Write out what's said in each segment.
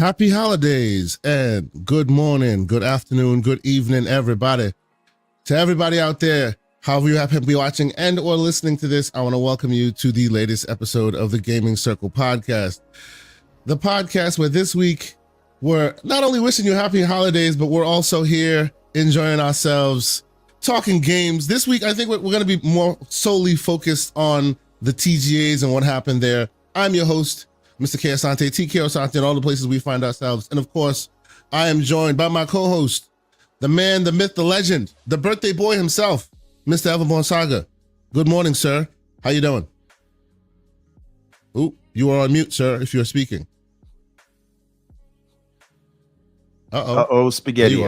Happy holidays and good morning, good afternoon, good evening, everybody. To everybody out there, however you happen to be watching and or listening to this, I want to welcome you to the latest episode of the Gaming Circle podcast. The podcast where this week we're not only wishing you happy holidays, but we're also here enjoying ourselves, talking games. This week, I think we're going to be more solely focused on the TGAs and what happened there. I'm your host, Mr. K. Asante, TK Asante, and all the places we find ourselves. And of course, I am joined by my co-host, the man, the myth, the legend, the birthday boy himself, Mr. Everborn Saga. Good morning, sir. How you doing? Ooh, you are on mute, sir, if you're speaking. Uh-oh, spaghetti.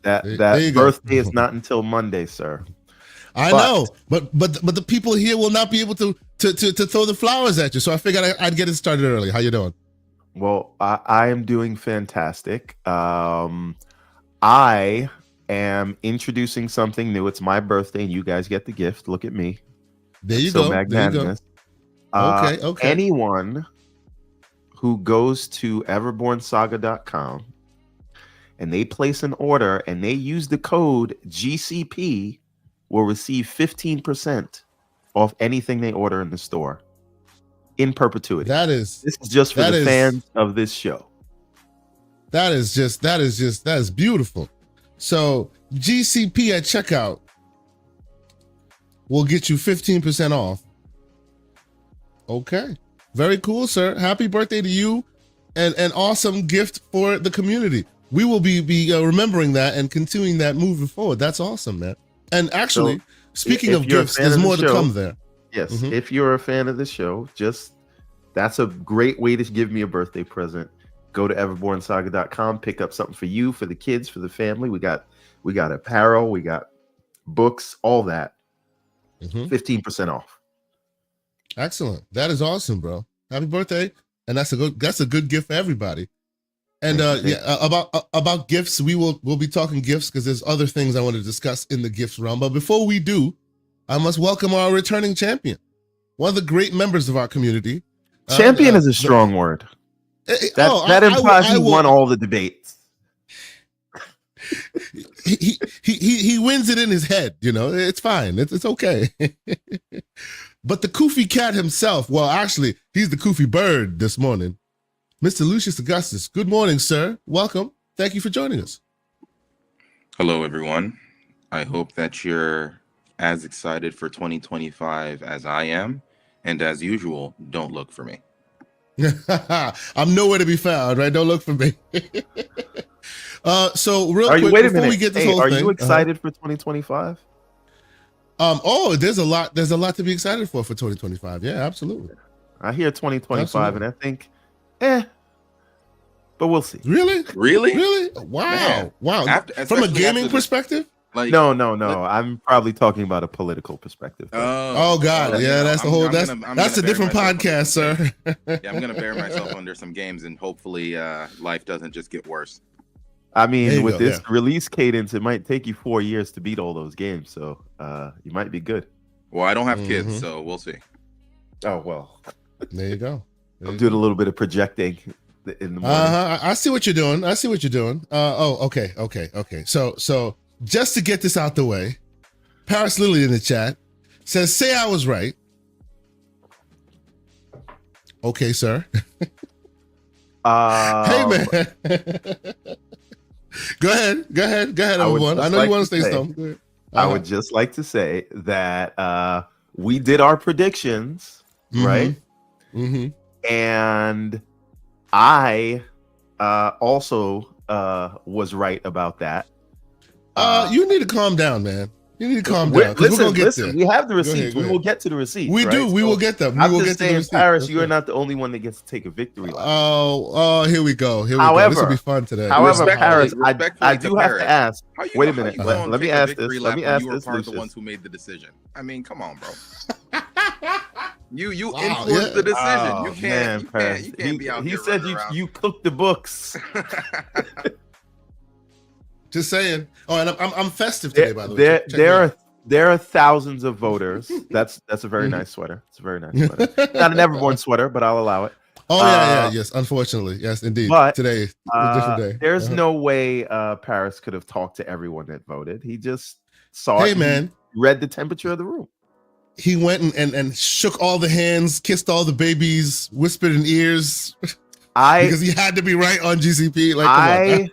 That birthday is not until Monday, sir. I know, but the people here will not be able to throw the flowers at you. So I figured I'd get it started early. How you doing? Well, I am doing fantastic. I am introducing something new. It's my birthday, and you guys get the gift. Look at me. There you go. Magnanimous. Okay. Anyone who goes to everbornsaga.com and they place an order and they use the code GCP will receive 15% off anything they order in the store in perpetuity. This is just for the fans of this show. That is beautiful. So GCP at checkout will get you 15% off. Okay. Very cool, sir. Happy birthday to you, and an awesome gift for the community. We will be remembering that and continuing that moving forward. That's awesome, man. And actually, speaking of gifts, there's more to come there. Yes, if you're a fan of the show, that's a great way to give me a birthday present. Go to everbornsaga.com, pick up something for you, for the kids, for the family. We got apparel, we got books, all that. 15% off. Excellent. That is awesome, bro. Happy birthday. And that's a good gift for everybody. And about gifts, we'll be talking gifts because there's other things I want to discuss in the gifts realm. But before we do, I must welcome our returning champion, one of the great members of our community. Champion is a strong word. That implies he won all the debates. He wins it in his head, it's fine. It's okay. But the Koofy cat himself, well, actually, he's the Koofy bird this morning. Mr. Lucius Augustus, good morning, sir. Welcome. Thank you for joining us. Hello, everyone. I hope that you're as excited for 2025 as I am. And as usual, don't look for me. I'm nowhere to be found, right? Don't look for me. So real quick, wait a before minute. we get this whole thing. Are you excited for 2025? There's a lot to be excited for 2025. Yeah, absolutely. I hear 2025 and I think, but we'll see. Really? Wow. Man. Wow. From a gaming perspective? No. I'm probably talking about a political perspective. Oh God. Yeah, that's the whole. That's a different podcast, sir. Yeah, I'm gonna bear myself under some games, and hopefully, life doesn't just get worse. I mean, with this release cadence, it might take you 4 years to beat all those games, so you might be good. Well, I don't have kids, so we'll see. Oh well. There you go. I'm doing a little bit of projecting in the morning. I see what you're doing. Okay. So just to get this out the way, Paris Lily in the chat says, "Say I was right." Okay, sir. Hey man. Go ahead, everyone. I know you want to say something. I would just like to say that we did our predictions, right? And I also was right about that. You need to calm down, man. You need to calm down. Listen, we have the receipts. We will get to the receipts. We do. We will get them. I'm just saying, Paris, you are not the only one that gets to take a victory lap. Oh, here we go. However, this will be fun today. However, Paris, I do have to ask. Wait a minute. Let me ask this. Let me ask this. You were part of the ones who made the decision. I mean, come on, bro. You influenced the decision. You can't be out He here said you cooked the books. Just saying. Oh, and I'm festive today, by the way. There are thousands of voters. That's a very nice sweater. It's a very nice sweater. Not an Everborn sweater, but I'll allow it. Oh yeah. Yes, unfortunately, yes, indeed. But Today, a different day. There's no way Paris could have talked to everyone that voted. He just saw Hey it. man, He read the temperature of the room. he went and shook all the hands, kissed all the babies, whispered in ears because he had to be right on GCP. Like, come on.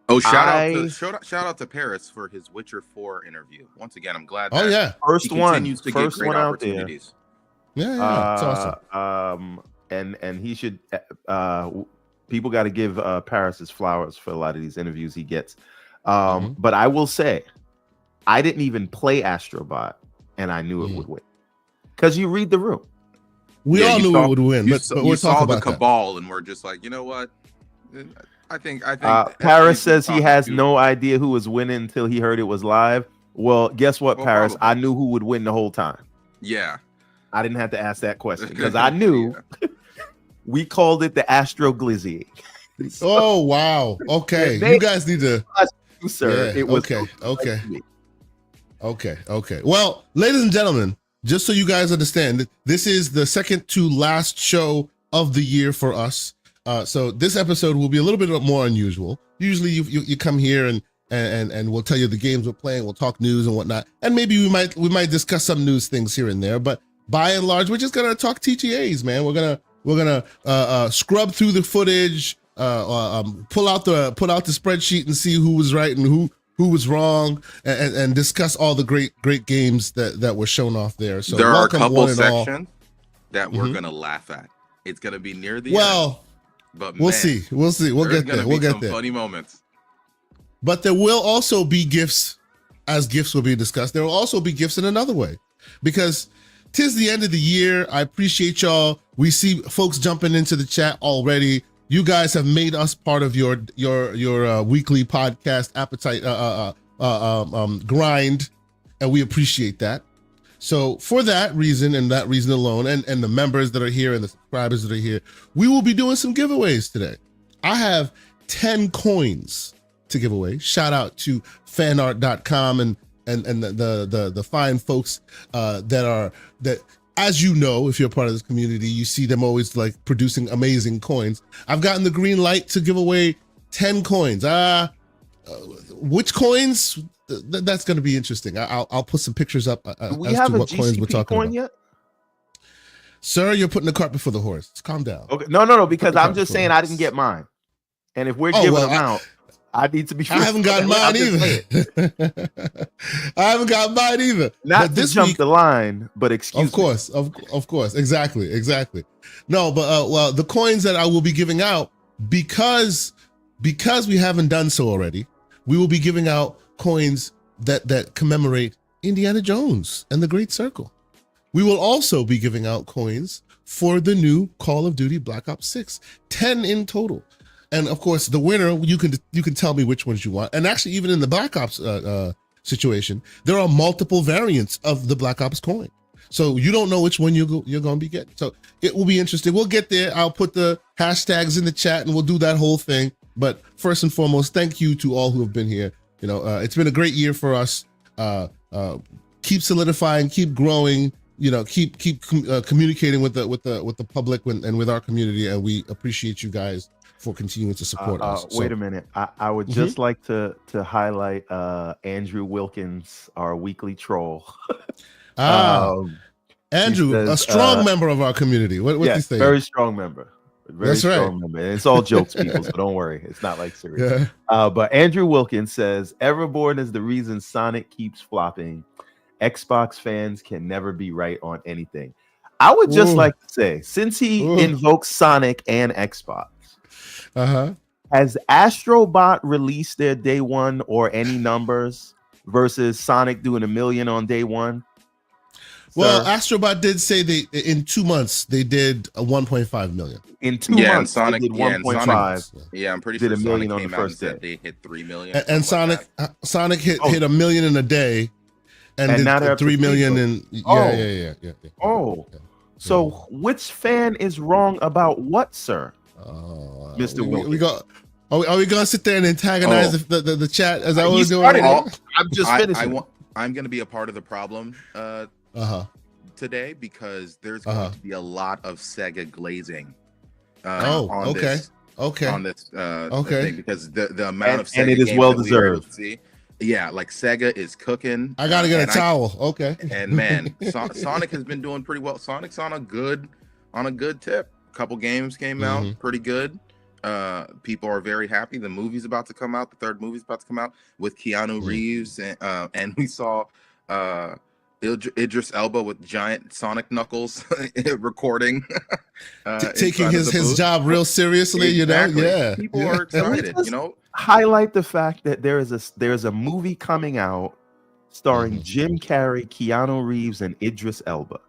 Oh, shout out to Paris for his Witcher 4 interview. Once again, I'm glad that he continues to get great opportunities. Yeah, it's awesome. And he should people got to give Paris his flowers for a lot of these interviews he gets. But I will say, I didn't even play Astrobot, and I knew it would win because you read the room. We all knew it would win, but we saw the cabal, and we're just like, you know what? I think. Paris says he has no idea who was winning until he heard it was live. Well, guess what, Paris? Probably. I knew who would win the whole time. Yeah, I didn't have to ask that question because I knew. We called it the Astro Glizzy. Oh wow! Okay, you guys need to. Sir, yeah, it was okay. Well, ladies and gentlemen, just so you guys understand, this is the second to last show of the year for us. So this episode will be a little bit more unusual. Usually you come here and we'll tell you the games we're playing, we'll talk news and whatnot, and maybe we might discuss some news things here and there. But by and large, we're just gonna talk TGAs, man. We're gonna scrub through the footage, pull out the spreadsheet and see who was right and who was wrong, and discuss all the great games that were shown off there. So there are a couple sections that we're gonna laugh at. It's gonna be near the end. But we'll see. We'll get there. We'll get there. Funny moments. But there will also be gifts, as gifts will be discussed. There will also be gifts in another way, because 'tis the end of the year. I appreciate y'all. We see folks jumping into the chat already. You guys have made us part of your weekly podcast appetite grind, and we appreciate that. So for that reason and that reason alone, and the members that are here and the subscribers that are here, we will be doing some giveaways today. I have 10 coins to give away. Shout out to fanart.com and the fine folks that as you know, if you're part of this community, you see them always like producing amazing coins. I've gotten the green light to give away 10 coins. Which coins? That's going to be interesting. I'll put some pictures up as to what coins we're talking about. Yet? Sir, you're putting the cart before the horse. Calm down. Okay. No, because I'm just saying I didn't get mine. And if we're giving them out, I need to be sure. I haven't gotten mine either. I haven't gotten mine either. Not but to jump the line, but excuse me. Of course. Exactly. No, but the coins that I will be giving out, because we haven't done so already, we will be giving out coins that commemorate Indiana Jones and the Great Circle. We will also be giving out coins for the new Call of Duty Black Ops 6, 10 in total. And of course, the winner, you can tell me which ones you want. And actually, even in the Black Ops situation, there are multiple variants of the Black Ops coin. So you don't know which one you're going to be getting. So it will be interesting. We'll get there. I'll put the hashtags in the chat and we'll do that whole thing. But first and foremost, thank you to all who have been here. You know, it's been a great year for us. Keep solidifying, keep growing. You know, keep communicating with the public and with our community, and we appreciate you guys for continuing to support us. Wait a minute, I would just like to highlight Andrew Wilkins, our weekly troll. Andrew, says, a strong member of our community. What do you say? Very strong member. Very strong member. And it's all jokes, people, so don't worry. It's not like serious. Yeah. But Andrew Wilkins says, Everborn is the reason Sonic keeps flopping. Xbox fans can never be right on anything. I would just like to say, since he invokes Sonic and Xbox, has Astrobot released their day one or any numbers versus Sonic doing 1 million on day one? Well, Astrobot did say in 2 months they did a 1.5 million. In 2 months, and Sonic did 1.5. Yeah, I'm pretty sure did 1 million Sonic on the first day. they hit 3 million. And Sonic hit 1 million in a day. And now they're 3 million in yeah. So which fan is wrong about what, sir? Mr. Wilkins. Are we gonna sit there and antagonize the chat as I was doing? I'm just finishing. I'm gonna be a part of the problem today because there's going to be a lot of Sega glazing on okay. this Okay. on this Okay. thing, because the amount of And Sega it is games well that we were able deserved. to see, yeah, like Sega is cooking. I gotta get a and towel. Okay. and man, Sonic has been doing pretty well. Sonic's on a good tip. A couple games came out Mhm. pretty good. People are very happy. The movie's about to come out. The third movie's about to come out with Keanu Reeves, and we saw Idris Elba with giant Sonic knuckles recording, Taking inside of the his booth. job real seriously, Exactly. Yeah. People Yeah. are Can we excited. just highlight the fact that there's a movie coming out starring Jim Carrey, Keanu Reeves, and Idris Elba.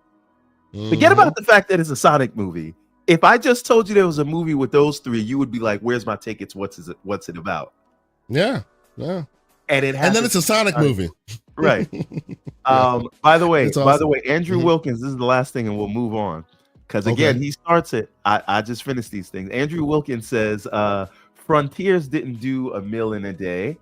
Forget about the fact that it's a Sonic movie. If I just told you there was a movie with those three, you would be like, "Where's my tickets? What's it about?" Yeah. And then it's a Sonic movie. Right. By the way, That's awesome. Andrew Wilkins, this is the last thing and we'll move on. Because again, he starts it. I just finished these things. Andrew Wilkins says, Frontiers didn't do $1 million a day.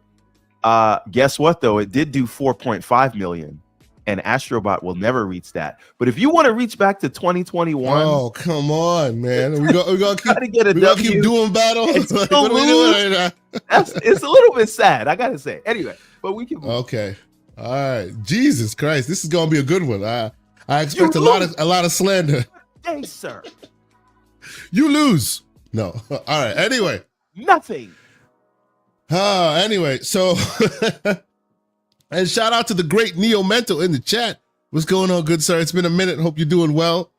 Guess what though? It did do 4.5 million. And Astrobot will never reach that. But if you want to reach back to 2021, oh come on, man, we gonna keep doing battles. It's Like, what are we doing right now? It's a little bit sad, I gotta say. Anyway, but we can move. Okay, all right. Jesus Christ, this is gonna be a good one. I expect a lot of slander. Hey, sir. You lose. No. All right. Anyway. Nothing. Anyway, so and shout out to the great Neo Mental in the chat. What's going on, good sir? It's been a minute. Hope you're doing well.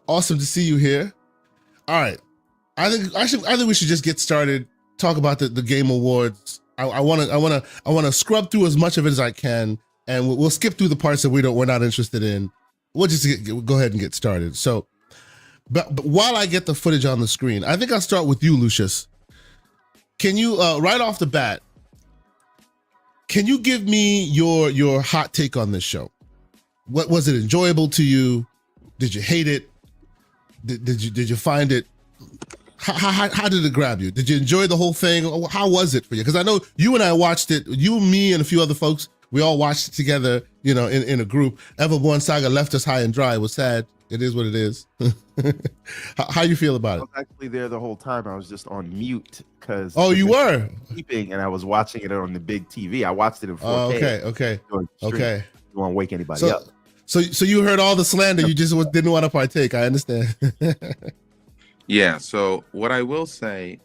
Awesome to see you here. All right. I think we should just get started. Talk about the Game Awards. I want to scrub through as much of it as I can, and we'll skip through the parts that we're not interested in. We'll just go ahead and get started. So, but while I get the footage on the screen, I think I'll start with you, Lucius. Can you right off the bat? Can you give me your hot take on this show? What was it enjoyable to you? Did you hate it? Did you find it? How did it grab you? Did you enjoy the whole thing? How was it for you? Because I know you and I watched it. You, me, and a few other folks. We all watched it together. In a group. Everborn Saga left us high and dry. It was sad. It is what it is. How you feel about it? I was actually there the whole time. I was just on mute because you were sleeping, and I was watching it on the big TV. I watched it in 4K. Okay. You don't want to wake anybody up. So you heard all the slander. You just didn't want to partake. I understand. Yeah. So what I will say,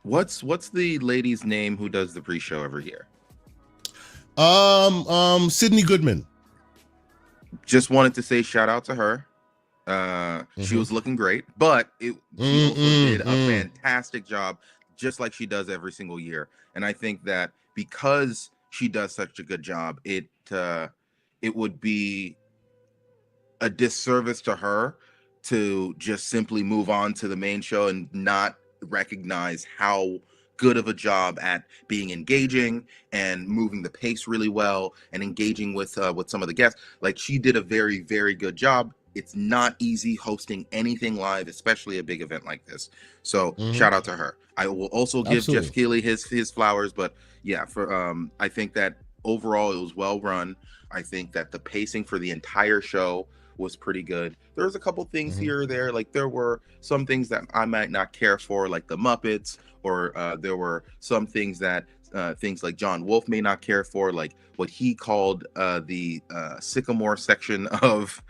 what's the lady's name who does the pre-show every year? Sydney Goodman. Just wanted to say shout out to her. She was looking great, but she also did a fantastic job, just like she does every single year. And I think that because she does such a good job, it would be a disservice to her to just simply move on to the main show and not recognize how good of a job at being engaging and moving the pace really well and engaging with some of the guests. Like, she did a very, very good job. It's not easy hosting anything live, especially a big event like this. So shout out to her. I will also give Jeff Keighley his flowers, but yeah, for I think that overall it was well run. I think that the pacing for the entire show was pretty good. There was a couple things here or there, like there were some things that I might not care for, like the Muppets, or there were some things that things like John Wolfe may not care for, like what he called the Sycamore section of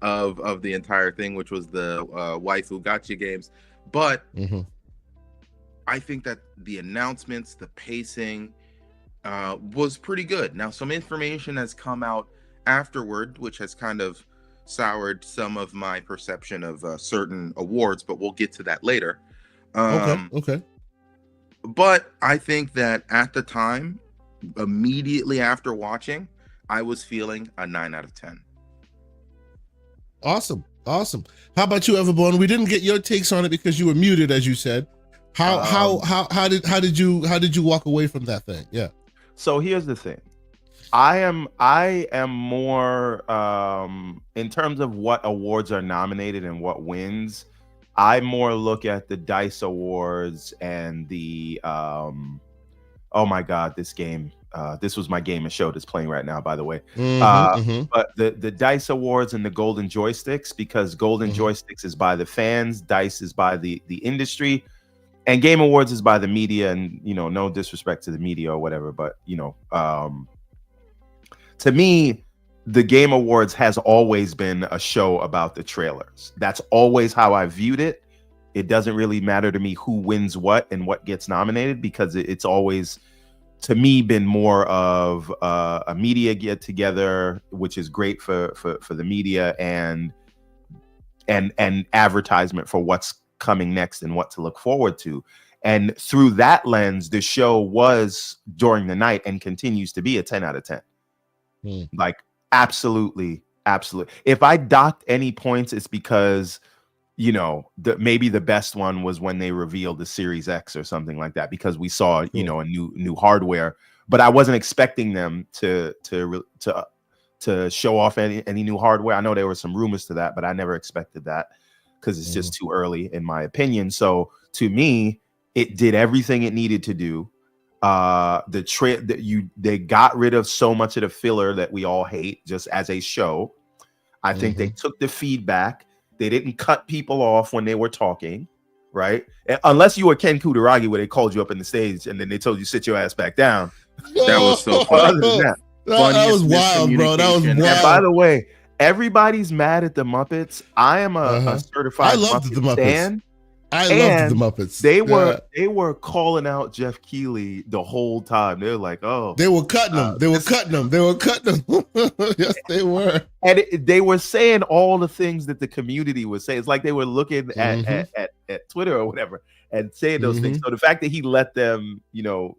of the entire thing, which was the Waifu Gotcha games. But I think that the announcements, the pacing was pretty good. Now, some information has come out afterward, which has kind of soured some of my perception of certain awards, but we'll get to that later. Okay. But I think that at the time, immediately after watching, I was feeling a 9 out of 10. Awesome. How about you, Everborn? We didn't get your takes on it because you were muted, as you said. How did you walk away from that thing? Yeah. So here's the thing. I am more in terms of what awards are nominated and what wins. I more look at the DICE Awards and the oh my god, this game. This was my game of show that's playing right now, by the way. Mm-hmm. But the Dice Awards and the Golden Joysticks, because Golden Joysticks is by the fans, Dice is by the industry, and Game Awards is by the media. And no disrespect to the media or whatever, but to me, the Game Awards has always been a show about the trailers. That's always how I viewed it. It doesn't really matter to me who wins what and what gets nominated, because it's always, to me, been more of a media get together, which is great for the media and advertisement for what's coming next and what to look forward to. And through that lens, the show was, during the night, and continues to be, a 10 out of 10. Like, absolutely. If I docked any points, it's because maybe the best one was when they revealed the Series X or something like that, because we saw a new hardware. But I wasn't expecting them to show off any new hardware. I know there were some rumors to that, but I never expected that, because it's just too early, in my opinion. So to me, it did everything it needed to do. They got rid of so much of the filler that we all hate, just as a show. I think they took the feedback. They didn't cut people off when they were talking, right? Unless you were Ken Kutaragi, where they called you up in the stage and then they told you sit your ass back down. That was so Other funny. than that, That was wild, bro. That was wild. and by the way, everybody's mad at the Muppets. I am a certified Muppet fan. I loved the Muppets. They were calling out Jeff Keighley the whole time. They were like, "Oh, they were cutting them. They were cutting them. Yes, they were." And they were saying all the things that the community was saying. It's like they were looking at Twitter or whatever and saying those things. So the fact that he let them,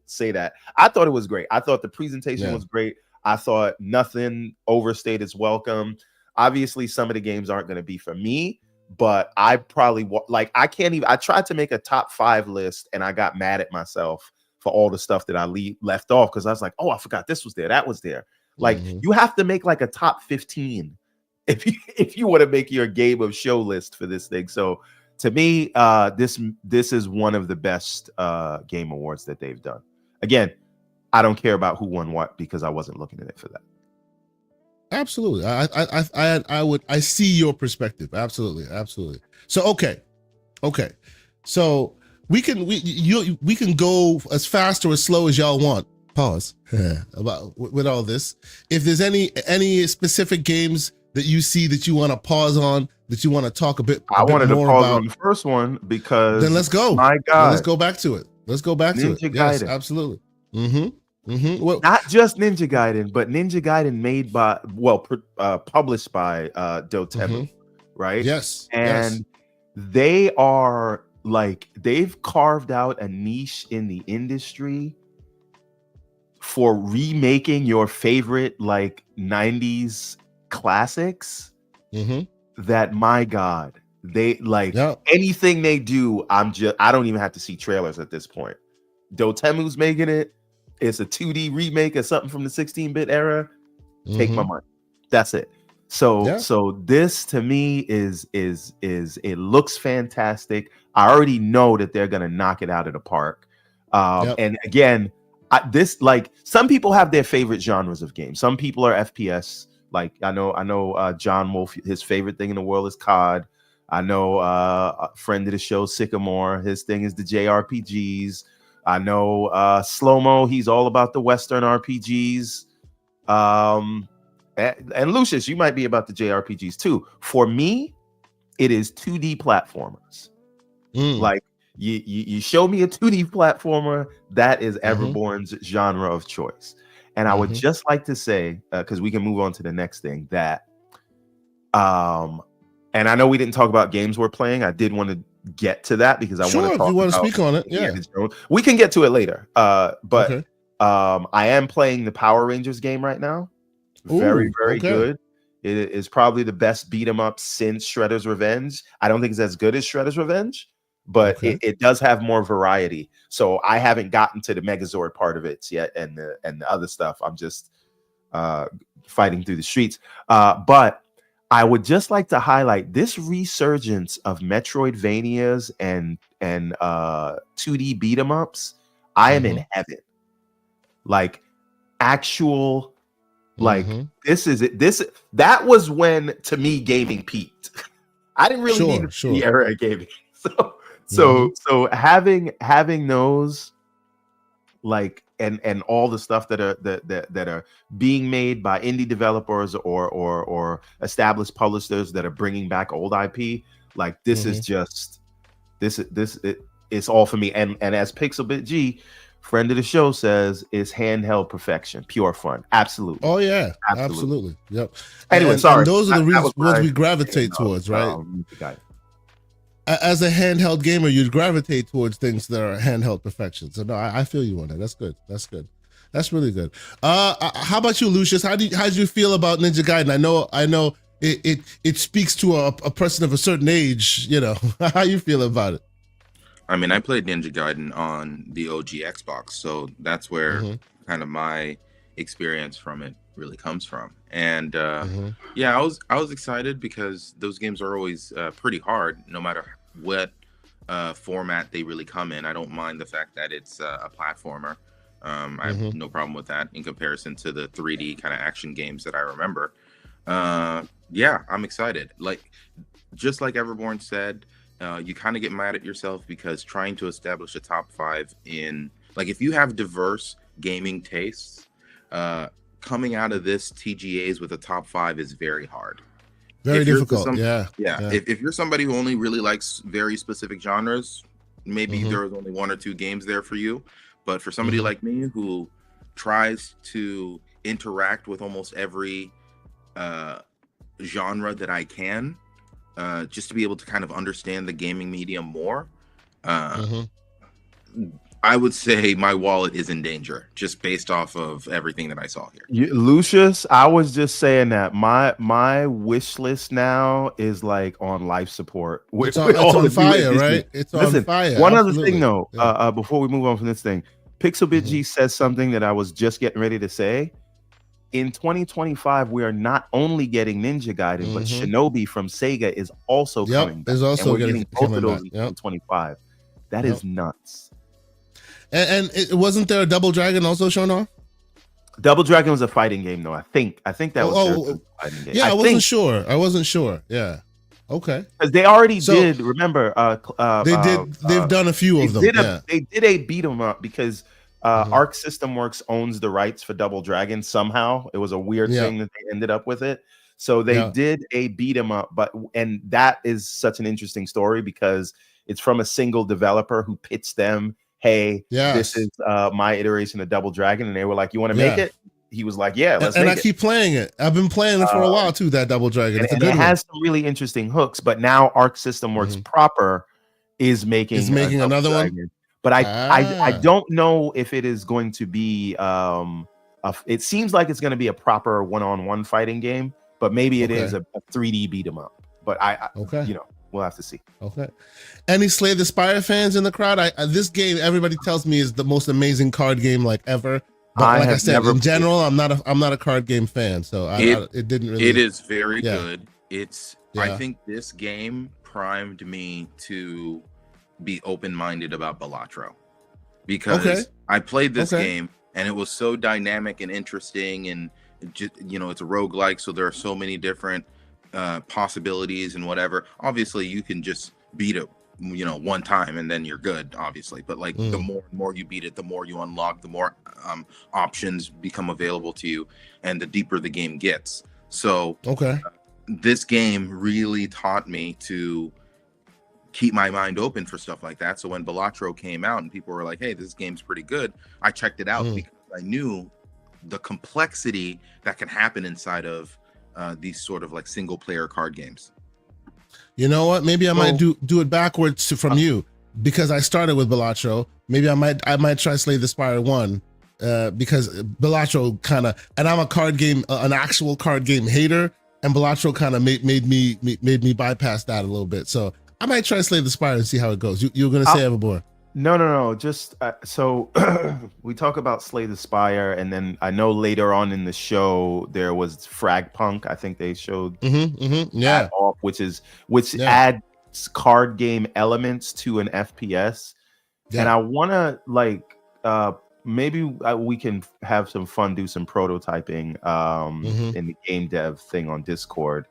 say that, I thought it was great. I thought the presentation was great. I thought nothing overstayed its welcome. Obviously, some of the games aren't going to be for me. But I probably I tried to make a top 5 list, and I got mad at myself for all the stuff that I left off, because I was like, oh, I forgot this was there, that was there. Like, you have to make like a top 15 if you want to make your game of show list for this thing. So to me, this is one of the best game awards that they've done. Again, I don't care about who won what, because I wasn't looking at it for that. Absolutely. I see your perspective. Absolutely. So okay. So we can go as fast or as slow as y'all want. Pause. with all this. If there's any specific games that you see that you want to pause on, that you want to talk a bit more about. I wanted to pause on the first one, because then let's go. My God. Let's go back to it. Ninja Gaiden. Yes, absolutely. Well, not just Ninja Gaiden, but Ninja Gaiden made by, published by Dotemu, right? Yes. And they are like, they've carved out a niche in the industry for remaking your favorite like 90s classics. That, my God, they like anything they do. I don't even have to see trailers at this point. Dotemu's making it. It's a 2D remake of something from the 16-bit era. Take my money. That's it. So this to me is it looks fantastic. I already know that they're gonna knock it out of the park. And again, some people have their favorite genres of games. Some people are FPS. Like I know John Wolf, his favorite thing in the world is COD. I know a friend of the show, Sycamore, his thing is the JRPGs. I know Slow-Mo, he's all about the Western RPGs. And Lucius, you might be about the JRPGs too. For me, it is 2D platformers. Like you show me a 2D platformer, that is Everborn's genre of choice. And I would just like to say, because we can move on to the next thing, that and I know we didn't talk about games we're playing. I did want to get to that, because I want to talk, if you want to about, speak on it, we can get to it later. But I am playing the Power Rangers game right now. Very good. It is probably the best beat 'em up since Shredder's Revenge. I don't think it's as good as Shredder's Revenge, but it does have more variety. So I haven't gotten to the Megazord part of it yet, and the other stuff. I'm just fighting through the streets. But I would just like to highlight this resurgence of Metroidvanias and 2D beat 'em ups. I am in heaven. Like, actual like Mhm. this is it. That was when to me gaming peaked. I didn't really need the era of gaming. So having those like and all the stuff that are being made by indie developers or established publishers that are bringing back old IP, like this is just it's all for me. And as Pixelbit G, friend of the show, says, is handheld perfection, pure fun. Absolutely. Oh yeah, absolutely. Yep. Anyway, and, sorry. and those are the reasons ones we gravitate towards, right? Got it. As a handheld gamer, you'd gravitate towards things that are handheld perfection. So no, I feel you on that. That's good. That's really good. How about you, Lucius? How do you feel about Ninja Gaiden? I know it speaks to a person of a certain age. You know, how you feel about it? I mean, I played Ninja Gaiden on the OG Xbox, so that's where kind of my experience from it really comes from. And yeah, I was excited because those games are always pretty hard, no matter what format they really come in. I don't mind the fact that it's a platformer. I have no problem with that in comparison to the 3D kind of action games that I remember. Yeah, I'm excited. Like, just like Everborn said, you kind of get mad at yourself because trying to establish a top 5 in, like, if you have diverse gaming tastes, coming out of this TGAs with a top 5 is very hard. Very difficult. Yeah. If you're somebody who only really likes very specific genres, maybe there's only 1 or 2 games there for you. But for somebody like me who tries to interact with almost every genre that I can, just to be able to kind of understand the gaming medium more, I would say my wallet is in danger just based off of everything that I saw here. Lucius, I was just saying that my wish list now is like on life support. It's on fire, right? It's on fire. One other thing though, before we move on from this thing, Pixelbit G says something that I was just getting ready to say. In 2025, we are not only getting Ninja Gaiden, but Shinobi from Sega is also coming back. Is also getting both of those in 2025. That is nuts. And it wasn't there a Double Dragon also shown off? Double Dragon was a fighting game, though. I think that was a fighting game. Yeah, I wasn't sure. Yeah. Okay. Because they already did. Remember, they did. They've done a few of them. They did a beat 'em up because Arc System Works owns the rights for Double Dragon somehow. It was a weird thing that they ended up with it. So they did a beat 'em up, and that is such an interesting story because it's from a single developer who pits them. Hey, this is my iteration of Double Dragon, and they were like, "You want to make it?" He was like, "Yeah, let's." And I keep playing it. I've been playing it for a while too. That Double Dragon, and it has some really interesting hooks. But now Arc System Works proper is making another one. But I don't know if it is going to be. It seems like it's going to be a proper one-on-one fighting game, but maybe it is a 3D beat 'em up. But we'll have to see. Okay. Any Slay the Spire fans in the crowd? This game, everybody tells me, is the most amazing card game like ever. But like I said, in general, I'm not a card game fan, so it didn't really. It is very good. I think this game primed me to be open-minded about Balatro because I played this game and it was so dynamic and interesting, and just, it's a roguelike, so there are so many different possibilities and whatever. Obviously you can just beat it one time and then you're good, obviously, but like the more and more you beat it, the more you unlock, the more options become available to you, and the deeper the game gets. So this game really taught me to keep my mind open for stuff like that. So when Balatro came out and people were like, "Hey, this game's pretty good," I checked it out because I knew the complexity that can happen inside of these sort of like single player card games. You know what? Maybe I might do it backwards from you, because I started with Balatro. Maybe I might try Slay the Spire 1 because Balatro kind of, and I'm an actual card game hater, and Balatro kind of made me bypass that a little bit. So I might try Slay the Spire and see how it goes. You were gonna say Everborn? No. Just so we talk about Slay the Spire, and then I know later on in the show there was Frag Punk. I think they showed that off, which adds card game elements to an FPS. And I want to maybe we can have some fun, do some prototyping in the game dev thing on Discord.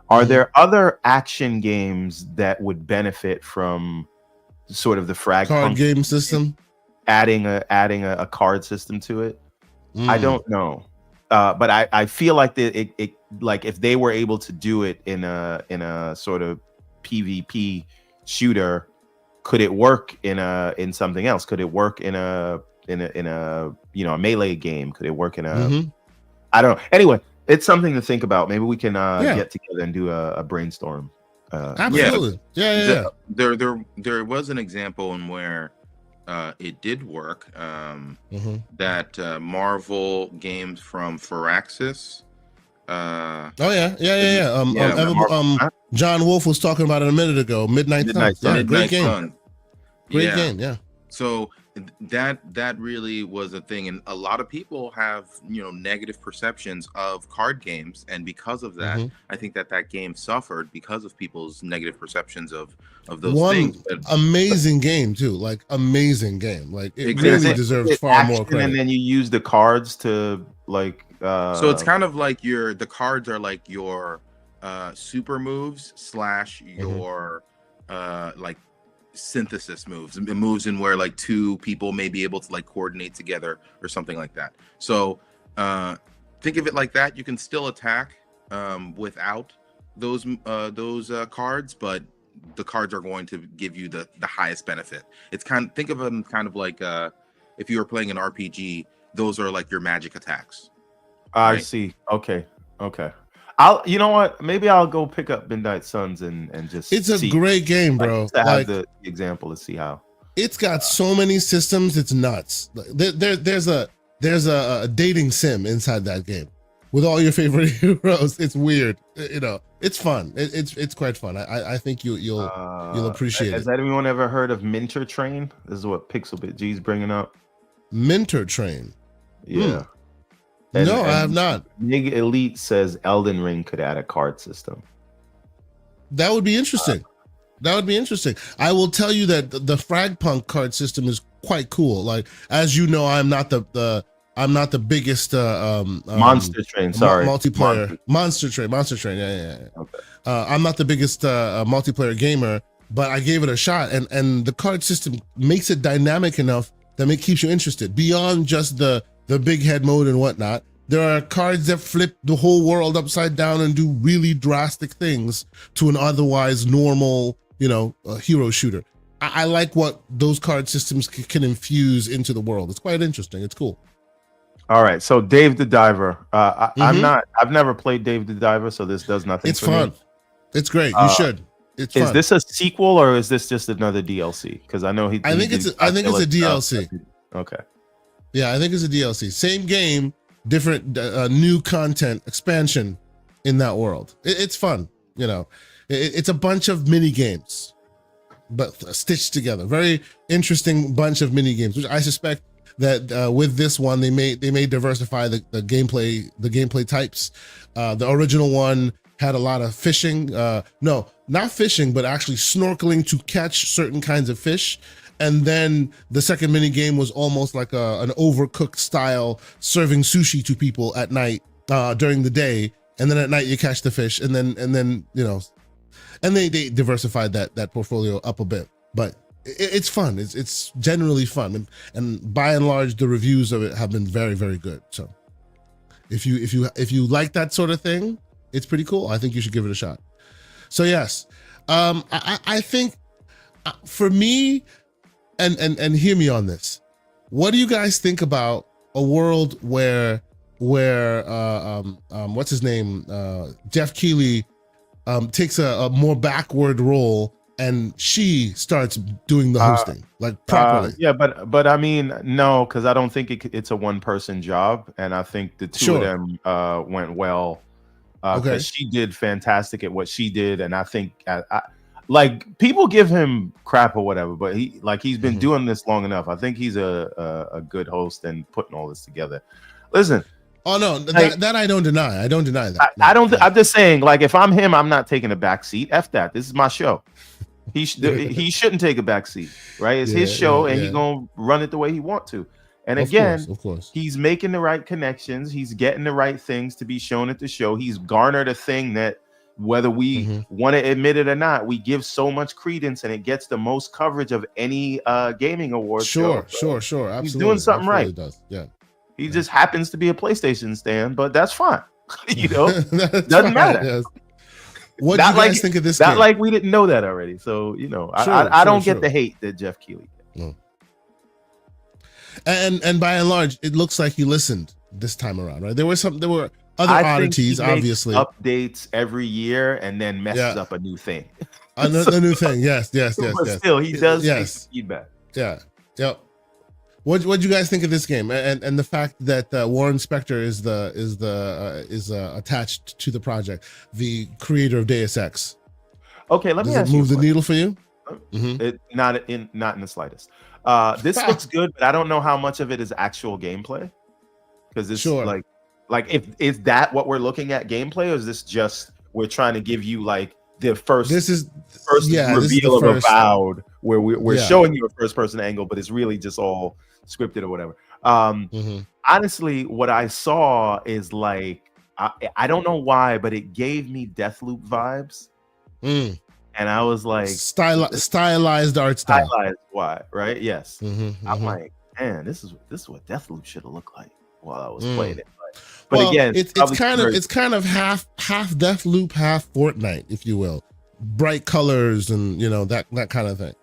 Are there other action games that would benefit from sort of the frag card game system, adding a card system to it? I don't know, but I feel like it like if they were able to do it in a sort of PvP shooter, could it work in something else? Could it work in a a melee game? Could it work in a I don't know. Anyway, it's something to think about. Maybe we can get together and do a brainstorm. Absolutely. Yeah. There was an example in where it did work. That Marvel games from Firaxis. John Wolf was talking about it a minute ago. Midnight Suns. Yeah, great game. Great game. Yeah. So that really was a thing, and a lot of people have negative perceptions of card games, and because of that, I think that game suffered because of people's negative perceptions of those things. But amazing game too, like amazing game, like it really deserves far more credit. And then you use the cards to like. So it's kind of like the cards are like your super moves / your like synthesis moves in where like two people may be able to like coordinate together or something like that. So think of it like that. You can still attack without those cards, but the cards are going to give you the highest benefit. It's think of them kind of like if you were playing an RPG, those are like your magic attacks. I see. Okay. You know what? Maybe I'll go pick up Midnight Suns and just. It's a great game, bro. To have the example to see how. It's got so many systems. It's nuts. There's a dating sim inside that game with all your favorite heroes. It's weird. It's fun. It's quite fun. I think you'll appreciate it. Has anyone ever heard of Minter Train? This is what Pixelbit G's bringing up. Minter Train. Yeah. No, I have not. Nig Elite says Elden Ring could add a card system. That would be interesting. I will tell you that the Fragpunk card system is quite cool. Like, as you know, I'm not the biggest Monster Train. Sorry, multiplayer Monster Train. Yeah. Okay. I'm not the biggest multiplayer gamer, but I gave it a shot, and the card system makes it dynamic enough that it keeps you interested beyond just the big head mode and whatnot. There are cards that flip the whole world upside down and do really drastic things to an otherwise normal, hero shooter. I like what those card systems can infuse into the world. It's quite interesting. It's cool. All right. So Dave the Diver. I've never played Dave the Diver, so this does nothing. It's fun. Me. It's great. You should. It's fun. Is this a sequel or is this just another DLC? Because I know I think it's a DLC. Okay. Yeah, I think it's a DLC. Same game, different new content expansion in that world. It's fun, It's a bunch of mini games, but stitched together. Very interesting bunch of mini games, which I suspect that with this one they may diversify the gameplay types. The original one had a lot of fishing. No, not fishing, but actually snorkeling to catch certain kinds of fish. And then the second mini game was almost like an overcooked style, serving sushi to people at night during the day, and then at night you catch the fish, and then they diversified that portfolio up a bit. But it's fun. It's generally fun, and by and large the reviews of it have been very, very good. So if you like that sort of thing, it's pretty cool. I think you should give it a shot. So yes, I think for me. And hear me on this. What do you guys think about a world where what's his name, Jeff Keighley, takes a more backward role and she starts doing the hosting like properly? Yeah, but I mean, no, because I don't think it's a one-person job, and I think the two of them went well. Okay, she did fantastic at what she did, and I think like people give him crap or whatever, but he's been doing this long enough. I think he's a good host and putting all this together. Listen. Oh no, that I don't deny. I don't deny that. I'm just saying, like, if I'm him, I'm not taking a back seat. F that. This is my show. He shouldn't take a back seat, right? It's his show, and he's gonna run it the way he wants to. And Of again, course. he's making the right connections. He's getting the right things to be shown at the show. He's garnered a thing that, whether we want to admit it or not, we give so much credence, and it gets the most coverage of any gaming award show. Sure. Absolutely. He's doing something right. Does. Yeah. He just happens to be a PlayStation stan, but that's fine. Doesn't fine, matter. Yes. What do you guys think of this game? Not like we didn't know that already. So, I don't get the hate that Jeff Keighley gets. No. And by and large, it looks like he listened this time around, right? There were other oddities, obviously. Updates every year and then messes up a new thing. Another new thing. Yes. But still, he does take feedback. Yeah. Yep. What'd you guys think of this game, and the fact that Warren Spector is attached to the project, the creator of Deus Ex? Okay, let me ask you. Does it move the needle for you? Not in the slightest. This looks good, but I don't know how much of it is actual gameplay. Because it's like if is that what we're looking at gameplay, or is this just we're trying to give you like the first reveal of Avowed, where we're showing you a first person angle, but it's really just all scripted or whatever. Honestly, what I saw is like I don't know why, but it gave me Deathloop vibes. And I was like, stylized art style. Stylized, why? Right? Yes. I'm like, man, this is what Deathloop should have looked like while I was playing it. But again, it's kind of half Deathloop, half Fortnite, if you will. Bright colors and that kind of thing.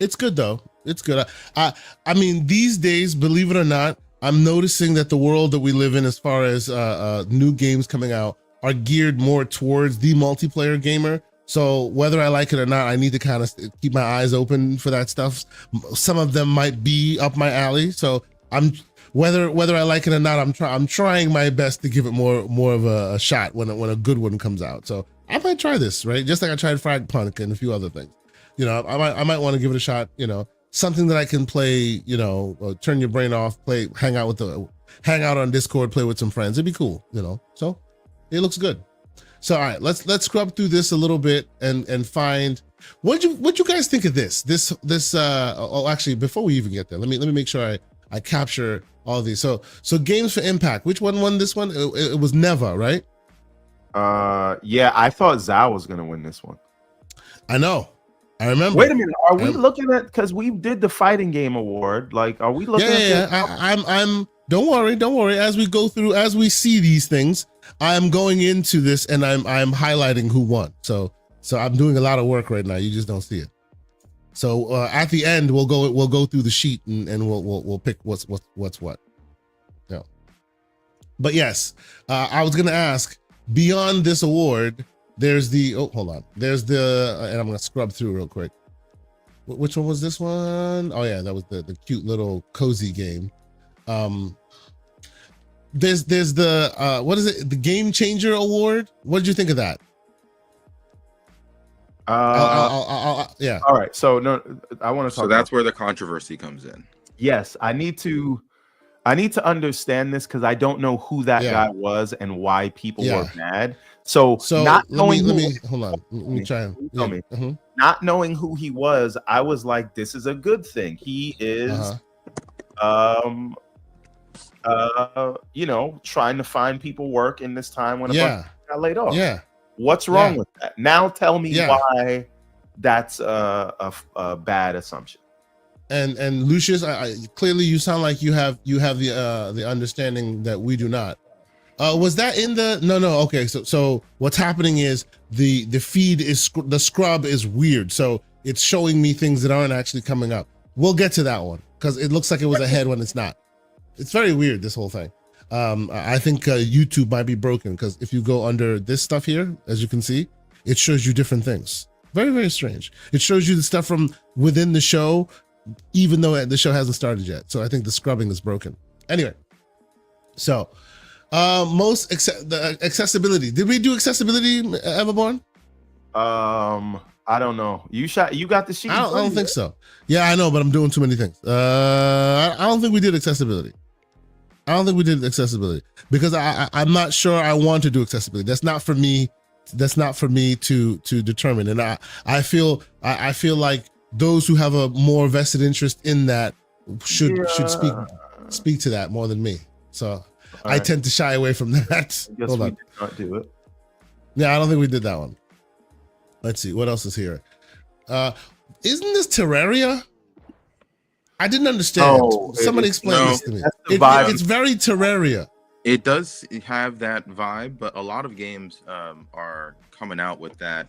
It's good though. It's good. I mean, these days, believe it or not, I'm noticing that the world that we live in, as far as new games coming out, are geared more towards the multiplayer gamer. So whether I like it or not, I need to kind of keep my eyes open for that stuff. Some of them might be up my alley. So I'm whether I like it or not, I'm trying my best to give it more of a shot when a good one comes out. So I might try this, right? Just like I tried Fragpunk and a few other things. I might want to give it a shot. Something that I can play. Turn your brain off, hang out on Discord, play with some friends. It'd be cool. So. It looks good. So all right, let's scrub through this a little bit and find what you guys think of this. Actually, before we even get there, let me make sure I capture all of these. So Games for Impact. Which one won this one? It was Neva, right? Yeah, I thought Zao was gonna win this one. I know. I remember. Wait a minute. Are we looking at, because we did the fighting game award? Like, are we looking at? Yeah. I'm. Don't worry. As we go through, as we see these things, I'm going into this and I'm highlighting who won. So I'm doing a lot of work right now. You just don't see it. So at the end, we'll go through the sheet and we'll pick what's what. Yeah. But yes, I was gonna ask, beyond this award, there's the there's the and I'm gonna scrub through real quick. Which one was this one? Oh yeah, that was the cute little cozy game. There's the what is it? The Game Changer Award. What did you think of that? Yeah. All right. So no, I want to talk. So that's where the controversy comes in. Yes, I need to understand this, because I don't know who that guy was and why people were mad. So not knowing let me hold on. Let me try and tell me. Not knowing who he was, I was like, this is a good thing. He is trying to find people work in this time when a bunch of people got laid off. Yeah. What's wrong with that? Now tell me why that's a bad assumption. And Lucius, clearly you sound like you have the understanding that we do not. Was that in the no? Okay, so what's happening is the feed is the scrub is weird, so it's showing me things that aren't actually coming up. We'll get to that one because it looks like it was ahead when it's not. It's very weird, this whole thing. I think YouTube might be broken, because if you go under this stuff here, as you can see, it shows you different things. Very, very strange. It shows you the stuff from within the show, even though the show hasn't started yet. So I think the scrubbing is broken. Anyway, so the accessibility. Did we do accessibility, Everborn? I don't know. You got the sheet. I don't think so. Yeah, I know, but I'm doing too many things. I don't think we did accessibility. Because I'm not sure I want to do accessibility. That's not for me. That's not for me to determine. And I feel like those who have a more vested interest in that should speak to that more than me. So I right. tend to shy away from that. I guess Hold we on. did not do it. Yeah, I don't think we did that one. Let's see what else is here. Isn't this Terraria? I didn't understand. No, Somebody explain no. this to me. That's the vibe. It's very Terraria. It does have that vibe, but a lot of games are coming out with that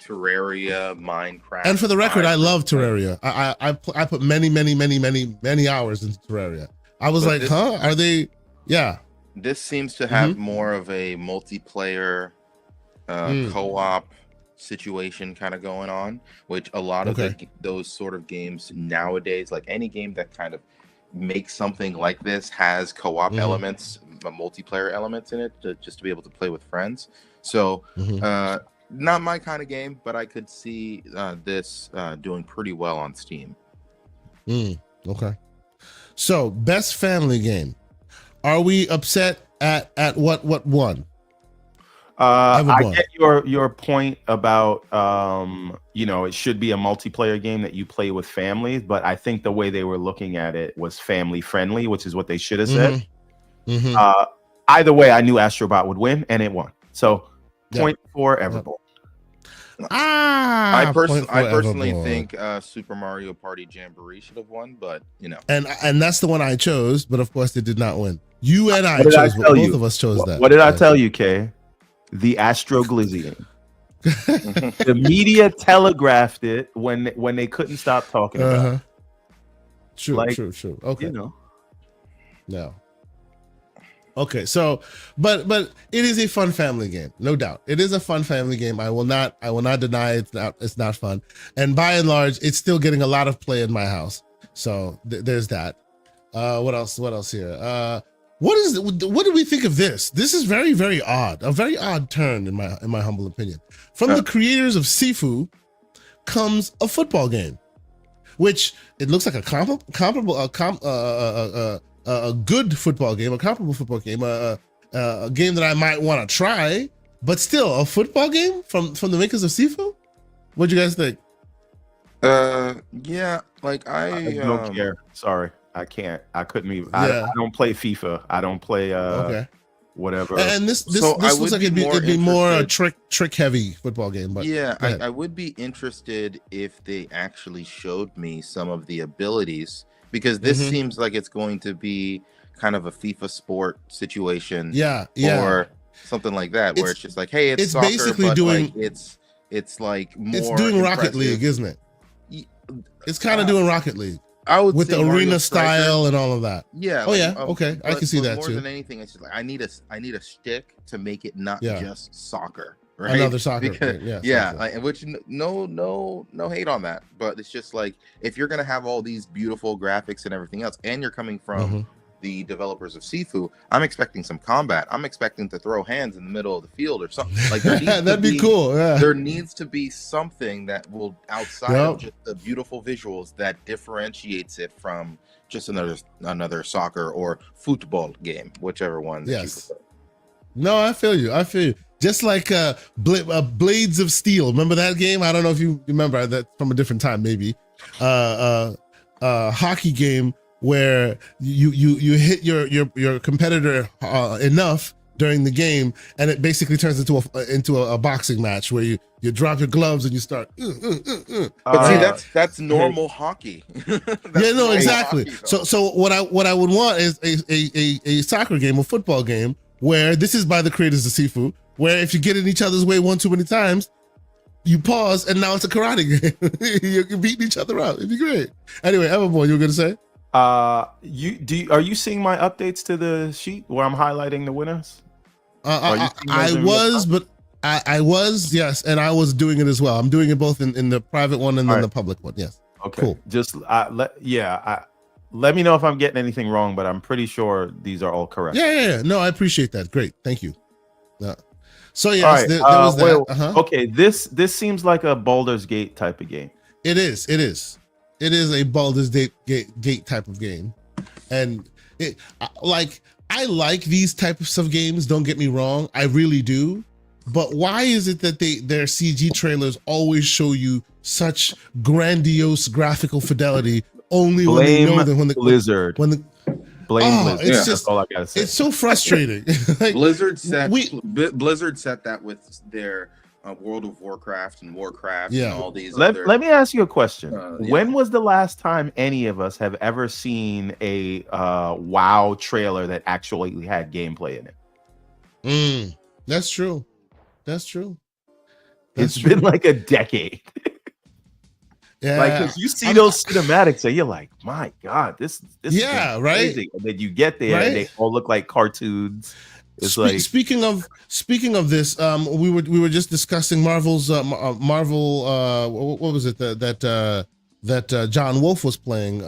Terraria, Minecraft. And for the record, vibe. I love Terraria. I put many hours into Terraria. I was But like, this- huh? Are they? Yeah. This seems to have Mm-hmm. more of a multiplayer co-op situation kind of going on, which a lot of those sort of games nowadays, like any game that kind of makes something like this, has co-op elements, multiplayer elements in it, just to be able to play with friends. So not my kind of game, but I could see this doing pretty well on Steam. Okay. So best family game. Are we upset at what won? I get your point about it should be a multiplayer game that you play with families, but I think the way they were looking at it was family friendly, which is what they should have said. Either way, I knew Astrobot would win, and it won. So point for Everborn. I personally think Super Mario Party Jamboree should have won, but and that's the one I chose, but of course it did not win. You and I What did I chose, tell both you? of us chose that. What did I tell you, Kay? The Astroglizzian. The media telegraphed it when they couldn't stop talking about it. True. Okay. No. Okay, so but it is a fun family game, no doubt. It is a fun family game. I will not deny it's not fun. And by and large, it's still getting a lot of play in my house. So there's that. What else here? What do we think of this? This is very, very odd. A very odd turn in my humble opinion. From the creators of Sifu comes a football game, which it looks like a good football game, a comparable football game, a game that I might want to try, but still a football game from the makers of Sifu. What'd you guys think? Yeah, like I don't care. Sorry, I can't. I couldn't even. I don't play FIFA. I don't play whatever. And this So looks like it'd be more a trick heavy football game. But yeah, I would be interested if they actually showed me some of the abilities, because this seems like it's going to be kind of a FIFA sport situation. Or something like that, where it's just like, hey, it's soccer, basically but doing it's like more. It's doing impressive. Rocket League, isn't it? It's kind of doing Rocket League. I would with say the Mario arena Striker. style and all of that. Yeah. Oh yeah. Okay, I can see that more too. More than anything, it's just like I need a stick to make it not just soccer. Right? Another soccer. Because, which no hate on that, but it's just like, if you're gonna have all these beautiful graphics and everything else, and you're coming from the developers of Sifu, I'm expecting some combat. I'm expecting to throw hands in the middle of the field or something. Like that'd be cool. Yeah. There needs to be something that will, outside of just the beautiful visuals, that differentiates it from just another soccer or football game, whichever one. Yes. No, I feel you. Just like Blades of Steel. Remember that game? I don't know if you remember that from a different time, maybe. Hockey game where you hit your competitor enough during the game, and it basically turns into a boxing match where you drop your gloves and you start. But see, that's normal hockey. Exactly. Hockey, so what I would want is a soccer game, a football game, where this is by the creators of Sifu, where if you get in each other's way one too many times, you pause and now it's a karate game. You're beating each other out. It'd be great. Anyway, Everborn, you were gonna say? Are you seeing my updates to the sheet where I'm highlighting the winners? I was, yes, and I was doing it as well. I'm doing it both in the private one and then the public one. Yes. Okay. Cool. Just let me know if I'm getting anything wrong, but I'm pretty sure these are all correct. Yeah. No, I appreciate that. Great. Thank you. So yes, right. there was that. Okay, this seems like a Baldur's Gate type of game. It is a Baldur's Gate type of game, and I like these types of games. Don't get me wrong, I really do. But why is it that their CG trailers always show you such grandiose graphical fidelity only when they know that when the Blizzard. when the Blame Blizzard. It's That's just all I gotta say. it's so frustrating. Like, Blizzard set that with their World of Warcraft and Warcraft and all these. Let me ask you a question. Yeah. When was the last time any of us have ever seen a WoW trailer that actually had gameplay in it? That's true. It's been like a decade. Yeah, like, because you see those cinematics and you're like, my God, this is right. crazy. And then you get there and they all look like cartoons. It's like, speaking of this, we were just discussing Marvel's Marvel. What was it that John Wolfe was playing?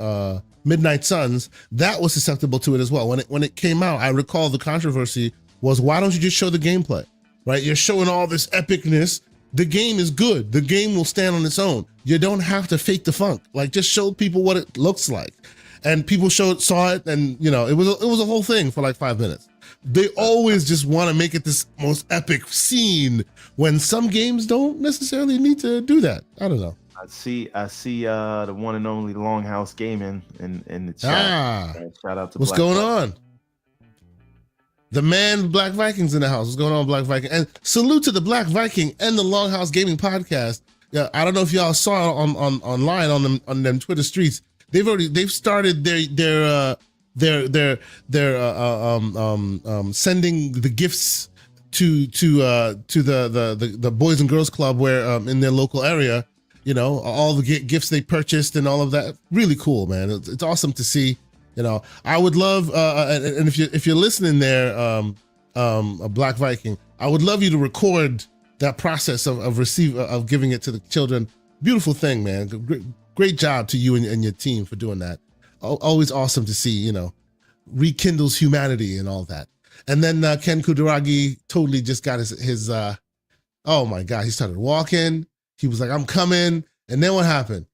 Midnight Suns. That was susceptible to it as well. When it came out, I recall the controversy was, why don't you just show the gameplay? Right, you're showing all this epicness. The game is good. The game will stand on its own. You don't have to fake the funk. Like, just show people what it looks like. And people saw it, and it was a whole thing for like 5 minutes. They always just want to make it this most epic scene when some games don't necessarily need to do that. I don't know. I see the one and only Longhouse Gaming in the chat. Shout out to what's Black going Viking. on? The man Black Vikings in the house. What's going on, Black Viking? And salute to the Black Viking and the Longhouse Gaming podcast. Yeah, I don't know if y'all saw it online on them Twitter streets. They've started their sending the gifts to the Boys and Girls Club where in their local area. All the gifts they purchased and all of that. Really cool, man. It's awesome to see. I would love, and if you're listening there, a Black Viking, I would love you to record that process of giving it to the children. Beautiful thing, man. Great job to you and your team for doing that. Always awesome to see, rekindles humanity and all that. And then Ken Kudaragi totally just got his oh my God, he started walking. He was like, I'm coming. And then what happened?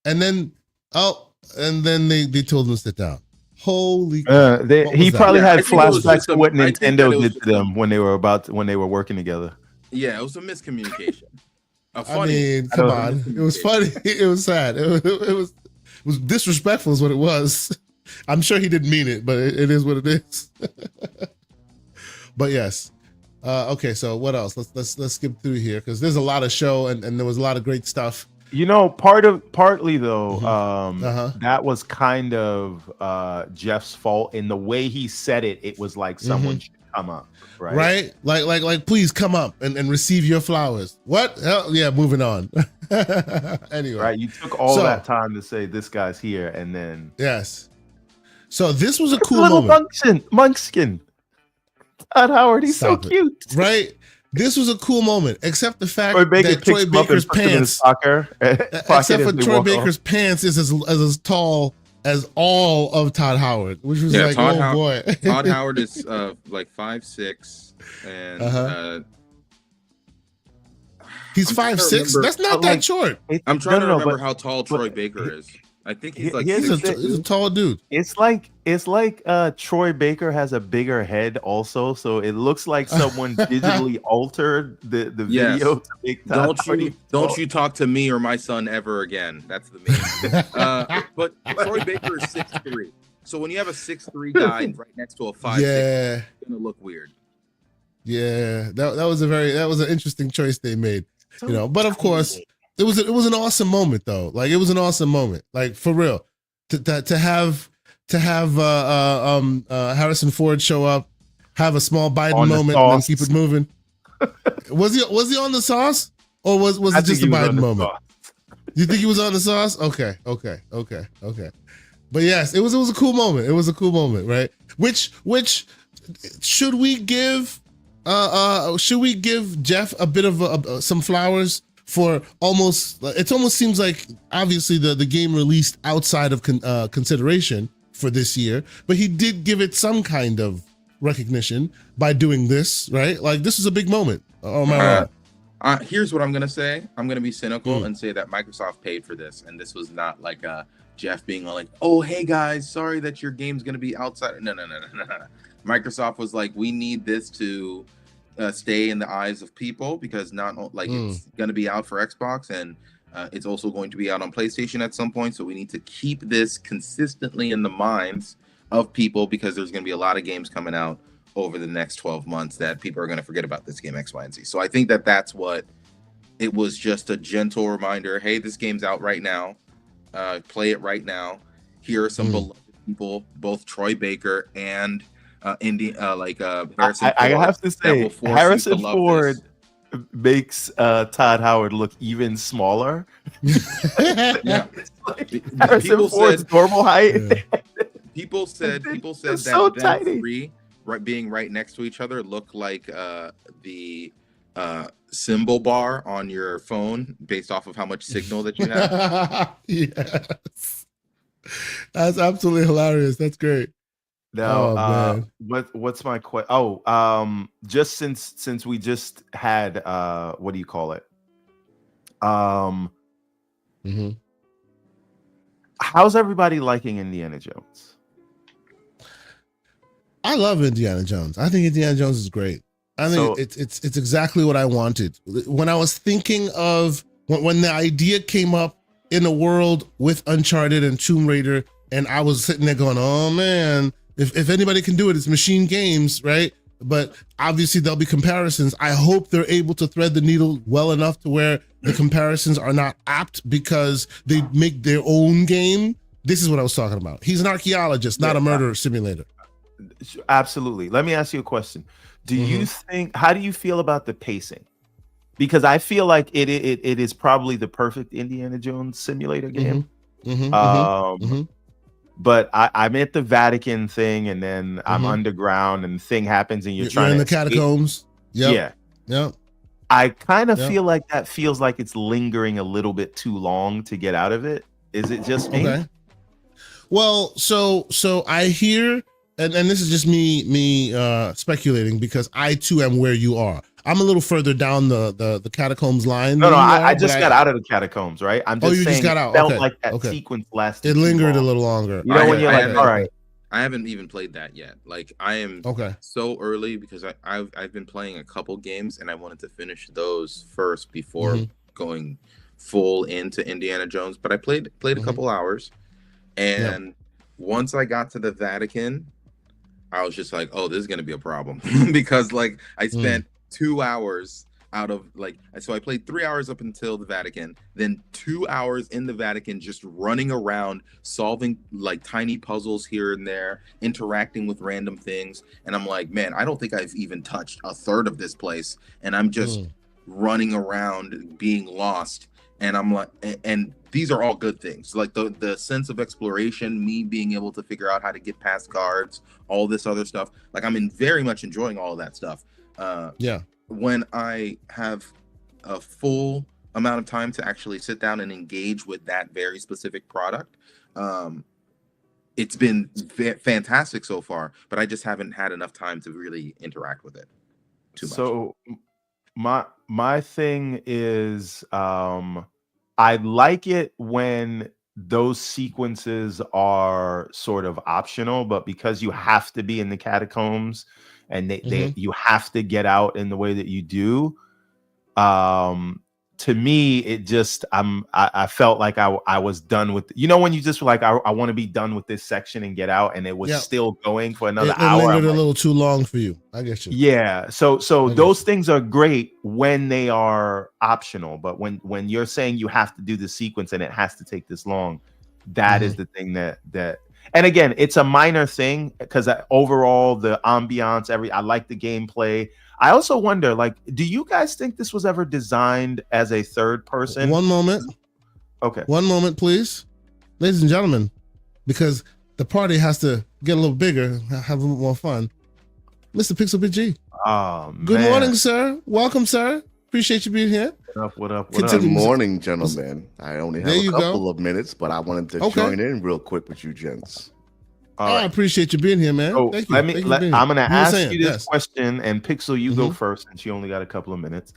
And then they told him to sit down. Holy he probably had flashbacks to what Nintendo did to them when they were working together. Yeah, it was a miscommunication. I mean, come on. It was funny. It was sad. It was disrespectful is what it was. I'm sure he didn't mean it, but it is what it is. But yes. Okay, so what else? Let's skip through here because there's a lot of show and there was a lot of great stuff. Partly though, that was kind of Jeff's fault in the way he said it. It was like someone should come up, right? Right? Like please come up and receive your flowers. What? Hell yeah, moving on. Anyway. Right, you took all that time to say this guy's here and then yes. So this was a cool little moment. Munchkin. Todd Howard, he's so cute. Right? This was a cool moment, except the fact Troy Baker that Troy Baker's pants, except for Troy Baker's pants, is as tall as all of Todd Howard, which was like, oh boy. Todd Howard is like 5'6", and he's 5'6". That's not that short. I'm trying to remember how tall Troy Baker is. I think he's like he's a tall dude. It's like Troy Baker has a bigger head also, so it looks like someone digitally altered the video to make Todd Don't you talk to me or my son ever again. That's the meme. But Troy Baker is 6'3". So when you have a 6'3" guy right next to a 5'6", it's gonna look weird. Yeah, that was an interesting choice they made. But of course. It was an awesome moment though. Like it was an awesome moment. Like for real, to have Harrison Ford show up, have a small Biden moment, and then keep it moving. Was he on the sauce, or was it just a Biden moment? You think he was on the sauce? Okay. But yes, it was a cool moment. It was a cool moment, right? Which should we give Jeff a bit of some flowers? For it almost seems like obviously the game released outside of consideration for this year, but he did give it some kind of recognition by doing this, right? Like this is a big moment. Oh my God. Here's what I'm gonna say. I'm gonna be cynical and say that Microsoft paid for this, and this was not like Jeff being like, "Oh, hey guys, sorry that your game's gonna be outside." No. Microsoft was like, "We need this to." Stay in the eyes of people because not like it's going to be out for Xbox and It's also going to be out on PlayStation at some point, so we need to keep this consistently in the minds of people because there's going to be a lot of games coming out over the next 12 months that people are going to forget about this game X, Y, and Z. So I think that that's what it was, just a gentle reminder. Hey, this game's out right now. Play it right now. Here are some beloved people, both Troy Baker and Harrison Ford. I have to say, Harrison Ford makes Todd Howard look even smaller. Yeah. Harrison Ford's normal height. Yeah. People said that so them tiny. three being right next to each other look like the symbol bar on your phone based off of how much signal that you have. Yes. That's absolutely hilarious. That's great. Now, what's my question? Just since we just had what do you call it? How's everybody liking Indiana Jones? I love Indiana Jones. I think Indiana Jones is great. I think it's exactly what I wanted. When I was thinking of when the idea came up in a world with Uncharted and Tomb Raider, and I was sitting there going, oh man, if anybody can do it, it's Machine Games, right? But obviously there'll be comparisons. I hope they're able to thread the needle well enough to where the comparisons are not apt because they make their own game. This is what I was talking about. He's an archaeologist, not a murder simulator. Absolutely. Let me ask you a question. Do you think, how do you feel about the pacing? Because I feel like it is probably the perfect Indiana Jones simulator game. But I'm at the Vatican thing, and then I'm underground, and the thing happens, and you're trying in to the catacombs. Yeah. Yep. I kind of feel like that feels like it's lingering a little bit too long to get out of it. Is it just me? Okay. Well, so I hear, and this is just me speculating because I too am where you are. I'm a little further down the catacombs line. No, I just got out of the catacombs, right? I'm just saying just got out. It felt like that sequence lasted. It lingered a little longer. You know, when you're like, all right. I haven't even played that yet. Like, I am so early because I've been playing a couple games and I wanted to finish those first before going full into Indiana Jones. But I played a couple hours, and once I got to the Vatican, I was just like, oh, this is gonna be a problem because like I spent 2 hours out of so I played 3 hours up until the Vatican, then 2 hours in the Vatican just running around solving like tiny puzzles here and there, interacting with random things, and I'm like, man, I don't think I've even touched a third of this place, and I'm just running around being lost, and I'm like, and these are all good things, like the sense of exploration, me being able to figure out how to get past guards, all this other stuff, like I'm very much enjoying all of that stuff. When I have a full amount of time to actually sit down and engage with that very specific product, it's been fantastic so far, but I just haven't had enough time to really interact with it too much. So my thing is, I like it when those sequences are sort of optional, but because you have to be in the catacombs and you have to get out in the way that you do, to me, it just I felt like I was done with, you know, when you just were like, I want to be done with this section and get out, and it was still going for another hour. It lingered a little too long for you. I get you. Yeah. So those things are great when they are optional, but when you're saying you have to do the sequence and it has to take this long, that is the thing that. And again, it's a minor thing because overall the ambiance, I like the gameplay. I also wonder, like, do you guys think this was ever designed as a third person? One moment. Okay. One moment, please. Ladies and gentlemen, because the party has to get a little bigger, have a little more fun. Mr. Pixel BG. Oh, man. Good morning, sir. Welcome, sir. Appreciate you being here. What up? Good morning, gentlemen. I only have a couple of minutes, but I wanted to join in real quick with you gents. I appreciate you being here, man. So Thank you. I'm going to ask you this question, and Pixel, you go first since you only got a couple of minutes.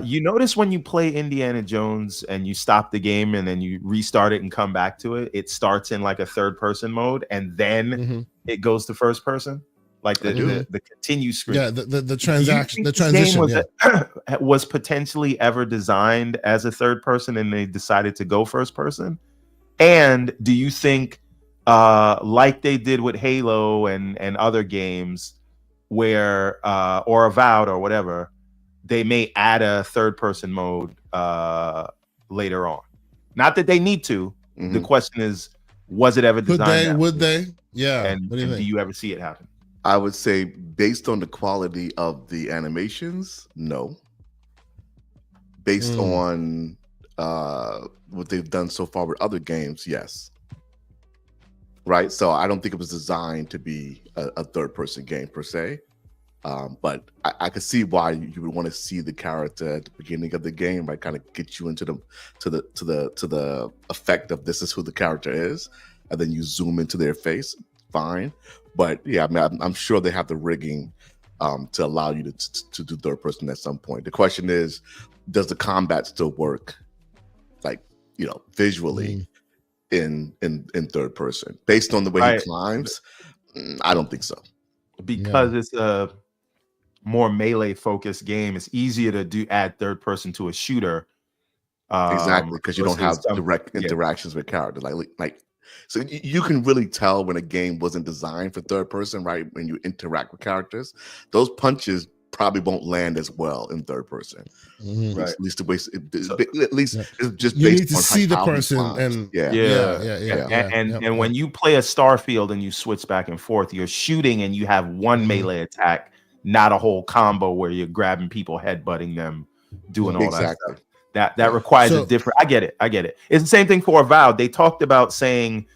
You notice when you play Indiana Jones and you stop the game and then you restart it and come back to it, it starts in like a third person mode and then it goes to first person? like the continue screen. Yeah, the transaction, the transition. Was potentially ever designed as a third person, and they decided to go first person? And do you think, like they did with Halo and other games, where or Avowed or whatever, they may add a third person mode later on? Not that they need to. Mm-hmm. The question is, was it ever designed? Would they? Yeah. And do you ever see it happen? I would say, based on the quality of the animations, no. Based on what they've done so far with other games, yes. Right? So I don't think it was designed to be a third-person game per se. But I could see why you would want to see the character at the beginning of the game, right? Kind of get you into the effect of this is who the character is, and then you zoom into their face. Fine, but yeah, I mean, I'm sure they have the rigging to allow you to do third person at some point. The question is, does the combat still work, like, you know, visually in third person based on the way he climbs? I don't think so, because it's a more melee focused game. It's easier to add third person to a shooter. Exactly, because you don't have direct interactions with characters like. So you can really tell when a game wasn't designed for third person, right? When you interact with characters, those punches probably won't land as well in third person. Right. At least it's just you based need to on see the how person and and when you play a Starfield and you switch back and forth, you're shooting and you have one melee attack, not a whole combo where you're grabbing people, headbutting them, doing all that stuff. That requires a different. I get it. It's the same thing for Avowed. They talked about saying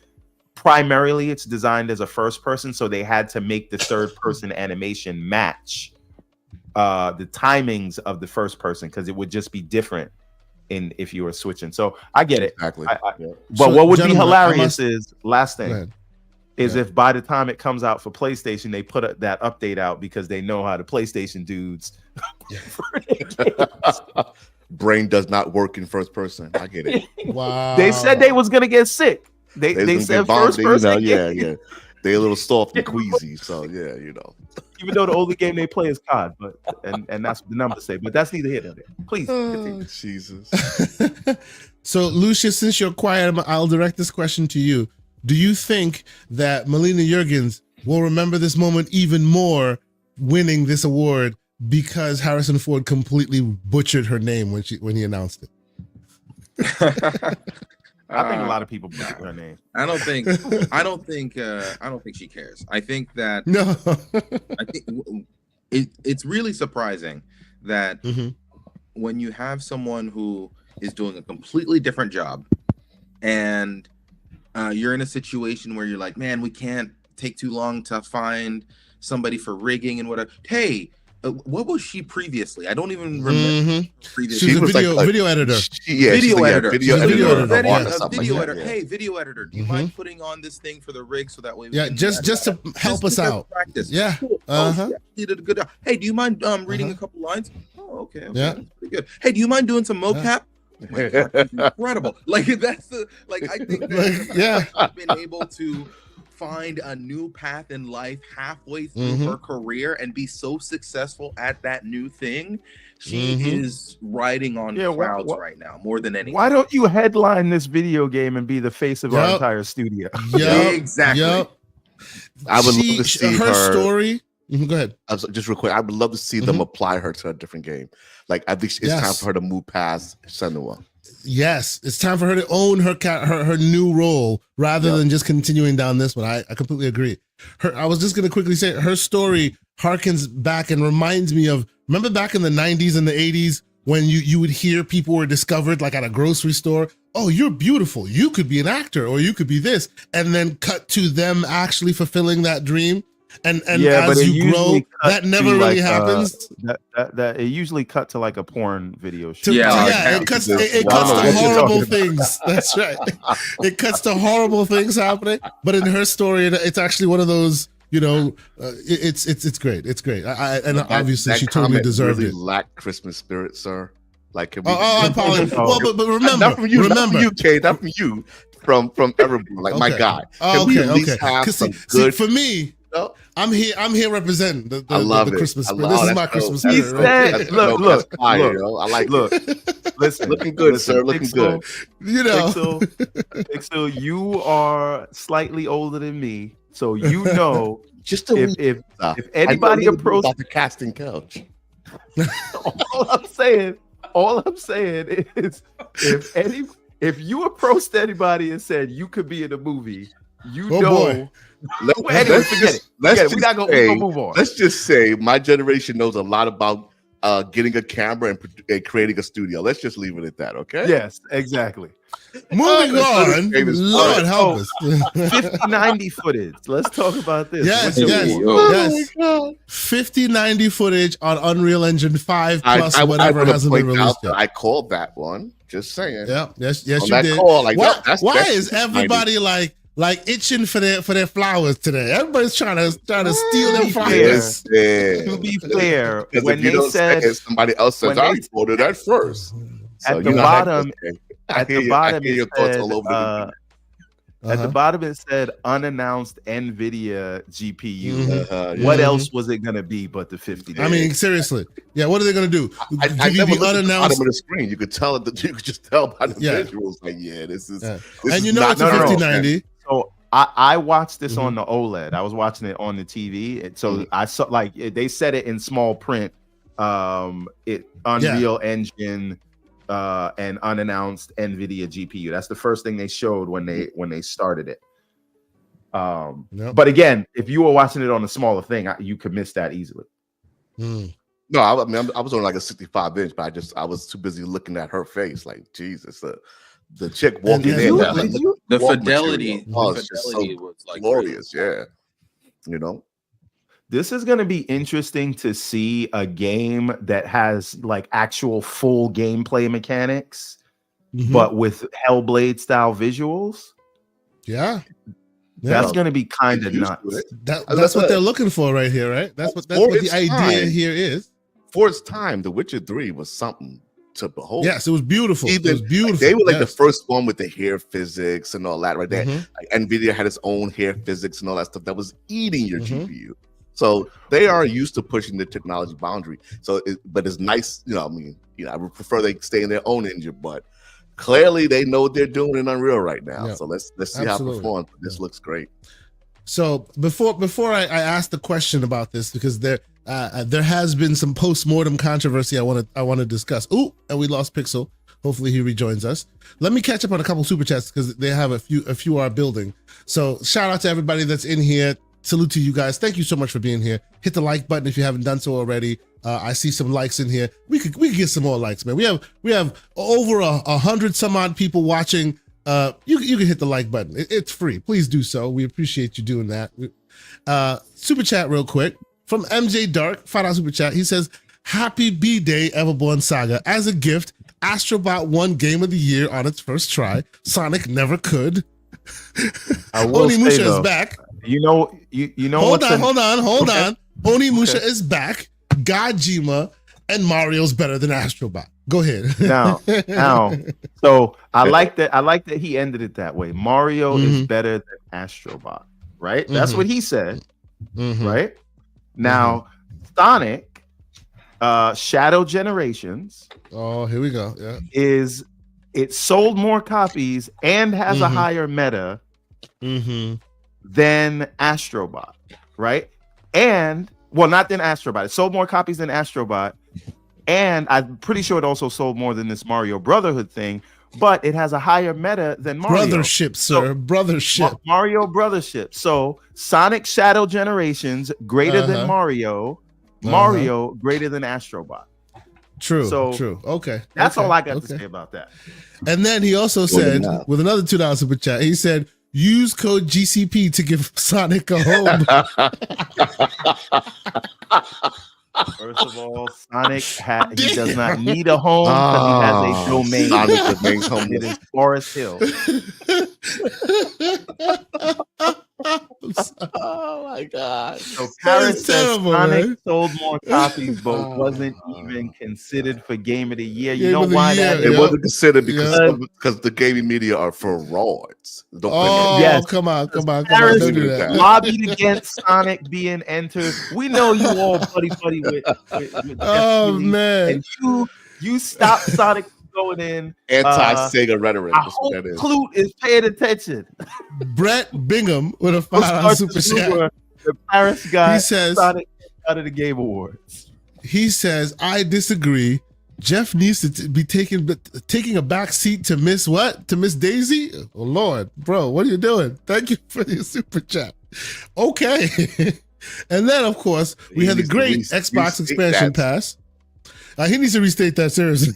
primarily it's designed as a first person, so they had to make the third person animation match the timings of the first person, because it would just be different if you were switching. So I get it. Exactly. But what would be hilarious is if by the time it comes out for PlayStation, they put that update out, because they know how the PlayStation dudes. Brain does not work in first person. I get it. Wow. They said they was gonna get sick. They said first person. Yeah. They a little soft and queasy. So yeah, you know. Even though the only game they play is COD, but and that's what the numbers say. But that's neither here nor there. Please. Jesus. So Lucius, since you're quiet, I'll direct this question to you. Do you think that Melina Juergens will remember this moment even more, winning this award, because Harrison Ford completely butchered her name when he announced it? I think a lot of people butchered her name. I don't think she cares. I think that I think it's really surprising that when you have someone who is doing a completely different job, and you're in a situation where you're like, man, we can't take too long to find somebody for rigging and whatever. Hey, what was she previously? I don't even remember. Previously, she was a video editor. Video editor. Yeah. Hey, video editor. Do you mind putting on this thing for the rig so that way? We can just to help us out. Practice. Yeah. Cool. She did a good job. Hey, do you mind reading a couple lines? Oh, okay. Yeah. That's pretty good. Hey, do you mind doing some mocap? Oh my God, that's incredible. Like that's I think that she's been able to find a new path in life halfway through her career and be so successful at that new thing. She is riding on clouds right now more than anything. Why don't you headline this video game and be the face of our entire studio? Exactly. I would love to see her story. Go ahead. Just real quick, I would love to see them apply her to a different game. Like, I think it's time for her to move past Senua. Yes, it's time for her to own her new role rather than just continuing down this one. I completely agree. I was just going to quickly say her story harkens back and reminds me of, remember back in the 90s and the 80s when you would hear people were discovered like at a grocery store. Oh, you're beautiful. You could be an actor, or you could be this. And then cut to them actually fulfilling that dream. And as you grow, that never really happens. That it usually cut to like a porn video shoot. It cuts to horrible things. That's right. It cuts to horrible things happening. But in her story, it's actually one of those. You know, it's great. It's great. And obviously, she totally deserved it. Lacked Christmas spirit, sir. Like, can I apologize. Well, but remember, not from you, not from you, Kate, not from you, from everyone. Like, my God. Okay. For me. I'm here representing the I love the it. Christmas I spirit. love- This is that's my dope. Christmas That's spirit. dope. Right? That's- Look, look, that's fire, look, yo. I like Look, it. listen, Looking good, listen, sir. Looking good. You know, Pixel, you are slightly older than me, so you know Just a wee- if I anybody know a little bit approached, about the casting couch. all I'm saying is if you approached anybody and said you could be in a movie, you Oh, know. boy. Well, anyway, forget it. We're not gonna move on. Let's just say my generation knows a lot about getting a camera and creating a studio. Let's just leave it at that, okay? Yes, exactly. moving on. famous Lord part. help us. 5090 footage. Let's talk about this. Yes, Which yes, one? yes. 5090 footage on Unreal Engine 5 plus whatever wanna hasn't been point released out yet. that I called that one. Just saying. Yeah, yes, On you that did. call, like, why yep, that's is everybody like itching for their flowers today? Everybody's trying to steal their flowers. To be fair, Because when if you they don't said say it, somebody else says, when I they- quoted that first. So, at the you know, bottom, I at hear the you- bottom I hear it your thoughts said, all over the at the bottom it said unannounced NVIDIA GPU. Mhm. What Mhm. else was it gonna be but the 50? I mean, seriously. Yeah, what are they gonna do? I Give you never the looked at the unannounced. bottom of the screen. You could tell that you could just tell by the Yeah. visuals. Like, yeah, this is. Yeah. This And is you know not it's a no, no, no. 5090. So I watched this Mhm. on the OLED. I was watching it on the TV, and so Mhm. I saw like they said it in small print. It Unreal Engine and unannounced NVIDIA GPU. That's the first thing they showed when they started it. Yep. But again, if you were watching it on a smaller thing, you could miss that easily. Mm. No, I mean, I was on like a 65-inch, but I was too busy looking at her face. Like, Jesus, the chick walking and in. you- that, did like, The raw fidelity, material. Oh, the it's just fidelity so was like glorious. Yeah, you know. This is going to be interesting to see a game that has like actual full gameplay mechanics, Mhm. but with Hellblade style visuals. Yeah. That's Yeah. going to be kind of Get used to nuts. it. That's what they're looking for right here, right? That's what For the its idea time. here is. For its time, The Witcher 3 was something to behold. Yes, it was beautiful. It Even- was beautiful. They were like yes. the first one with the hair physics and all that, right there. Mhm. Like NVIDIA had its own hair physics and all that stuff that was eating your Mhm. GPU. So they are used to pushing the technology boundary. But it's nice, I mean, I would prefer they stay in their own engine, but clearly they know what they're doing in Unreal right now. Yeah. So let's see Absolutely. how it performs. This looks great. So before I ask the question about this, because there has been some post-mortem controversy I want to discuss. Ooh, and we lost Pixel. Hopefully he rejoins us. Let me catch up on a couple super chats because they have a few are building. So shout out to everybody that's in here. Salute to you guys. Thank you so much for being here. Hit the like button if you haven't done so already. I see some likes in here. We could get some more likes, man. We have over 100 some odd people watching. You can hit the like button. It's free. Please do so. We appreciate you doing that. Super chat real quick from MJ Dark. $5 super chat. He says, "Happy B-Day Everborn Saga. As a gift, Astrobot won Game of the Year on its first try. Sonic never could. I will say, Onimusha is though, back. you know Hold what's on. Okay. Onimusha Okay. is back. Gajima and Mario's better than Astrobot. Go ahead. Now. So I like that he ended it that way. Mario is better than Astrobot, right? That's Mhm. what he said, Mhm. right? Now, Sonic, Shadow Generations Oh, here we go. Yeah. it sold more copies and has a Mhm. higher meta Mm-hmm. than Astrobot, right? And well, not than Astrobot. It sold more copies than Astrobot, and I'm pretty sure it also sold more than this Mario Brotherhood thing. But it has a higher meta than Mario. Brothership, sir. Brothership. Mario Brothership. So Sonic Shadow Generations greater Uh-huh. than Mario. Mario greater than Astrobot. True. So, true. Okay. That's okay, all I got okay. to say about that. And then he also said, with another $2 super chat, he said, "Use code GCP to give Sonic a home." First of all, Sonic he does not need a home because he has a domain. Sonic remains It homeless. is Forest Hill. Oh my god. So That Paris is says terrible, Sonic man. sold more copies, but wasn't even considered for Game of the Year. You Game know of the why Year, that It is? yeah. wasn't considered because Yeah. because the gaming media are frauds. Don't play Oh, Yes. come on. Paris Don't do that. that. lobbied against Sonic being entered. We know you all buddy with Jeff Oh, Keighley, man. and you stopped Sonic from going in. Anti-Sega rhetoric. I That's what hope that is. Clute is paying attention. Brett Bingham with a We'll $5 start super this chat. rumor that Paris got He says- Sonic out of the Game Awards. He says, I disagree. Jeff needs to be taking a back seat to Miss what? To Miss Daisy? Oh, Lord, bro, what are you doing? Thank you for your super chat. Okay. And then, of course, we He had the needs to great restate Xbox expansion that. pass. He needs to restate that seriously.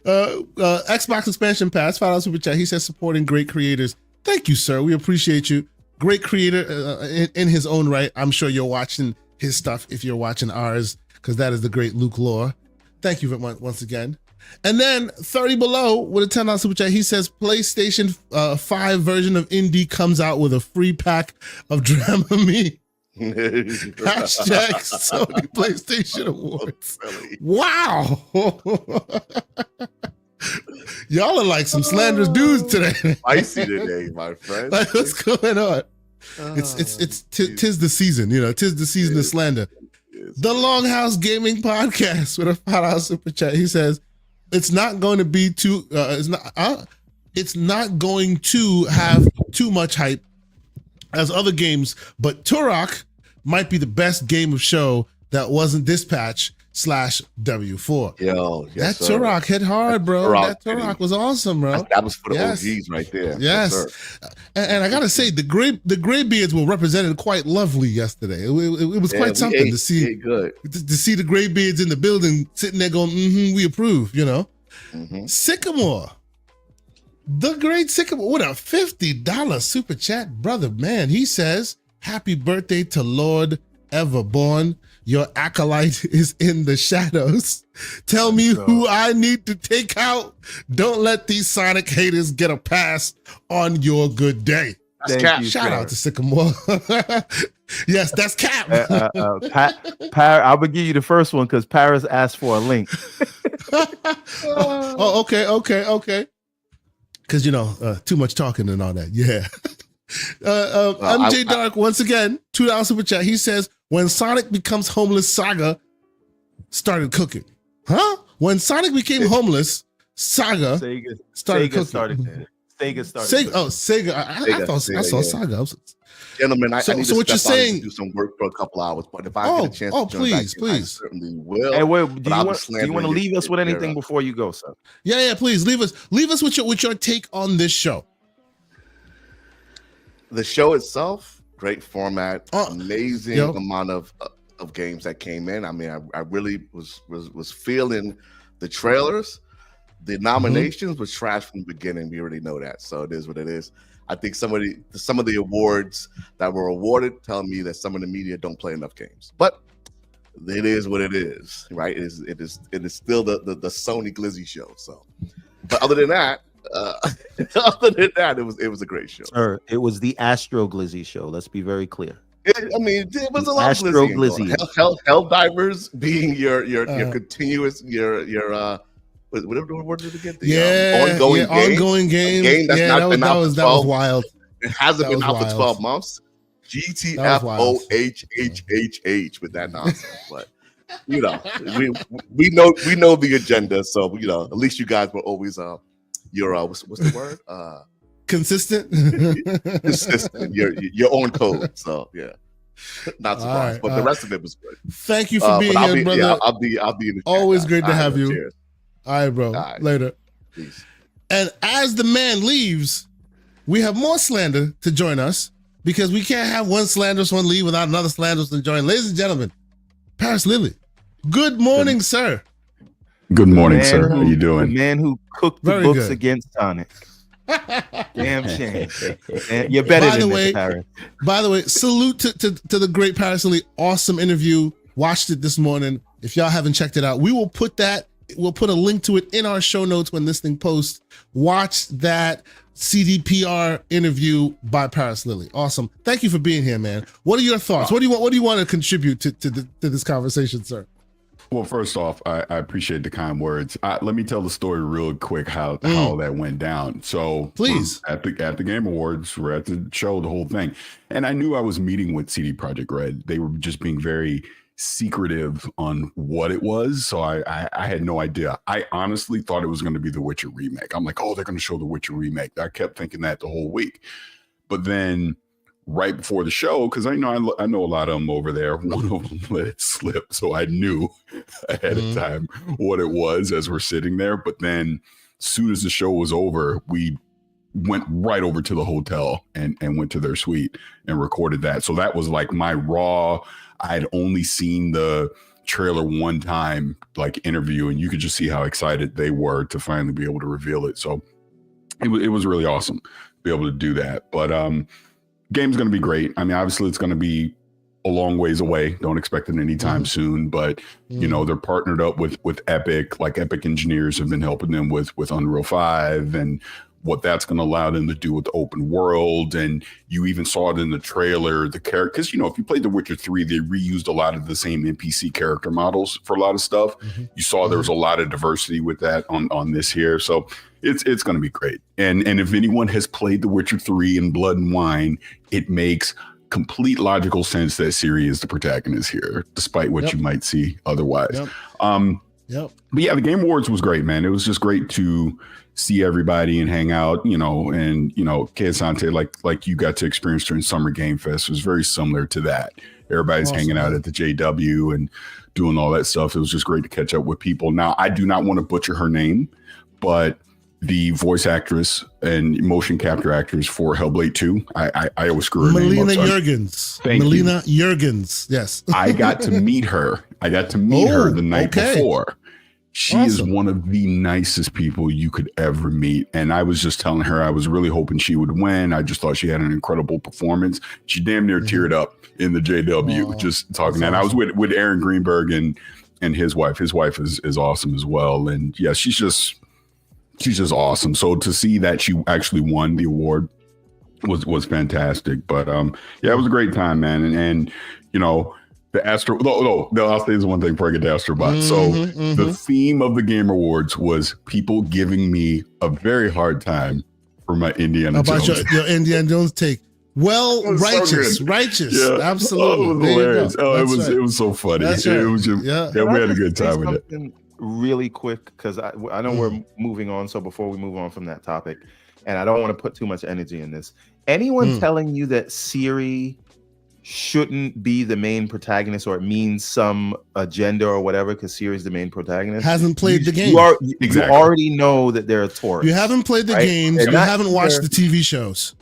Xbox expansion pass, $5 super chat. He says supporting great creators. Thank you, sir. We appreciate you. Great creator in his own right. I'm sure you're watching his stuff if you're watching ours, because that is the great Luke Lore. Thank you once again. And then 30 below with a $10 super chat. He says PlayStation 5 version of Indie comes out with a free pack of Dramamine. Hashtag Sony PlayStation Awards. Wow. Y'all are like some slanderous dudes today. Spicy today, my friend. Like, what's going on? Tis the season, tis the season of slander. The Longhouse Gaming Podcast with a $5 super chat. He says, it's not going to be it's not going to have too much hype as other games, but Turok might be the best game of show that wasn't Dispatch /W4. Yo, yes, That sir. Turok hit hard, bro. Turok That Turok was awesome, bro. That was for the Yes. OGs right there. Yes. sir. And I gotta say, the Graybeards were represented quite lovely yesterday. It was Yeah, quite we something ate- to see. ate good. To see the Graybeards in the building sitting there going, we approve, Mhm. Sycamore. The great Sycamore with a $50 super chat, brother, man. He says, happy birthday to Lord Everborn. Your acolyte is in the shadows. Tell me who I need to take out. Don't let these Sonic haters get a pass on your good day. That's Thank Cap. you, Shout sir. out to Sycamore. Yes, that's Cap. I would give you the first one because Paris asked for a link. Oh, okay. Because, too much talking and all that. Yeah. MJ Dark, once again, $2 super chat. He says, when Sonic becomes homeless, Saga started cooking. Huh? When Sonic became homeless, Saga started cooking. Sega started. Sega. I thought I saw yeah. Saga. Gentlemen, I So- need so to what you're step out and saying- do some work for a couple hours, but if I get a chance to join back in, I please. certainly will. Hey, wait, But do you I'll be want to slandering leave us with your- anything before you go, sir? Yeah, please leave us with your take on this show. The show itself, great format, Oh, amazing yo. amount of games that came in. I mean, I really was feeling the trailers. The nominations was trash from the beginning. We already know that, so it is what it is. I think some of the awards that were awarded tell me that some of the media don't play enough games, but it is what it is, right? It is still the Sony Glizzy show. So, but other than that, it was a great show. Sir, it was the Astro Glizzy show. Let's be very clear. It was a lot of Astro Glizzy. Glizzy. Hell divers being your continuous whatever the word is again. Ongoing game. game that's not been out for that 12 was wild. It hasn't been was out for wild. 12 months. That was wild. GTFOHHHH with that nonsense. But we know the agenda, so at least you guys were always your what's the word? Consistent. Consistent. Your own code. So yeah. Not surprised, but the rest of it was good. Thank you for being but here, brother. Yeah, I'll be in the chat, Always guys. great to have you. Cheers. All right, bro. All right. Later. Peace. And as the man leaves, we have more slander to join us because we can't have one slanderous one leave without another slanderous one join. Ladies and gentlemen, Paris Lilly. Good morning, sir. Good morning, Man sir. How who- you The doing? man who cooked the Very books good. against Sonic. Damn shame. Man, you're better By than the way- this, Paris. By the way, salute to the great Paris Lilly. Awesome interview. Watched it this morning. If y'all haven't checked it out, we'll put a link to it in our show notes when this thing posts. Watch that. CDPR interview by Paris Lily. Awesome. Thank you for being here, man. What are your thoughts? What do you want to contribute to this conversation, sir? Well, first off, I appreciate the kind words. Let me tell the story real quick how that went down. So please, at the Game Awards, we're at the show, the whole thing, and I knew I was meeting with CD Projekt Red. They were just being very secretive on what it was, so I had no idea. I honestly thought it was going to be the Witcher remake. I'm like, oh, they're going to show the Witcher remake. I kept thinking that the whole week, but then right before the show, because I know a lot of them over there, one of them let it slip, so I knew ahead of time what it was as we're sitting there. But then as soon as the show was over, we went right over to the hotel and went to their suite and recorded that. So that was like my raw, I'd only seen the trailer one time, like interview, and you could just see how excited they were to finally be able to reveal it. So it was really awesome to be able to do that. But game's going to be great. I mean, obviously it's going to be a long ways away. Don't expect it anytime soon, but you know, they're partnered up with Epic. Like Epic engineers have been helping them with Unreal 5 and what that's going to allow them to do with the open world. And you even saw it in the trailer, the character, because, you know, if you played The Witcher 3, they reused a lot of the same NPC character models for a lot of stuff. You saw there was a lot of diversity with that on this here. So it's going to be great. And if anyone has played The Witcher 3 and Blood and Wine, it makes complete logical sense that Ciri is the protagonist here, despite what you might see otherwise. But yeah, the Game Awards was great, man. It was just great to see everybody and hang out, you know, and, you know, Keisante, like you got to experience during Summer Game Fest, was very similar to that. Everybody's hanging out at the JW and doing all that stuff. It was just great to catch up with people. Now, I do not want to butcher her name, but the voice actress and motion capture actors for Hellblade 2, I always screw her name up. Melina Jurgens. Yes. I got to meet her. Her the night before. She is one of the nicest people you could ever meet. And I was just telling her I was really hoping she would win. I just thought she had an incredible performance. She damn near teared up in the JW just talking that. I was with Aaron Greenberg and his wife. His wife is awesome as well. And yeah, she's just awesome. So to see that she actually won the award was fantastic. But yeah, it was a great time, man. And you know, the Astro. No, I'll say this one thing before I get to Astrobot. So the theme of the Game Awards was people giving me a very hard time for my Indiana Jones. About your Indiana Jones take. Well, righteous, yeah. Absolutely. It was hilarious. It was so funny. That's right. It was just, we had a good time with it. Really quick, because I know we're moving on. So before we move on from that topic, and I don't want to put too much energy in this. Anyone telling you that Ciri shouldn't be the main protagonist, or it means some agenda or whatever, because Ciri is the main protagonist, hasn't played the game. You already know that they're a Taurus. You haven't played the games. You haven't watched the TV shows.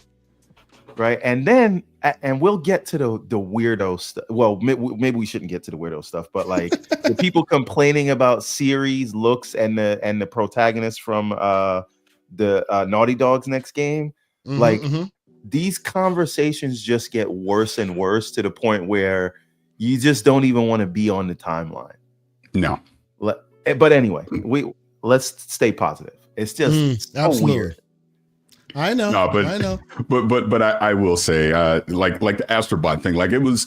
Right. And then, and we'll get to the weirdo stuff. Well, maybe we shouldn't get to the weirdo stuff, but like the people complaining about Ciri's looks and the protagonist from the Naughty Dog's next game, these conversations just get worse and worse to the point where you just don't even want to be on the timeline. No. But anyway, let's stay positive. It's just so weird. I know. No, but I know. But I will say, like the Astrobot thing, like it was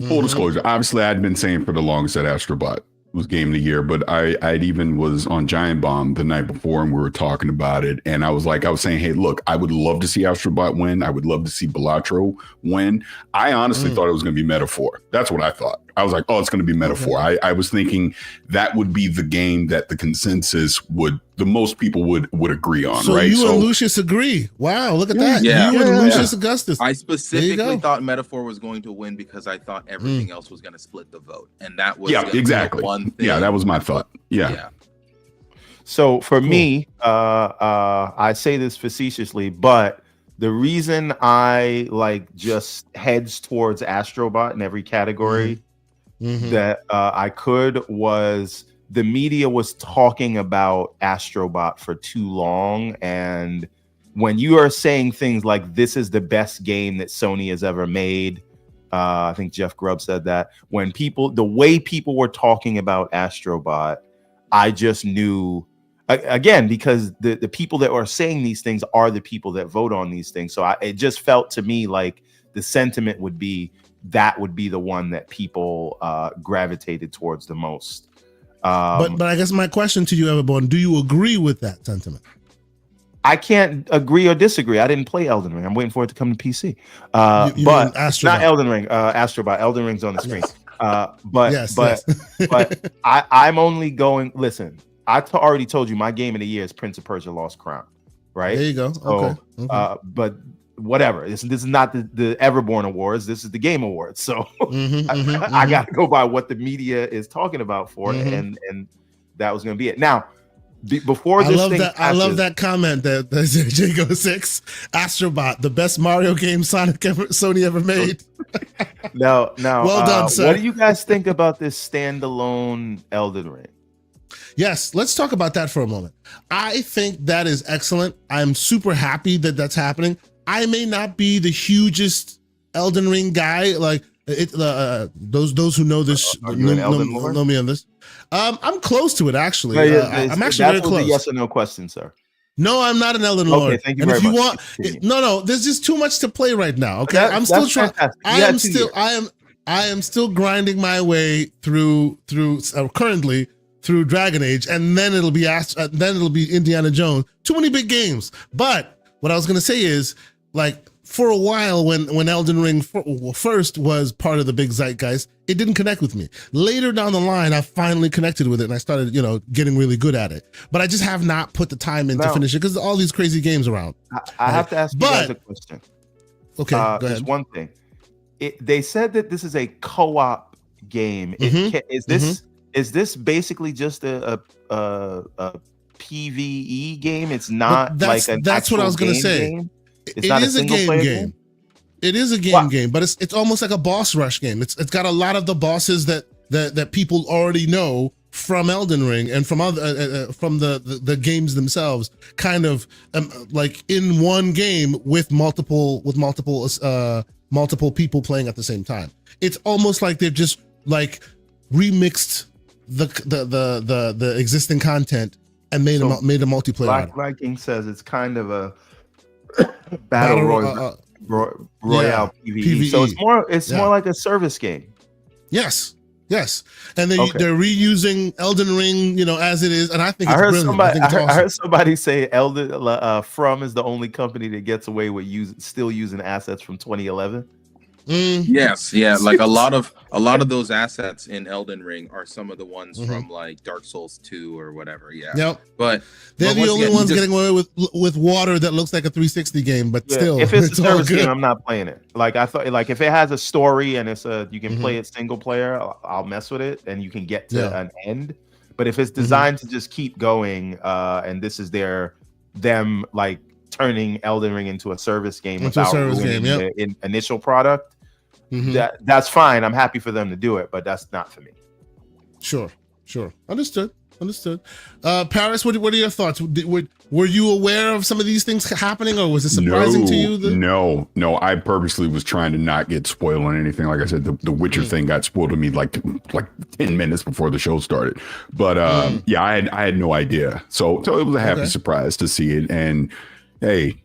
full disclosure. Obviously, I'd been saying for the longest that Astrobot was game of the year, but I'd even was on Giant Bomb the night before and we were talking about it. And I was saying, hey, look, I would love to see Astrobot win. I would love to see Balatro win. I honestly thought it was going to be Metaphor. That's what I thought. I was like, oh, it's going to be Metaphor. Okay. I was thinking that would be the game that the consensus the most people would agree on. So right? You and Lucius agree. Wow, look at that. Yeah. You and Lucius Augustus. I specifically thought Metaphor was going to win because I thought everything else was going to split the vote. And that was exactly one thing. Yeah, that was my thought. Yeah. So for me, I say this facetiously, but the reason I just heads towards Astrobot in every category that I could was the media was talking about Astrobot for too long. And when you are saying things like this is the best game that Sony has ever made, I think Jeff Grubb said that, the way people were talking about Astrobot, I just knew again, because the people that are saying these things are the people that vote on these things. So it just felt to me like the sentiment would be that would be the one that people gravitated towards the most. But I guess my question to you, Everborn, do you agree with that sentiment? I can't agree or disagree. I didn't play Elden Ring. I'm waiting for it to come to PC. But it's not Elden Ring. Astrobot. Elden Ring's on the screen. But I'm only going. Listen, I already told you my game of the year is Prince of Persia: Lost Crown. Right. There you go. So, okay. But whatever. This is not the Everborn Awards. This is the Game Awards. So I got to go by what the media is talking about for it, and that was going to be it. Now, before this I love that comment that Jago 6 Astrobot, the best Mario game Sony ever made. Now, well done, sir. What do you guys think about this standalone Elden Ring? Yes, let's talk about that for a moment. I think that is excellent. I'm super happy that that's happening. I may not be the hugest Elden Ring guy, like those who know this know me on this. I'm close to it actually. I'm actually very close. A yes or no question, sir. No, I'm not an Elden Lord. Okay, thank you very much. No, there's just too much to play right now. Okay, I'm still trying. I am still grinding my way through currently through Dragon Age, and then it'll be Indiana Jones. Too many big games. But what I was gonna say is, like, for a while when Elden Ring first was part of the big zeitgeist, it didn't connect with me. Later down the line, I finally connected with it and I started, getting really good at it. But I just have not put the time in to finish it because all these crazy games around. I have to ask you guys a question. Okay, go ahead. There's one thing. They said that this is a co-op game. Is this basically just a PvE game? It's not like an that's what I was going to say. Game? It is a game. It is a game, but it's almost like a boss rush game. It's got a lot of the bosses that people already know from Elden Ring and from other from the games themselves, kind of like in one game with multiple people playing at the same time. It's almost like they've just like remixed the existing content and made a multiplayer. Black Viking says it's kind of a battle royale PvE. So it's more like a service game. Yes, and they're reusing Elden Ring, as it is, and I think it's brilliant. I heard somebody say From is the only company that gets away with still using assets from 2011. Yes, like a lot of those assets in Elden Ring are some of the ones from like Dark Souls 2 or whatever. Yep. But they're the only ones getting away with water that looks like a 360 game, but still, if it's a service game, I'm not playing it. Like I thought, like if it has a story and you can play it single player, I'll mess with it and you can get to an end. But if it's designed to just keep going, and this is them like turning Elden Ring into a service game without ruining the initial product. That's fine. I'm happy for them to do it, but that's not for me. Sure. Understood. Paris, what are your thoughts? Were you aware of some of these things happening, or was it surprising to you? No. I purposely was trying to not get spoiled on anything. Like I said, the Witcher thing got spoiled to me like 10 minutes before the show started. But I had no idea. So it was a happy surprise to see it. And hey,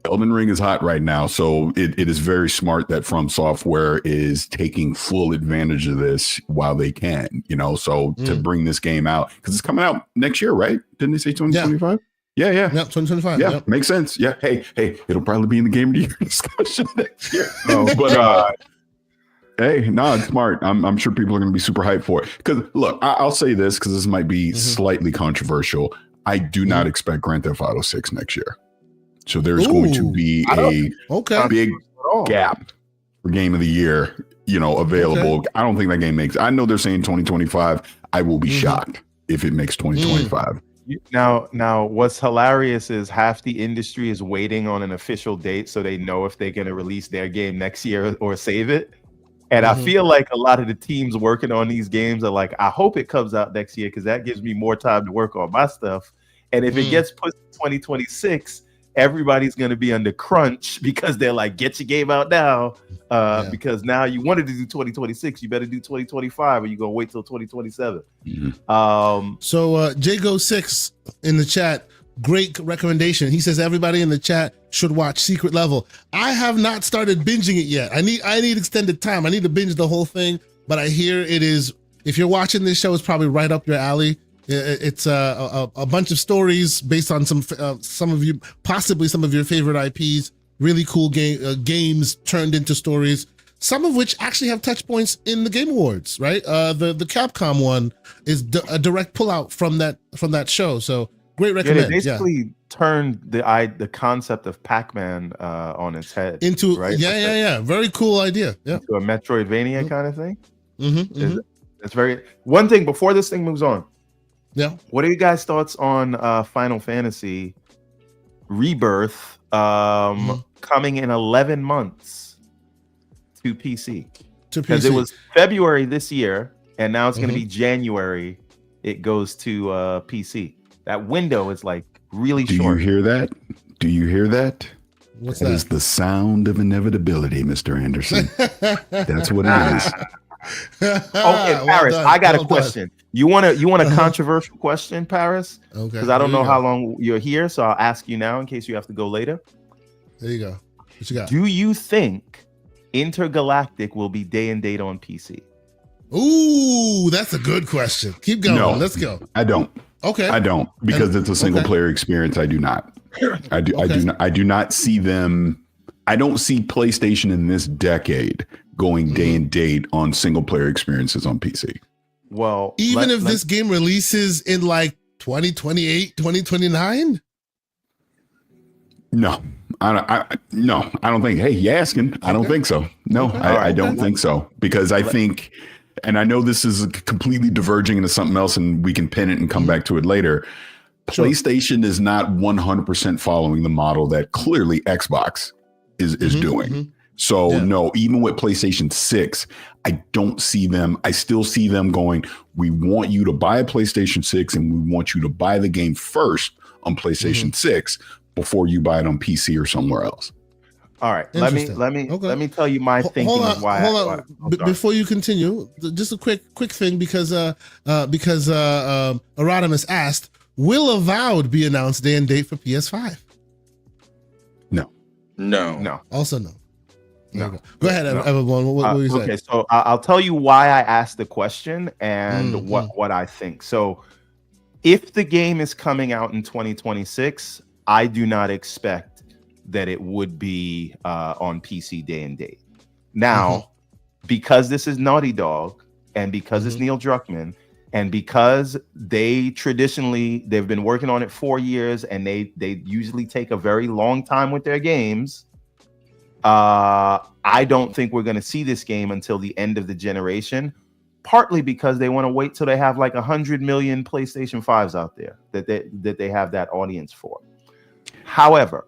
Elden Ring is hot right now, so it is very smart that From Software is taking full advantage of this while they can, so to bring this game out, because it's coming out next year, right? Didn't they say 2025? Yeah, 2025. Yeah, makes sense. Yeah, hey, it'll probably be in the Game of the Year discussion next year. But hey, no, it's smart. I'm sure people are going to be super hyped for it. Because look, I'll say this because this might be slightly controversial. I do not expect Grand Theft Auto 6 next year. So there's going to be a big gap for Game of the Year, available. Okay. I don't think that game I know they're saying 2025. I will be shocked if it makes 2025. Now, what's hilarious is half the industry is waiting on an official date so they know if they're going to release their game next year or save it. And I feel like a lot of the teams working on these games are like, I hope it comes out next year because that gives me more time to work on my stuff. And if it gets pushed to 2026, everybody's going to be under crunch because they're like, get your game out now. Because now you wanted to do 2026, you better do 2025, or you're going to wait till 2027. So Jago6 in the chat, great recommendation. He says everybody in the chat should watch Secret Level. I have not started binging it yet. I need extended time. I need to binge the whole thing, but I hear it is, if you're watching this show, it's probably right up your alley. It's a bunch of stories based on some of your favorite IPs. Really cool games turned into stories, some of which actually have touch points in the Game Awards, right? The Capcom one is a direct pullout from that show. So great recommend. They basically turned the concept of Pac-Man on its head. Into right? Very cool idea. Yeah. Into a Metroidvania kind of thing. It's very. One thing before this thing moves on. Yeah. What are you guys' thoughts on Final Fantasy Rebirth coming in 11 months to PC? Because it was February this year, and now it's going to be January. It goes to PC. That window is like really short. Do you hear that? Do you hear that? What's that? That is the sound of inevitability, Mr. Anderson. That's what it is. Okay, Paris, I got a question. You want a controversial question, Paris? Okay. Because I don't know how long you're here, so I'll ask you now in case you have to go later. There you go. What you got? Do you think Intergalactic will be day and date on PC? Ooh, that's a good question. Keep going. No, Let's go. I don't. Okay. I don't, because it's a single player experience. I do not. I do not see them. I don't see PlayStation in this decade going day and date on single player experiences on PC. Well, even if this game releases in like 2028, 2029? No. I don't think. Hey, you asking? I don't think so. No, I don't think so, because I think, and I know this is completely diverging into something else, and we can pin it and come back to it later. Sure. PlayStation is not 100% following the model that clearly Xbox is doing. So no, even with PlayStation 6, I don't see them. I still see them going, we want you to buy a PlayStation 6 and we want you to buy the game first on PlayStation 6 before you buy it on PC or somewhere else. All right. Let me tell you my thinking of why. Hold on. Before you continue, just a quick thing, because Erodimus asked, will Avowed be announced day and date for PS5? No. Also no. No. Go ahead, everyone. What were you saying? Okay, so I'll tell you why I asked the question and what I think. So if the game is coming out in 2026, I do not expect that it would be on PC day and date. Now, because this is Naughty Dog, and because it's Neil Druckmann, and because they've been working on it 4 years, and they usually take a very long time with their games, I don't think we're going to see this game until the end of the generation, partly because they want to wait till they have like 100 million PlayStation 5s out there that they have that audience for. However,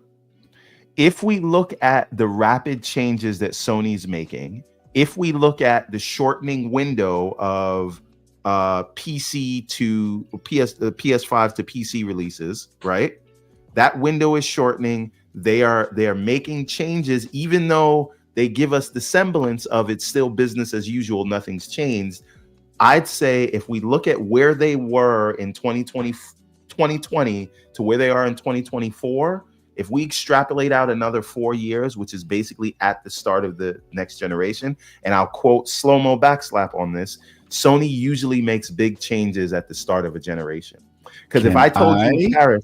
if we look at the rapid changes that Sony's making, if we look at the shortening window of PC to PS5 to PC releases, right? That window is shortening. They are making changes, even though they give us the semblance of it's still business as usual, nothing's changed. I'd say if we look at where they were in 2020 to where they are in 2024, if we extrapolate out another 4 years, which is basically at the start of the next generation, and I'll quote slow-mo backslap on this, Sony usually makes big changes at the start of a generation. Because if I told you, Paris,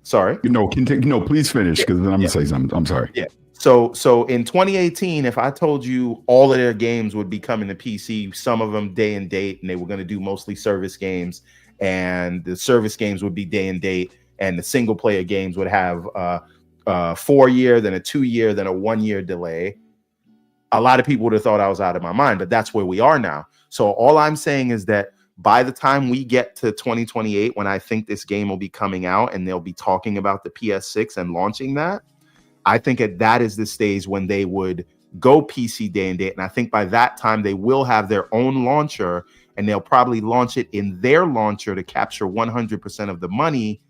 sorry. No, please finish, because then I'm gonna say something. I'm sorry. Yeah. So in 2018, if I told you all of their games would be coming to PC, some of them day and date, and they were going to do mostly service games, and the service games would be day and date, and the single player games would have 4 year, then a 2 year, then a 1 year delay, a lot of people would have thought I was out of my mind, but that's where we are now. So all I'm saying is that by the time we get to 2028, when I think this game will be coming out and they'll be talking about the PS6 and launching that, I think that is the stage when they would go PC day and date. And I think by that time they will have their own launcher, and they'll probably launch it in their launcher to capture 100% of the money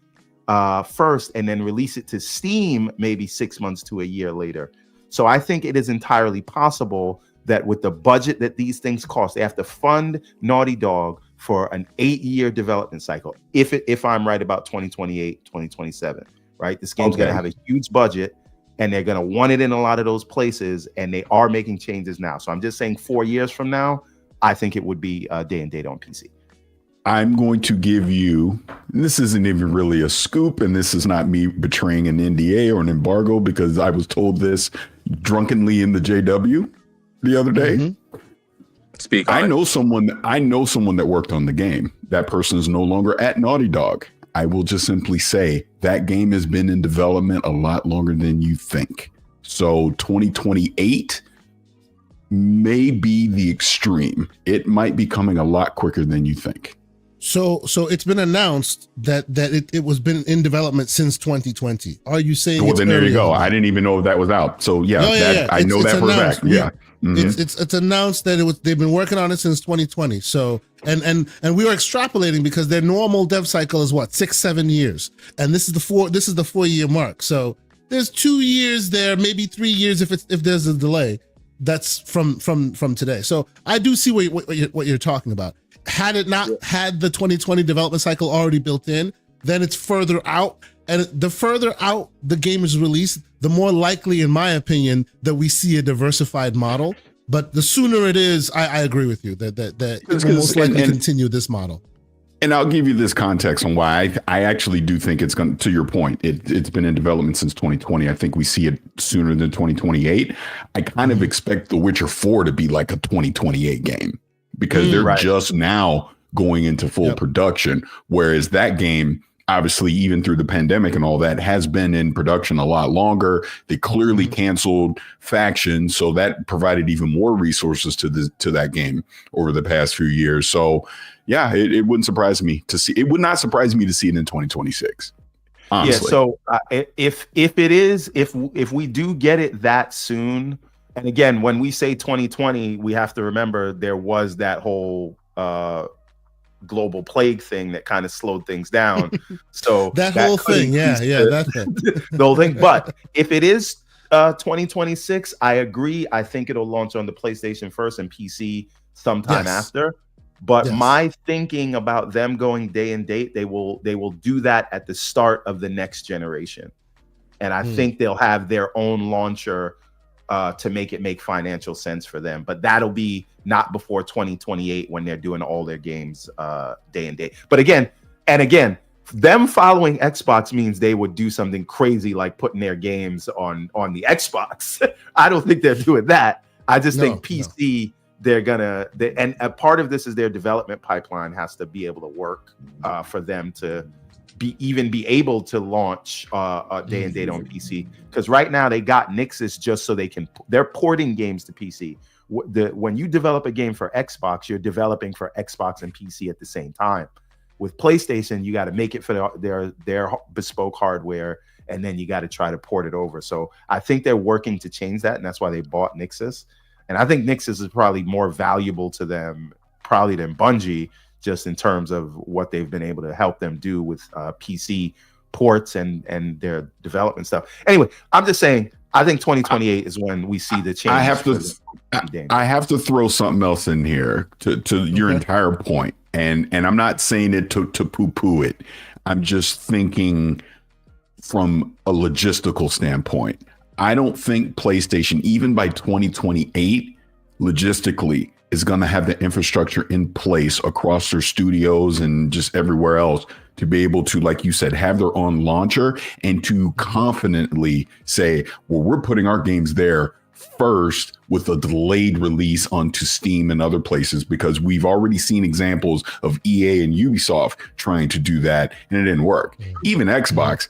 first, and then release it to Steam maybe 6 months to a year later. So I think it is entirely possible that with the budget that these things cost, they have to fund Naughty Dog for an 8-year development cycle. If I'm right about 2028, 2027, right? This game's going to have a huge budget, and they're going to want it in a lot of those places, and they are making changes now. So I'm just saying 4 years from now, I think it would be day and date on PC. I'm going to give you, this isn't even really a scoop, and this is not me betraying an NDA or an embargo, because I was told this drunkenly in the JW the other day. Speak. I know someone that worked on the game. That person is no longer at Naughty Dog. I will just simply say that game has been in development a lot longer than you think. So 2028 may be the extreme. It might be coming a lot quicker than you think. So it's been announced that it was been in development since 2020. Are you saying? Well, then there you go. I didn't even know if that was out. So I know that for a fact. Yeah. It's announced that they've been working on it since 2020. So and we were extrapolating because their normal dev cycle is what, 6-7 years, and this is the 4-year mark. So there's 2 years there, maybe 3 years if there's a delay. That's from today. So I do see what you're talking about. Had it not had the 2020 development cycle already built in, then it's further out. And the further out the game is released, the more likely, in my opinion, that we see a diversified model. But the sooner it is, I agree with you that it will most likely continue this model. And I'll give you this context on why I actually do think it's going to your point. It's been in development since 2020. I think we see it sooner than 2028. I kind of expect The Witcher 4 to be like a 2028 game, because they're just now going into full production. Whereas that game, obviously, even through the pandemic and all that, has been in production a lot longer. They clearly canceled factions, so that provided even more resources to that game over the past few years. So yeah, it wouldn't surprise me to see. It would not surprise me to see it in 2026. Honestly. Yeah. So if we do get it that soon. And again, when we say 2020, we have to remember there was that whole global plague thing that kind of slowed things down. So that whole thing, that's the whole thing. But if it is 2026, I agree. I think it'll launch on the PlayStation first and PC sometime after. But my thinking about them going day and date, they will do that at the start of the next generation, and I think they'll have their own launcher to make financial sense for them. But that'll be not before 2028 when they're doing all their games day and date. But again, them following Xbox means they would do something crazy like putting their games on the Xbox. I don't think they're doing that. I just think PC, and a part of this is their development pipeline has to be able to work for them to be able to launch day and date on PC. Because right now they got Nixus just so they're porting games to PC. When you develop a game for Xbox, you're developing for Xbox and PC at the same time. With PlayStation, you got to make it for their bespoke hardware, and then you got to try to port it over. So I think they're working to change that, and that's why they bought Nixus. And I think Nixus is probably more valuable to them probably than Bungie, just in terms of what they've been able to help them do with PC ports and their development stuff. Anyway, I'm just saying, I think 2028 is when we see the change. I have to throw something else in here to your entire point. And I'm not saying it to poo-poo it. I'm just thinking from a logistical standpoint. I don't think PlayStation, even by 2028, logistically, is going to have the infrastructure in place across their studios and just everywhere else to be able to, like you said, have their own launcher and to confidently say, well, we're putting our games there first with a delayed release onto Steam and other places, because we've already seen examples of EA and Ubisoft trying to do that and it didn't work. Even Xbox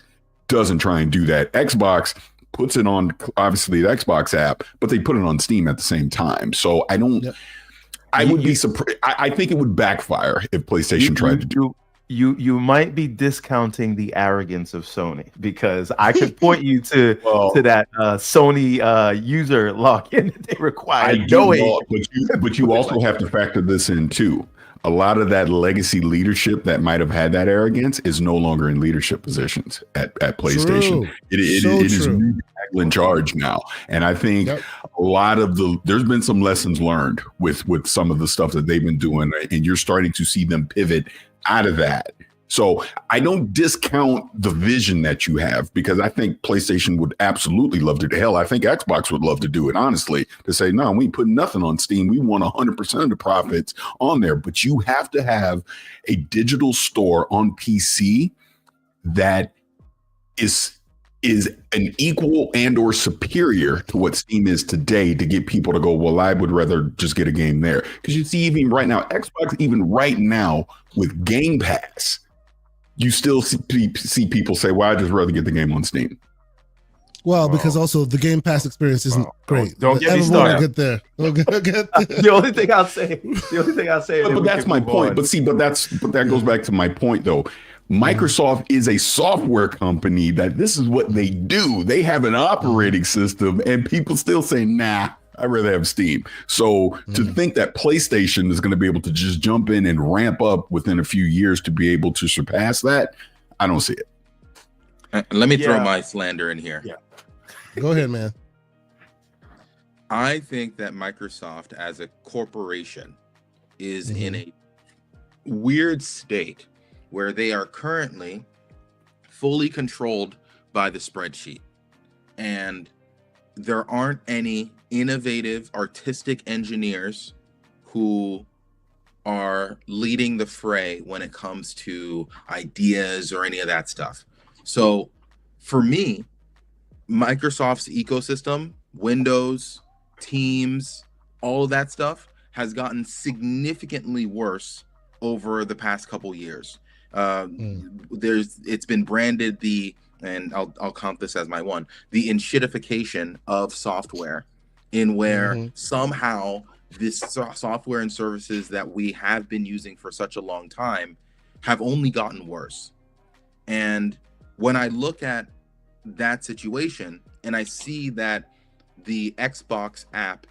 doesn't try and do that. Xbox puts it on, obviously, the Xbox app, but they put it on Steam at the same time. So I don't, I would be surprised. I think it would backfire if PlayStation tried to do. You might be discounting the arrogance of Sony, because I could point you to that Sony user login that they require. But you also have to factor this in too. a lot of that legacy leadership that might have had that arrogance is no longer in leadership positions at PlayStation. True. It is True. new people in charge now. And I think a lot of there's been some lessons learned with some of the stuff that they've been doing, and you're starting to see them pivot out of that. So I don't discount the vision that you have, because I think PlayStation would absolutely love to do. Hell, I think Xbox would love to do it, honestly, to say, no, we ain't putting nothing on Steam. We want 100% of the profits on there. But you have to have a digital store on PC that is an equal and or superior to what Steam is today to get people to go, well, I would rather just get a game there. Because you see, even right now, Xbox, even right now with Game Pass, you still see people say, well, I'd just rather get the game on Steam. Well, because also the Game Pass experience isn't great. Don't get me started. We'll get there. The only thing I'll say. But that's my point. But that goes back to my point, though. Microsoft is a software company that this is what they do. They have an operating system, and people still say, nah, I'd rather have Steam. So to think that PlayStation is going to be able to just jump in and ramp up within a few years to be able to surpass that, I don't see it. Let me throw my slander in here. Yeah. Go ahead, man. I think that Microsoft as a corporation is in a weird state where they are currently fully controlled by the spreadsheet. And there aren't any innovative artistic engineers who are leading the fray when it comes to ideas or any of that stuff. So for me, Microsoft's ecosystem, Windows, Teams, all of that stuff has gotten significantly worse over the past couple years. It's been branded and I'll count this as my one, the enshittification of software, in where somehow this software and services that we have been using for such a long time have only gotten worse. And when I look at that situation and I see that the Xbox app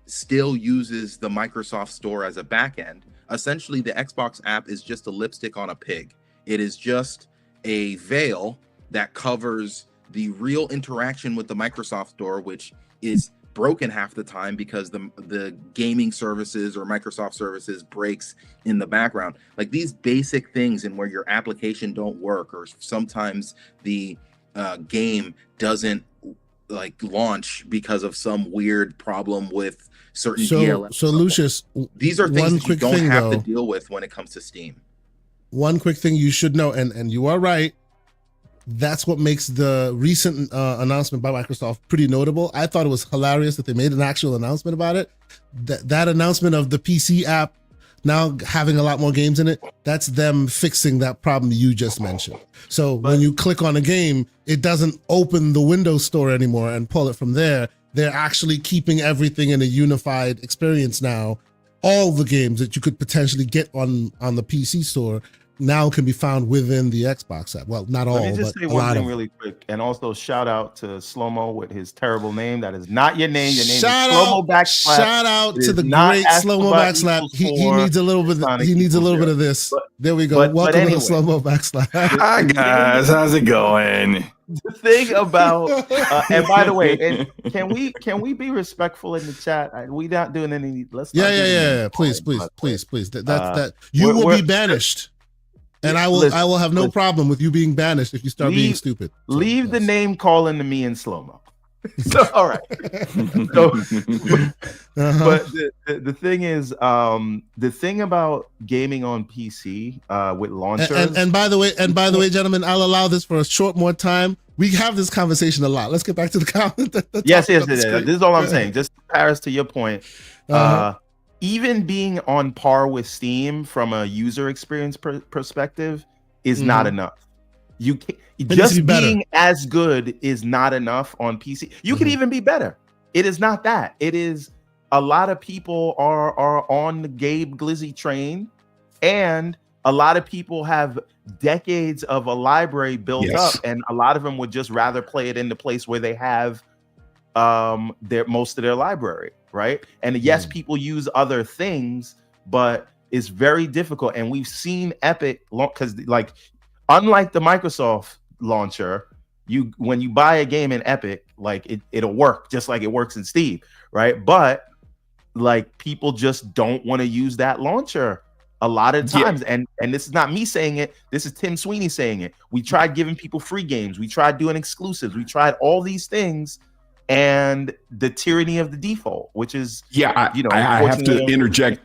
still uses the Microsoft Store as a backend, essentially the Xbox app is just a lipstick on a pig. It is just a veil that covers the real interaction with the Microsoft Store, which is broken half the time because the gaming services or Microsoft services breaks in the background. Like these basic things, and where your application don't work, or sometimes the game doesn't like launch because of some weird problem with certain DLL. So Lucius, these are things that you don't have to deal with when it comes to Steam. One quick thing you should know, and you are right, that's what makes the recent announcement by Microsoft pretty notable. I thought it was hilarious that they made an actual announcement about it. That announcement of the PC app now having a lot more games in it, that's them fixing that problem you just mentioned. So when you click on a game, it doesn't open the Windows Store anymore and pull it from there. They're actually keeping everything in a unified experience now. All the games that you could potentially get on the PC Store now can be found within the Xbox app. Well, not all, Let me just but say a one lot thing of really quick, and also shout out to Slow-Mo with his terrible name. That is not your name. Your name Shout is Slow-Mo Backslap. Shout out It to is the not great Ask Slow-Mo About Backslap. Equals He Four, needs a little bit. Sonic He needs a Equals little bit Zero. of this. But- there we go. but Welcome to anyway. the Slow-Mo Backslap. Hi guys, how's it going? The thing about and by the way, and can we be respectful in the chat? We not doing any. Let's not do any- Yeah. Please. That you will we're- be banished, and I will have no problem with you being banished if you start being stupid. So, Leave the yes. name calling to me in slow-mo. So all right. So, but the thing is, the thing about gaming on PC with launchers. And by the way, gentlemen, I'll allow this for a short more time. We have this conversation a lot. Let's get back to the comment. Yes. This is all I'm saying. Just Paris, to your point. Even being on par with Steam from a user experience perspective is not enough. You can't, just being as good is not enough on PC. You can even be better. It is not that. It is a lot of people are on the Gabe Glizzy train, and a lot of people have decades of a library built up, and a lot of them would just rather play it in the place where they have most of their library, right? And yes, people use other things, but is very difficult. And we've seen Epic, because like, unlike the Microsoft launcher, when you buy a game in Epic, like it'll work just like it works in Steam, right? But like people just don't want to use that launcher a lot of times. And this is not me saying it, this is Tim Sweeney saying it. We tried giving people free games, we tried doing exclusives, we tried all these things, and the tyranny of the default, which is I have to interject.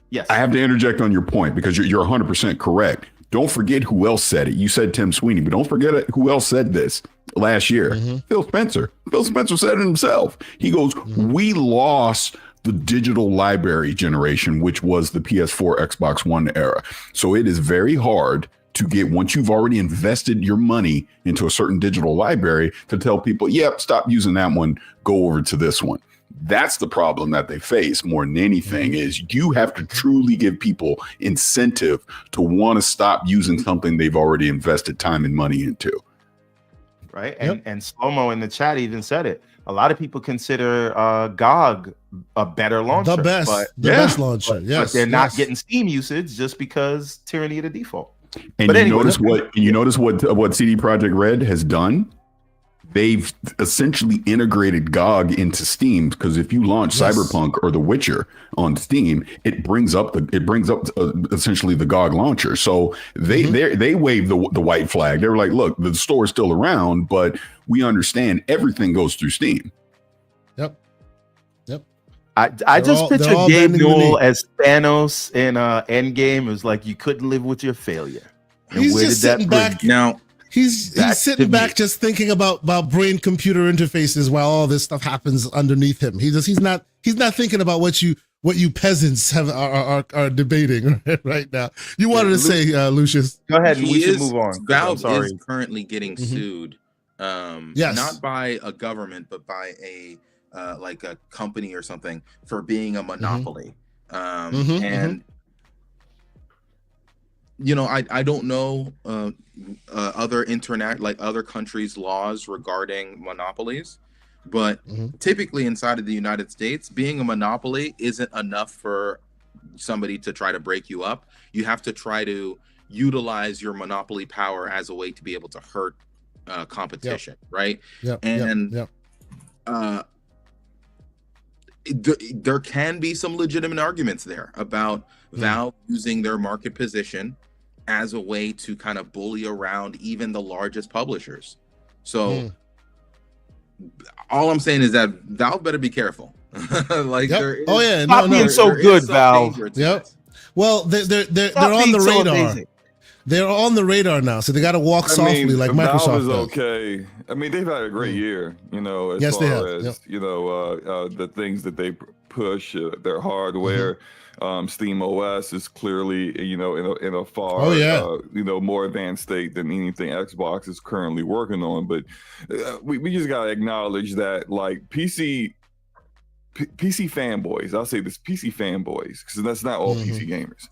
Yes, I have to interject on your point, because you're 100% correct. Don't forget who else said it. You said Tim Sweeney, but don't forget who else said this last year. Phil Spencer. Phil Spencer said it himself. He goes, we lost the digital library generation, which was the PS4, Xbox One era. So it is very hard to get, once you've already invested your money into a certain digital library, to tell people, yep, stop using that one, go over to this one. That's the problem that they face more than anything, is you have to truly give people incentive to want to stop using something they've already invested time and money into. Right. And Slow-Mo in the chat even said it. A lot of people consider GOG a better launcher. The best launcher. But they're not getting Steam usage just because tyranny of the default. And but notice what CD Projekt Red has done? They've essentially integrated GOG into Steam, because if you launch Cyberpunk or The Witcher on Steam, it brings up essentially the GOG launcher. So they waved the white flag. They were like, look, the store is still around, but we understand everything goes through Steam. Yep. I just picture Gabe Newell as Thanos in Endgame. It was like you couldn't live with your failure. And he's just sitting back now. He's sitting back just thinking about brain computer interfaces while all this stuff happens underneath him. He's not thinking about what you peasants are debating right now. You wanted to say, Lucius? Go ahead. We should move on. Valve is currently getting sued, yes, not by a government, but by a like a company or something, for being a monopoly. And you know, I don't know other countries' laws regarding monopolies, but typically inside of the United States, being a monopoly isn't enough for somebody to try to break you up. You have to try to utilize your monopoly power as a way to be able to hurt competition, right? There can be some legitimate arguments there about Valve using their market position as a way to kind of bully around even the largest publishers. So all I'm saying is that Valve better be careful. Like stop being so good, Valve. Well, they're on the radar. They're on the radar now, so they got to walk softly like Microsoft Valve is does. okay. I mean, they've had a great year, you know, as far as you know, the things that they push, their hardware. Steam OS is clearly, you know, in a far, you know, more advanced state than anything Xbox is currently working on. But we just gotta acknowledge that, like, PC fanboys, I'll say this, PC fanboys, because that's not all PC gamers.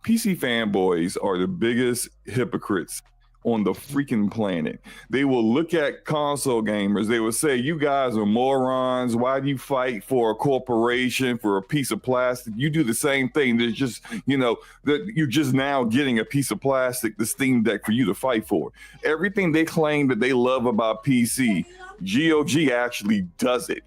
PC fanboys are the biggest hypocrites on the freaking planet. They will look at console gamers. They will say, you guys are morons. Why do you fight for a corporation, for a piece of plastic? You do the same thing. There's just, you know, that you're just now getting a piece of plastic, the Steam Deck, for you to fight for. Everything they claim that they love about PC, GOG actually does it.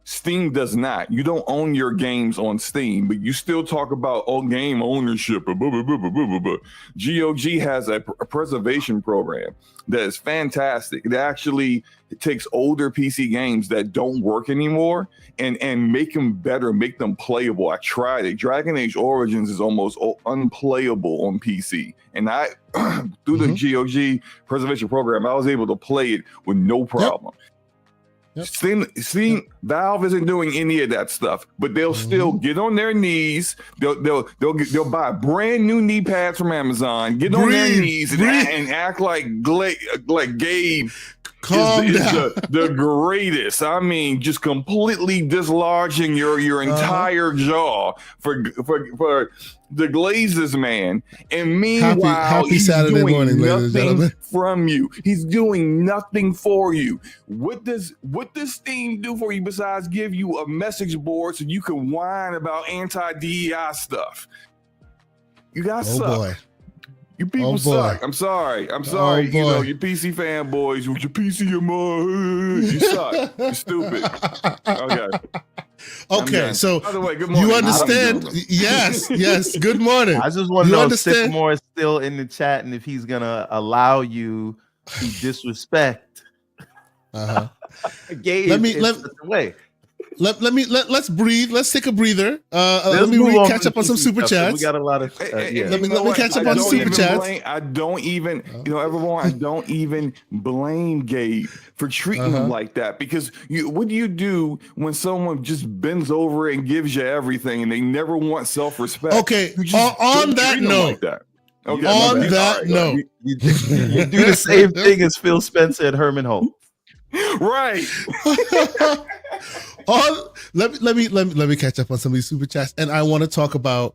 Steam does not. You don't own your games on Steam, but you still talk about game ownership. GOG has a preservation program that is fantastic. It actually takes older PC games that don't work anymore and make them better, make them playable. I tried it. Dragon Age Origins is almost unplayable on PC. And I, through the GOG preservation program, I was able to play it with no problem. Steam, Valve isn't doing any of that stuff, but they'll still get on their knees. They'll buy brand new knee pads from Amazon, get on their knees and act like Gabe is the greatest. I mean, just completely dislodging your entire jaw for the Glazes, man. And meanwhile, happy he's Saturday doing morning, ladies and nothing gentlemen. from you. He's doing nothing for you. What does Steam do for you besides give you a message board so you can whine about anti-DEI stuff? You guys Oh suck. boy. You people Oh, boy. suck. I'm sorry. You know, boy. you PC fanboys with your PC in my you suck. You're stupid. Okay. I'm Okay, done. so By the way, good morning. you How you understand? doing? Yes. Good morning. I just want to You know understand? if Sycamore is still in the chat and if he's gonna allow you to disrespect Uh-huh. Gabe in such a way. Let's breathe. Let's take a breather. Let Let's me move on catch from up on some PC super stuff, so chats. We got a lot of yeah. Let me what? catch up I on the don't super even chats. I don't even, everyone, I don't even blame Gabe for treating him like that, because what do you do when someone just bends over and gives you everything and they never want self-respect? Okay, You just on don't that treat 'em note, like that. Okay, on my bad. that All right, note, You do the same thing as Phil Spencer and Herman Holt. right. let me catch up on some of these super chats, and I want to talk about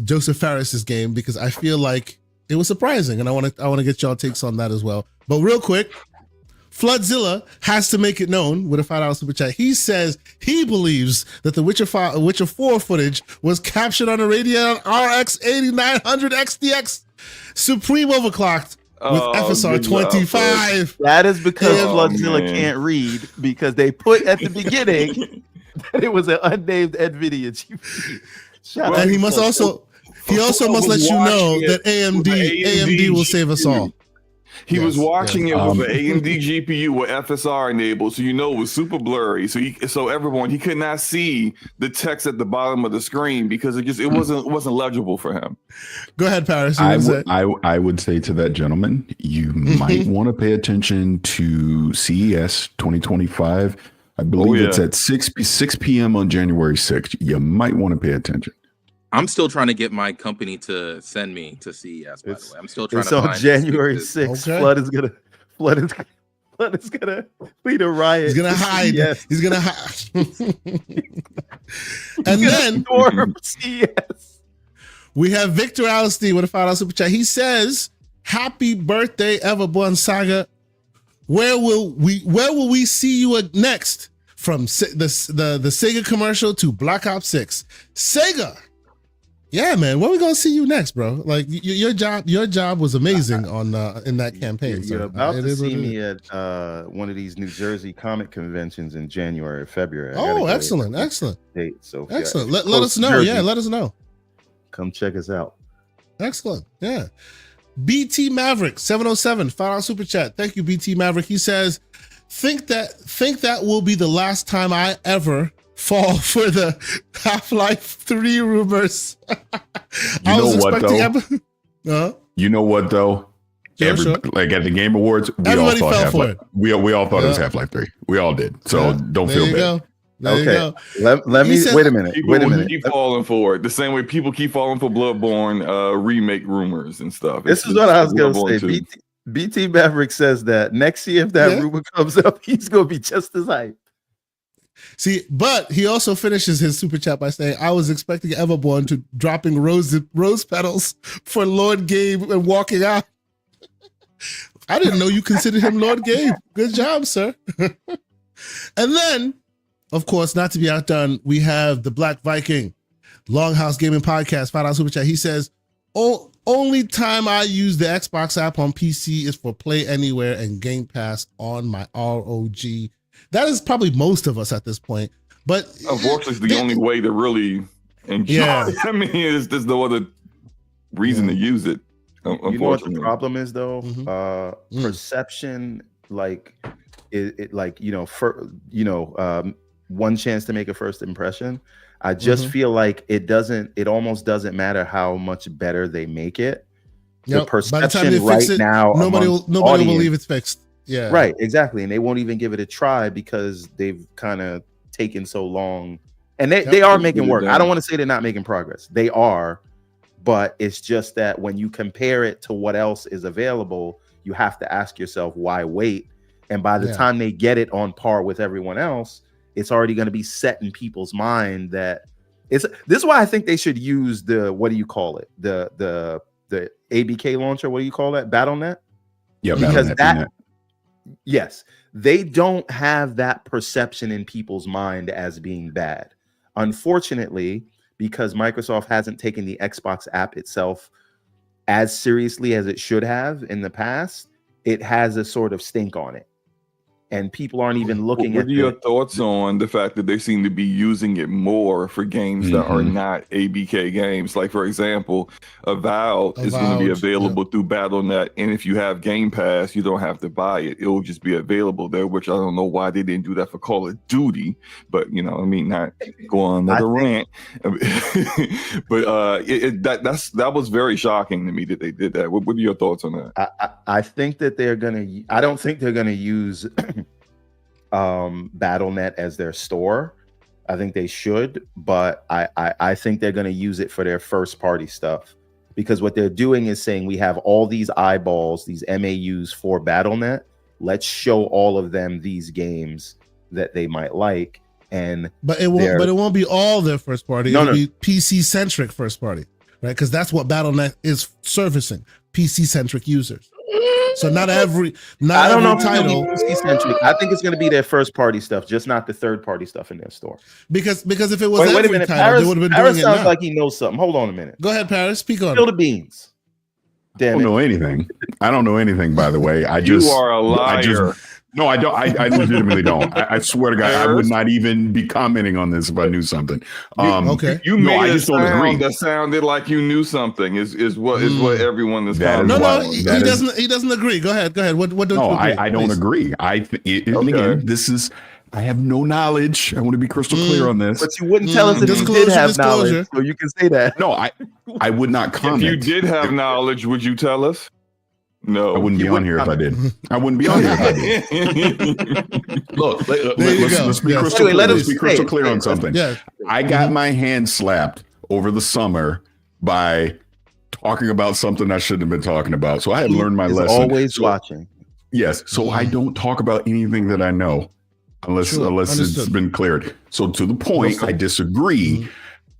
Joseph Farris's game because I feel like it was surprising, and I want to get y'all takes on that as well. But real quick, Floodzilla has to make it known with a $5 super chat. He says he believes that the Witcher 4 footage was captured on a Radeon RX 8900 XTX Supreme overclocked with FSR 25. That is because Oh, Floodzilla man. can't read, because they put at the beginning that it was an unnamed NVIDIA GPU. Shout out And he to must Floodzilla. also must let you know that AMD will save us all. He was Yes, watching yes. it with an AMD GPU with FSR enabled, so it was super blurry. So he could not see the text at the bottom of the screen because it wasn't legible for him. Go ahead, Paris. You I wanna would say? I would say to that gentleman, you might want to pay attention to CES 2025. I believe it's at 6 p.m. on January 6th. You might want to pay attention. I'm still trying to get my company to send me to CES. By the way, I'm still trying It's to on find January spaces. 6th. Okay. Flood is gonna lead a riot. He's gonna to hide. CES. He's gonna hide. And then Storm CES. we have Victor Alstein with a $5 super chat. He says, "Happy birthday, Everborn Saga. Where will we see you next? From the Sega commercial to Black Ops 6. Sega. Yeah, man. Where we gonna see you next, bro? Like your job was amazing on in that campaign. You're so about it to is what see it me is. at one of these New Jersey comic conventions in January or February. I gotta Oh, go excellent. date. So if Excellent. you're Let close us to know. Jersey, Yeah, let us know. come check us out. Excellent. Yeah. BT Maverick 707 $5 super chat. Thank you, BT Maverick. He says, think that will be the last time I ever fall for the Half-Life 3 rumors. You know what, though? You know what though? Sure. Like at the Game Awards, Everybody fell for Half-Life. it. We all thought it was Half-Life 3. We all did. So don't there feel you bad. go. There you Okay, go. let He me said- wait a minute. People keep falling for it the same way people keep falling for Bloodborne remake rumors and stuff. This is what I was gonna Bloodborne say. 2. BT Maverick says that next year, if that rumor comes up, he's gonna be just as hype. See, but he also finishes his super chat by saying, I was expecting Everborn to dropping rose petals for Lord Gabe and walking out. I didn't know you considered him Lord Gabe. Good job, sir. And then, of course, not to be outdone, we have the Black Viking, Longhouse Gaming Podcast, $5 super chat. He says, only time I use the Xbox app on PC is for Play Anywhere and Game Pass on my ROG. That is probably most of us at this point. But unfortunately, it's the only way to really enjoy. Yeah. I mean, there's no other reason to use it. You know what the problem is, though? Perception, like one chance to make a first impression. I just feel like it almost doesn't matter how much better they make it. The perception right now, nobody will believe it's fixed. Yeah, right, exactly, and they won't even give it a try because they've kind of taken so long, and they are making work. I don't want to say they're not making progress. They are, but it's just that when you compare it to what else is available, you have to ask yourself why wait. And by the time they get it on par with everyone else, it's already going to be set in people's mind that this is why I think they should use the what do you call it, the ABK launcher. What do you call that? BattleNet. Yeah, because BattleNet. Yes, they don't have that perception in people's mind as being bad. Unfortunately, because Microsoft hasn't taken the Xbox app itself as seriously as it should have in the past. It has a sort of stink on it. And people aren't even looking What at are your thoughts on the fact that they seem to be using it more for games that are not ABK games? Like, for example, Avowed is going to be available through Battle.net, and if you have Game Pass, you don't have to buy it. It will just be available there, which I don't know why they didn't do that for Call of Duty, but, you know, I mean, not go on another rant. But that was very shocking to me that they did that. What are your thoughts on that? I think that I don't think they're going to use Battle.net as their store. I think they should, but I think they're going to use it for their first party stuff, because what they're doing is saying we have all these eyeballs, these MAUs for Battle.net. Let's show all of them these games that they might like. But it won't be all their first party. It'll be PC centric first party, right? Because that's what Battle.net is servicing, PC centric users. So not every title. PC-centric. I think it's going to be their first party stuff, just not the third party stuff in their store. Because if it was wait a minute, title, Paris, they would have been Paris doing sounds it now. Like he knows something. Hold on a minute. Go ahead, Paris. Speak on. Spill the beans. Damn, I don't know anything. I don't know anything. By the way, you are a liar. No, I don't. I legitimately don't. I swear to God, I would not even be commenting on this if I knew something. Okay. You made a sound that sounded like you knew something. Is what everyone is. He doesn't agree. Go ahead. What don't you agree? I don't agree. Again, this is. I have no knowledge. I want to be crystal clear on this. But you wouldn't tell us if you did have knowledge, so you can say that. No, I would not comment. If you did have knowledge, would you tell us? No, I wouldn't be on here if I did. I wouldn't be on here if I did. Look, let's be crystal clear on something. Yeah. I got my hand slapped over the summer by talking about something I shouldn't have been talking about. So I have learned my lesson. Always watching. Yes. So I don't talk about anything that I know unless it's been cleared. So to the point, I disagree.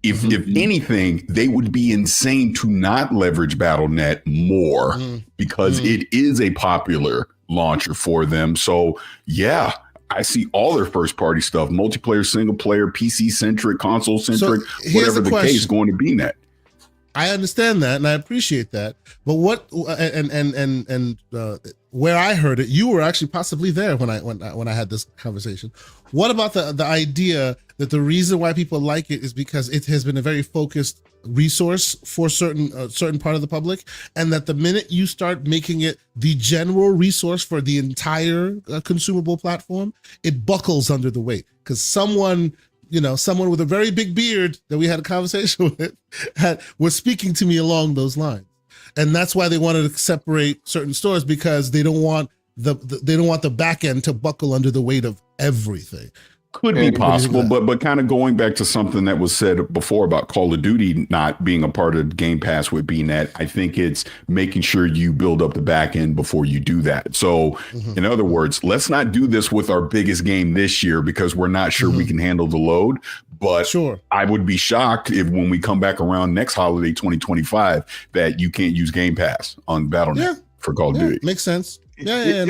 If anything, they would be insane to not leverage Battle.net more because it is a popular launcher for them. So yeah, I see all their first party stuff, multiplayer, single player, PC centric, console centric, whatever the case going to be net. I understand that and I appreciate that. But what and where I heard it, you were actually possibly there when I had this conversation. What about the idea that the reason why people like it is because it has been a very focused resource for certain part of the public, and that the minute you start making it the general resource for the entire consumable platform, it buckles under the weight because someone with a very big beard that we had a conversation with was speaking to me along those lines. And that's why they wanted to separate certain stores, because they don't want the back end to buckle under the weight of everything. Could be possible, but kind of going back to something that was said before about Call of Duty not being a part of Game Pass with BNet, I think it's making sure you build up the back end before you do that. So in other words, let's not do this with our biggest game this year because we're not sure we can handle the load. But I would be shocked if when we come back around next holiday 2025 that you can't use Game Pass on Battle.net for Call of Duty. Makes sense. You can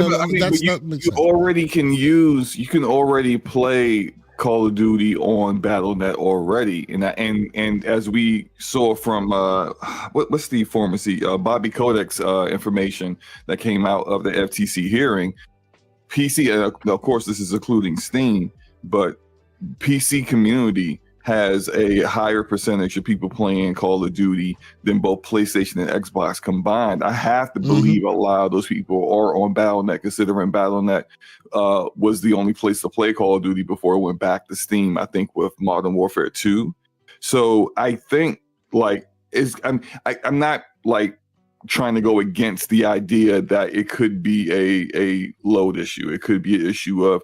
already play Call of Duty on Battle.net already, and as we saw from what's the pharmacy Bobby Kodak's information that came out of the FTC hearing, PC, of course this is including Steam, but PC community has a higher percentage of people playing Call of Duty than both PlayStation and Xbox combined. I have to believe a lot of those people are on Battle.net, considering Battle.net was the only place to play Call of Duty before it went back to Steam, I think, with Modern Warfare 2. So I think I'm not trying to go against the idea that it could be a load issue. It could be an issue of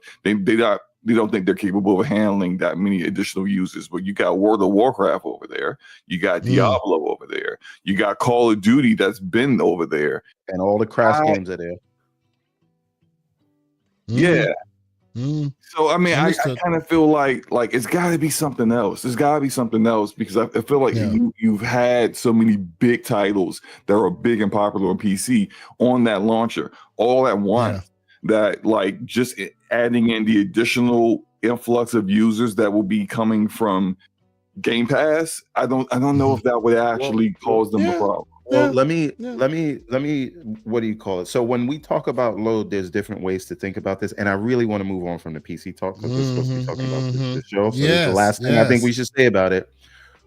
they don't think they're capable of handling that many additional users. But you got World of Warcraft over there. You got Diablo over there. You got Call of Duty that's been over there. And all the Crash games are there. Yeah. So, I mean, I kind of feel like it's got to be something else. There's got to be something else because I feel like you've had so many big titles that are big and popular on PC on that launcher all at once. That just adding in the additional influx of users that will be coming from Game Pass, I don't know if that would actually cause them a problem. Well, let me, what do you call it? So when we talk about load, there's different ways to think about this. And I really want to move on from the PC talk because we're supposed to be talking about this show. So this is the last thing I think we should say about it.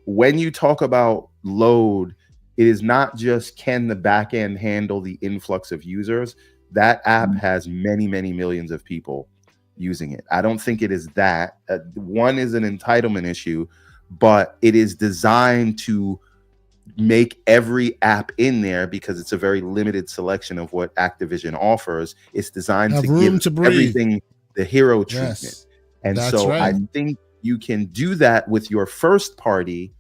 When you talk about load, it is not just can the back end handle the influx of users. That app has many, many millions of people using it. I don't think it is that. One is an entitlement issue, but it is designed to make every app in there because it's a very limited selection of what Activision offers. It's designed to give everything the hero treatment. And so I think you can do that with your first party,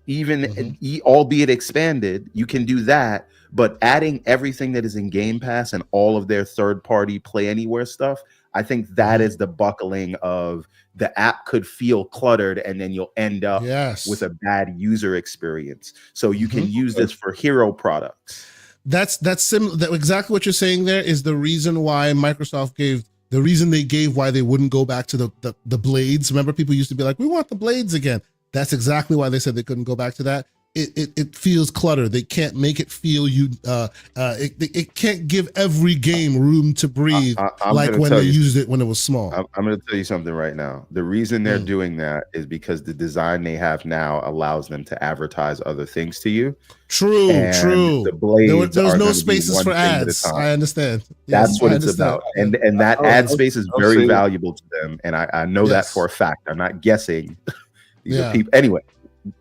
even albeit expanded. You can do that, but adding everything that is in Game Pass and all of their third party Play Anywhere stuff, I think that is the buckling of the app could feel cluttered and then you'll end up with a bad user experience. So you can use this for hero products. That's exactly what you're saying there is the reason why Microsoft gave why they wouldn't go back to the blades. Remember, people used to be like, we want the blades again. That's exactly why they said they couldn't go back to that. It feels cluttered. They can't make it feel it can't give every game room to breathe like when they used it when it was small. I'm going to tell you something right now. The reason they're doing that is because the design they have now allows them to advertise other things to you. True. The blades there was no spaces for ads. I understand. That's what it's about. And that ad space is very valuable to them. And I know that for a fact. I'm not guessing. These are people. Anyway.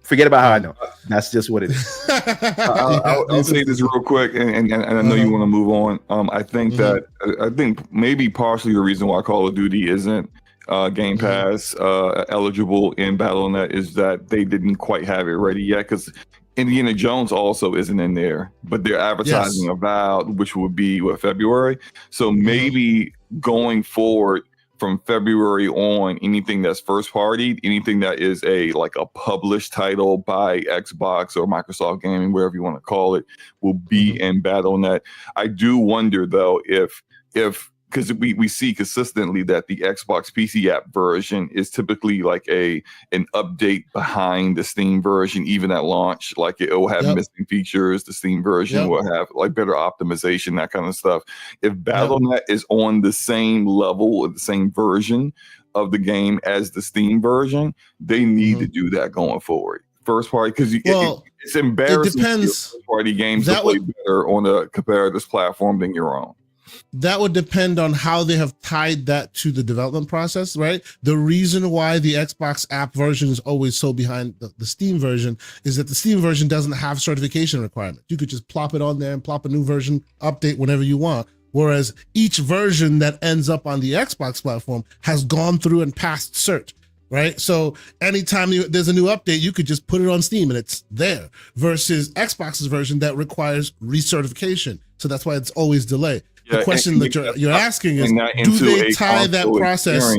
Forget about how I know. That's just what it is. I'll say this real quick, and I know you want to move on. I think that I think maybe partially the reason why Call of Duty isn't Game Pass eligible in BattleNet is that they didn't quite have it ready yet. Because Indiana Jones also isn't in there, but they're advertising about, which would be February. So maybe going forward, from February on, anything that's first party, anything that is a published title by Xbox or Microsoft Gaming, wherever you want to call it, will be in BattleNet. I do wonder though if because we see consistently that the Xbox PC app version is typically like an update behind the Steam version, even at launch. Like it will have missing features. The Steam version will have like better optimization, that kind of stuff. If BattleNet is on the same level or the same version of the game as the Steam version, they need to do that going forward. First party, because it's embarrassing. It depends. First party games to play better on a competitive platform than your own. That would depend on how they have tied that to the development process, right? The reason why the Xbox app version is always so behind the Steam version is that the Steam version doesn't have certification requirements. You could just plop it on there and plop a new version, update whenever you want. Whereas each version that ends up on the Xbox platform has gone through and passed cert, right? So anytime there's a new update, you could just put it on Steam and it's there versus Xbox's version that requires recertification. So that's why it's always delayed. The question that you're asking is, do they tie that process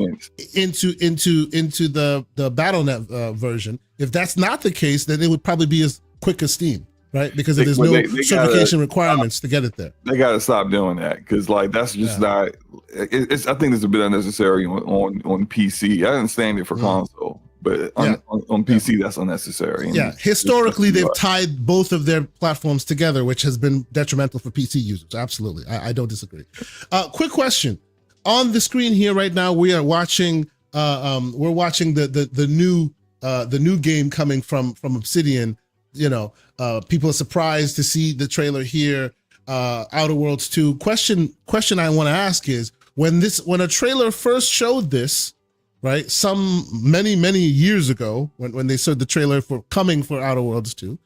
into the BattleNet version? If that's not the case, then it would probably be as quick as Steam, right? Because there's no certification requirements to get it there. They got to stop doing that because that's just not. I think it's a bit unnecessary on PC. I understand it for console. But on PC, that's unnecessary. Historically, they've tied both of their platforms together, which has been detrimental for PC users. Absolutely, I don't disagree. Quick question: on the screen here right now, we are watching. We're watching the new game coming from Obsidian. People are surprised to see the trailer here. Outer Worlds 2. Question I want to ask is when a trailer first showed this. Right, many years ago, when they said the trailer for Outer Worlds 2,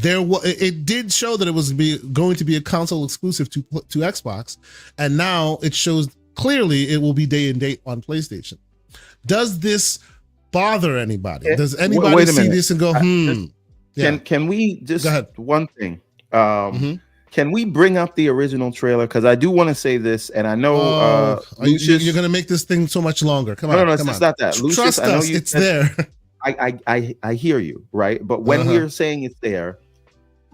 it did show that it was going to be a console exclusive to Xbox, and now it shows clearly it will be day and date on PlayStation. Does this bother anybody? Does anybody see this and go, Can we just one thing? Can we bring up the original trailer? Because I do want to say this, and I know Lucius, you're going to make this thing so much longer. Come on, it's not that. Lucius, trust us, it's there. I hear you, right? But when we're saying it's there,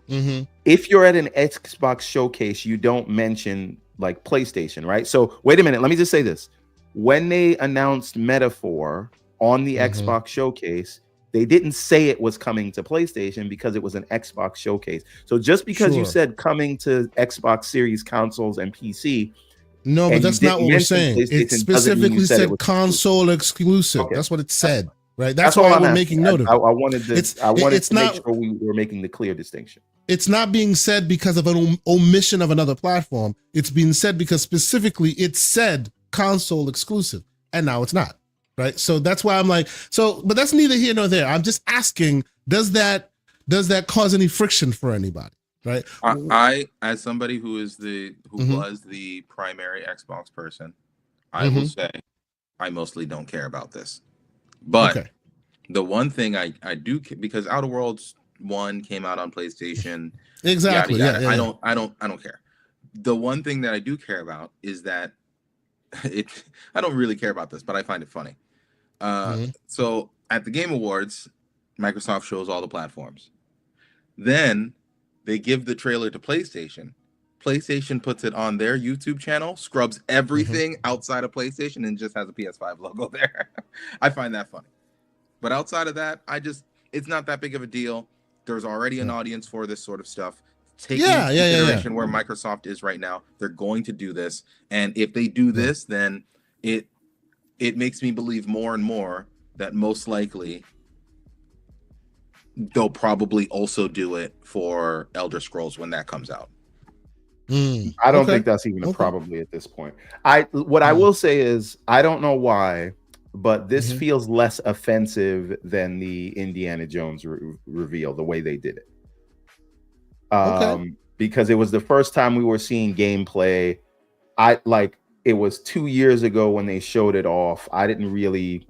if you're at an Xbox showcase, you don't mention like PlayStation, right? So wait a minute, let me just say this: when they announced Metaphor on the Xbox showcase, They didn't say it was coming to PlayStation because it was an Xbox showcase. So just because you Sure. said coming to Xbox Series consoles and PC, No, but and that's you not didn't what we're mention saying. It PlayStation, doesn't mean you specifically said it said was console exclusive. Okay. That's what it said, right? That's That's all why I'm we're asking. making note of I it. wanted to It's make not sure we were making the clear distinction. it's not being said because of an omission of another platform. It's being said because specifically it said console exclusive, and now it's not, right? So that's why I'm like, so, but that's neither here nor there. I'm just asking, does that cause any friction for anybody, right? I as somebody who is Mhm. was the primary Xbox person, I will say I mostly don't care about this. But Okay. the one thing I do because Outer Worlds 1 came out on PlayStation. Exactly. Yada, yada. Yeah. I don't care. The one thing that I do care about is that I don't really care about this, but I find it funny. So at the Game Awards, Microsoft shows all the platforms. Then they give the trailer to PlayStation. PlayStation puts it on their YouTube channel, scrubs everything outside of PlayStation, and just has a PS5 logo there. I find that funny. But outside of that, it's not that big of a deal. There's already an audience for this sort of stuff. Taking into consideration where Microsoft is right now, they're going to do this. And if they do this, then it makes me believe more and more that most likely they'll probably also do it for Elder Scrolls when that comes out. I don't think that's even a probably at this point. I will say is I don't know why, but this feels less offensive than the Indiana Jones reveal, the way they did it. Because it was the first time we were seeing gameplay. It was 2 years ago when they showed it off. I didn't really,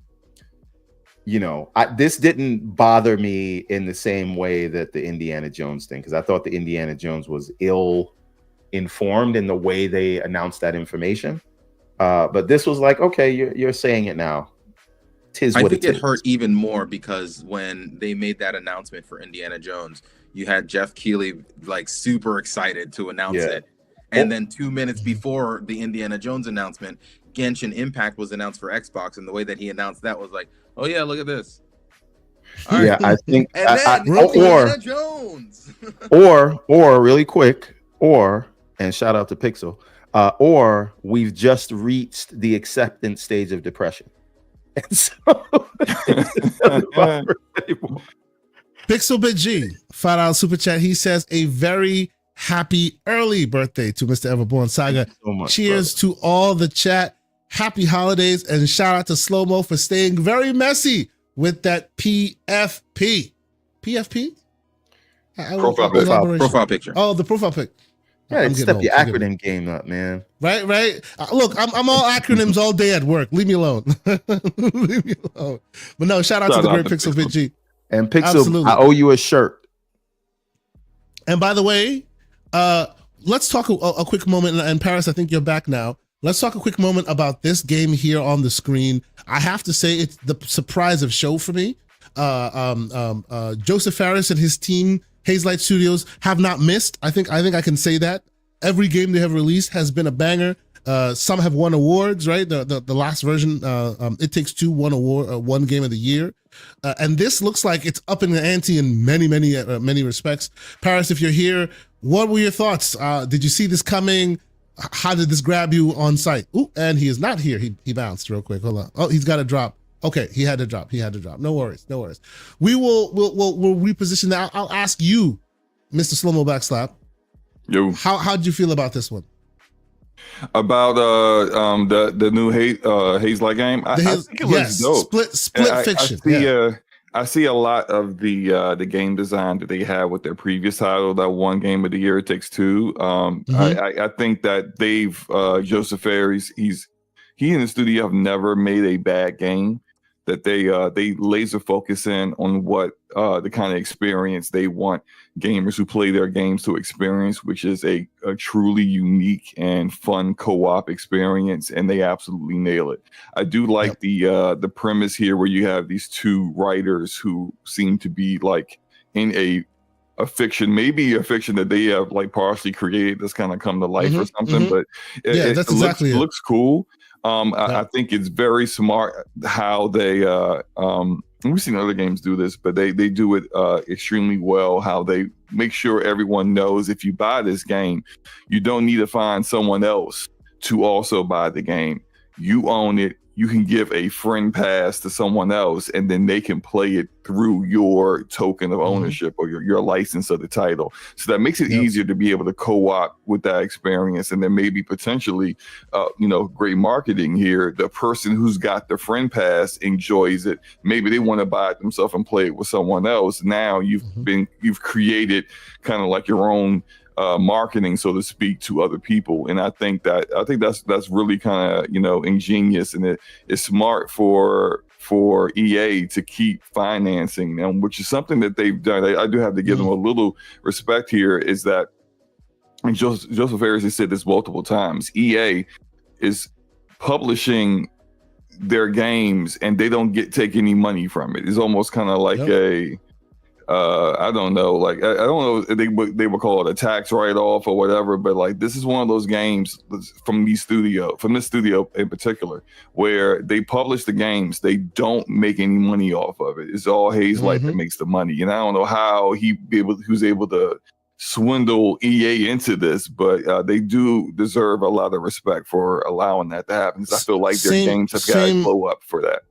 this didn't bother me in the same way that the Indiana Jones thing, because I thought the Indiana Jones was ill-informed in the way they announced that information. But this was like, okay, you're saying it now. I think it hurt even more because when they made that announcement for Indiana Jones, you had Jeff Keighley like super excited to announce it. And then 2 minutes before the Indiana Jones announcement, Genshin Impact was announced for Xbox, and the way that he announced that was like, "Oh yeah, look at this." All right. I think, and then Indiana Jones, or really quick, and shout out to Pixel, or we've just reached the acceptance stage of depression, and so Pixel Bit G, $5 super chat. He says a very happy early birthday to Mr. Everborn Saga. So much, cheers to all the chat. Happy holidays, and shout out to Slow Mo for staying very messy with that PFP. PFP? Profile picture. Oh, the profile pic. Yeah, step your acronym game up, man. Right. Look, I'm all acronyms all day at work. Leave me alone. Leave me alone. But no, shout out to the great Pixel Bit G. And Pixel, absolutely. I owe you a shirt. And by the way, let's talk a quick moment. And Paris, I think you're back now. Let's talk a quick moment about this game here on the screen. I have to say it's the surprise of show for me. Joseph Fares and his team, Hazelight Studios, have not missed. I think I can say that. Every game they have released has been a banger. Some have won awards, right? The last version, It Takes Two, won award, one game of the year. And this looks like it's up in the ante in many respects. Paris, if you're here, what were your thoughts? Did you see this coming? How did this grab you on site? Ooh, and he is not here. He bounced real quick. Hold on. Oh, he's got to drop. Okay, he had to drop. No worries. We'll reposition that. I'll ask you, Mr. Slow-Mo Backslap. Yo. How did you feel about this one? About the new Hazelight game? I think it looks dope. Split fiction. I see a lot of the game design that they had with their previous title, that one game of the year, It Takes Two. I think that Joseph Fares, he and the studio have never made a bad game. That they laser focus in on what the kind of experience they want gamers who play their games to experience, which is a truly unique and fun co-op experience, and they absolutely nail it. I do like the premise here where you have these two writers who seem to be like in a fiction, maybe a fiction that they have like partially created that's kind of come to life or something, but it looks cool. I think it's very smart how they and we've seen other games do this, but they do it extremely well. How they make sure everyone knows if you buy this game, you don't need to find someone else to also buy the game. You own it. You can give a friend pass to someone else, and then they can play it through your token of ownership or your license of the title. So that makes it easier to be able to co-op with that experience. And then maybe potentially, great marketing here. The person who's got the friend pass enjoys it. Maybe they want to buy it themselves and play it with someone else. Now you've created kind of like your own marketing, so to speak, to other people. And I think that's really kind of ingenious, and it's smart for EA to keep financing them, which is something that they've done. I do have to give them a little respect here, is that, and Joseph Harris has said this multiple times, EA is publishing their games and they don't take any money from it. It's almost kind of like I don't know if they would call it a tax write-off or whatever, but like this is one of those games from this studio in particular, where they publish the games, they don't make any money off of it. It's all Hazelight that makes the money, and I don't know how he was able to swindle EA into this, but they do deserve a lot of respect for allowing that to happen. I feel like their games have got to blow up for that.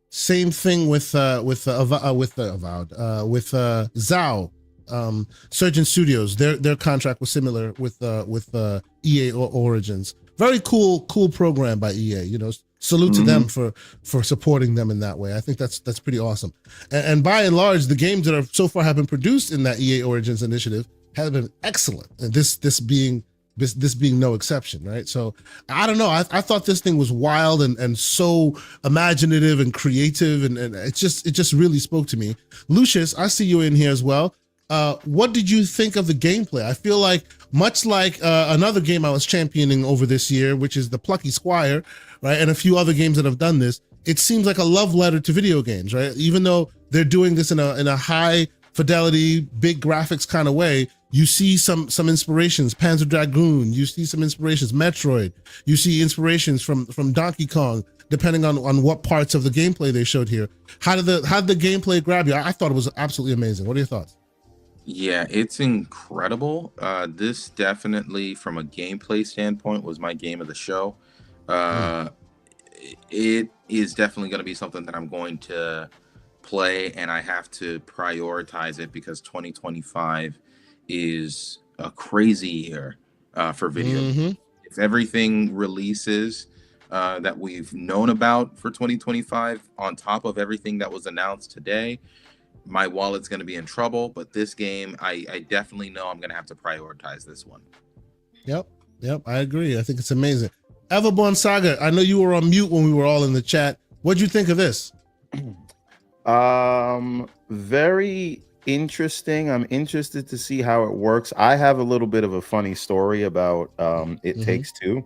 Same thing with Zao, Surgeon Studios. Their contract was similar with EA Origins. Very cool program by EA. Salute to them for supporting them in that way. I think that's pretty awesome. And by and large, the games that have so far have been produced in that EA Origins initiative have been excellent. And this being no exception, right? So I don't know. I thought this thing was wild and so imaginative and creative, and it just really spoke to me. Lucius, I see you in here as well. What did you think of the gameplay? I feel like much like another game I was championing over this year, which is the Plucky Squire, right, and a few other games that have done this. It seems like a love letter to video games, right? Even though they're doing this in a high fidelity, big graphics kind of way, you see some inspirations, Panzer Dragoon, you see some inspirations, Metroid, you see inspirations from Donkey Kong, depending on what parts of the gameplay they showed here. How did the gameplay grab you? I thought it was absolutely amazing. What are your thoughts? Yeah, it's incredible. This definitely, from a gameplay standpoint, was my game of the show. It is definitely going to be something that I'm going to play, and I have to prioritize it because 2025 is a crazy year for video games. If everything releases that we've known about for 2025 on top of everything that was announced today, my wallet's going to be in trouble. But this game, I definitely know I'm going to have to prioritize this one. Yep, I agree. I think it's amazing. Everborn Saga, I know you were on mute when we were all in the chat. What'd you think of this? Very interesting. I'm interested to see how it works. I have a little bit of a funny story about It Takes Two,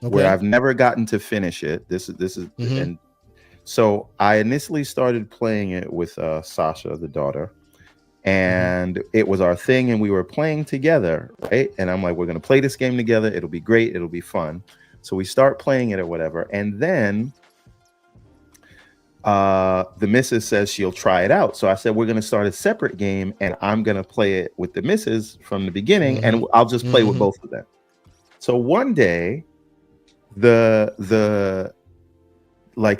where I've never gotten to finish it. This is and so I initially started playing it with Sasha, the daughter, and it was our thing, and we were playing together, right? And I'm like, we're gonna play this game together. It'll be great. It'll be fun. So we start playing it or whatever, and then the missus says she'll try it out. So I said, we're going to start a separate game, and I'm going to play it with the missus from the beginning, and I'll just play with both of them. So one day, the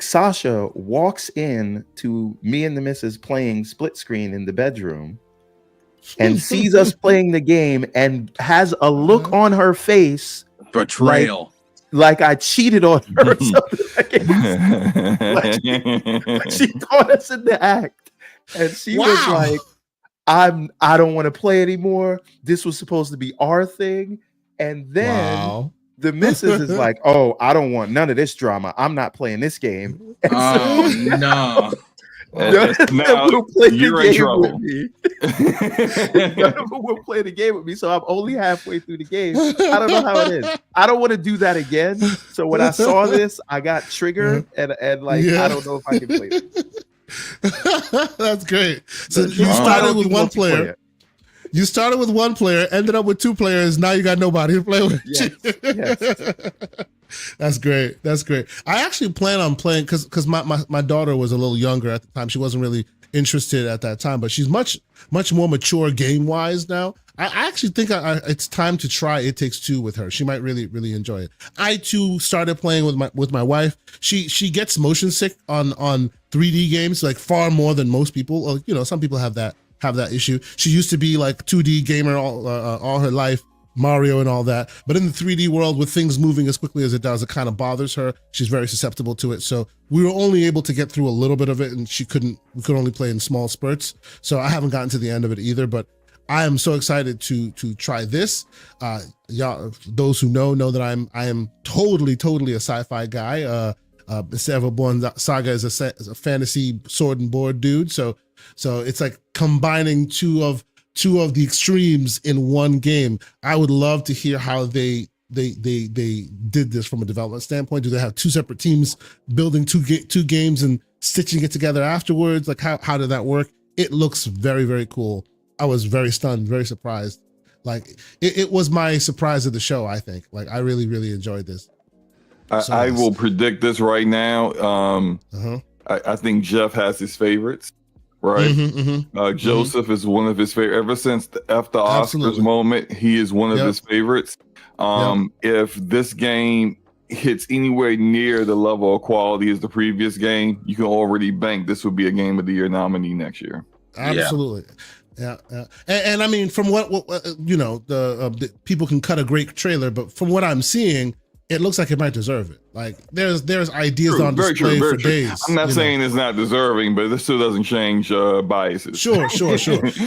Sasha walks in to me and the missus playing split screen in the bedroom and sees us playing the game and has a look on her face. Betrayal. Like I cheated on her or something. Like she caught us in the act, and she was like, I don't want to play anymore. This was supposed to be our thing. And then the missus is like, oh, I don't want none of this drama. I'm not playing this game. And no. Now you're in trouble. None of them will play the game with me, so I'm only halfway through the game. I don't know how it is. I don't want to do that again. So when I saw this, I got triggered, and I don't know if I can play it. That's great. So you started with one player. You started with one player, ended up with two players. Now you got nobody to play with. Yes. That's great. That's great. I actually plan on playing because my daughter was a little younger at the time. She wasn't really interested at that time, but she's much more mature game wise now. I actually think it's time to try It Takes Two with her. She might really enjoy it. I too started playing with my wife. She gets motion sick on 3D games like far more than most people. You know, some people have that issue. She used to be like 2D gamer all her life, Mario and all that. But in the 3D world, with things moving as quickly as it does, it kind of bothers her. She's very susceptible to it. So we were only able to get through a little bit of it, and we could only play in small spurts. So I haven't gotten to the end of it either, but I am so excited to try this. Y'all, those who know that I am totally a sci-fi guy. Mr. Everborn Saga is a fantasy sword and board dude. So it's like combining two of the extremes in one game. I would love to hear how they did this from a development standpoint. Do they have two separate teams building two games and stitching it together afterwards? Like how did that work? It looks very cool. I was very stunned, very surprised. Like it was my surprise of the show. I think like I really enjoyed this. I will predict this right now. I think Jeff has his favorites. Right, Joseph is one of his favorite. Ever since after Oscars moment, he is one of his favorites. If this game hits anywhere near the level of quality as the previous game, you can already bank this would be a Game of the Year nominee next year. Absolutely, yeah. And I mean, from what you know, the people can cut a great trailer, but from what I'm seeing, it looks like it might deserve it. Like there's ideas on display for days. I'm not saying it's not deserving, but this still doesn't change biases. Sure.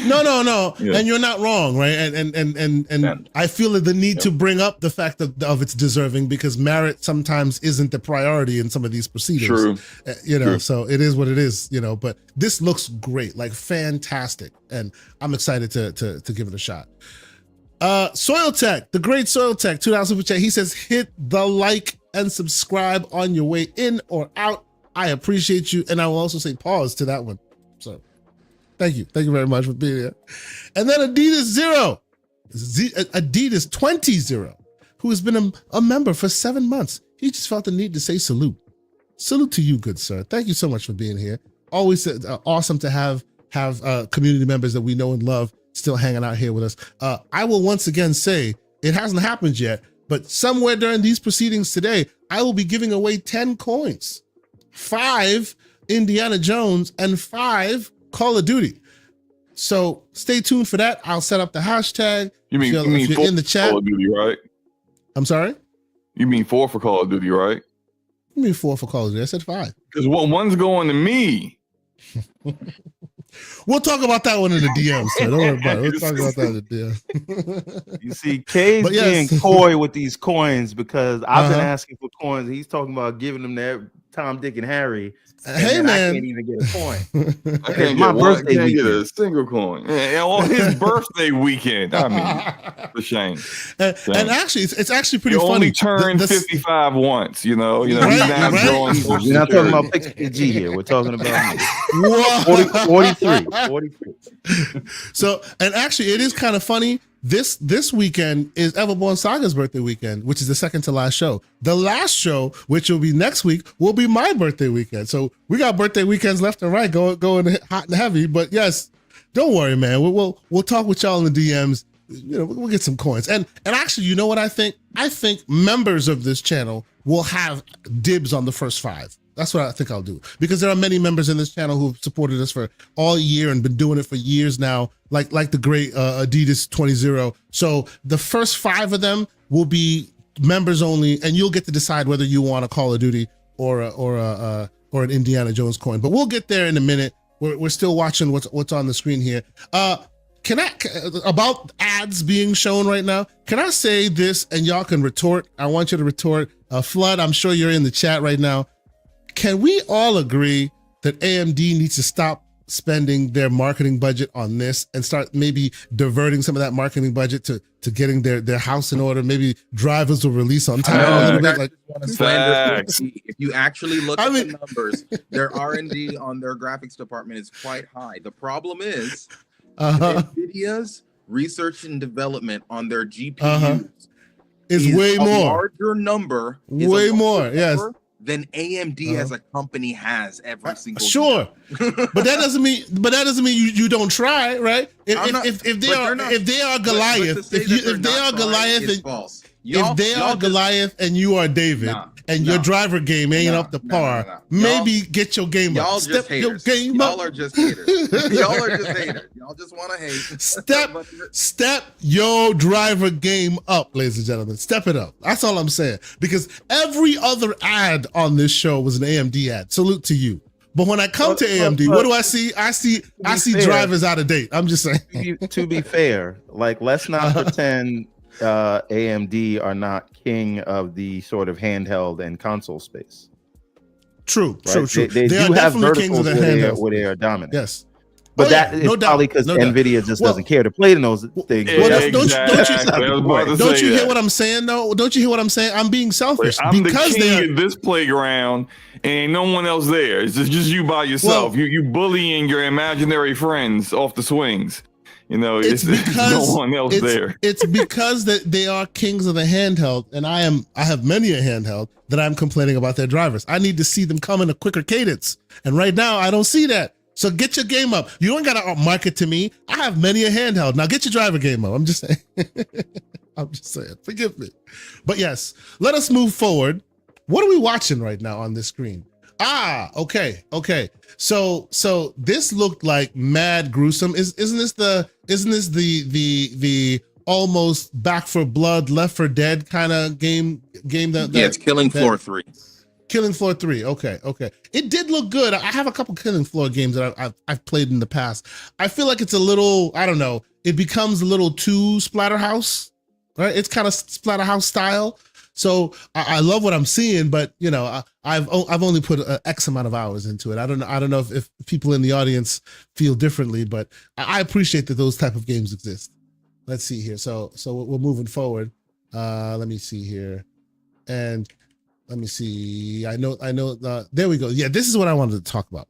No. Yeah. And you're not wrong, right? And I feel the need to bring up the fact of its deserving because merit sometimes isn't the priority in some of these proceedings. True. True. So it is what it is, but this looks great, like fantastic. And I'm excited to give it a shot. Soil Tech, the great Soil Tech, $2 super chat. He says, hit the like and subscribe on your way in or out. I appreciate you. And I will also say pause to that one. So thank you. Thank you very much for being here. And then Adidas 20, who has been a member for 7 months. He just felt the need to say salute. Salute to you, good sir. Thank you so much for being here. Always awesome to have community members that we know and love still hanging out here with us. I will once again say it hasn't happened yet, but somewhere during these proceedings today, I will be giving away 10 coins, 5 Indiana Jones and 5 Call of Duty. So stay tuned for that. I'll set up the hashtag. You mean if you're in the chat? Call of Duty, right? I'm sorry? You mean 4 for Call of Duty, right? You mean 4 for Call of Duty? I said 5. Because one's going to me. We'll talk about that one in the DMs, sir. Don't worry about it. We'll talk about that in the DMs. You see, Kay's being coy with these coins because I've been asking for coins. He's talking about giving them to Tom, Dick, and Harry. Hey, man. I can't even get a coin. I can't get a single coin. And on his birthday weekend. I mean, it's a shame. And actually, it's actually pretty funny. You only turned 55 once, He's not drawing We're not talking about PG here. We're talking about 43. So, and actually, it is kind of funny. This weekend is Everborn Saga's birthday weekend, which is the second to last show. The last show, which will be next week, will be my birthday weekend. So we got birthday weekends left and right going hot and heavy. But yes, don't worry, man. We'll talk with y'all in the DMs. We'll get some coins. And actually, you know what I think? I think members of this channel will have dibs on the first 5. That's what I think I'll do, because there are many members in this channel who've supported us for all year and been doing it for years now, like the great Adidas 20. So the first 5 of them will be members only, and you'll get to decide whether you want a Call of Duty or an Indiana Jones coin. But we'll get there in a minute. We're still watching what's on the screen here. About ads being shown right now, can I say this and y'all can retort? I want you to retort. Flood, I'm sure you're in the chat right now. Can we all agree that AMD needs to stop spending their marketing budget on this and start maybe diverting some of that marketing budget to getting their house in order? Maybe drivers will release on time a little bit. If you actually look at the numbers, their R&D on their graphics department is quite high. The problem is NVIDIA's research and development on their GPUs It's way a more. larger number. Way more. Yes. Than AMD as a company has every single sure. year. But that doesn't mean you don't try, right? If they are Goliath, if they are Goliath, if they are Goliath and you are David, your driver game ain't up to par, maybe get your game up. Step your game up. Y'all are just haters. Y'all are just haters. Y'all just want to hate. Step your driver game up, ladies and gentlemen. Step it up. That's all I'm saying. Because every other ad on this show was an AMD ad. Salute to you. But when I come to AMD, what do I see? I see drivers out of date. I'm just saying. To be fair, like, let's not pretend AMD are not king of the sort of handheld and console space. True. They do have verticals where they are dominant. Yes. But that is probably because NVIDIA just doesn't care to play in those things. Don't you hear what I'm saying, though? Don't you hear what I'm saying? I'm being selfish. I'm because the king of this playground, and ain't no one else there. It's just you by yourself. You bullying your imaginary friends off the swings. You know, it's because no one else there. It's because that they are kings of the handheld, and I have many a handheld that I'm complaining about their drivers. I need to see them come in a quicker cadence, and right now I don't see that. So get your game up. You don't gotta market to me. I have many a handheld. Now get your driver game up. I'm just saying. I'm just saying. Forgive me, but yes, let us move forward. What are we watching right now on this screen? Okay. So this looked like mad gruesome. Isn't this the almost Back 4 Blood, Left 4 Dead kind of game that it's Killing Floor 3. Killing Floor 3. Okay. It did look good. I have a couple Killing Floor games that I've played in the past. I feel like it's a little, I don't know, it becomes a little too Splatterhouse, right? It's kind of Splatterhouse style. So I love what I'm seeing, but you know, I've only put X amount of hours into it. I don't know if people in the audience feel differently, but I appreciate that those type of games exist. Let's see here. So we're moving forward. Let me see here, and let me see. I know. There we go. Yeah, this is what I wanted to talk about.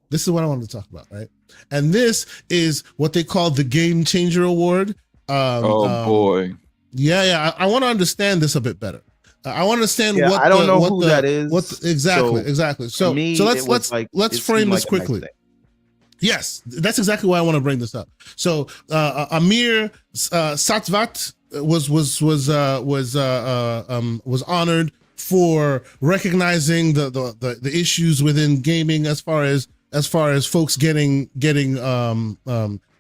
Right? And this is what they call the Game Changer Award. Boy. Yeah. I want to understand this a bit better. I want to understand what I don't know who that is. Exactly. So let's frame this quickly. Yes, that's exactly why I want to bring this up. So Amir Satvat was honored for recognizing the issues within gaming as far as folks getting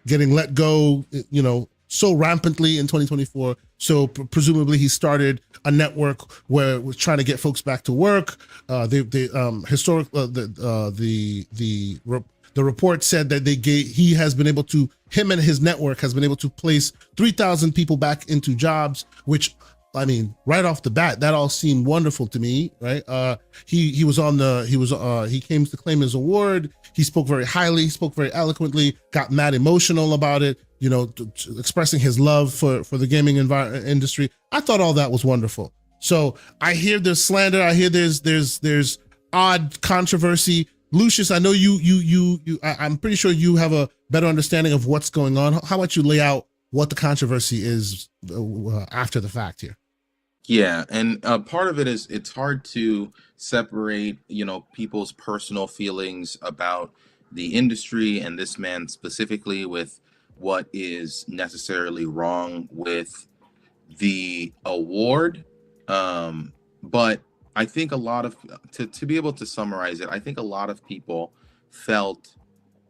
let go, you know, so rampantly in 2024. So presumably he started a network where it was trying to get folks back to work. The report said that him and his network has been able to place 3,000 people back into jobs, which, I mean, right off the bat, that all seemed wonderful to me, right? He came to claim his award. He spoke very highly, spoke very eloquently, got mad emotional about it, you know, expressing his love for the gaming industry. I thought all that was wonderful. So I hear there's slander. I hear there's odd controversy. Lucius, I know I'm pretty sure you have a better understanding of what's going on. How about you lay out what the controversy is after the fact here? Yeah, and part of it is it's hard to separate, you know, people's personal feelings about the industry and this man specifically with what is necessarily wrong with the award. But I think a lot of, to be able to summarize it, I think a lot of people felt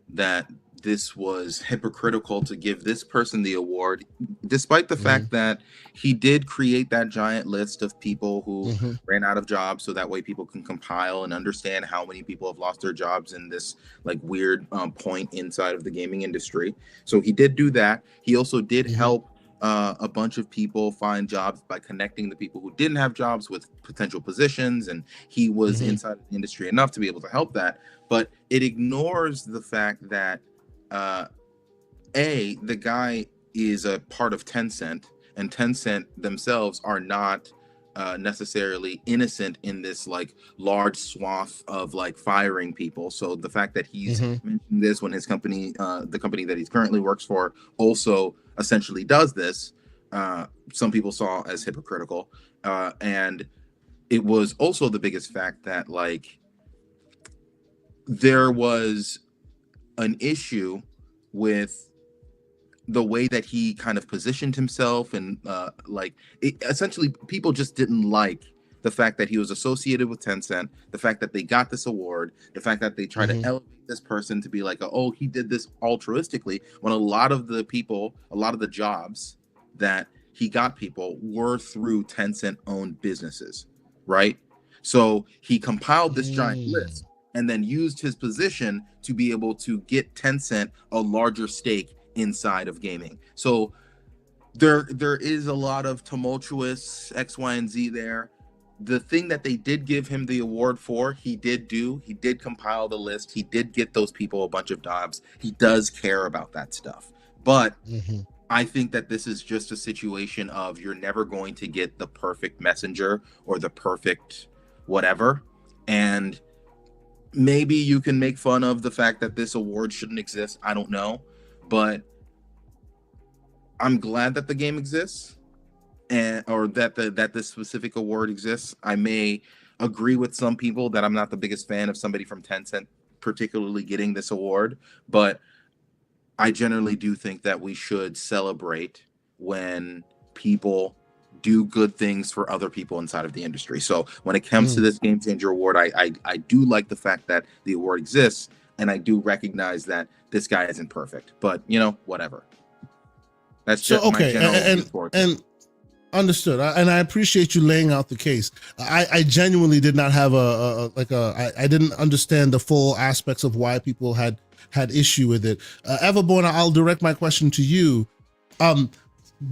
that this was hypocritical to give this person the award, despite the fact that he did create that giant list of people who ran out of jobs, so that way people can compile and understand how many people have lost their jobs in this like weird point inside of the gaming industry. So he did do that. He also did help a bunch of people find jobs by connecting the people who didn't have jobs with potential positions, and he was inside the industry enough to be able to help that. But it ignores the fact that the guy is a part of Tencent, and Tencent themselves are not necessarily innocent in this like large swath of like firing people. So the fact that he's mentioning this when his company, the company that he currently works for, also essentially does this, some people saw as hypocritical, and it was also the biggest fact that like there was an issue with the way that he kind of positioned himself, and essentially people just didn't like the fact that he was associated with Tencent, the fact that they got this award, the fact that they tried to elevate this person to be like, oh, he did this altruistically, when a lot of the jobs that he got people were through Tencent owned businesses, right? So he compiled this giant list and then used his position to be able to get Tencent a larger stake inside of gaming. So there is a lot of tumultuous X, Y, and Z there. The thing that they did give him the award for, he did compile the list. He did get those people a bunch of jobs. He does care about that stuff. But I think that this is just a situation of you're never going to get the perfect messenger or the perfect whatever. And maybe you can make fun of the fact that this award shouldn't exist. I don't know. But I'm glad that the game exists, or that this specific award exists. I may agree with some people that I'm not the biggest fan of somebody from Tencent particularly getting this award, but I generally do think that we should celebrate when people do good things for other people inside of the industry. So when it comes to this Game Changer Award, I do like the fact that the award exists, and I do recognize that this guy isn't perfect, but whatever. That's just my general view. And understood. And I appreciate you laying out the case. I genuinely did not have I didn't understand the full aspects of why people had issue with it. Everborn, I'll direct my question to you.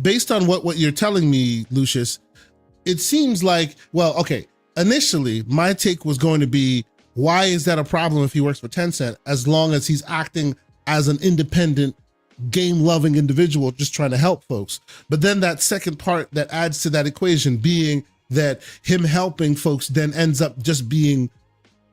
Based on what you're telling me, Lucius, it seems like, well, okay, initially my take was going to be, why is that a problem if he works for Tencent, as long as he's acting as an independent, game-loving individual just trying to help folks? But then that second part that adds to that equation being that him helping folks then ends up just being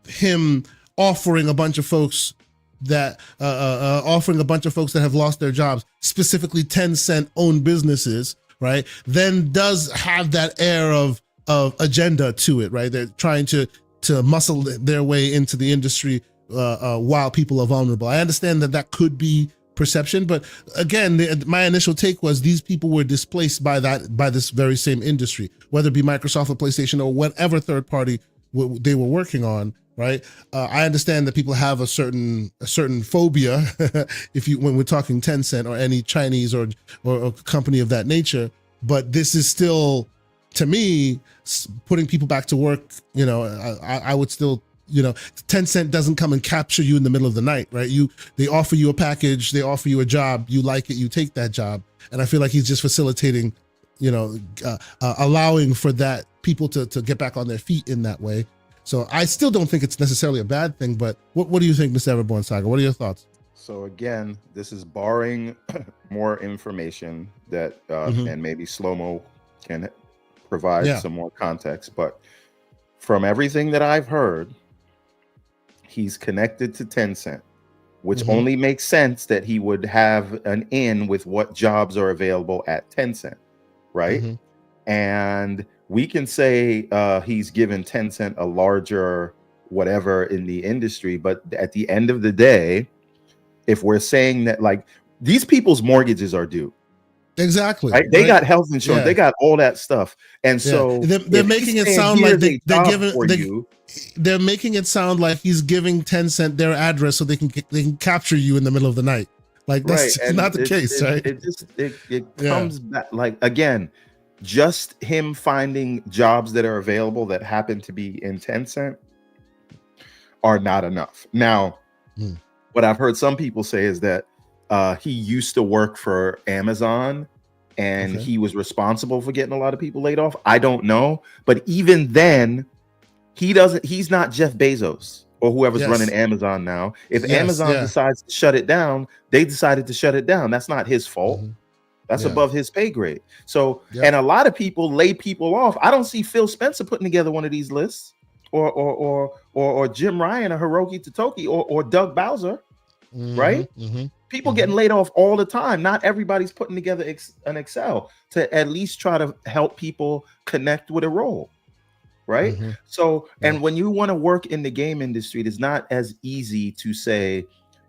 him offering a bunch of folks that have lost their jobs, specifically Tencent-owned businesses, right? Then does have that air of agenda to it, right? They're trying to muscle their way into the industry while people are vulnerable. I understand that could be perception, but again, my initial take was these people were displaced by this very same industry, whether it be Microsoft or PlayStation or whatever third party they were working on, right? I understand that people have a certain phobia when we're talking Tencent or any Chinese or a company of that nature, but this is still, to me, putting people back to work. I would still, Tencent doesn't come and capture you in the middle of the night, right? They offer you a package, they offer you a job, you like it, you take that job. And I feel like he's just facilitating, allowing for that people to get back on their feet in that way. So I still don't think it's necessarily a bad thing, but what do you think, Mr. Everborn Saga? What are your thoughts? So again, this is barring more information that and maybe Slow-Mo can provide some more context. But from everything that I've heard, he's connected to Tencent, which only makes sense that he would have an in with what jobs are available at Tencent, right? And we can say he's given Tencent a larger whatever in the industry, but at the end of the day, if we're saying that, like, these people's mortgages are due. Exactly. Right? They got health insurance. They got all that stuff. And so they're making it sound like they're making it sound like he's giving Tencent their address so they can capture you in the middle of the night. Like, that's not the case, right? It comes back, like, again, just him finding jobs that are available that happen to be in Tencent are not enough. Now, what I've heard some people say is that he used to work for Amazon and he was responsible for getting a lot of people laid off. I don't know. But even then, he's not Jeff Bezos or whoever's running Amazon now. If Amazon decides to shut it down, they decided to shut it down. That's not his fault. That's above his pay grade. So, and a lot of people lay people off. I don't see Phil Spencer putting together one of these lists, or Jim Ryan or Hiroki Totoki or Doug Bowser. right? People getting laid off all the time. Not everybody's putting together an Excel to at least try to help people connect with a role, right? So, and when you want to work in the game industry, it is not as easy to say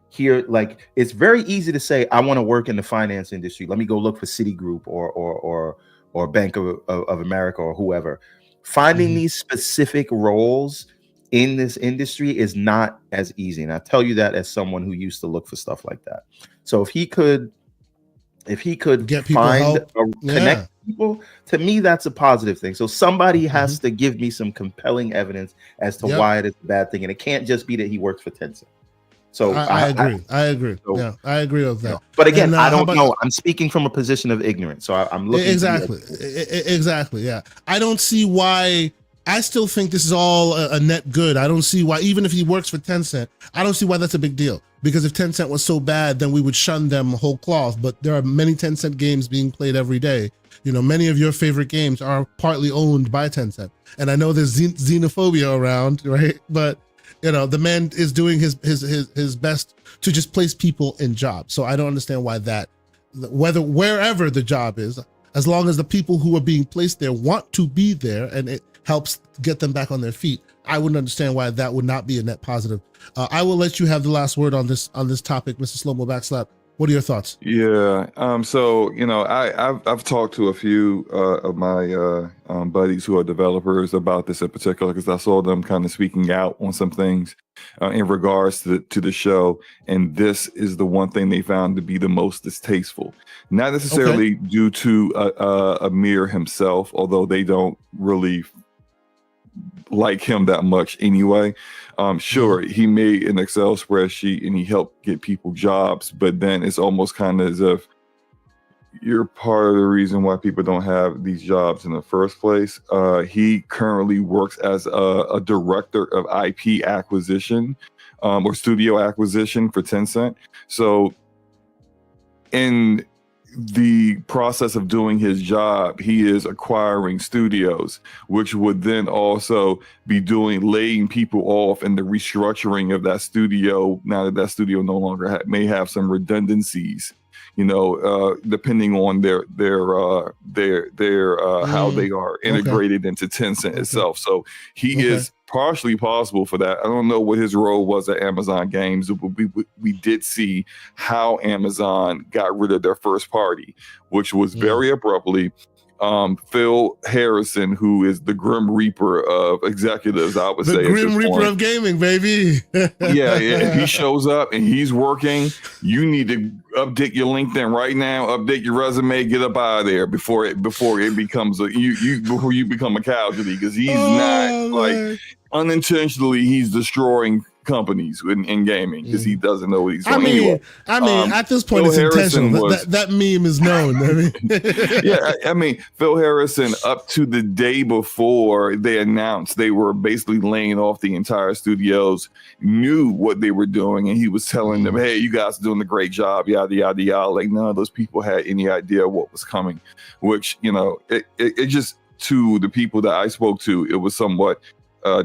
here, like it's very easy to say, I want to work in the finance industry. Let me go look for Citigroup or Bank of America or whoever. Finding these specific roles in this industry is not as easy. And I tell you that as someone who used to look for stuff like that. So if he could get people find help, connect people, to me, that's a positive thing. So somebody has to give me some compelling evidence as to why it is a bad thing. And it can't just be that he works for Tencent. So I agree. I agree. So, I agree with that. But again, and, I don't know. I'm speaking from a position of ignorance. So I'm looking exactly. Yeah. I don't see why. I still think this is all a net good. I don't see why, even if he works for Tencent, I don't see why that's a big deal. Because if Tencent was so bad, then we would shun them whole cloth. But there are many Tencent games being played every day. You know, many of your favorite games are partly owned by Tencent. And I know there's xenophobia around, right? But you know, the man is doing his best to just place people in jobs. So I don't understand why that, wherever the job is, as long as the people who are being placed there want to be there and it helps get them back on their feet, I wouldn't understand why that would not be a net positive. I will let you have the last word on this topic, Mr. Slow-Mo Backslap. What are your thoughts? Yeah. So, you know, I've talked to a few of my buddies who are developers about this in particular, because I saw them kind of speaking out on some things in regards to the show. And this is the one thing they found to be the most distasteful, not necessarily due to Amir himself, although they don't really like him that much anyway. Sure, he made an Excel spreadsheet and he helped get people jobs, but then it's almost kind of as if you're part of the reason why people don't have these jobs in the first place. He currently works as a director of IP acquisition or studio acquisition for Tencent. So in the process of doing his job, he is acquiring studios, which would then also be laying people off in the restructuring of that studio. Now that studio no longer may have some redundancies, you know, depending on their how they are integrated into Tencent itself. So he is partially possible for that. I don't know what his role was at Amazon Games. We did see how Amazon got rid of their first party, which was very abruptly. Phil Harrison, who is the Grim Reaper of executives, I would say. The Grim Reaper of gaming, baby. yeah. If he shows up and he's working, you need to update your LinkedIn right now, update your resume, get up out of there before it becomes before you become a casualty, because he's like unintentionally he's destroying companies in gaming because he doesn't know what he's doing. I mean, at this point, Phil it's intentional. That meme is known. I mean, yeah, I mean, Phil Harrison, up to the day before they announced they were basically laying off the entire studios, knew what they were doing, and he was telling them, "Hey, you guys are doing a great job." Yada yada yada. Like none of those people had any idea what was coming. Which, you know, it just, to the people that I spoke to, it was somewhat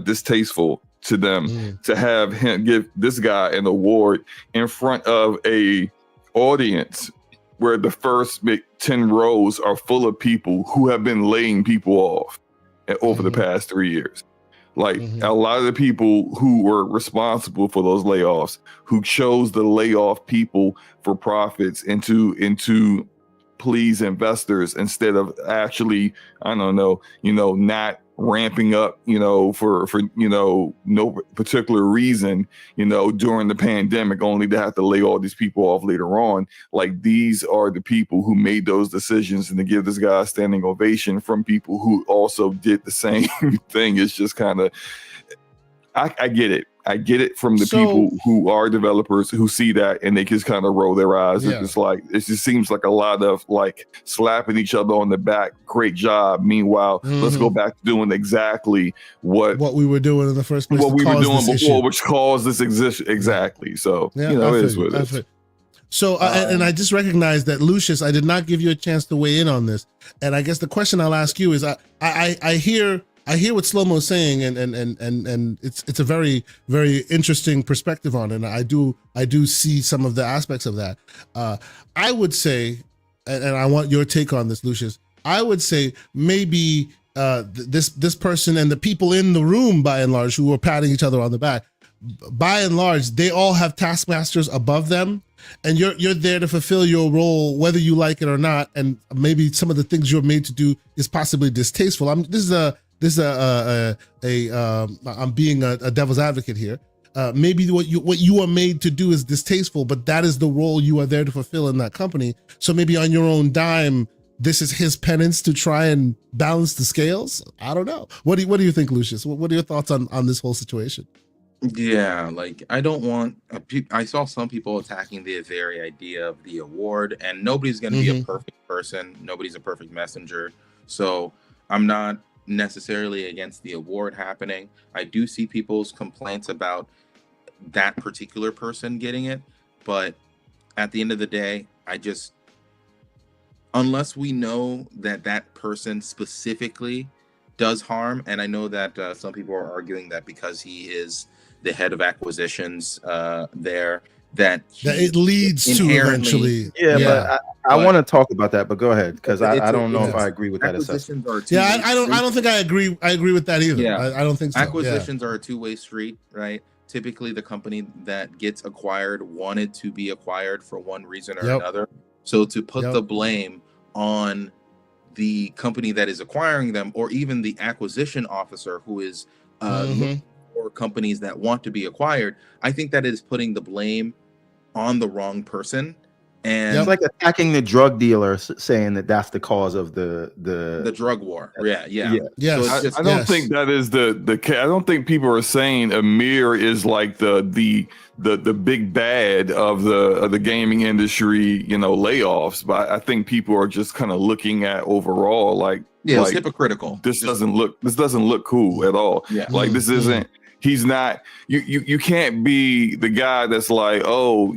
distasteful to them to have him give this guy an award in front of a audience where the first 10 rows are full of people who have been laying people off over the past 3 years. Like a lot of the people who were responsible for those layoffs, who chose to lay off people for profits and to please investors instead of actually, I don't know, you know, not ramping up, you know, for you know, no particular reason, you know, during the pandemic, only to have to lay all these people off later on. Like, these are the people who made those decisions, and to give this guy a standing ovation from people who also did the same thing is just kind of, I get it. I get it from the people who are developers who see that and they just kind of roll their eyes. Yeah. It's just like, it just seems like a lot of like slapping each other on the back. Great job. Meanwhile, let's go back to doing exactly what we were doing in the first place. What we were doing before, which caused this existence. Exactly. So, you know, it is what it is. So, and I just recognized that, Lucius, I did not give you a chance to weigh in on this. And I guess the question I'll ask you is, I hear I hear what Slow-Mo is saying, and it's a very, very interesting perspective on it. And I do see some of the aspects of that. I would say, and I want your take on this, Lucius. I would say maybe this person and the people in the room, by and large, who are patting each other on the back, by and large, they all have taskmasters above them, and you're there to fulfill your role, whether you like it or not. And maybe some of the things you're made to do is possibly distasteful. I'm being a devil's advocate here. Maybe what you are made to do is distasteful, but that is the role you are there to fulfill in that company. So maybe on your own dime, this is his penance to try and balance the scales. I don't know. What do you think, Lucius? What are your thoughts on this whole situation? Yeah, like I don't want I saw some people attacking the very idea of the award, and nobody's going to be a perfect person. Nobody's a perfect messenger. So I'm not necessarily against the award happening. I do see people's complaints about that particular person getting it, but at the end of the day, unless we know that person specifically does harm, and I know that some people are arguing that because he is the head of acquisitions there, that it leads to eventually. Yeah, but I want to talk about that, but go ahead, because I don't know if I agree with that assessment. Yeah, I don't think I agree. I agree with that either. Yeah. I don't think so. Acquisitions are a two-way street, right? Typically, the company that gets acquired wanted to be acquired for one reason or another. So to put the blame on the company that is acquiring them, or even the acquisition officer who is looking for companies that want to be acquired, I think that is putting the blame on the wrong person. And it's like attacking the drug dealer, saying that that's the cause of the drug war. Yeah. Yes. So I don't think that is the I don't think people are saying Amir is like the big bad of the gaming industry, layoffs. But I think people are just kind of looking at overall it's hypocritical. This doesn't look cool at all. Yeah. Like this isn't. He's not. You can't be the guy that's like, oh,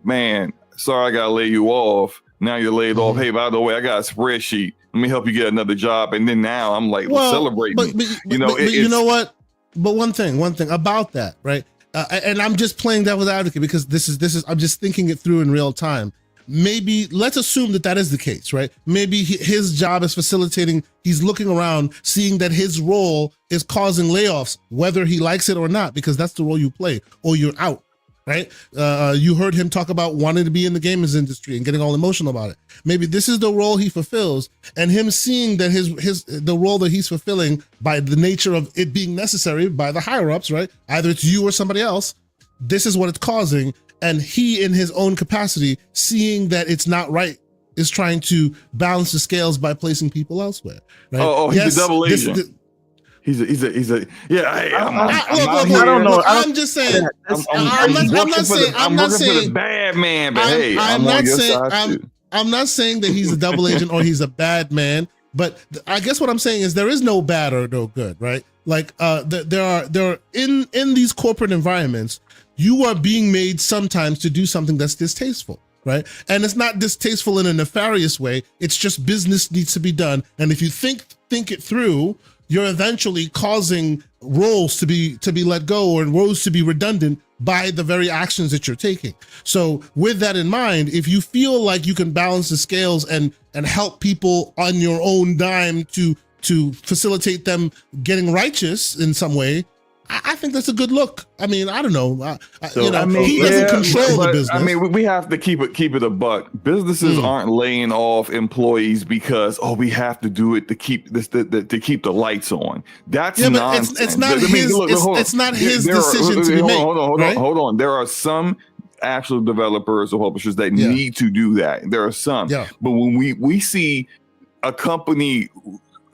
man, sorry, I gotta lay you off. Now you're laid off. Hey, by the way, I got a spreadsheet. Let me help you get another job. And then now I'm like, celebrating. But you know what? But one thing about that, right? And I'm just playing devil's advocate because this is. I'm just thinking it through in real time. Maybe let's assume that is the case, right? Maybe his job is facilitating. He's looking around, seeing that his role is causing layoffs, whether he likes it or not, because that's the role you play, or you're out. Right? You heard him talk about wanting to be in the gaming industry and getting all emotional about it. Maybe this is the role he fulfills, and him seeing that the role that he's fulfilling by the nature of it being necessary by the higher ups, right? Either it's you or somebody else. This is what it's causing, and he, in his own capacity, seeing that it's not right, is trying to balance the scales by placing people elsewhere. Right? He's a double agent. He's a yeah. Hey, I don't know. I'm just saying. I'm not saying the bad man, but I'm not saying that he's a double agent or he's a bad man. But I guess what I'm saying is there is no bad or no good, right? Like there are in these corporate environments, you are being made sometimes to do something that's distasteful. Right. And it's not distasteful in a nefarious way. It's just business needs to be done. And if you think it through, you're eventually causing roles to be let go, or roles to be redundant by the very actions that you're taking. So with that in mind, if you feel like you can balance the scales and help people on your own dime to facilitate them getting righteous in some way, I think that's a good look. I mean, I don't know. He doesn't control the business. I mean, we have to keep it a buck. Businesses aren't laying off employees because we have to do it to keep to keep the lights on. That's nonsense. It's not it's not his decision to be made. Hold on. There are some actual developers or publishers that need to do that. There are some. Yeah. But when we see a company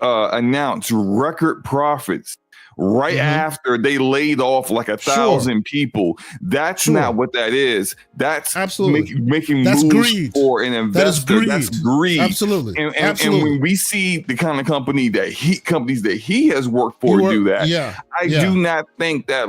announce record profits right after they laid off like 1,000 people, that's not what that is. That's absolutely making moves greed for an investor. That's greed. Absolutely. And when we see the kind of companies that he has worked for do that, I do not think that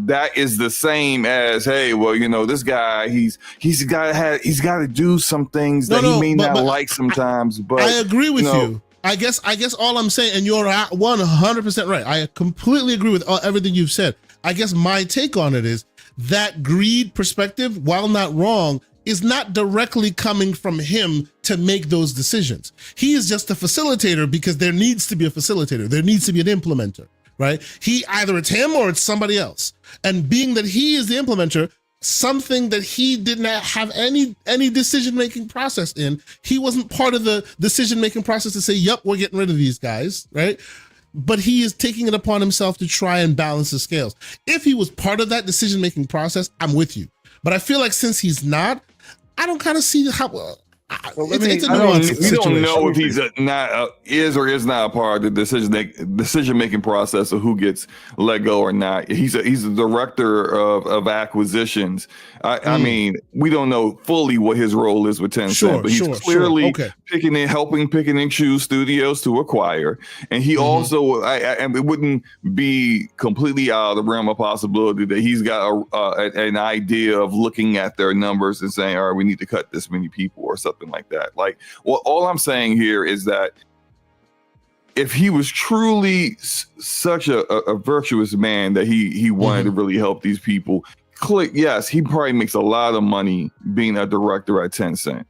that is the same as, hey, well, this guy, he's got to do some things that he may not like sometimes. But I agree with you. I guess all I'm saying, and you're 100% right. I completely agree with everything you've said. I guess my take on it is that greed perspective, while not wrong, is not directly coming from him to make those decisions. He is just a facilitator because there needs to be a facilitator. There needs to be an implementer, right? Either it's him or it's somebody else. And being that he is the implementer, something that he did not have any decision-making process in, he wasn't part of the decision-making process to say, yep, we're getting rid of these guys, right? But he is taking it upon himself to try and balance the scales. If he was part of that decision-making process, I'm with you. But I feel like since he's not, I don't kind of see how. Well, it's a we nuanced don't know if situation. he's is or is not a part of the decision making process of who gets let go or not. He's a director of acquisitions. I mean, we don't know fully what his role is with Tencent, but he's clearly helping pick and choose studios to acquire. And he also, and it wouldn't be completely out of the realm of possibility that he's got an idea of looking at their numbers and saying, all right, we need to cut this many people or something like that. Like, well, all I'm saying here is that if he was truly such a virtuous man that he wanted to really help these people, yes, he probably makes a lot of money being a director at Tencent.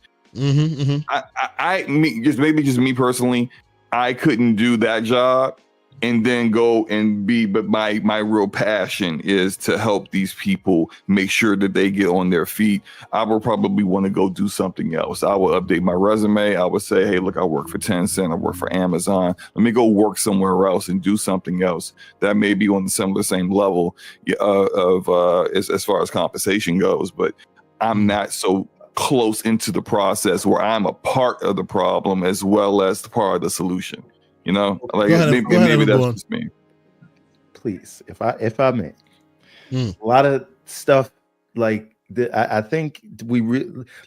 Just me personally, I couldn't do that job and then go and but my real passion is to help these people make sure that they get on their feet. I will probably want to go do something else. I will update my resume. I would say, hey, look, I work for Tencent. I work for Amazon. Let me go work somewhere else and do something else that may be on the same level as far as compensation goes. But I'm not so close into the process where I'm a part of the problem as well as part of the solution. You know, like maybe that's just me. Please, if I may, a lot of stuff like I think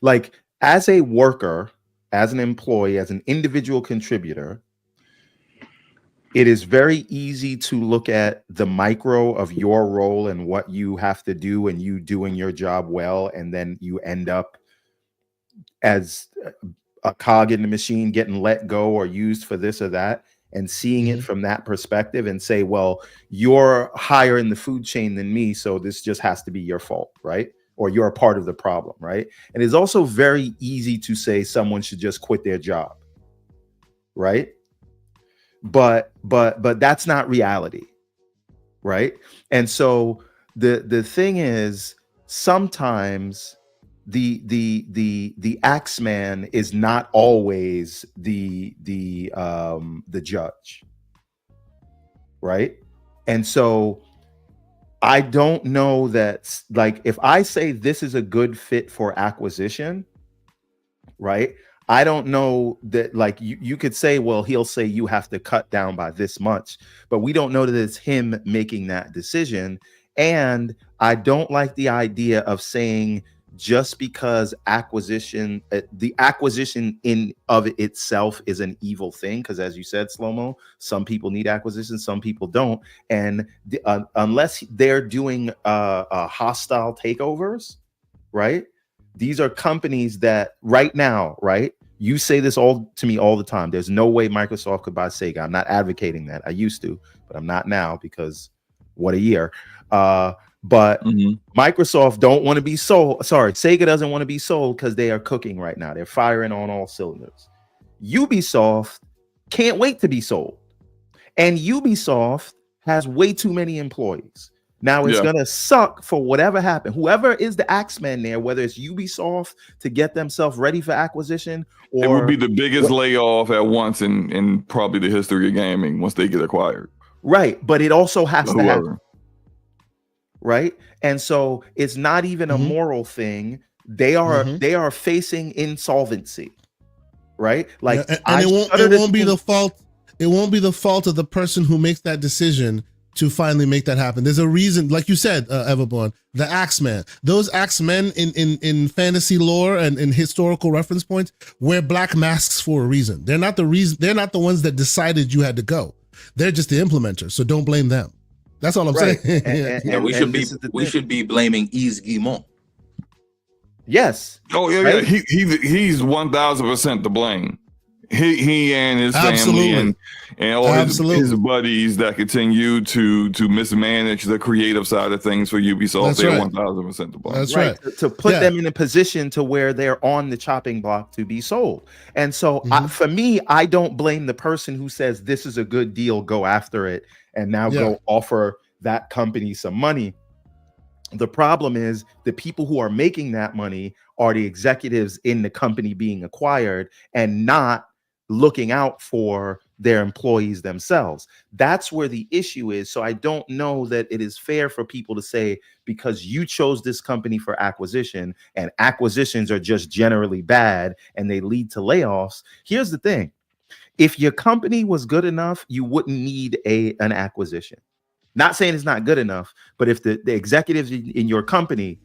like as a worker, as an employee, as an individual contributor, it is very easy to look at the micro of your role and what you have to do and you doing your job well, and then you end up as a cog in the machine getting let go or used for this or that, and seeing it from that perspective and say, well, you're higher in the food chain than me, so this just has to be your fault, right? Or you're a part of the problem, right? And it's also very easy to say someone should just quit their job, right? But that's not reality, right? And so the thing is, sometimes the axeman is not always the judge, right? And so I don't know that, like, if I say this is a good fit for acquisition, right? I don't know that, like, you could say, well, he'll say you have to cut down by this much, but we don't know that it's him making that decision. And I don't like the idea of saying just because the acquisition in of itself is an evil thing, because as you said, Slow-Mo, some people need acquisition, some people don't, and unless they're doing hostile takeovers, right? These are companies that right now, right? You say this all to me all the time. There's no way Microsoft could buy Sega. I'm not advocating that. I used to, but I'm not now, because what a year. But Microsoft don't want to be sold. Sorry, Sega doesn't want to be sold because they are cooking right now. They're firing on all cylinders. Ubisoft can't wait to be sold. And Ubisoft has way too many employees. Now it's going to suck for whatever happened. Whoever is the axeman there, whether it's Ubisoft to get themselves ready for acquisition, or it would be the biggest layoff at once in probably the history of gaming once they get acquired. Right. But it also has to happen. Right. And so it's not even a moral thing. They are facing insolvency. Right. Like, and it won't be the fault. It won't be the fault of the person who makes that decision to finally make that happen. There's a reason, like you said, Everborn, the Axeman. Those Axemen in fantasy lore and in historical reference points wear black masks for a reason. They're not the reason. They're not the ones that decided you had to go. They're just the implementers. So don't blame them. That's all I'm saying. We should be blaming Yves Guillemot. Yes. Oh yeah, right? He's 1000% to blame. he and his Absolutely. family and all his buddies that continue to mismanage the creative side of things for Ubisoft. That's They're right. 1,000% to blame. That's right. To put them in a position to where they're on the chopping block to be sold. And so for me, I don't blame the person who says this is a good deal, go after it, and now go offer that company some money. The problem is the people who are making that money are the executives in the company being acquired and not looking out for their employees themselves. That's where the issue is. So I don't know that it is fair for people to say, because you chose this company for acquisition and acquisitions are just generally bad and they lead to layoffs. Here's the thing. If your company was good enough, you wouldn't need an acquisition. Not saying it's not good enough, but if the executives in your company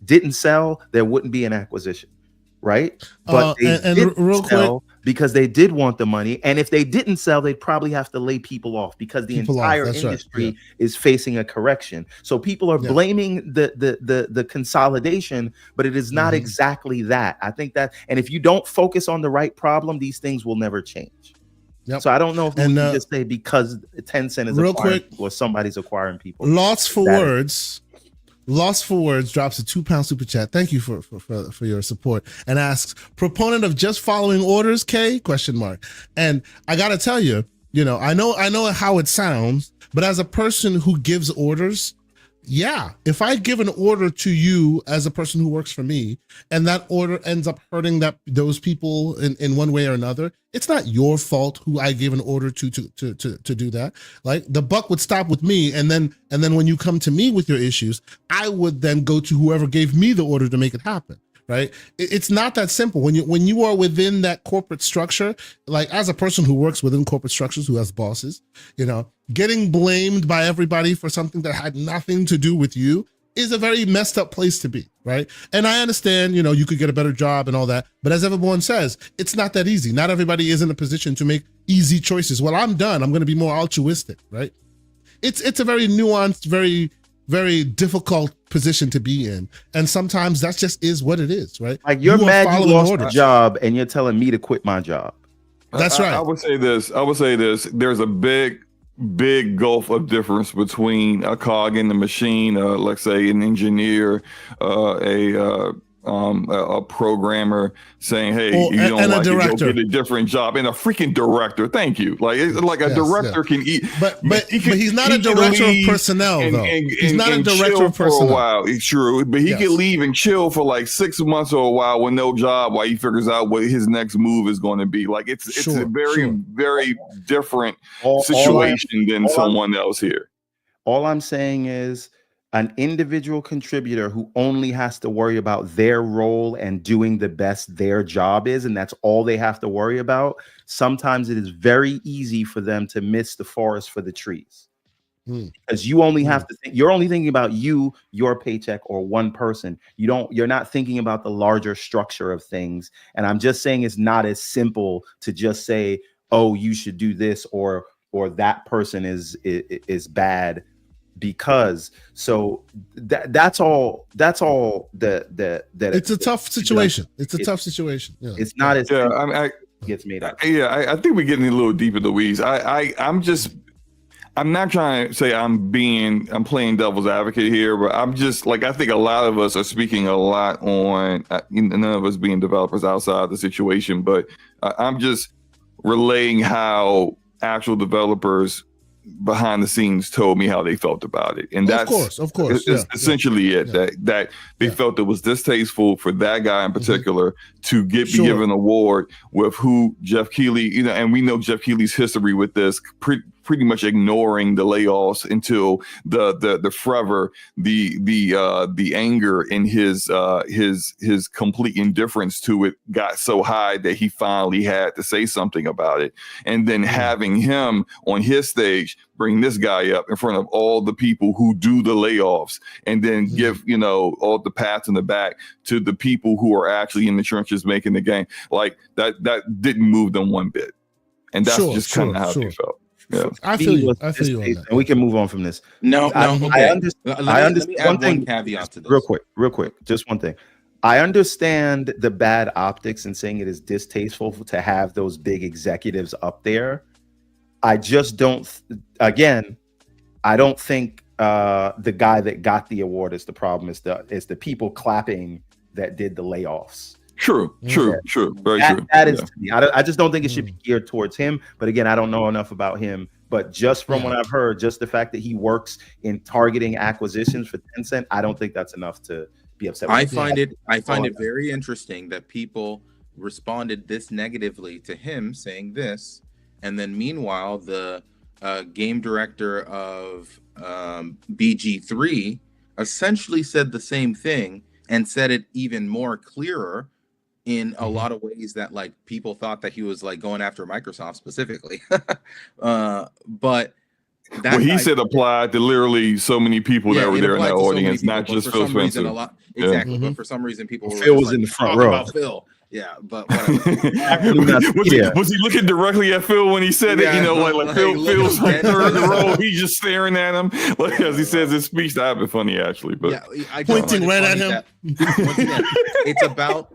didn't sell, there wouldn't be an acquisition, right? But they did sell because they did want the money. And if they didn't sell, they'd probably have to lay people off because the entire industry is facing a correction. So people are blaming the consolidation, but it is not exactly that. I think that, and if you don't focus on the right problem, these things will never change. Yep. So I don't know if we can just say because Tencent is acquiring people or somebody's acquiring people. Lost for Words drops a £2 super chat. Thank you for your support and asks, proponent of just following orders, K ? And I gotta tell you, I know how it sounds, but as a person who gives orders, if I give an order to you as a person who works for me, and that order ends up hurting those people in one way or another, it's not your fault who I gave an order to do that. Like, the buck would stop with me, and then when you come to me with your issues, I would then go to whoever gave me the order to make it happen. Right? It's not that simple. When you are within that corporate structure, like as a person who works within corporate structures, who has bosses, getting blamed by everybody for something that had nothing to do with you is a very messed up place to be, right? And I understand, you could get a better job and all that, but as everyone says, it's not that easy. Not everybody is in a position to make easy choices. Well, I'm done. I'm going to be more altruistic, right? It's a very nuanced, very, very difficult position to be in, and sometimes that just is what it is, right? Like, you're mad you lost your job and you're telling me to quit my job. That's right. I would say this. There's a big gulf of difference between a cog in the machine, let's say an engineer, a programmer saying, "Hey, you don't like it, go get a different job," and a freaking director. Thank you. Like, it's like a director can eat, but he's not a director of personnel, though. He's not a director of personnel for a while. It's true, but he can leave and chill for like 6 months or a while with no job while he figures out what his next move is going to be. Like, it's a very different situation than someone else here. All I'm saying is, an individual contributor who only has to worry about their role and doing the best their job is, and that's all they have to worry about, sometimes it is very easy for them to miss the forest for the trees. Because you only have to think, you're only thinking about your paycheck, or one person. You're not thinking about the larger structure of things. And I'm just saying it's not as simple to just say, oh, you should do this, or that person is bad. Because that's all that it's a tough situation. It's a tough situation. Yeah. It's not as gets made up. I think we're getting a little deep in the weeds. I'm not trying to say I'm playing devil's advocate here, but I'm just like, I think a lot of us are speaking a lot on none of us being developers outside the situation, but I'm just relaying how actual developers behind the scenes told me how they felt about it, and that's of course essentially it. That they felt it was distasteful for that guy in particular to be given an award with who Jeff Keighley, and we know Jeff Keighley's history with this, pretty much ignoring the layoffs until the fervor, the anger in his complete indifference to it got so high that he finally had to say something about it, and then having him on his stage bring this guy up in front of all the people who do the layoffs, and then give all the pats in the back to the people who are actually in the trenches making the game. Like, that didn't move them one bit, and that's just kind of how they felt. Yeah. I feel you on that. And we can move on from this. No, I understand. Let me add one caveat to this. Real quick. Just one thing. I understand the bad optics and saying it is distasteful to have those big executives up there. I just don't. Again, I don't think the guy that got the award is the problem. Is the people clapping that did the layoffs. True. Very true. That is to me. I just don't think it should be geared towards him. But again, I don't know enough about him. But just from what I've heard, just the fact that he works in targeting acquisitions for Tencent, I don't think that's enough to be upset with. I find it very interesting that people responded this negatively to him saying this, and then meanwhile the game director of BG3 essentially said the same thing and said it even more clearer in a lot of ways that like people thought that he was like going after Microsoft specifically. But that what he said applied to literally so many people that were there in that audience, not just Phil Spencer. Exactly, but for some reason people were Phil was like, in the front row. About Phil. Yeah, but was he looking directly at Phil when he said it? You know, like Phil's like third in the row. He's just staring at him, like as he says his speech. That'd be funny, actually. But I pointing right at him.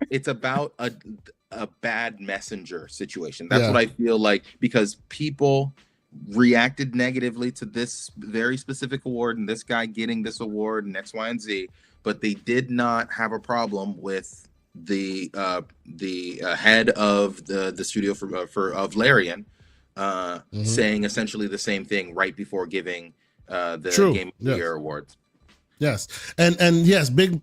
It's about a bad messenger situation. That's what I feel like, because people reacted negatively to this very specific award and this guy getting this award and X, Y, and Z, but they did not have a problem with the head of the studio of Larian saying essentially the same thing right before giving the Game of the Year awards. Yes, and yes, Big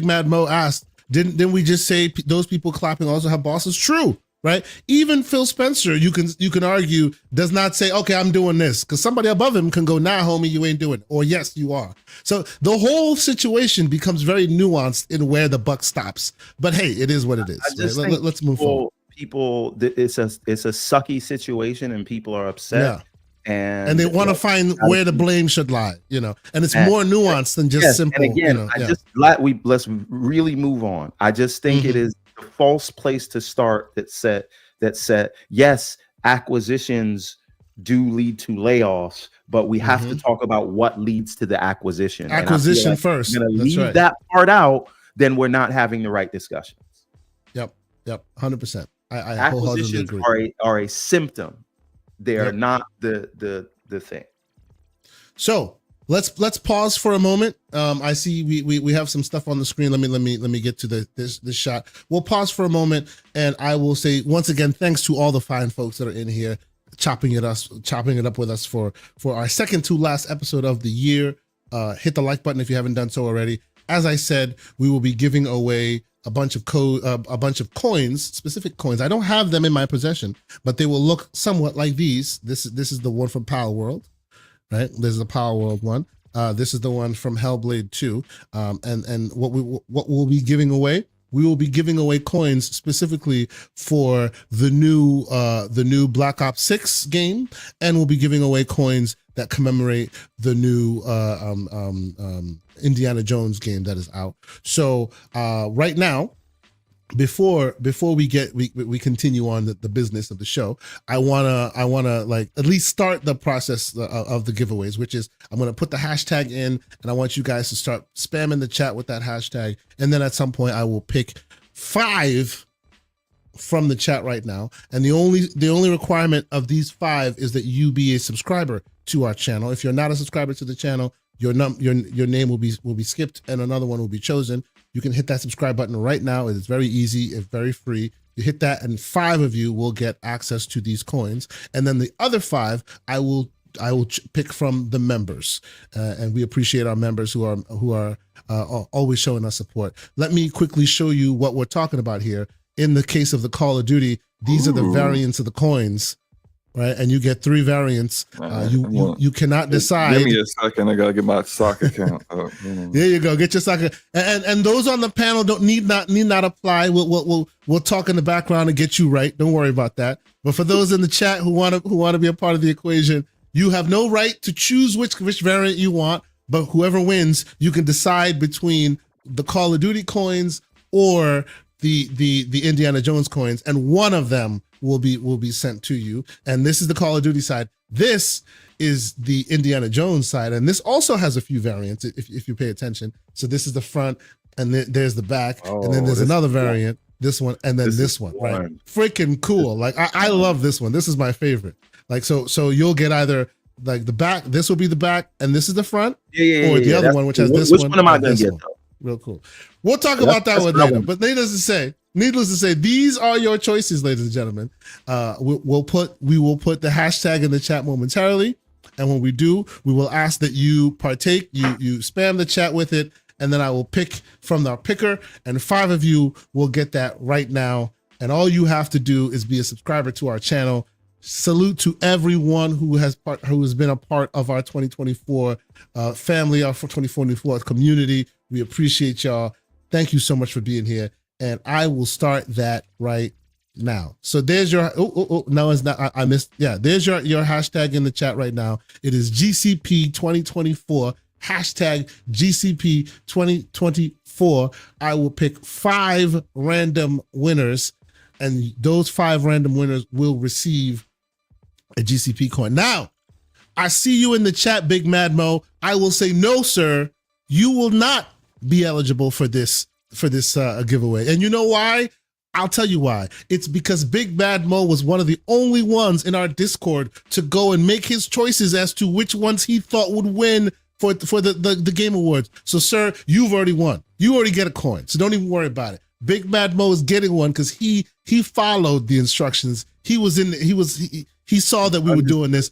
Mad Mo asked, didn't we just say those people clapping also have bosses? True, right? Even Phil Spencer, you can argue, does not say, okay, I'm doing this, because somebody above him can go, nah, homie, you ain't doing it, or yes, you are. So the whole situation becomes very nuanced in where the buck stops. But hey, it is what it is. Right? Let's move forward. People, it's a sucky situation, and people are upset. Yeah. And they want to find where the blame should lie, you know, and it's more nuanced than just simple. And again, you know, let's really move on. I just think it is a false place to start that said, yes, acquisitions do lead to layoffs, but we have to talk about what leads to the acquisition. Acquisition like first. We're going to leave that part out, then we're not having the right discussions. Yep, 100%. I acquisitions are a symptom. They are not the thing. So let's pause for a moment. I see we have some stuff on the screen. Let me get to this shot. We'll pause for a moment, and I will say once again thanks to all the fine folks that are in here chopping it up with us for our second to last episode of the year. Hit the like button if you haven't done so already. As I said, we will be giving away a bunch of coins, specific coins. I don't have them in my possession, but they will look somewhat like these. This is the one from Power World, right? This is the Power World one. This is the one from Hellblade 2. And what we'll be giving away, we will be giving away coins specifically for the new Black Ops 6 game, and we'll be giving away coins that commemorate the new Indiana Jones game that is out. So right now, before we continue on the business of the show, I wanna like at least start the process of the giveaways, which is I'm gonna put the hashtag in, and I want you guys to start spamming the chat with that hashtag, and then at some point I will pick 5 from the chat right now, and the only requirement of these 5 is that you be a subscriber to our channel. If you're not a subscriber to the channel, your name will be skipped and another one will be chosen. You can hit that subscribe button right now. It's very easy. It's very free. You hit that, and 5 of you will get access to these coins. And then the other 5, I will pick from the members, and we appreciate our members who are always showing us support. Let me quickly show you what we're talking about here. In the case of the Call of Duty, these are the variants of the coins. Right, and you get 3 variants. You cannot decide. Give me a second. I gotta get my stock account up. There you go. Get your stock. And those on the panel need not apply. We'll talk in the background and get you right. Don't worry about that. But for those in the chat who want to be a part of the equation, you have no right to choose which variant you want. But whoever wins, you can decide between the Call of Duty coins or the Indiana Jones coins, and one of them will be sent to you. And this is the Call of Duty side. This is the Indiana Jones side, and this also has a few variants if you pay attention. So this is the front. and there's the back, and then Oh, there's this another is one. variant, this one, and then This this is one, right? one. Freaking cool. Like I love this one. This is my favorite. Like so you'll get either like the back, this will be the back, and this is the front, or the other one which has this Which one. one am I and gonna this get one. though? Real cool. We'll talk That's- about that that's one what I later. want. But needless to say, these are your choices, ladies and gentlemen. We will put the hashtag in the chat momentarily, and when we do, we will ask that you partake. You spam the chat with it, and then I will pick from our picker, and 5 of you will get that right now. And all you have to do is be a subscriber to our channel. Salute to everyone who has been a part of our 2024 family, our 2024 community. We appreciate y'all. Thank you so much for being here. And I will start that right now. So there's your no, it's not. I missed. Yeah, there's your hashtag in the chat right now. It is GCP 2024 hashtag GCP 2024. I will pick 5 random winners, and those 5 random winners will receive a GCP coin. Now, I see you in the chat, Big Mad Mo. I will say no, sir. You will not be eligible for this giveaway. And you know why? I'll tell you why. It's because Big Mad Mo was one of the only ones in our Discord to go and make his choices as to which ones he thought would win for the Game Awards. So, sir, you've already won. You already get a coin. So don't even worry about it. Big Mad Mo is getting one because he followed the instructions. He saw that we were doing this.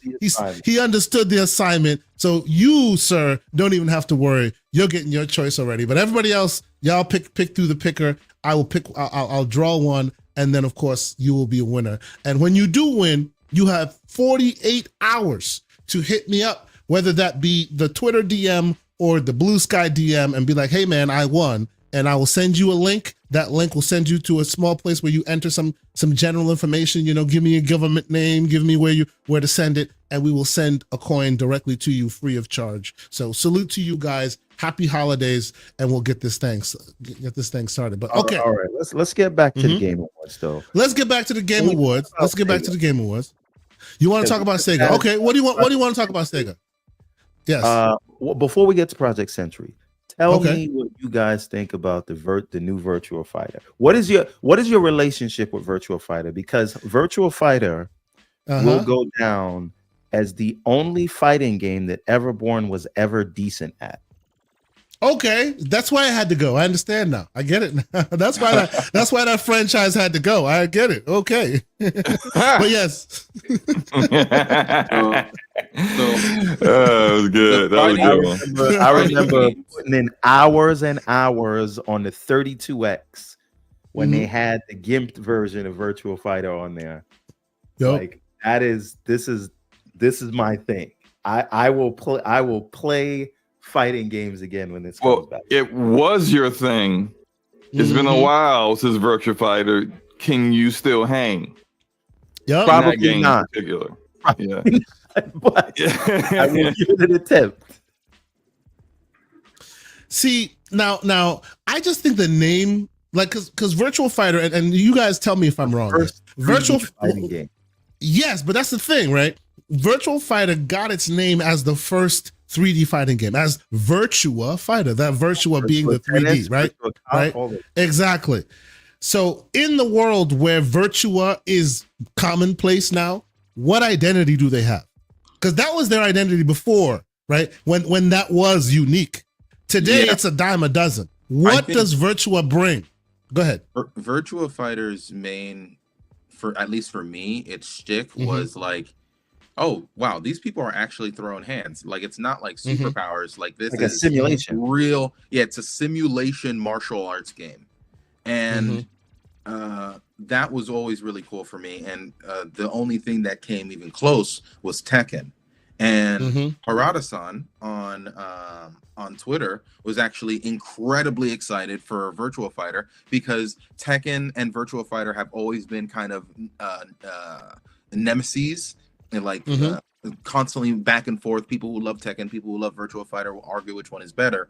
He understood the assignment. So you, sir, don't even have to worry. You're getting your choice already. But everybody else, y'all pick through the picker. I'll draw one, and then of course you will be a winner. And when you do win, you have 48 hours to hit me up, whether that be the Twitter DM or the Blue Sky DM, and be like, "Hey man, I won." And I will send you a link. That link will send you to a small place where you enter some general information. You know, give me a government name, give me where to send it, and we will send a coin directly to you free of charge. So salute to you guys. Happy holidays, and we'll get this thing started. But okay, all right. Let's get back to the Game Awards though. Let's get back to the Game Awards. Let's get back to the Game Awards. You want to talk about Sega? Okay. What do you want to talk about Sega? Yes. Well, before we get to Project Century, tell me what you guys think about the new Virtua Fighter. What is your relationship with Virtua Fighter? Because Virtua Fighter will go down as the only fighting game that Everborn was ever decent at. Okay, that's why I had to go. I understand now. I get it. That's why that franchise had to go. I get it. Okay, but yes. That was good. That was a good one. I remember putting in hours and hours on the 32X when they had the gimped version of Virtua Fighter on there. Yep. Like this is my thing. I will play fighting games again when this comes back. It was your thing. It's been a while since Virtua Fighter. Can you still hang? Yep. Probably not. In particular. Yeah. But I will give it an attempt. See, now I just think the name, like, because Virtua Fighter, and you guys tell me if I'm wrong. Virtual fighting game. Yes, but that's the thing, right? Virtua Fighter got its name as the first 3D fighting game, as Virtua Fighter, that Virtua being the 3D, right? Right? Exactly. So in the world where Virtua is commonplace now, what identity do they have? Because that was their identity before, right? When that was unique. Today, it's a dime a dozen. What does Virtua bring? Go ahead. Virtua Fighter's main, at least for me, its shtick was like, oh wow, these people are actually throwing hands. Like, it's not like superpowers. Like, this like is a simulation. Real, it's a simulation martial arts game, and that was always really cool for me. And the only thing that came even close was Tekken. And Harada-san on Twitter was actually incredibly excited for Virtua Fighter because Tekken and Virtua Fighter have always been kind of nemesis. And like constantly back and forth. People who love Tekken, people who love Virtua Fighter will argue which one is better.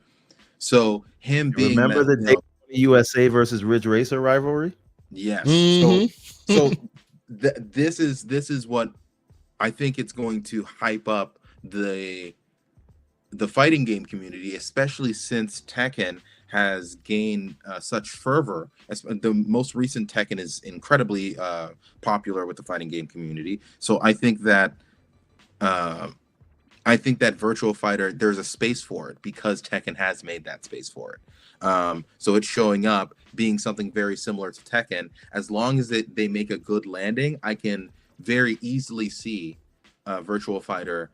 So him being remember the USA versus Ridge Racer rivalry? Yes. So this is what I think it's going to hype up the fighting game community, especially since Tekken has gained such fervor. The most recent Tekken is incredibly popular with the fighting game community. So I think that Virtual Fighter, there's a space for it because Tekken has made that space for it. So it's showing up being something very similar to Tekken. As long as they make a good landing, I can very easily see Virtual Fighter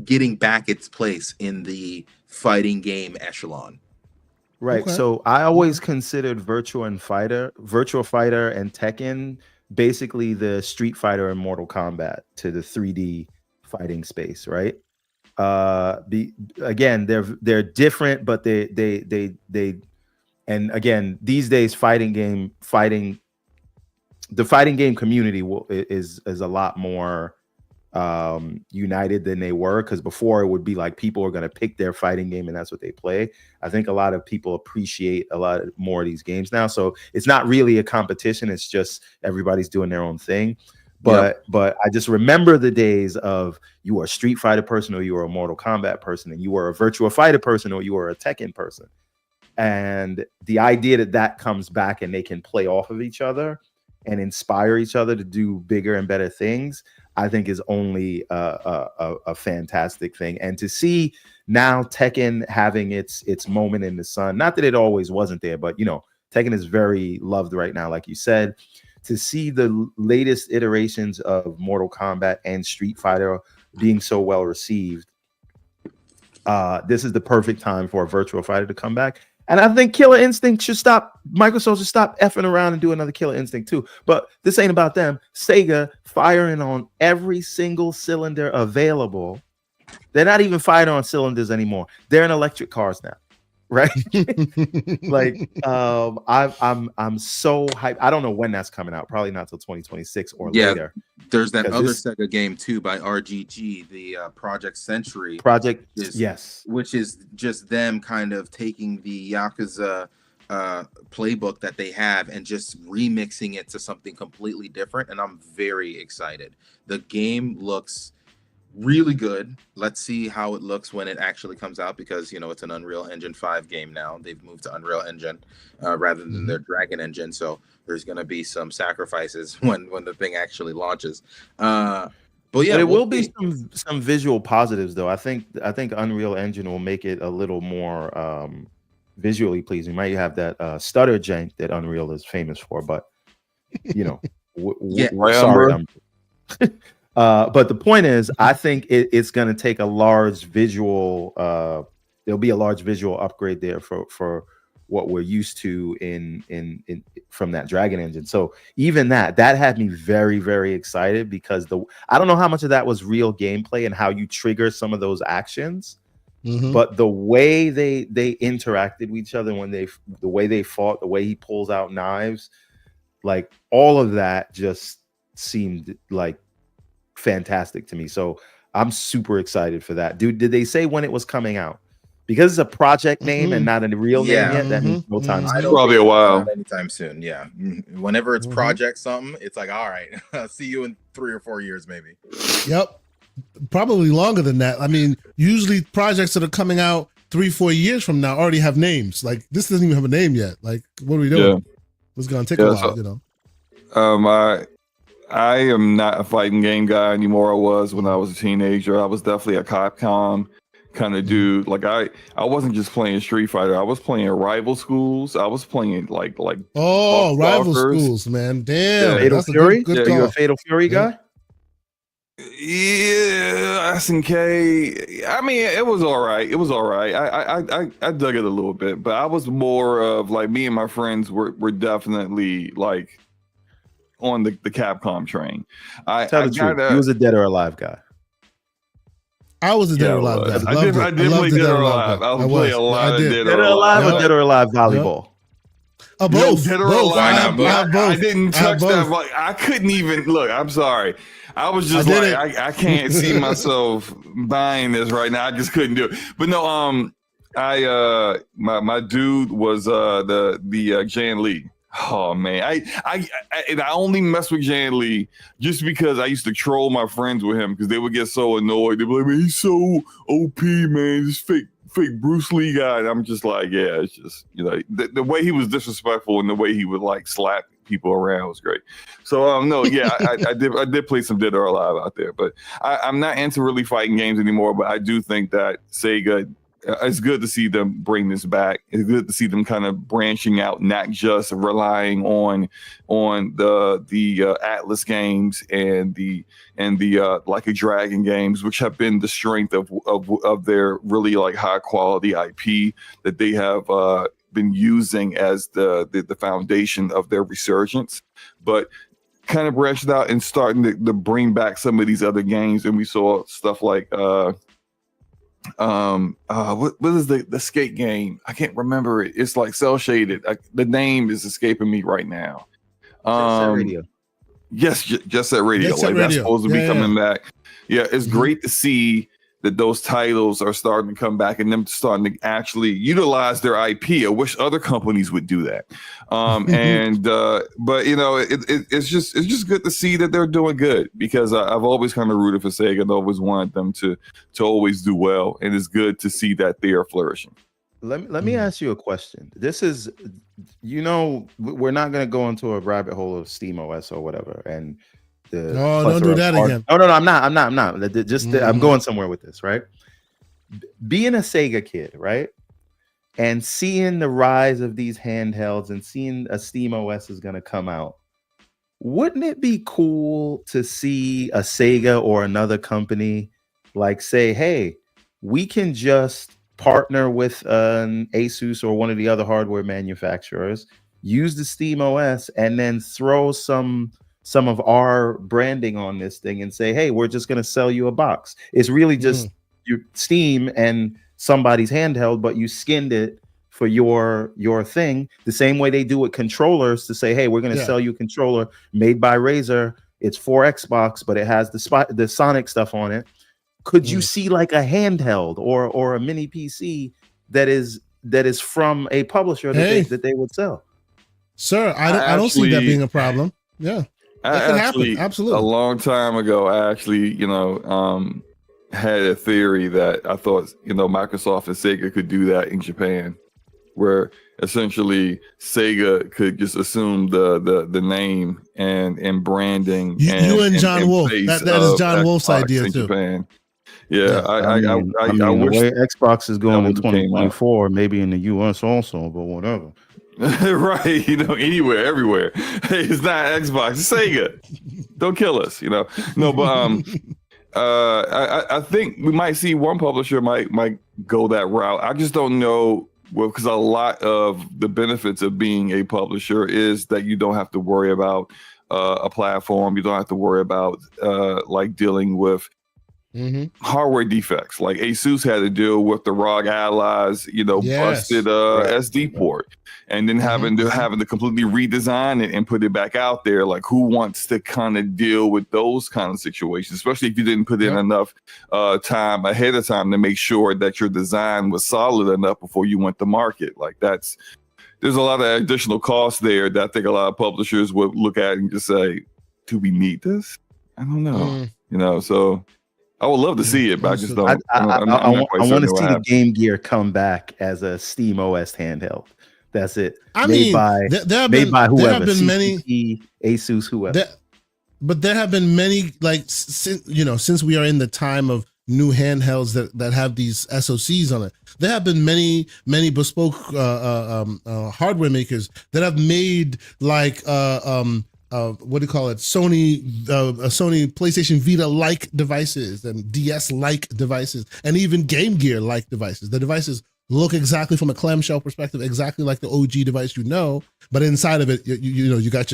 getting back its place in the fighting game echelon. Right. Okay. So I always considered Virtual Fighter and Tekken basically the Street Fighter and Mortal Kombat to the 3D fighting space, right? Again, they're different, but they and again, these days the fighting game community is a lot more united than they were, because before it would be like people are going to pick their fighting game and that's what they play. I think a lot of people appreciate a lot more of these games now, so it's not really a competition, it's just everybody's doing their own thing. But I just remember the days of you were a Street Fighter person or you were a Mortal Kombat person, and you were a Virtua Fighter person or you were a Tekken person, and the idea that comes back and they can play off of each other and inspire each other to do bigger and better things, I think is only a fantastic thing. And to see now Tekken having its moment in the sun, not that it always wasn't there, but Tekken is very loved right now, like you said. To see the latest iterations of Mortal Kombat and Street Fighter being so well received, this is the perfect time for a Virtual Fighter to come back. And I think Killer Instinct should stop. Microsoft should stop effing around and do another Killer Instinct too. But this ain't about them. Sega firing on every single cylinder available. They're not even firing on cylinders anymore. They're in electric cars now, right? Like, I'm so hyped. I don't know when that's coming out. Probably not till 2026 or later. There's that other Sega game too by RGG, the Project Century. Yes. Which is just them kind of taking the Yakuza playbook that they have and just remixing it to something completely different. And I'm very excited. The game looks really good. Let's see how it looks when it actually comes out, because it's an Unreal Engine 5 game now. They've moved to Unreal Engine rather than their Dragon Engine, so there's going to be some sacrifices when the thing actually launches. But it will be some visual positives though. I think Unreal Engine will make it a little more visually pleasing. Might have that stutter jank that Unreal is famous for, but sorry. But the point is, I think it's going to take a large visual. There'll be a large visual upgrade there for what we're used to in from that Dragon Engine. So even that had me very, very excited, because I don't know how much of that was real gameplay and how you trigger some of those actions, but the way they interacted with each other, the way they fought, the way he pulls out knives, like all of that just seemed like fantastic to me. So I'm super excited for that. Dude, did they say when it was coming out? Because it's a project name and not a real name yet, that means no time soon. Probably a while. Anytime soon, yeah. Whenever it's project something, it's like, all right, see you in 3 or 4 years maybe. Yep. Probably longer than that. I mean, usually projects that are coming out 3-4 years from now already have names. Like, this doesn't even have a name yet. Like, what are we doing? Yeah. It's going to take a while, I am not a fighting game guy anymore. I was when I was a teenager. I was definitely a Capcom kind of dude. Like I wasn't just playing Street Fighter. I was playing Rival Schools. I was playing like Rival Schools, man. Damn. Fatal Fury? Good You a Fatal Fury guy? Yeah, SNK. I mean, it was all right. I dug it a little bit, but I was more of like, me and my friends were definitely like on the Capcom train. Tell the truth. You was a Dead or Alive guy. I was a Dead or Alive guy. I did play Dead or Alive. I was playing a lot of Dead or Alive. Or Dead or Alive volleyball? Both. Dead or Alive. I didn't touch that. Like, I couldn't even look. I'm sorry. I was just I can't see myself buying this right now. I just couldn't do it. But no, my dude was the Jan Lee. Oh man, I only mess with Jan Lee just because I used to troll my friends with him, because they would get so annoyed. They'd be like, "Man, he's so OP, man. This fake Bruce Lee guy. And I'm just like, yeah, it's just, you know, the way he was disrespectful and the way he would like slap people around was great. So no, yeah, I did play some Dead or Alive out there, but I'm not into really fighting games anymore. But I do think that Sega, it's good to see them bring this back. It's good to see them kind of branching out, not just relying on the Atlas games and the Like a Dragon games, which have been the strength of their really like high quality IP that they have been using as the foundation of their resurgence, but kind of branched out and starting to bring back some of these other games. And we saw stuff like what is the skate game? I can't remember it. It's like cell shaded. The name is escaping me right now. Jet Set Radio. Yes, Jet Set Radio. Jet Set like Radio. That's supposed to be coming back. Yeah, it's great to see that those titles are starting to come back and them starting to actually utilize their IP. I wish other companies would do that. But you know, it's just good to see that they're doing good, because I've always kind of rooted for Sega and always wanted them to always do well, and it's good to see that they are flourishing. Let me ask you a question. This is, you know, we're not going to go into a rabbit hole of SteamOS or whatever, and don't do that again. No, I'm not. Just I'm going somewhere with this, right? Being a Sega kid, right? And seeing the rise of these handhelds and seeing a SteamOS is going to come out, wouldn't it be cool to see a Sega or another company like say, hey, we can just partner with an Asus or one of the other hardware manufacturers, use the SteamOS, and then throw some of our branding on this thing and say, hey, we're just going to sell you a box. It's really just your Steam and somebody's handheld, but you skinned it for your thing, the same way they do with controllers, to say, hey, we're going to sell you a controller made by Razer. It's for Xbox, but it has the Sonic stuff on it. Could you see like a handheld or a mini PC that is from a publisher that they would sell? Sir, I don't see that being a problem. Yeah. That could happen. Absolutely. A long time ago, I actually, had a theory that I thought, Microsoft and Sega could do that in Japan, where essentially Sega could just assume the name and branding. You and John Wolf. That is John Wolf's idea too. Japan. Yeah, I wish the way Xbox is going in 2024, maybe in the US also, but whatever. Right, anywhere, everywhere. Hey, it's not Xbox, it's Sega. Don't kill us, No, but I think we might see one publisher might go that route. I just don't know, because a lot of the benefits of being a publisher is that you don't have to worry about a platform. You don't have to worry about like dealing with hardware defects. Like Asus had to deal with the ROG Allies, busted SD port, and then having to completely redesign it and put it back out there. Like, who wants to kind of deal with those kind of situations, especially if you didn't put in enough time ahead of time to make sure that your design was solid enough before you went to market. Like, there's a lot of additional costs there that I think a lot of publishers would look at and just say, do we need this? I don't know. So I would love to see it, but I just don't. I want to see the Game Gear come back as a SteamOS handheld. That's it. Made by whoever. There have been many Asus, whoever. But there have been many, like, since we are in the time of new handhelds that have these SoCs on it, there have been many bespoke hardware makers that have made like what do you call it? Sony PlayStation Vita-like devices and DS-like devices, and even Game Gear-like devices. The devices look exactly, from a clamshell perspective, exactly like the OG device, but inside of it, you got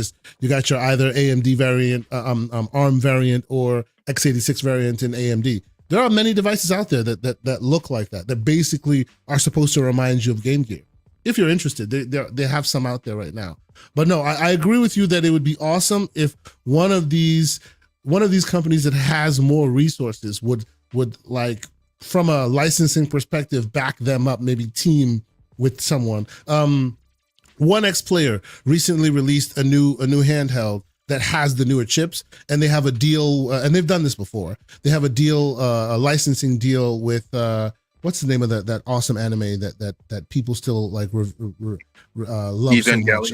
your either AMD variant, ARM variant, or x86 variant in AMD. There are many devices out there that look like that basically are supposed to remind you of Game Gear. If you're interested, they have some out there right now. But no, I agree with you that it would be awesome if one of these companies that has more resources would like, from a licensing perspective, back them up, maybe team with someone. 1X recently released a new handheld that has the newer chips, and they have a deal, and they've done this before. They have a licensing deal with what's the name of that awesome anime that people still like love so much?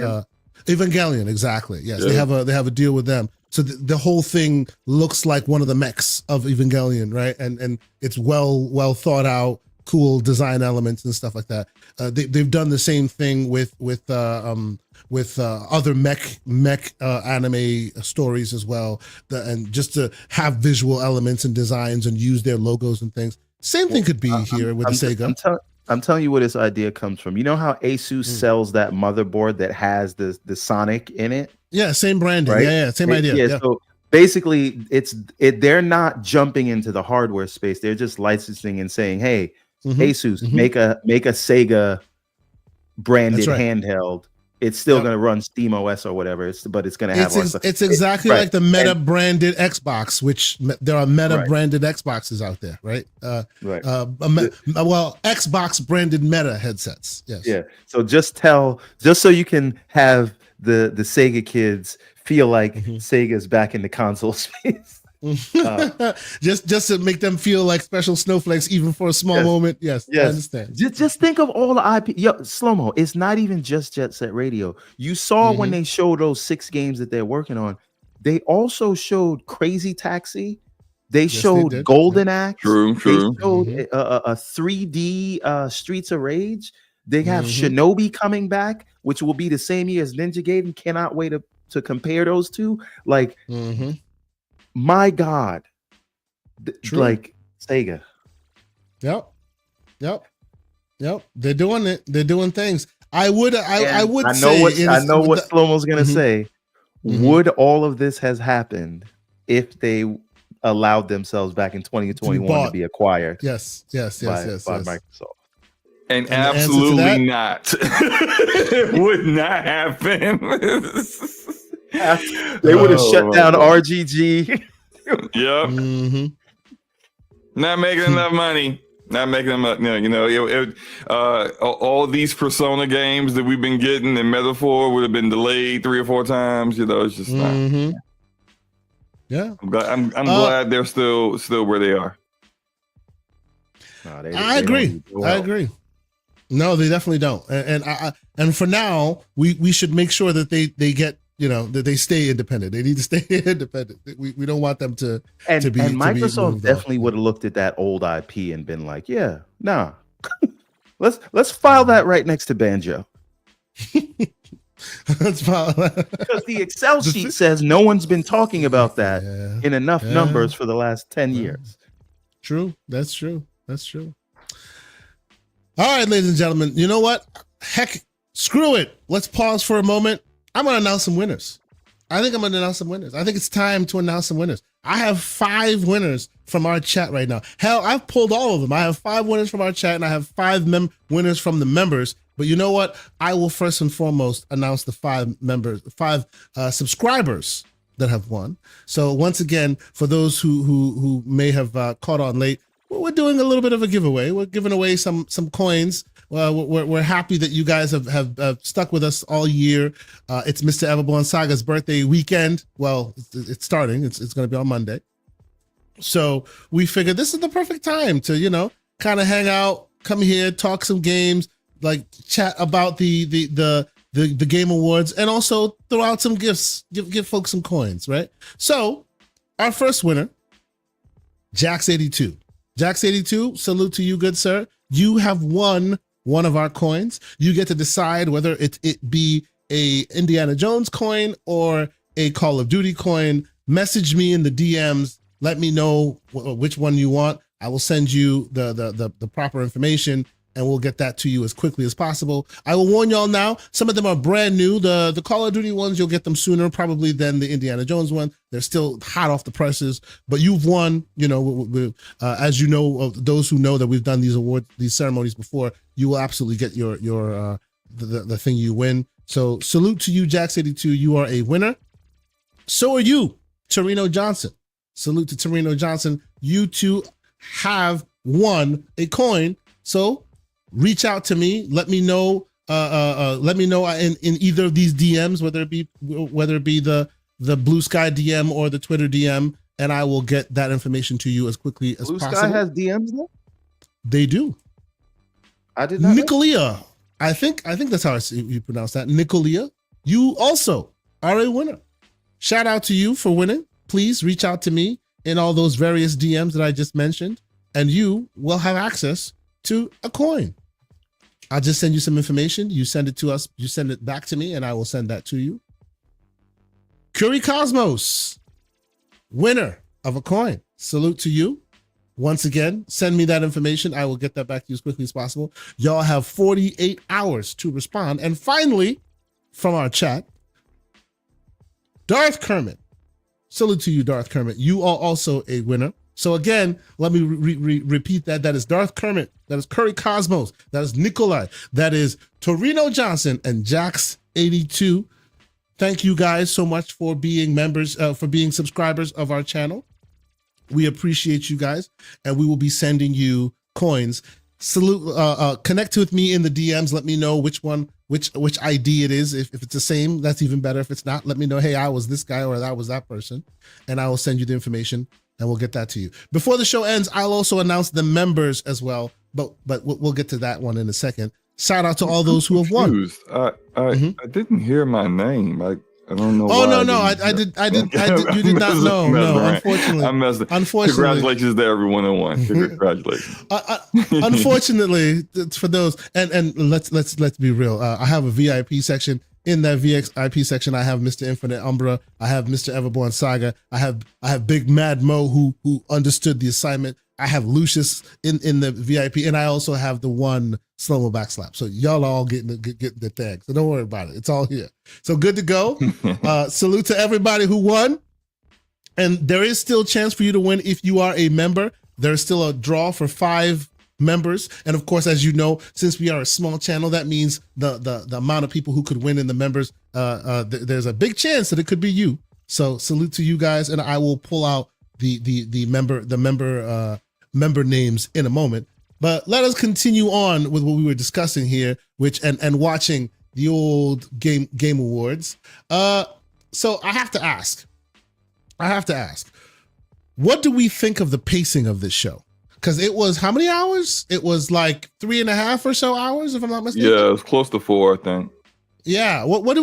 Evangelion, exactly. Yes, Yeah. they have a deal with them. So the whole thing looks like one of the mechs of Evangelion, right? And it's well thought out, cool design elements and stuff like that. They've done the same thing with other mech anime stories as well, and just to have visual elements and designs and use their logos and things. Same thing could be here with Sega. I'm telling you where this idea comes from. You know how Asus sells that motherboard that has the Sonic in it? Yeah, same branding. Right? Yeah, same idea. Yeah. So basically, they're not jumping into the hardware space. They're just licensing and saying, "Hey, Asus, make a Sega branded handheld. It's still going to run SteamOS or whatever. But it's going to have. It's exactly like the Meta branded Xbox, which there are Meta branded Xboxes out there, right? Well, Xbox branded Meta headsets. Yes. Yeah. So just so you can have the Sega kids feel like Sega's back in the console space. Just to make them feel like special snowflakes, even for a small moment. Yes, I understand. Just think of all the IP. Yo, Slow-Mo, it's not even just Jet Set Radio. You saw when they showed those 6 games that they're working on, they also showed Crazy Taxi. They showed Golden Axe. True. They showed a 3D Streets of Rage. They have Shinobi coming back, which will be the same year as Ninja Gaiden. Cannot wait to compare those two. Like, my God, like Sega. Yep. They're doing it. They're doing things. I know what Slow-Mo's gonna say. Would all of this has happened if they allowed themselves back in 2021 to be acquired? Yes. By Microsoft. And absolutely not. It would not happen. They would have shut down RGG. Yep. Not making enough money. Not making enough. All these Persona games that we've been getting in Metaphor would have been delayed 3 or 4 times. It's just not. Yeah. I'm glad they're still where they are. I agree. No, they definitely don't. And for now, we should make sure that they get, that they stay independent. They need to stay independent. We don't want them to be. And Microsoft definitely would have looked at that old IP and been like, yeah, nah, let's file that right next to Banjo. Let's file that. Because the Excel sheet says no one's been talking about that in enough numbers for the last 10 years. True. That's true. All right, ladies and gentlemen, you know what? Heck, screw it. Let's pause for a moment. I'm going to announce some winners. I think it's time to announce some winners. I have 5 winners from our chat right now. Hell, I've pulled all of them. I have 5 winners from our chat, and I have 5 winners from the members. But you know what? I will first and foremost announce the 5 subscribers that have won. So once again, for those who may have caught on late, we're doing a little bit of a giveaway. We're giving away some coins. We're happy that you guys have stuck with us all year. It's Mr. Everborn Saga's birthday weekend. Well, it's starting. It's going to be on Monday. So we figured this is the perfect time to, kind of hang out, come here, talk some games, like chat about the Game Awards, and also throw out some gifts, give folks some coins, right? So our first winner, Jax82. Jax82, salute to you, good sir. You have won one of our coins. You get to decide whether it be a Indiana Jones coin or a Call of Duty coin. Message me in the DMs. Let me know which one you want. I will send you the proper information, and we'll get that to you as quickly as possible. I will warn y'all now, some of them are brand new. The Call of Duty ones, you'll get them sooner probably than the Indiana Jones one. They're still hot off the presses, but you've won, as you know, those who know that we've done these ceremonies before, you will absolutely get your the thing you win. So salute to you, Jax82. You are a winner. So are you, Torino Johnson. Salute to Torino Johnson. You two have won a coin. So reach out to me. Let me know. Let me know in either of these DMs, whether it be the Blue Sky DM or the Twitter DM, and I will get that information to you as quickly as possible. Blue Sky has DMs now? They do. I did not know. Nicolia, I think that's how you pronounce that. Nicolia, you also are a winner. Shout out to you for winning. Please reach out to me in all those various DMs that I just mentioned, and you will have access to a coin. I'll just send you some information. You send it to us. You send it back to me, and I will send that to you. Curry Cosmos, winner of a coin. Salute to you. Once again, send me that information. I will get that back to you as quickly as possible. Y'all have 48 hours to respond. And finally, from our chat, Darth Kermit. Salute to you, Darth Kermit. You are also a winner. So again, let me repeat that. That is Darth Kermit. That is Curry Cosmos. That is Nikolai. That is Torino Johnson and Jax82. Thank you guys so much for being members, for being subscribers of our channel. We appreciate you guys, and we will be sending you coins. Salute, connect with me in the DMs. Let me know which ID it is. If it's the same, that's even better. If it's not, let me know, hey, I was this guy or I was that person, and I will send you the information and we'll get that to you. Before the show ends, I'll also announce the members as well, but we'll get to that one in a second. Shout out to all those who have won. I didn't hear my name. I don't know. Oh, no, I did. You did not know. No, unfortunately. I'm messing. Unfortunately. Congratulations to everyone who won. Congratulations. Unfortunately, for those, and let's be real. I have a VIP section. In that VIP section, I have Mr. Infinite Umbra. I have Mr. Everborn Saga. I have Big Mad Mo who understood the assignment. I have Lucius in the VIP, and I also have the one slow-mo backslap. So y'all are all getting the tag. So don't worry about it. It's all here. So good to go. Salute to everybody who won. And there is still a chance for you to win if you are a member. There's still a draw for 5 members. And of course, as you know, since we are a small channel, that means the amount of people who could win in the members, there's a big chance that it could be you. So salute to you guys, and I will pull out the member names in a moment. But let us continue on with what we were discussing here, which and watching the old game awards. So I have to ask, what do we think of the pacing of this show? Because it was how many hours? It was like 3.5 or so hours, if I'm not mistaken. Yeah, it was close to 4, I think. Yeah. What did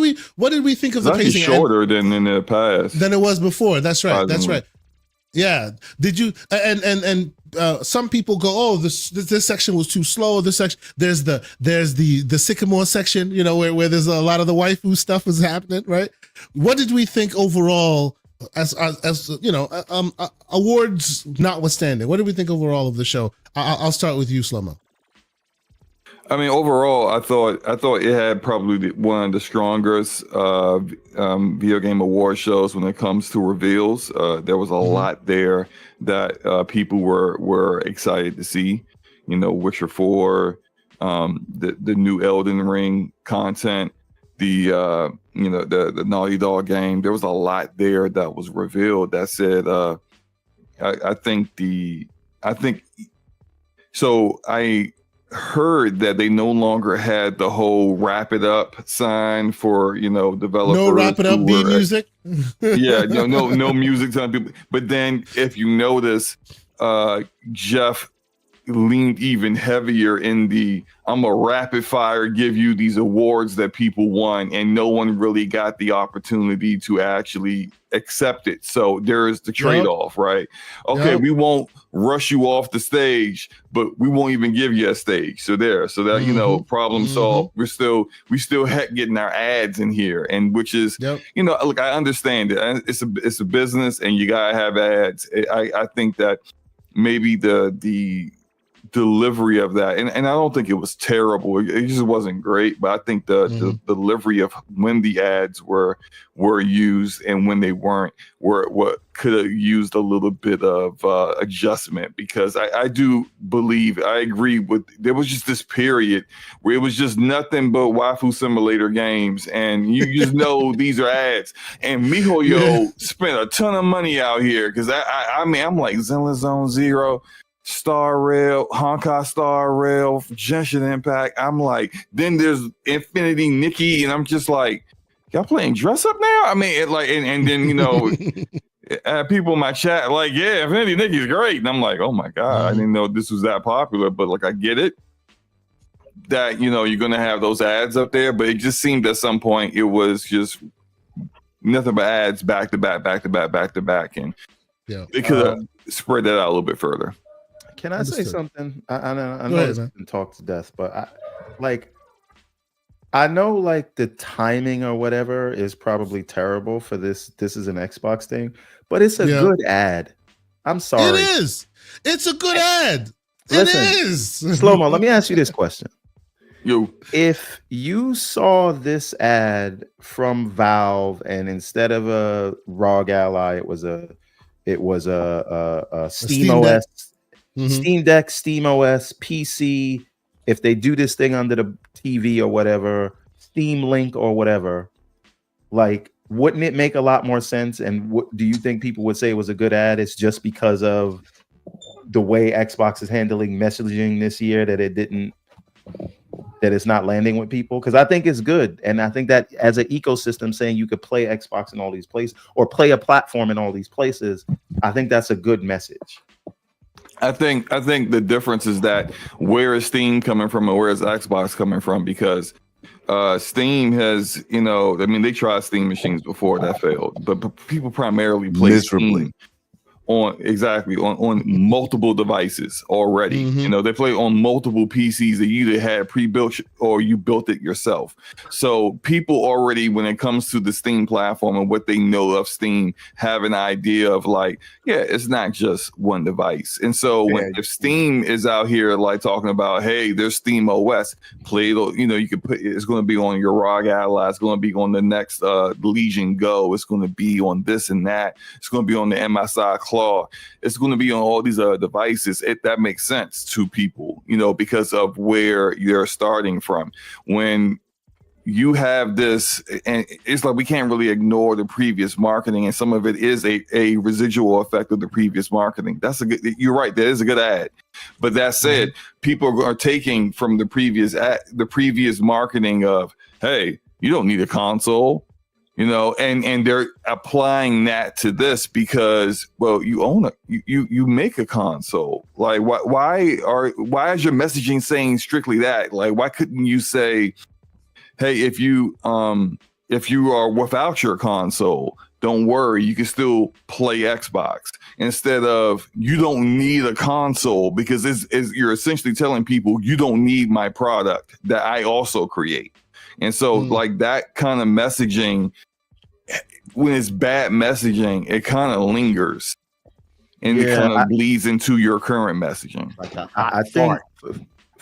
we think of the actually pacing? Shorter than in the past. Than it was before. That's right. That's right. Yeah. Did you and some people go, oh, this section was too slow. This section, there's the Sycamore section, you know, where there's a lot of the waifu stuff was happening, right? What did we think overall, as you know, awards notwithstanding? What did we think overall of the show? I'll start with you, Slow-Mo. I mean, overall, I thought it had probably one of the strongest video game award shows when it comes to reveals. There was a lot there that people were excited to see. You know, Witcher 4, the new Elden Ring content, the Naughty Dog game. There was a lot there that was revealed. That said, I heard that they no longer had the whole wrap it up sign for, you know, developers. No wrap it up, be music. Yeah, no music telling people. But then if you notice, Jeff leaned even heavier in the I'm a rapid fire give you these awards that people won, and no one really got the opportunity to actually accept it. So there's the trade-off, right? Okay, we won't rush you off the stage, but we won't even give you a stage. So that you know, problem solved. We still getting our ads in here, and which is you know, look, I understand it. It's a business, and you gotta have ads. I think that maybe the delivery of that, and I don't think it was terrible. It just wasn't great, but I think the delivery of when the ads were used and when they weren't were what could have used a little bit of adjustment, because I do believe, I agree with, there was just this period where it was just nothing but waifu simulator games, and you just know these are ads. And MiHoYo spent a ton of money out here, because I mean, I'm like Zenless Zone Zero, Star Rail, Honkai Star Rail, Genshin Impact. I'm like, then there's Infinity Nikki, and I'm just like, y'all playing dress up now? I mean, and then, you know, people in my chat like, yeah, Infinity Nikki's great. And I'm like, oh my God, I didn't know this was that popular, but like, I get it that, you know, you're going to have those ads up there, but it just seemed at some point it was just nothing but ads back to back, back to back, back to back. And it could have spread that out a little bit further. Can I say something? I know ahead, it's man. been talked to death, but I know like the timing or whatever is probably terrible for this. This is an Xbox thing, but it's a good ad. I'm sorry. It is. It's a good ad. Listen, it is. Slow-mo, let me ask you this question. You, If you saw this ad from Valve and instead of a ROG Ally, it was a Steam OS, Steam Deck, Steam OS, PC. If they do this thing under the TV or whatever, Steam Link or whatever, like, wouldn't it make a lot more sense? And what do you think people would say it was a good ad? It's just because of the way Xbox is handling messaging this year that it's not landing with people? Because I think it's good, and I think that as an ecosystem, saying you could play Xbox in all these places or play a platform in all these places, I think that's a good message. I think the difference is that where is Steam coming from and where is Xbox coming from? Because Steam has, you know, I mean, they tried Steam machines before that failed, but people primarily play Miserably. Steam on multiple devices already. You know, they play on multiple PCs that you either had pre-built or you built it yourself. So people already, when it comes to the Steam platform and what they know of Steam, have an idea of like, yeah, it's not just one device. And so if Steam is out here like talking about, hey, there's Steam OS, play, you know, you can put, it's going to be on your ROG Ally, it's going to be on the next Legion Go, it's going to be on this and that, it's going to be on the MSI Claw, it's going to be on all these devices. That makes sense to people, you know, because of where you're starting from. When you have this, and it's like we can't really ignore the previous marketing, and some of it is a residual effect of the previous marketing. That's a good, you're right, that is a good ad. But that said, people are taking from the previous marketing of, hey, you don't need a console. You know, and they're applying that to this because, well, you own it. You make a console. Like, why is your messaging saying strictly that? Like, why couldn't you say, hey, if you are without your console, don't worry, you can still play Xbox, instead of you don't need a console, because you're essentially telling people you don't need my product that I also create. And so like that kind of messaging, when it's bad messaging, it kind of lingers and it kind of bleeds into your current messaging. I think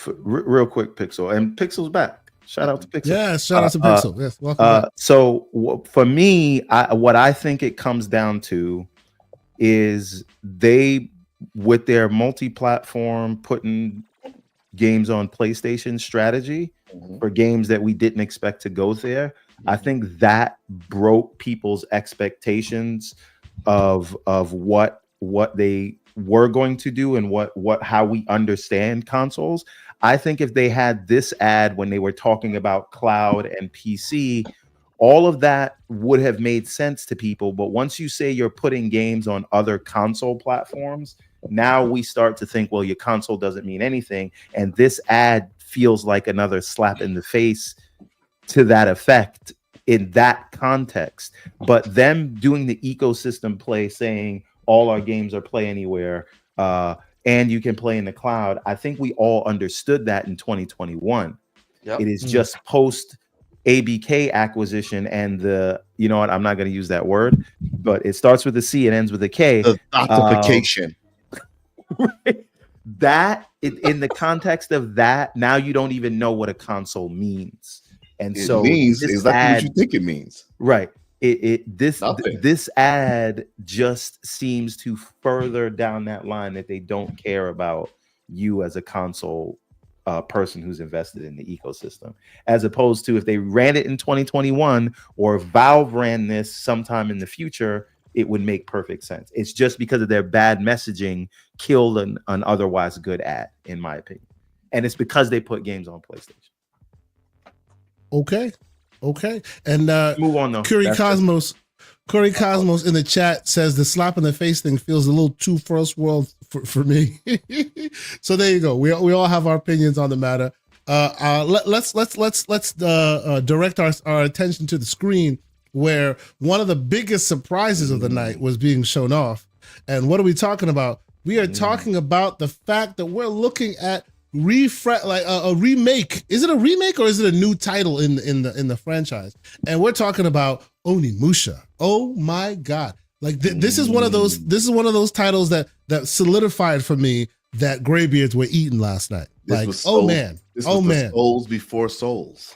real quick, Pixel, and Pixel's back. Shout out to Pixel. Yeah, shout out to Pixel. Yes, welcome back. So for me, what I think it comes down to is they, with their multi-platform, putting games on PlayStation strategy for games that we didn't expect to go there. I think that broke people's expectations of what they were going to do and how we understand consoles. I think if they had this ad when they were talking about cloud and PC, all of that would have made sense to people. But once you say you're putting games on other console platforms, now we start to think, well, your console doesn't mean anything. And this ad feels like another slap in the face to that effect in that context. But them doing the ecosystem play, saying all our games are play anywhere, and you can play in the cloud, I think we all understood that in 2021. It is just post ABK acquisition and the, you know what, I'm not going to use that word, but it starts with a C and ends with a K. The thoughtification. That in the context of that, now you don't even know what a console means. And It so means this exactly ad, what you think it means. right. This Nothing. ad just seems to further down that line that they don't care about you as a console person who's invested in the ecosystem, as opposed to if they ran it in 2021 or Valve ran this sometime in the future, it would make perfect sense. It's just because of their bad messaging killed an otherwise good ad, in my opinion. And it's because they put games on PlayStation. Okay. And Move on though. Curie Cosmos Corey Cosmos in the chat says the slap in the face thing feels a little too first world for me. So there you go. We all have our opinions on the matter. Let's direct our attention to the screen where one of the biggest surprises of the night was being shown off. And what are we talking about? We are talking about the fact that we're looking at a remake. Is it a remake or is it a new title in the franchise? And we're talking about Onimusha. Oh my God! Like this is one of those titles that solidified for me that graybeards were eating last night. Souls before souls.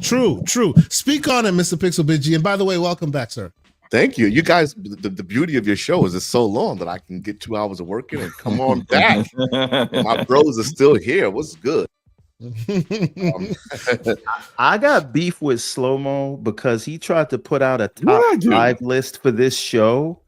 True. Speak on it, Mr. Pixel BG. And by the way, welcome back, sir. Thank you. You guys, the beauty of your show is it's so long that I can get 2 hours of working and come on back. My bros are still here. What's good? I got beef with Slow-Mo because he tried to put out a top 5 list for this show,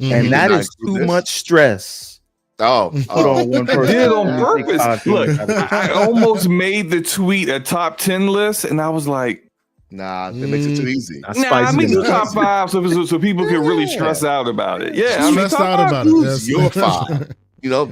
and that is too much stress. Put on one person. I did it on purpose. Look, I almost made the tweet a top 10 list, and I was like, nah, that makes it too easy. I mean, do top 5 so people can really stress out about it. Yeah, I mean, stressed out about it. Yes. Your 5. You know,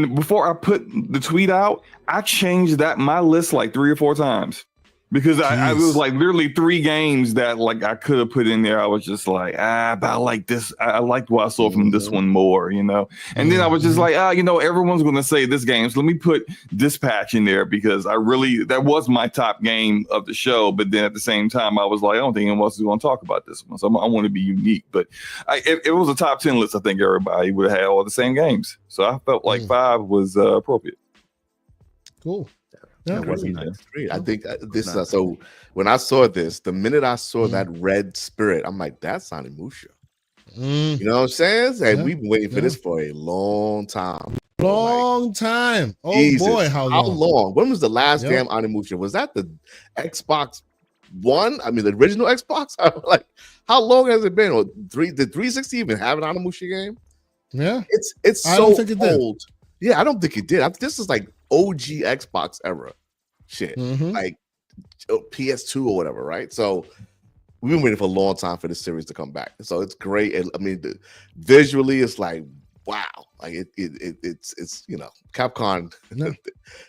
before I put the tweet out, I changed my list like 3 or 4 times. Because I was like literally 3 games that like I could have put in there. I was just like, but I like this. I liked what I saw from this one more, you know. And then I was just like, everyone's going to say this game, so let me put Dispatch in there because that was my top game of the show. But then at the same time, I was like, I don't think anyone else is going to talk about this one, so I want to be unique. But if it was a top 10 list, I think everybody would have had all the same games. So I felt like 5 was appropriate. Cool. Yeah, great. I think this is so. When I saw this, the minute I saw that red spirit, I'm like, that's Onimusha. You know what I'm saying? Like, we've been waiting for this for a long time. Time. Oh Jesus, boy, how long? When was the last damn Onimusha? Was that the Xbox One? I mean, the original Xbox. Like, how long has it been? Or did 360 even have an Onimusha game? Yeah, it's so old. Yeah, I don't think it did. This is like OG Xbox era shit, like PS2 or whatever, right? So we've been waiting for a long time for this series to come back. So it's great. And I mean, visually, it's like wow, like it's Capcom.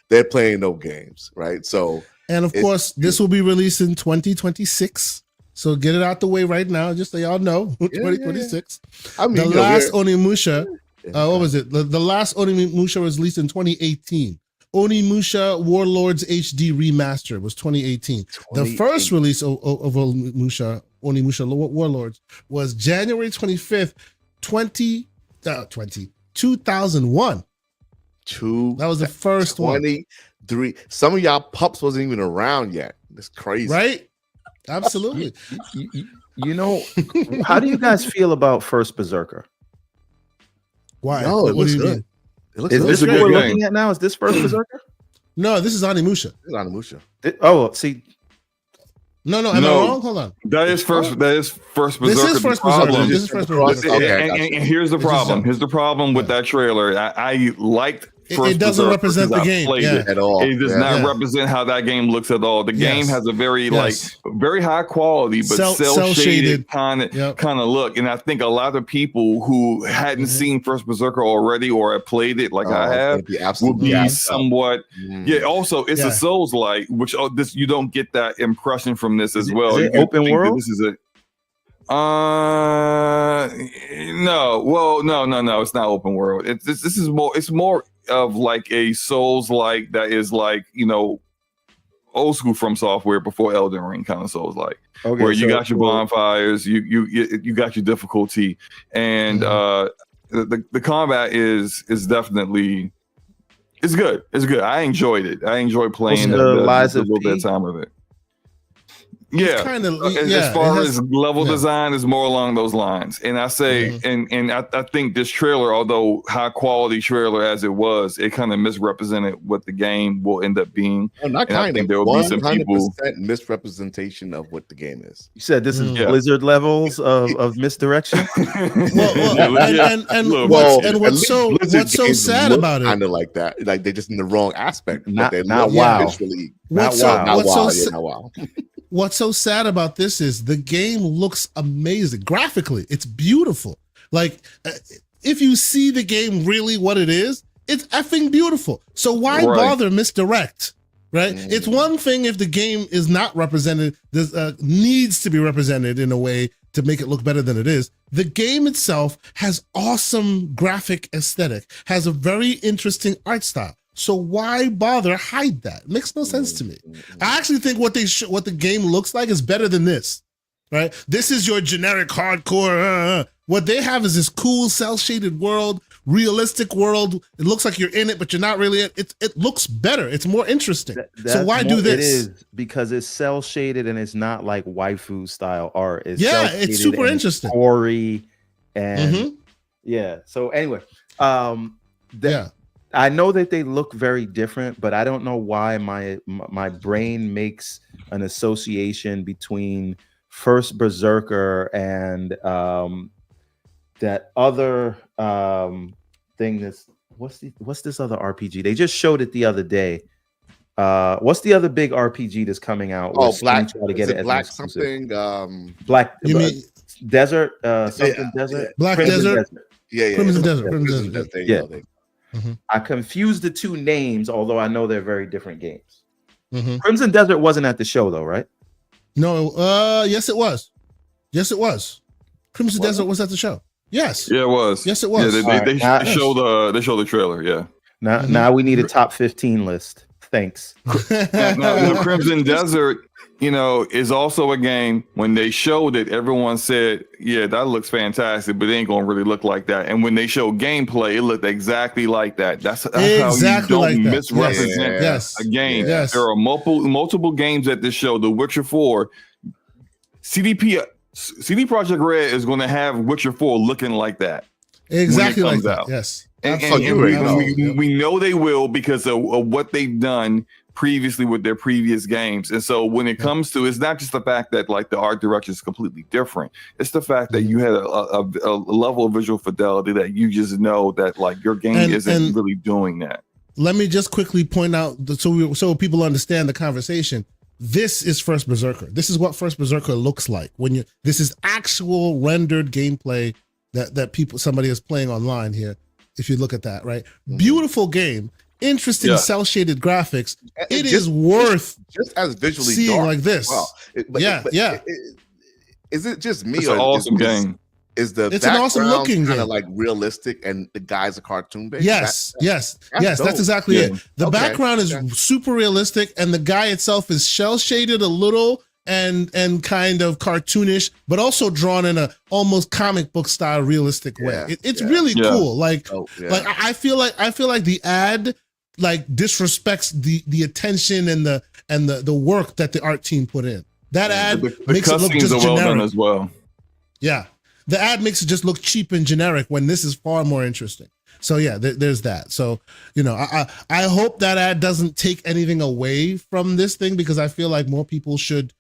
They're playing no games, right? So and of course, this will be released in 2026. So get it out the way right now, just so y'all know, 2026. I mean, the last Onimusha. What was it? The last Onimusha was released in 2018. Onimusha Warlords HD Remaster was 2018. The first release of Onimusha Warlords was January 25th, 2001. That was the first 23. Some of y'all pups wasn't even around yet. It's crazy. Right? Absolutely. How do you guys feel about First Berserker? Why? No, what do you mean? Is this what we're looking at now? Is this First Berserker? No, this is Onimusha. This is Onimusha. See. No, am I wrong? Hold on. That is first Berserker. This is First Berserker. This is First Berserker. And here's the problem. Here's the problem with that trailer. I liked it doesn't represent the game at all. It does not represent how that game looks at all. The game has a very very high quality but cell shaded kind of look. And I think a lot of people who hadn't seen First Berserker already or have played it like I have will be somewhat. Also, it's a Souls-like, which this you don't get that impression from this as well. Is it open world? This is a no. It's not open world. This is more. It's more of like a Souls-like that is like old school From Software before Elden Ring kind of Souls-like, where you got your bonfires, you got your difficulty, and the combat is definitely it's good. It's good. I enjoyed it. I enjoyed playing a little bit of time of it. Yeah, as far as level design is more along those lines. And I say, and I think this trailer, although high quality trailer as it was, it kind of misrepresented what the game will end up being. Well, not and kind I think of. there will be some 100% people misrepresentation of what the game is. You said this is Blizzard levels of misdirection. What's so sad about it? Kind of like that, like they're just in the wrong aspect. Not wow. Not wow. what's so sad about this is the game looks amazing graphically. It's beautiful. Like if you see the game really what it is, it's effing beautiful. So why bother misdirect? Right? It's one thing if the game is not represented, needs to be represented in a way to make it look better than it is. The game itself has awesome graphic aesthetic, has a very interesting art style. So why bother hide that? It makes no sense to me. I actually think what the game looks like is better than this. Right? This is your generic hardcore. What they have is this cool cel-shaded world, realistic world. It looks like you're in it, but you're not really. It looks better. It's more interesting. So why do this? It is because it's cel-shaded and it's not like waifu style art. It's super interesting. Gory and yeah. So anyway, I know that they look very different, but I don't know why my brain makes an association between first Berserker and that other thing that's what's this other RPG? They just showed it the other day. What's the other big RPG that's coming out? Black. Try to get it Black something. Black. You mean Desert? Something desert. Black Desert. Yeah. Crimson Desert. Yeah. I confused the two names, although I know they're very different games. Crimson Desert wasn't at the show though, right? No, yes it was. Yes it was. Crimson Desert was at the show. Yes. Yeah, it was. Yes it was. Yeah, they show the trailer, yeah. Now we need a top 15 list. Thanks. Now, the Crimson Desert, is also a game. When they showed it, everyone said, yeah, that looks fantastic, but it ain't gonna really look like that. And when they showed gameplay, it looked exactly like that. That's exactly how you don't like that. misrepresent a game. Yes. There are multiple games at this show. The Witcher 4, CD Projekt Red is going to have Witcher 4 looking like that. Exactly when it like comes that. out. Yes. And Absolutely. we know they will because of what they've done previously with their previous games. And so when it comes to, it's not just the fact that like the art direction is completely different. It's the fact that you had a level of visual fidelity that you just know that like your game isn't really doing that. Let me just quickly point out so people understand the conversation. This is First Berserker. This is what First Berserker looks like this is actual rendered gameplay that somebody is playing online here. If you look at that, right? Beautiful game, interesting cel-shaded graphics. It is worth just as visually seeing dark like this. Wow. Is it just me? It's an awesome game. It's an awesome looking kind of like realistic, and the guy's a cartoon based. Yes, that's exactly it. The background is super realistic, and the guy itself is shell shaded a little and kind of cartoonish, but also drawn in a almost comic book style realistic way. It's really cool. Like I feel like the ad like disrespects the attention and the work that the art team put in. That ad makes it look just generic. Well done as well. Yeah. The ad makes it just look cheap and generic when this is far more interesting. So yeah, there's that. So, I hope that ad doesn't take anything away from this thing, because I feel like more people should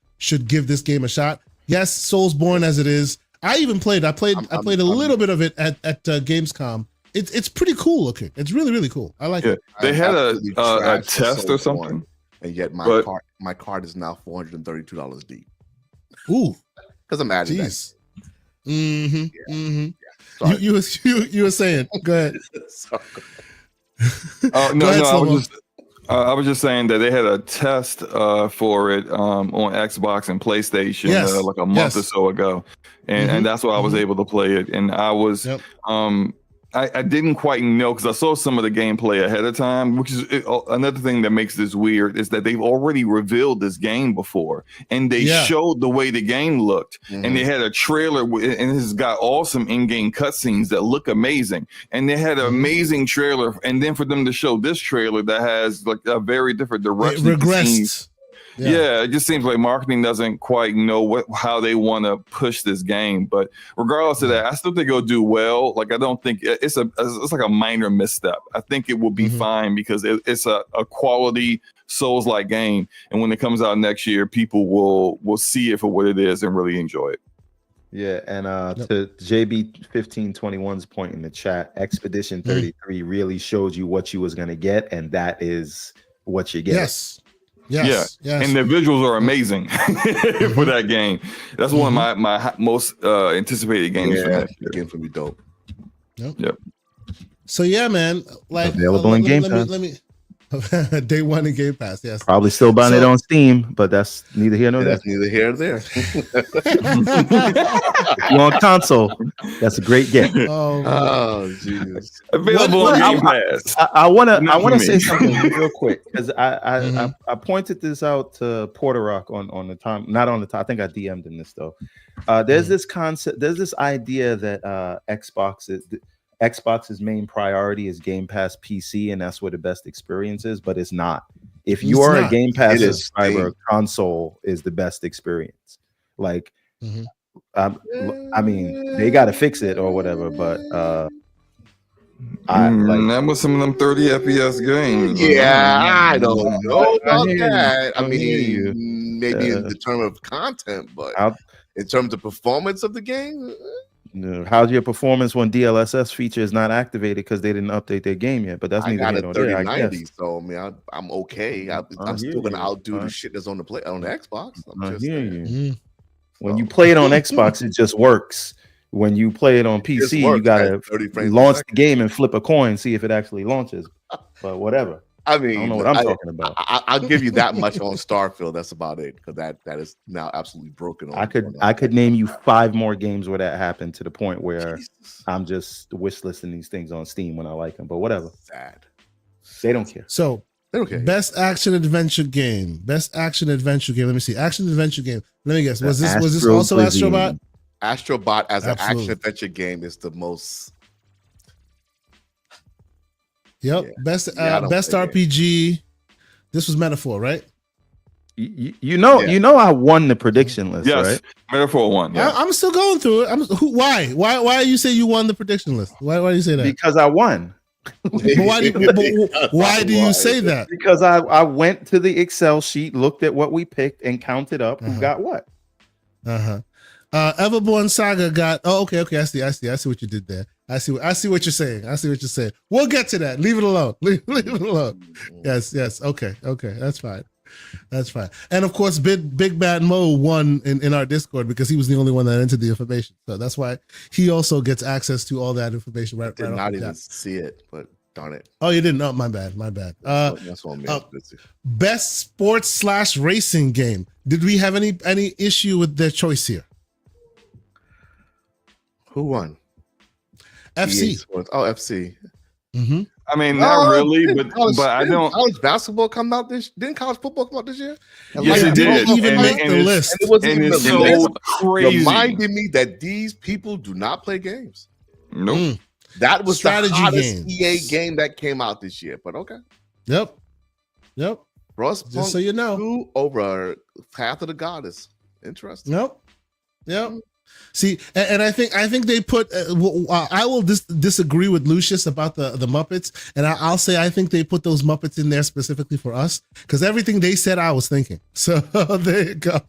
give this game a shot. Yes, Soulsborne as it is. I even played. I played a little bit of it at Gamescom. It's pretty cool looking. It's really, really cool. I like it. They had a test or something. And yet my card is now $432 deep. Ooh. Because I'm adding that. You were saying, go ahead. I was just saying that they had a test for it on Xbox and PlayStation like a month or so ago, and that's why I was able to play it. And I was I didn't quite know, because I saw some of the gameplay ahead of time, which is another thing that makes this weird, is that they've already revealed this game before, and they showed the way the game looked, and they had a trailer, and it's got awesome in-game cutscenes that look amazing, and they had an amazing trailer, and then for them to show this trailer that has like a very different direction. It regressed. Yeah, it just seems like marketing doesn't quite know how they want to push this game. But regardless of that, I still think it'll do well. Like, I don't think it's like a minor misstep. I think it will be fine, because it's a quality Souls-like game, and when it comes out next year, people will see it for what it is and really enjoy it. Yeah, and to JB1521's point in the chat, Expedition 33 really showed you what you was gonna get, and that is what you're getting. Yes. Yes, yes. And the visuals are amazing for that game. That's one of my most anticipated games for next year. The game's gonna be dope. Yep. So yeah, man. Like Available in Game let Pass. me day one in Game Pass. Yes. Probably still buying it So- on Steam, but that's neither here nor there. That's neither here nor there. If you're on console, that's a great get. Oh, Jesus. Available What- on Game Pass. I want Not to for me. say something real quick because I Mhm. pointed this out to Porter Rock on the time, not on the time. I think I DM'd him this though. There's this concept, there's this idea that Xbox's main priority is Game Pass PC, and that's where the best experience is, but it's not. If you It's are not. a Game Pass It is subscriber, Steam. console is the best experience. Like, Mhm. I mean, they got to fix it or whatever, but I like. That was some of them 30 FPS games. Yeah, I don't know about hear you. that. I I hear you. mean, maybe in the term of content, but in terms of performance of the game, How's your performance when DLSS feature is not activated because they didn't update their game yet? But that's I neither got here a nor there, I 3090, guess. so I mean, I'm okay. I'm hear still gonna you. outdo the shit that's on the Xbox. I'm I just hear saying. you. Mhm. When you play it on Xbox, it just works. When you play it on just PC, you works gotta at 30 frames a launch the second. game and flip a coin, see if it actually launches. But whatever. I mean, I don't know what I'm talking about. I'll give you that much on Starfield. That's about it, because that is now absolutely broken. I could name you 5 more games where that happened to the point where Jesus. I'm just wish listing these things on Steam when I like them. But whatever, Sad. they don't care. So Okay. best action adventure game. Best action adventure game. Let me see. Action adventure game. Let me guess. Was this also Astro Astrobot? Astrobot as an Absolutely. action adventure game is the most. Yep. Yeah. Best Yeah, I don't best play games. RPG. This was Metaphor, right? You know, I won the prediction list, Yes. right? Metaphor 1. Yeah. I'm still going through it. Why? Why do you say you won the prediction list? Why do you say that? Because I won. But why do you say that? Because I went to the Excel sheet, looked at what we picked, and counted up who Uh-huh. got what. Uh-huh. Everborn Saga got okay. I see what you did there. I see what you're saying. We'll get to that. Leave it alone. Leave it alone. Yes. Okay. That's fine. And of course, Big Bad Mo won in our Discord because he was the only one that entered the information. So that's why he also gets access to all that information right Did off not the even bat. see it, but darn it. Oh, you didn't? Oh, my bad. That's what I mean. Best sports / racing game. Did we have any issue with their choice here? Who won? FC. EA Sports. Oh, FC. Mm-hmm. I mean, not really, but I don't. College basketball come out this? Didn't college football come out this year? Yes, it did. Even And make the it's- list. And it wasn't And even it's the list. so crazy. Reminded me that these people do not play games. Nope. Mm. That was Strategy the hottest games. EA game that came out this year. But okay, Yep. Frostpunk Just so you know. 2 over Path of the Goddess. Interesting. Yep. See, and I think they put. I will disagree with Lucius about the Muppets, and I'll say I think they put those Muppets in there specifically for us because everything they said I was thinking. So there you go.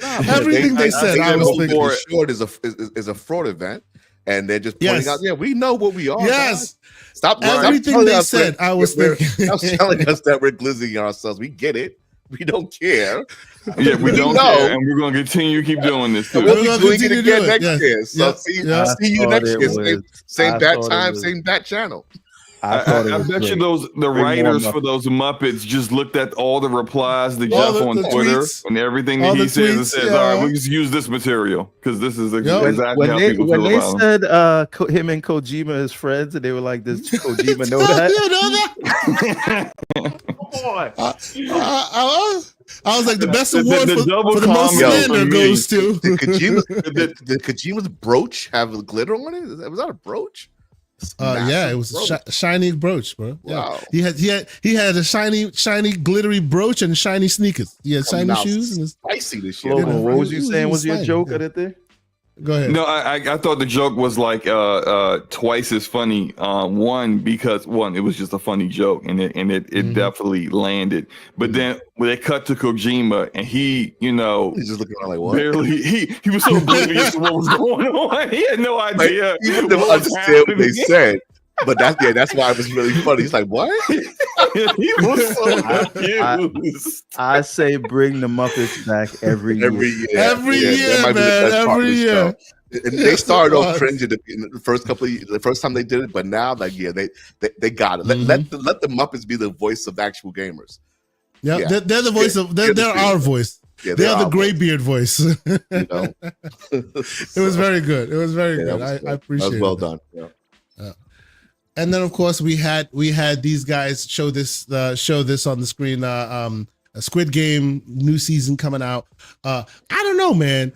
Everything they said I was thinking. The short is a fraud event, and they're just pointing Yes. out. Yeah, we know what we are. Yes. guys. Stop. Everything telling they us said, I was thinking. Stop telling us that we're glizzying ourselves. We get it. We don't care. Yeah, we don't know. care, and we're gonna continue to keep doing this too. We'll We're be gonna doing it continue to again do it. next Yes. year. So Yep. see you I next thought year. it Same I bat thought it time, was- same bat channel. I thought it I was bet you great. the more writers for Muppets. those Muppets just looked at all the replies to All Jeff the on Twitter tweets. and everything All that he the says and tweets, says, yeah. all right, we just use this material because this is exactly When how they people feel about him. said him and Kojima as friends, and they were like, "Does Kojima know that?" You know that? Boy, I was like, the best The award double for the most comment for slander me. goes to. Did Kojima's brooch have glitter on it? Was that a brooch? Yeah, it was Brooch. a shiny brooch, bro. Yeah. Wow. He had a shiny glittery brooch and shiny sneakers. He had shiny Now, shoes and his, spicy this year. Logan, what was you It was- saying? it was Was your fine, joke yeah. at it there? go ahead. No, I thought the joke was like twice as funny. One because it was just a funny joke and it Mhm. definitely landed. But then when they cut to Kojima and he, He's just looking around like, what? barely he was so oblivious to what was going on. He had no Like, idea. he didn't what was understand what they happening. said. But that's why it was really funny. He's like, what? He was so I- confused. I say bring the Muppets back every year. Every year, Every that year, might be the man, best part of every the year. show. And they Yes, started it off was. cringe in the first couple of the first time they did it, but now like they got it. Let the Muppets be the voice of actual gamers. Yeah, Yeah. they're the voice of they're our voice. Yeah, They're the our graybeard voice. voice, you know. It was very good. It was very good. I appreciate it. That was well done. Yeah. And then of course we had these guys show this on the screen. Squid Game new season coming out. I don't know, man.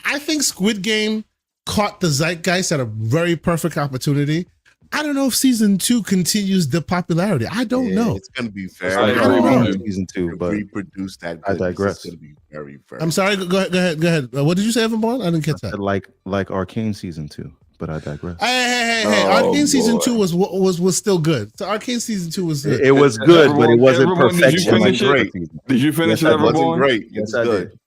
I think Squid Game caught the zeitgeist at a very perfect opportunity. I don't know if season 2 continues the popularity. I don't know. It's going to be I very don't know. hard Season 2, to but reproduce that. I goodness. digress. It's going to be very, very. I'm sorry. Go ahead. What did you say, Evan Bourne? I didn't catch that. like Arcane season 2, but I digress. Hey! Oh, Arcane season boy. 2 was still good. So Arcane season 2 was good. It was good, but it wasn't Everyone, did you perfection. finish like it? the season. Did you finish Yes, it, I It wasn't Everborn? great. It Yes, was I good. did.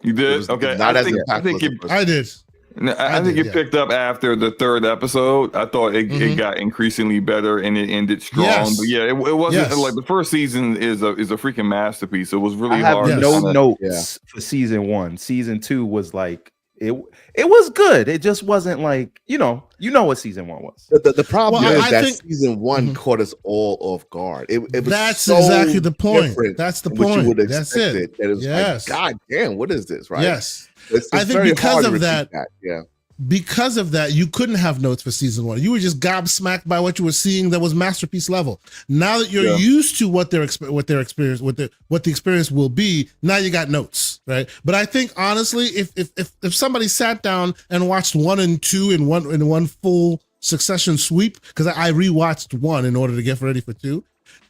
You It did? was Okay. not I as think impactful as it, the first. I did. I think did, it picked up after the third episode. I thought it got increasingly better and it ended strong. Yes. But yeah, it wasn't Yes. like the first season is a freaking masterpiece. It was really I have hard. Yes. to no kinda- notes for season 1. Season 2 was like it was good. It just wasn't like, you know what season 1 was. The problem Well, is I that think- season 1 Mhm. caught us all off guard. It was That's so exactly the point. different That's the than what you point. would That's expect it. That it was Yes. like, God damn, what is this? Right? Yes. It's I think very because hard to of repeat that- Yeah. Because of that, you couldn't have notes for season 1. You were just gobsmacked by what you were seeing that was masterpiece level. Now that you're used to what the experience will be, now you got notes, right? But I think honestly, if somebody sat down and watched 1 and 2 in one full succession sweep, because I rewatched 1 in order to get ready for 2.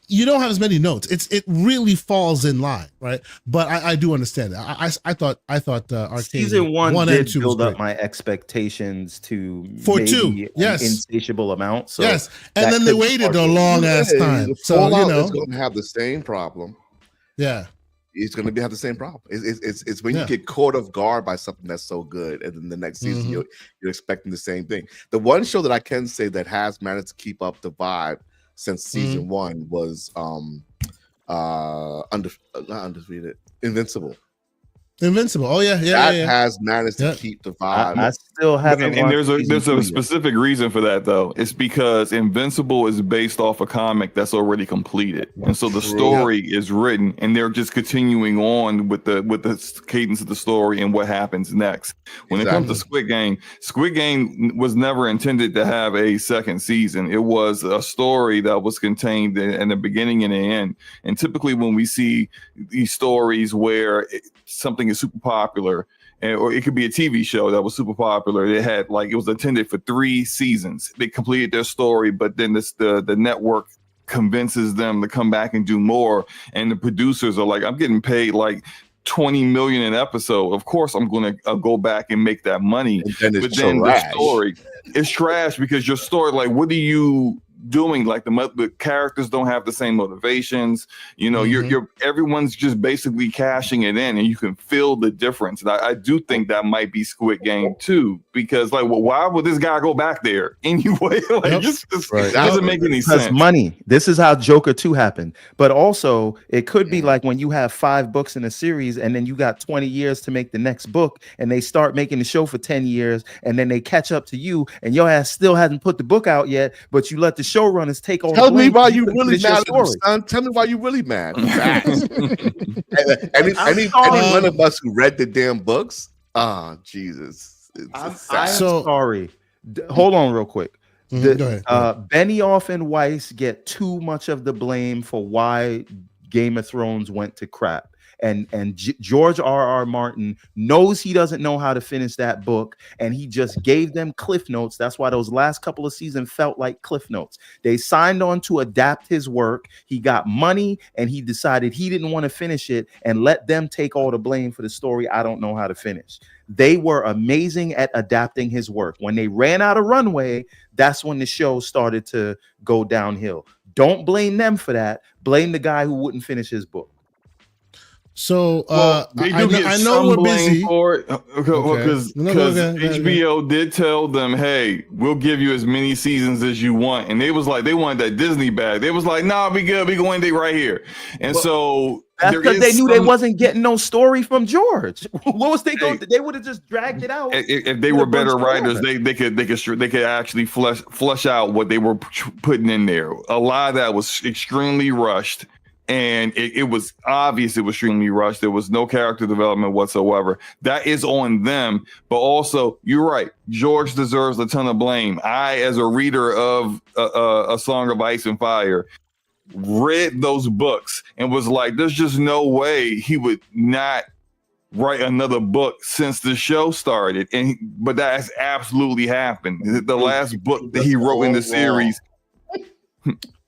You don't have as many notes. It really falls in line, right? But I do understand that. I thought Arcane Season 1 and did 2 was build up great. my expectations to For maybe 2, yes. an insatiable amount. So Yes, and that then they could be waited part a of it. long ass time. The So Fallout you know, is going to have the same problem. yeah, It's going to have the same problem. It's when Yeah. you get caught off guard by something that's so good, and then the next season Mhm. you're expecting the same thing. The one show that I can say that has managed to keep up the vibe since season 1 was not Undefeated, Invincible. Invincible. Oh yeah. That has managed Yeah. to keep the vibe. I still haven't. And there's watched a season 2 yet. specific reason for that though. It's because Invincible is based off a comic that's already completed, and so the True. story is written, and they're just continuing on with the cadence of the story and what happens next. When it comes to Squid Game was never intended to have a second season. It was a story that was contained in the beginning and the end. And typically, when we see these stories where something is super popular, or it could be a TV show that was super popular. It was intended for 3 seasons. They completed their story, but then the network convinces them to come back and do more. And the producers are like, I'm getting paid like $20 million an episode. Of course, I'm going to go back and make that money. And then But then the story is trash because your story, like, what are you doing? Like the characters don't have the same motivations. You know, you're everyone's just basically cashing it in, and you can feel the difference. And I do think that might be Squid Game too, because like, well, why would this guy go back there anyway? Like, it doesn't make any sense. Because money. This is how Joker 2 happened. But also, it could be like when you have 5 books in a series, and then you got 20 years to make the next book, and they start making the show for 10 years, and then they catch up to you, and your ass still hasn't put the book out yet, but you let the showrunners take all. Tell the me blame why because you couldn't really finish your mad at him, story. son. Tell me why you really mad. Any one of us who read the damn books, Jesus. I'm sad. sorry. Hold on real quick. Go ahead, go ahead. Benioff and Weiss get too much of the blame for why Game of Thrones went to crap. And George R.R. Martin knows he doesn't know how to finish that book, and he just gave them cliff notes. That's why those last couple of seasons felt like cliff notes. They signed on to adapt his work. He got money, and he decided he didn't want to finish it and let them take all the blame for the story I don't know how to finish. They were amazing at adapting his work. When they ran out of runway, that's when the show started to go downhill. Don't blame them for that. Blame the guy who wouldn't finish his book. So they I do get know some we're blame busy. for it because No, go ahead. HBO did tell them, "Hey, we'll give you as many seasons as you want," and they was like, they wanted that Disney bag. They was like, "Nah, we good. We going to end it right here." And so That's because they knew they wasn't getting no story from George. What was they going? They would have just dragged it out. If they were better writers, they could actually flush out what they were putting in there. A lot of that was extremely rushed. And it was obvious it was extremely rushed. There was no character development whatsoever. That is on them. But also, you're right. George deserves a ton of blame. I, as a reader of A Song of Ice and Fire, read those books and was like, there's just no way he would not write another book since the show started. But that has absolutely happened. The last book that he wrote in the series.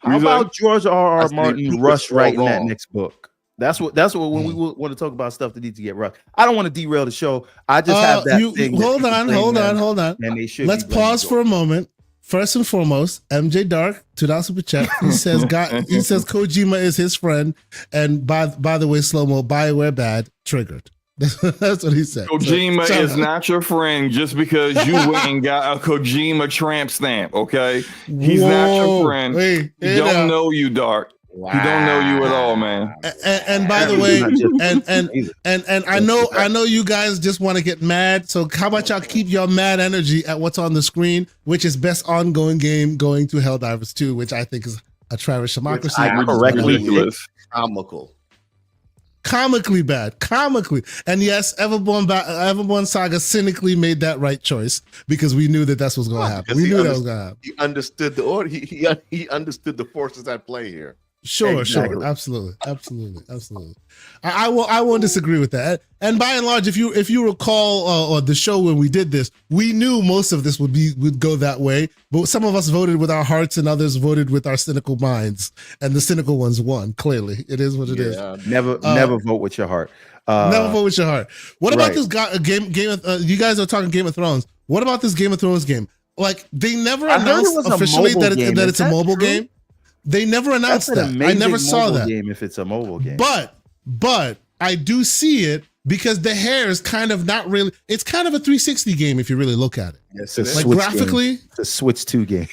How about George R.R. Martin rush writing that next book? That's what when we want to talk about stuff that needs to get rushed. I don't want to derail the show. I just have that thing. Hold on. And they should. Let's pause for a moment. First and foremost, MJ Dark, $2 super chat. He says Kojima is his friend. And by the way, slow-mo, Bioware bad, triggered. That's what he said. Kojima is not your friend just because you went and got a Kojima tramp stamp, okay? He's not your friend. He don't know you, Dark. Wow. He don't know you at all, man. And by the way, and I know you guys just want to get mad. So how about y'all keep your mad energy at what's on the screen, which is best ongoing game going to Helldivers 2, which I think is a Travis Democracy. Ridiculous. Comically bad, and yes, Everborn Saga cynically made that right choice because we knew that's what's going to happen. We knew that was going to happen. He understood the order. He understood the forces at play here. Sure, absolutely. I won't disagree with that. And by and large, if you recall or the show when we did this, we knew most of this would go that way. But some of us voted with our hearts, and others voted with our cynical minds. And the cynical ones won. Clearly, it is what it is. Never vote with your heart. Never vote with your heart. What about this game? You guys are talking Game of Thrones. What about this Game of Thrones game? Like they never announced officially that it's a mobile game. They never announced that. I never saw that. Game if it's a mobile game. But I do see it because the hair is kind of not really. It's kind of a 360 game if you really look at it. Yes, like graphically, the Switch 2 game.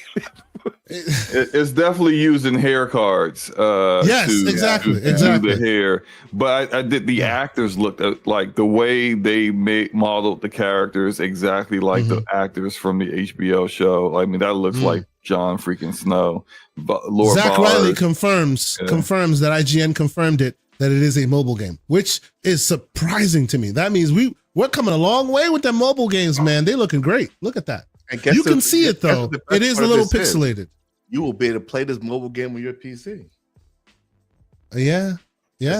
It's definitely using hair cards. Exactly. The hair, but I did. The actors looked like the way they modeled the characters exactly like the actors from the HBO show. I mean, that looks like Jon freaking Snow. Lord Zach Ballard. Riley confirms that IGN confirmed it that it is a mobile game, which is surprising to me. That means we're coming a long way with them mobile games, man. They looking great. Look at that. You can see it though. It is a little pixelated. You will be able to play this mobile game on your PC. Yeah,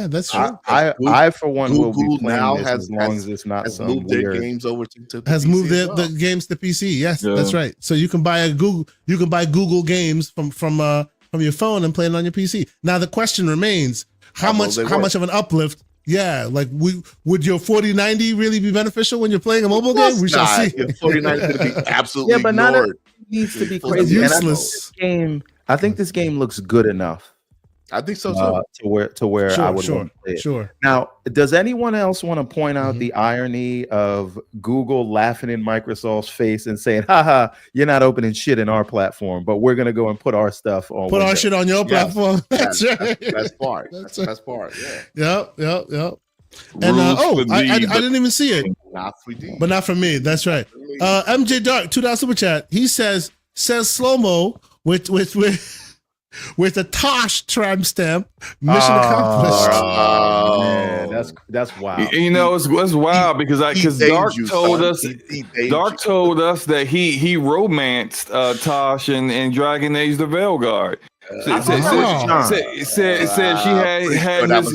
that's true. I for one will be playing this as long as it's not some moved weird. Their games over to has PC moved the games to PC. Yes, that's right. So you can buy Google Games from your phone and play it on your PC. Now the question remains: how much of an uplift? Yeah, like would your 4090 really be beneficial when you're playing a mobile game? We shall see. Your 4090 is going to be absolutely but ignored. It needs to be crazy. Useless. I think this game looks good enough. I think so too. To where I would want to play it. Sure. Now, does anyone else want to point out the irony of Google laughing in Microsoft's face and saying, "Haha, you're not opening shit in our platform, but we're gonna go and put our stuff on. Put our shit on your platform." That's right. That's part. That's part. Yeah. Yep. And I didn't even see it. But not for me. That's right. MJ Dark, $2 super chat. He says slow-mo with a Tosh tramp stamp. Mission accomplished. Oh man, that's wild. You know, it's wild because Dark told us that he romanced Tosh and Dragon Age the Veilguard. Said she had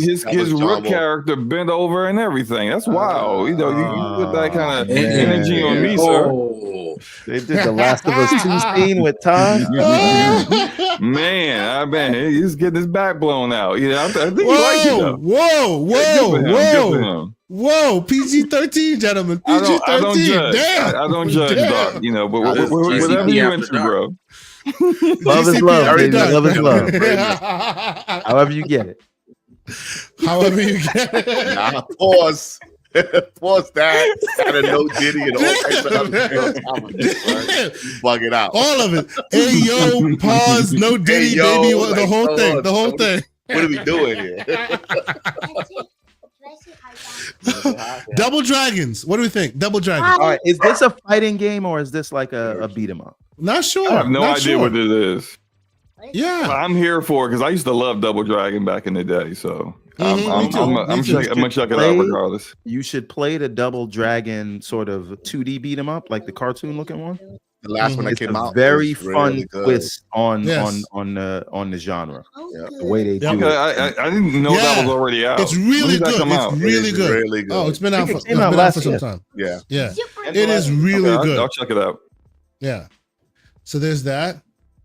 his rook character bent over and everything. That's wild. You know, you put that kind of energy on me, sir. They did the Last of Us 2 scene with Tosh. Man, I bet he's getting his back blown out. You know, I think he likes it though. Whoa, PG-13, gentlemen. PG-13. Damn. I don't judge, Doc. You know, but whatever you into, bro. Love is love, baby. Love is love. However you get it. However you get it. Nah, pause. Pause that. And a no Diddy and all types of other shit on top of it, right? You bug it out. All of it. Hey yo, pause, no Diddy, Hey, yo, baby, like, the whole hold thing, on, the whole what thing. What are we doing here? Double Dragons. What do we think? Double Dragons. All right, is this a fighting game or is this like a beat 'em up? Not sure. I have no not idea sure. what it is. Yeah. I'm here for it because I used to love Double Dragon back in the day. So I'm Me too. gonna check it out Play- regardless. You should play the Double Dragon sort of 2D beat 'em up, like the cartoon looking one. The last one that It's came a out. very was fun really good. twist on Yes. on the genre. Yeah. The way they Yep. do Okay, it. I didn't know that Yeah. was already out. It's When really did that good. come It's out? really It is good. really good. Oh, it's been out think for, it came out for last some year. time. Yeah. Yeah. It is really Okay, good. I'll check it out. Yeah. So there's that.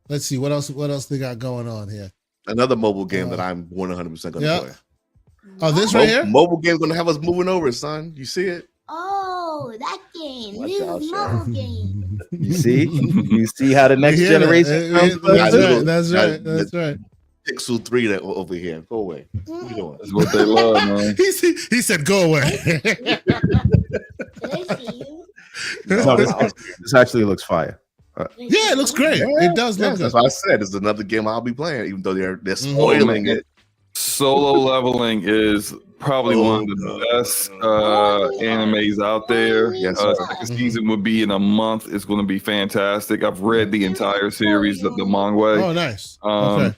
Let's see what else they got going on here. Another mobile game that I'm 100% gonna Yeah. play. Oh, this right here? Mobile game's gonna have us moving over, son. You see it? Oh, that game. Watch This out, is Sean. mobile game. You see? You see how the next You hear that? generation comes That's right. through? That's right. That- That's right. Pixel 3 that over here. Go away. What you doing? That's what they love, man. He said, "Go away." Did I see you? No, this actually looks fire. Yeah, it looks great. It does look That's good. why I said it's another game I'll be playing, even though they're spoiling it. Solo Leveling is probably one of the best animes out there. Yes, Second season would be in a month. It's going to be fantastic. I've read the entire series of the manga. Oh, nice. Um, Okay.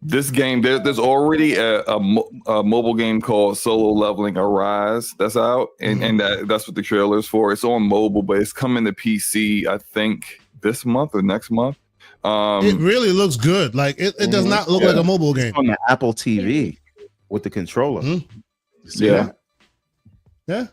This game, there's already a mobile game called Solo Leveling Arise that's out, and that's what the trailer is for. It's on mobile, but it's coming to PC, I think, this month or next month. It really looks good. Like it does not look like a mobile game. On the Apple TV with the controller. Mhm. You see Yeah. that? Yeah.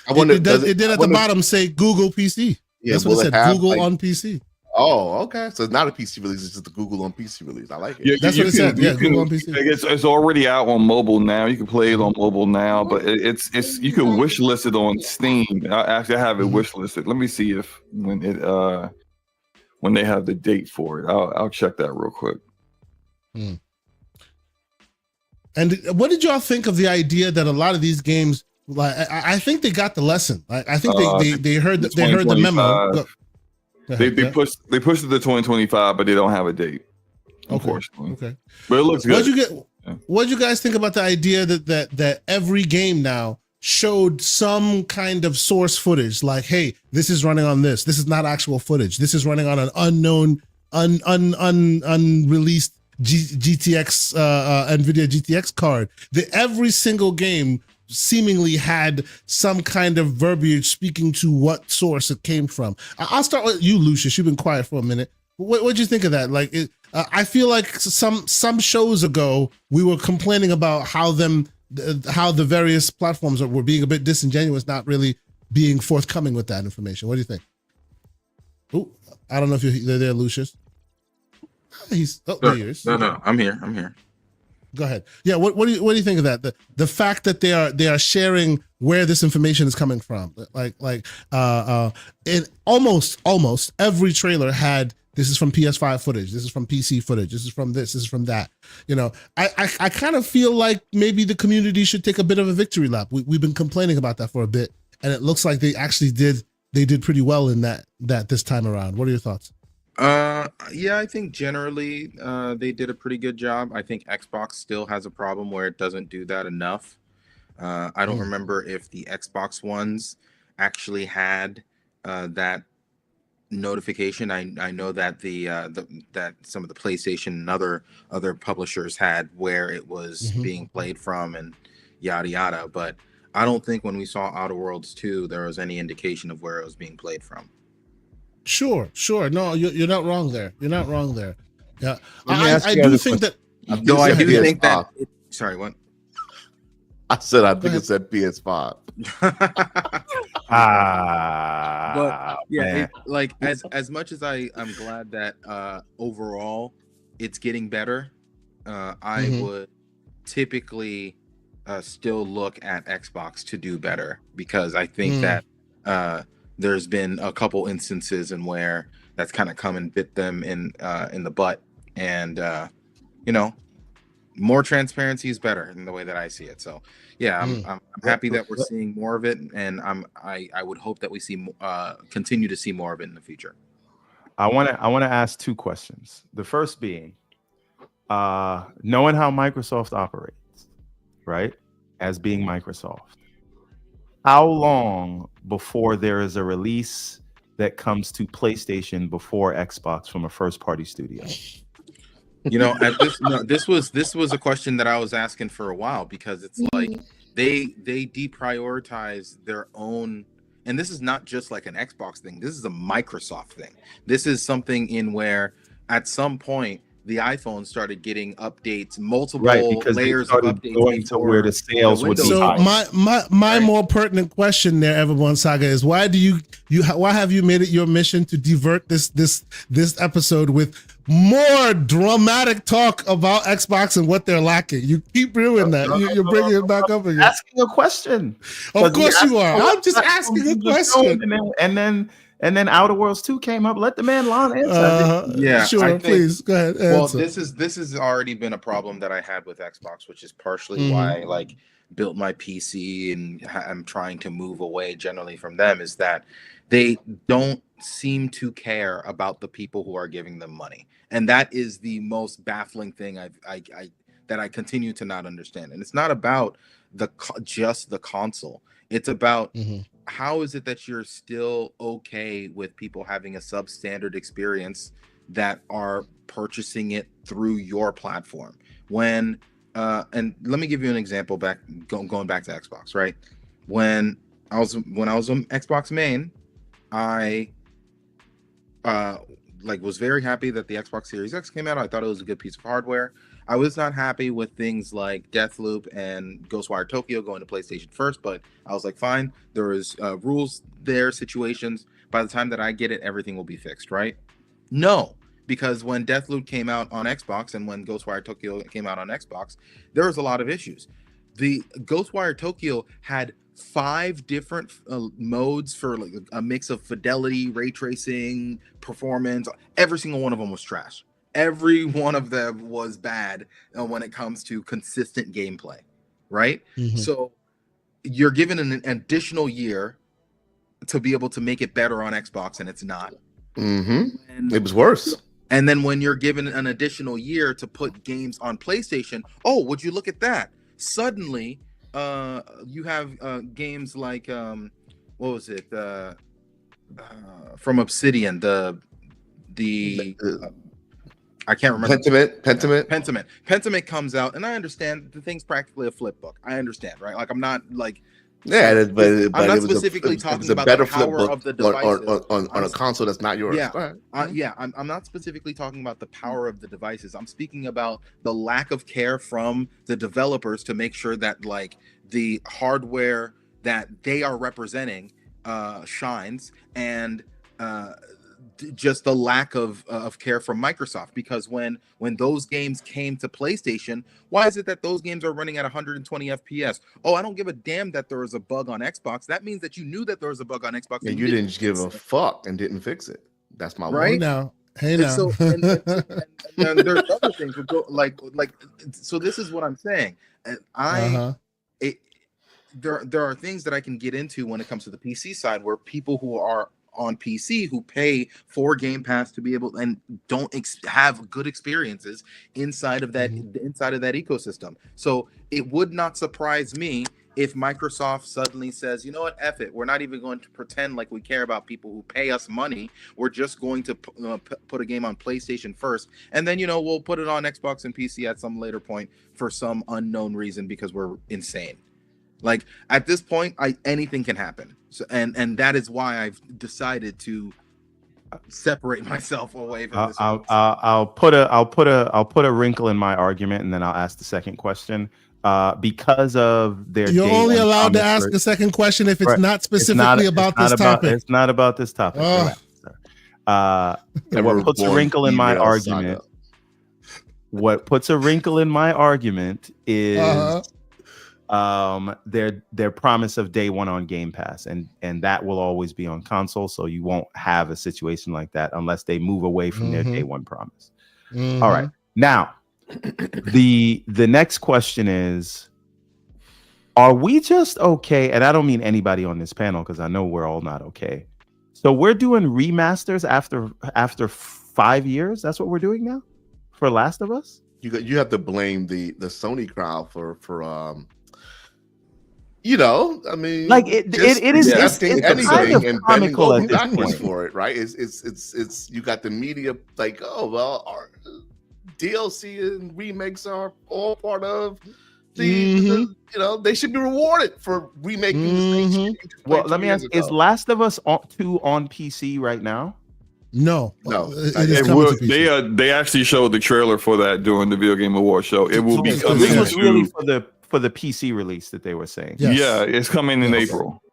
I wonder. It did at the bottom say Google PC. Yeah, That's what will it it said. have, Google like- on PC. Oh, okay. So it's not a PC release; it's just the Google on PC release. I like it. Yeah, That's what it said. Yeah, Google on PC. It's already out on mobile now. You can play it on mobile now, but it's you can wish list it on Steam. I have it wish listed. Let me see if when they have the date for it. I'll check that real quick. And what did y'all think of the idea that a lot of these games, like I think they got the lesson. Like I think they heard the memo. 2025. They pushed it to 2025, but they don't have a date, unfortunately. Okay. But it looks good. What'd you guys think about the idea that every game now showed some kind of source footage? Like, hey, this is running on this. This is not actual footage. This is running on an unknown, unreleased GTX NVIDIA GTX card. Every single game seemingly had some kind of verbiage speaking to what source it came from. I'll start with you, Lucius. You've been quiet for a minute. What'd you think of that? Like, I feel like some shows ago we were complaining about how the various platforms were being a bit disingenuous, not really being forthcoming with that information. What do you think? Oh, I don't know if you're there, Lucius. There he is. No, I'm here. Go ahead. Yeah, what do you think of that? The fact that they are sharing where this information is coming from. It almost every trailer had, this is from PS5 footage, this is from PC footage, this is from this is from that. You know, I kind of feel like maybe the community should take a bit of a victory lap. We've been complaining about that for a bit, and it looks like they actually did pretty well in that this time around. What are your thoughts? Yeah, I think generally they did a pretty good job. I think Xbox still has a problem where it doesn't do that enough. I don't remember if the Xbox ones actually had that notification. I know that that some of the PlayStation and other publishers had where it was being played from and yada yada, but I don't think when we saw Outer Worlds 2 there was any indication of where it was being played from. Sure. No, you're not wrong there. You're not wrong there. Yeah, Let me ask I you do guys a think that. No, I do PS5. think that. Sorry, what? I think it said PS5. But yeah, like as much as I'm glad that overall it's getting better, I would typically still look at Xbox to do better, because I think that there's been a couple instances in where that's kind of come and bit them in the butt, and you know, more transparency is better in the way that I see it. So yeah, I'm happy that we're seeing more of it, and I would hope that we see continue to see more of it in the future. I want to ask two questions. The first being, knowing how Microsoft operates, right? As being Microsoft, how long before there is a release that comes to PlayStation before Xbox from a first party studio? This was a question that I was asking for a while, because it's like they deprioritize their own, and this is not just like an Xbox thing. This is a Microsoft thing. This is something in where at some point the iPhone started getting updates, multiple layers of updates going to where the sales would be. So high. my more pertinent question there, Everborn Saga, is why have you made it your mission to divert this episode with more dramatic talk about Xbox and what they're lacking? You keep doing that. You're bringing it back up again. Asking a question. Of course you are. I'm just asking a question. And then Outer Worlds 2 came up. Let the man Lon answer. Yeah, sure. Please go ahead. Well, answer. this has already been a problem that I had with Xbox, which is partially why I like built my PC and I'm trying to move away generally from them, is that they don't seem to care about the people who are giving them money, and that is the most baffling thing that I continue to not understand. And it's not about just the console. It's about how is it that you're still okay with people having a substandard experience that are purchasing it through your platform? When and let me give you an example going back to Xbox, right? When I was on Xbox main, I was very happy that the Xbox Series X came out. I thought it was a good piece of hardware. I was not happy with things like Deathloop and Ghostwire Tokyo going to PlayStation first, but I was like, fine. There is rules there, situations. By the time that I get it, everything will be fixed, right? No, because when Deathloop came out on Xbox and when Ghostwire Tokyo came out on Xbox, there was a lot of issues. The Ghostwire Tokyo had 5 different modes for like a mix of fidelity, ray tracing, performance. Every single one of them was trash. Every one of them was bad when it comes to consistent gameplay, right? So you're given an additional year to be able to make it better on Xbox, and it's not. It was worse. And then when you're given an additional year to put games on PlayStation, oh, would you look at that? Suddenly, you have games like what was it? From Obsidian, I can't remember. Pentiment comes out, and I understand the thing's practically a flip book. I understand, right? Like I'm not like I'm not specifically talking about the power of the devices on a console that's not yours. I'm not specifically talking about the power of the devices. I'm speaking about the lack of care from the developers to make sure that like the hardware that they are representing shines, and just the lack of care from Microsoft. Because when those games came to PlayStation, why is it that those games are running at 120 FPS? Oh, I don't give a damn that there was a bug on Xbox. That means that you knew that there was a bug on Xbox. And you didn't give a fuck and didn't fix it. That's my right point. Hey now. So, and there's other things that go like so. This is what I'm saying. There are things that I can get into when it comes to the PC side, where people who are on PC who pay for Game Pass to be able and don't have good experiences inside of that ecosystem. So it would not surprise me if Microsoft suddenly says, you know what, F it, we're not even going to pretend like we care about people who pay us money. We're just going to put a game on PlayStation first, and then we'll put it on Xbox and PC at some later point for some unknown reason, because we're insane. Like at this point, anything can happen. So, and that is why I've decided to separate myself away from this. I'll put a wrinkle in my argument, and then I'll ask the second question. Because of their, you're only allowed to ask a second question if it's not specifically about this topic. It's not about this topic. What puts a wrinkle in my argument? What puts a wrinkle in my argument is their promise of day one on Game Pass, and that will always be on console, so you won't have a situation like that unless they move away from their day one promise. All right, now The next question is, are we just okay? And I don't mean anybody on this panel because I know we're all not okay. So we're doing remasters after 5 years. That's what we're doing now for Last of Us. You have to blame the Sony crowd for you know, I mean, Like it is it's anything kind of and bending comical over at this backwards point. for it, right? It's you got the media like, oh well, our DLC and remakes are all part of the you know, they should be rewarded for remaking the same shit. Well, let me ask: is Last of Us 2 on PC right now? No. No. It is coming to PC. They actually showed the trailer for that during the Video Game Awards show. It will be So coming. This was really to, for the PC release that they were saying. Yes. Yeah, it's coming in Yes. April.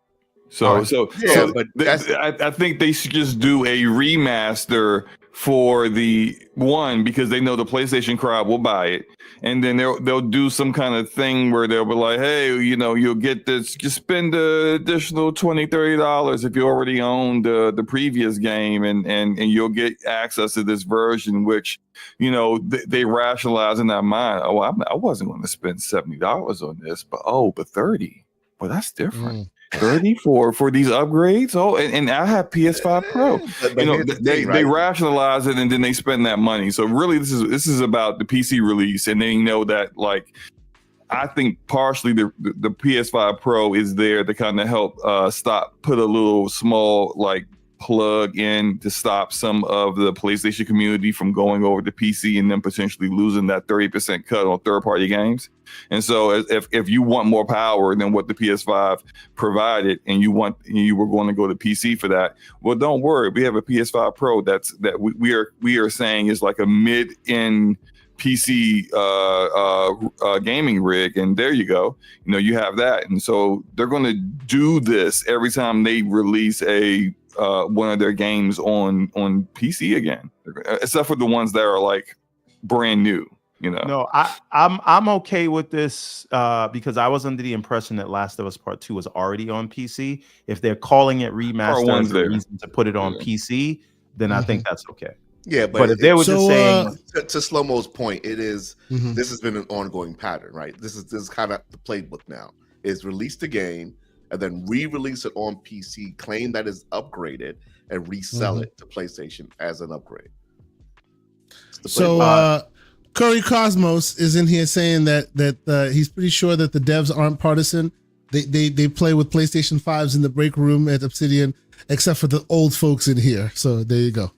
So, but I think they should just do a remaster for the one because they know the PlayStation crowd will buy it, and then they'll do some kind of thing where they'll be like, hey, you know, you'll get this, just spend the additional $20-$30 if you already own the previous game, and you'll get access to this version, which, you know, they rationalize in their mind. Oh, I wasn't going to spend $70 on this, but 30, well, that's different. 30 for these upgrades. Oh, and I have PS5 Pro. But You know, they right? rationalize it and then they spend that money. So really, this is about the PC release, and they know that, like, I think partially the PS5 Pro is there to kind of help put a little small like plug in to stop some of the PlayStation community from going over to PC and then potentially losing that 30% cut on third-party games. And so if you want more power than what the PS5 provided and you were going to go to PC for that, well, don't worry. We have a PS5 Pro that we are saying is like a mid-end PC gaming rig, and there you go. You know, you have that. And so they're going to do this every time they release a one of their games on PC again, except for the ones that are like brand new. You know, No, I'm okay with this because I was under the impression that Last of Us Part 2 was already on PC. If they're calling it remaster as a reason to put it on PC, then I think that's okay. Yeah, But if they were just saying, to Slow-Mo's point, it is Mhm. this has been an ongoing pattern, right? This is kind of the playbook now. Is release the game and then re-release it on PC, claim that is upgraded, and resell it to PlayStation as an upgrade. It's the So playbook. Curry Cosmos is in here saying that he's pretty sure that the devs aren't partisan. They play with PlayStation 5s in the break room at Obsidian, except for the old folks in here. So there you go.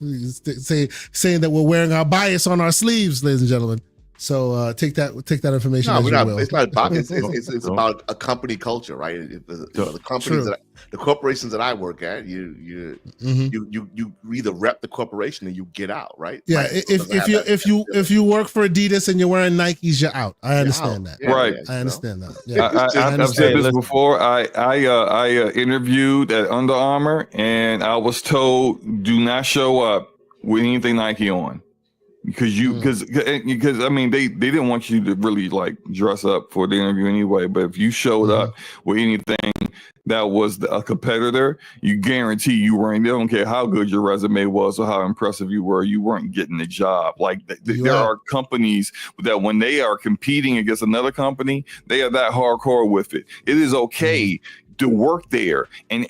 Saying that we're wearing our bias on our sleeves, ladies and gentlemen. So take that information. No, as we're you not. will. It's not about. It's about a company culture, right? The companies the corporations that I work at, you either rep the corporation or you get out, right? Yeah, Right. if you work for Adidas and you're wearing Nikes, you're out. I understand that. Yeah, Right. I understand that. Yeah. I've said this before. I interviewed at Under Armour, and I was told, do not show up with anything Nike on. Because I mean they didn't want you to really like dress up for the interview anyway. But if you showed up with anything that was a competitor, you guarantee you weren't. They don't care how good your resume was or how impressive you weren't getting the job. Like there are companies that when they are competing against another company, they are that hardcore with it. It is okay to work there and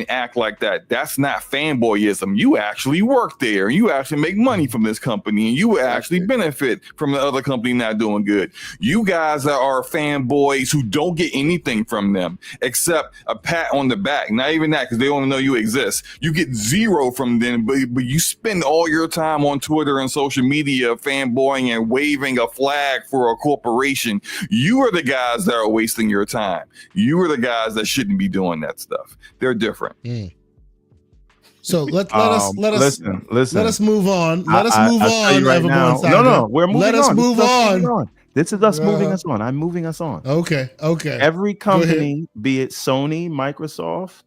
act like that. That's not fanboyism. You actually work there. You actually make money from this company, and you actually benefit from the other company not doing good. You guys that are fanboys who don't get anything from them except a pat on the back. Not even that, because they don't know you exist. You get zero from them, but you spend all your time on Twitter and social media fanboying and waving a flag for a corporation. You are the guys that are wasting your time. You are the guys that shouldn't be doing that stuff. They're different. So let us listen. let us move on. Let us move I'll tell on. you right now. No, we're moving on. Let us move on. This is us moving us on. I'm moving us on. Okay. Every company, be it Sony, Microsoft,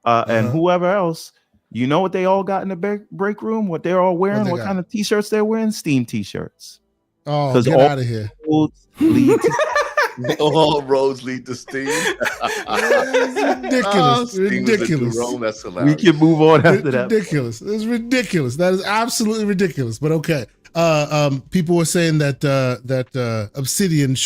and whoever else, you know what they all got in the break room? What they're all wearing? What kind of t-shirts they're wearing? Steam t-shirts. Oh, get out of here. All roads lead to Steam. It's ridiculous. That's hilarious. We can move on after that. Ridiculous. It's ridiculous. That is absolutely ridiculous. But okay. people were saying that Obsidian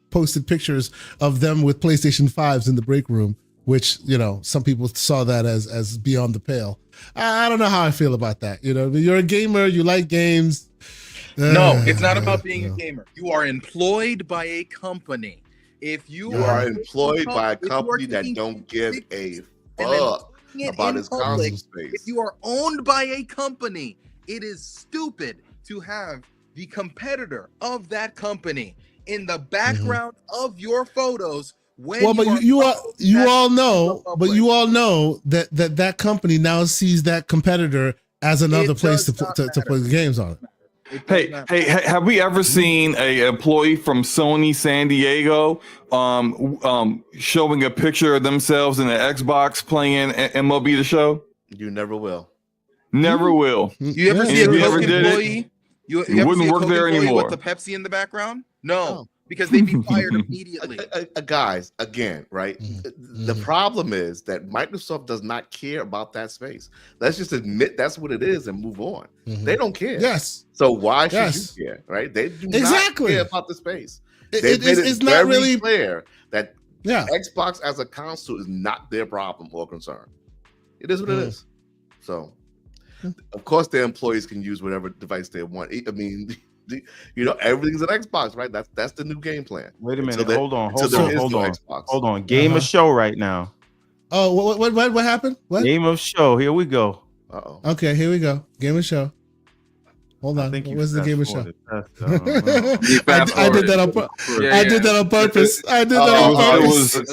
posted pictures of them with PlayStation 5s in the break room, which, you know, some people saw that as beyond the pale. I don't know how I feel about that. You know, you're a gamer, you like games. No, it's not about being no. a gamer. You are employed by a company. If you You are employed by a if you are company that taking don't give a pictures and then fuck putting it about in his public, console space. if you are owned by a company, it is stupid to have the competitor of that company in the background of your photos when Well, but you all know that company now sees that competitor as another place to play the games on. Hey, have we ever seen a employee from Sony San Diego showing a picture of themselves in the Xbox playing MLB The Show? You never will. Never will. You ever see a Coke employee? You ever wouldn't see a work Coke there employee anymore. with the Pepsi in the background? No, because they'd be fired immediately. Guys, again, right? The problem is that Microsoft does not care about that space. Let's just admit that's what it is and move on. They don't care. Yes. So why should you care, right? They do not care about the space. It's not really clear that Xbox as a console is not their problem or concern. It is what it is. So, of course, their employees can use whatever device they want. I mean, you know, everything's an Xbox, right? That's the new game plan. Wait a minute. Hold on. Game of show right now. Oh, what happened? What? Game of show. Here we go. Okay, here we go. Game of show. Hold on. What's the game of show? I did that on purpose. I did that on purpose. It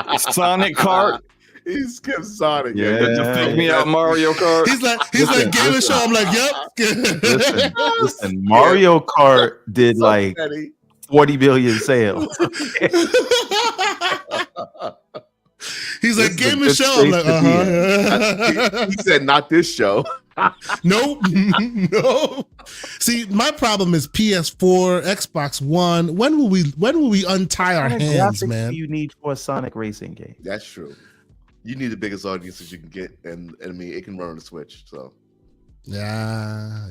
was Sonic Kart. He skipped Sonic. Just pick me out Mario Kart. He's like game of show. I'm like, yep. Listen, Mario Kart did like 40 billion sales. He's like, game of show. I'm like, He said, not this show. Nope. No. See, my problem is PS4, Xbox One. When will we untie our hands, man? You need for a Sonic racing game. That's true. You need the biggest audiences you can get, and I mean, it can run on the Switch. So, yeah.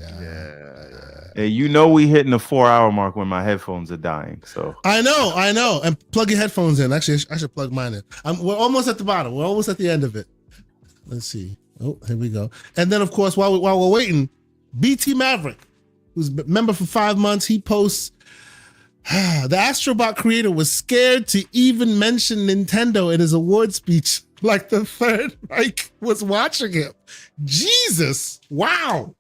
Hey, you know we hitting the 4-hour mark when my headphones are dying. So I know. And plug your headphones in. Actually, I should plug mine in. We're almost at the bottom. We're almost at the end of it. Let's see. Oh, here we go. And then, of course, while we're waiting, BT Maverick, who's been a member for 5 months, he posts, the Astrobot creator was scared to even mention Nintendo in his award speech, like the Third Reich was watching him. Jesus. Wow.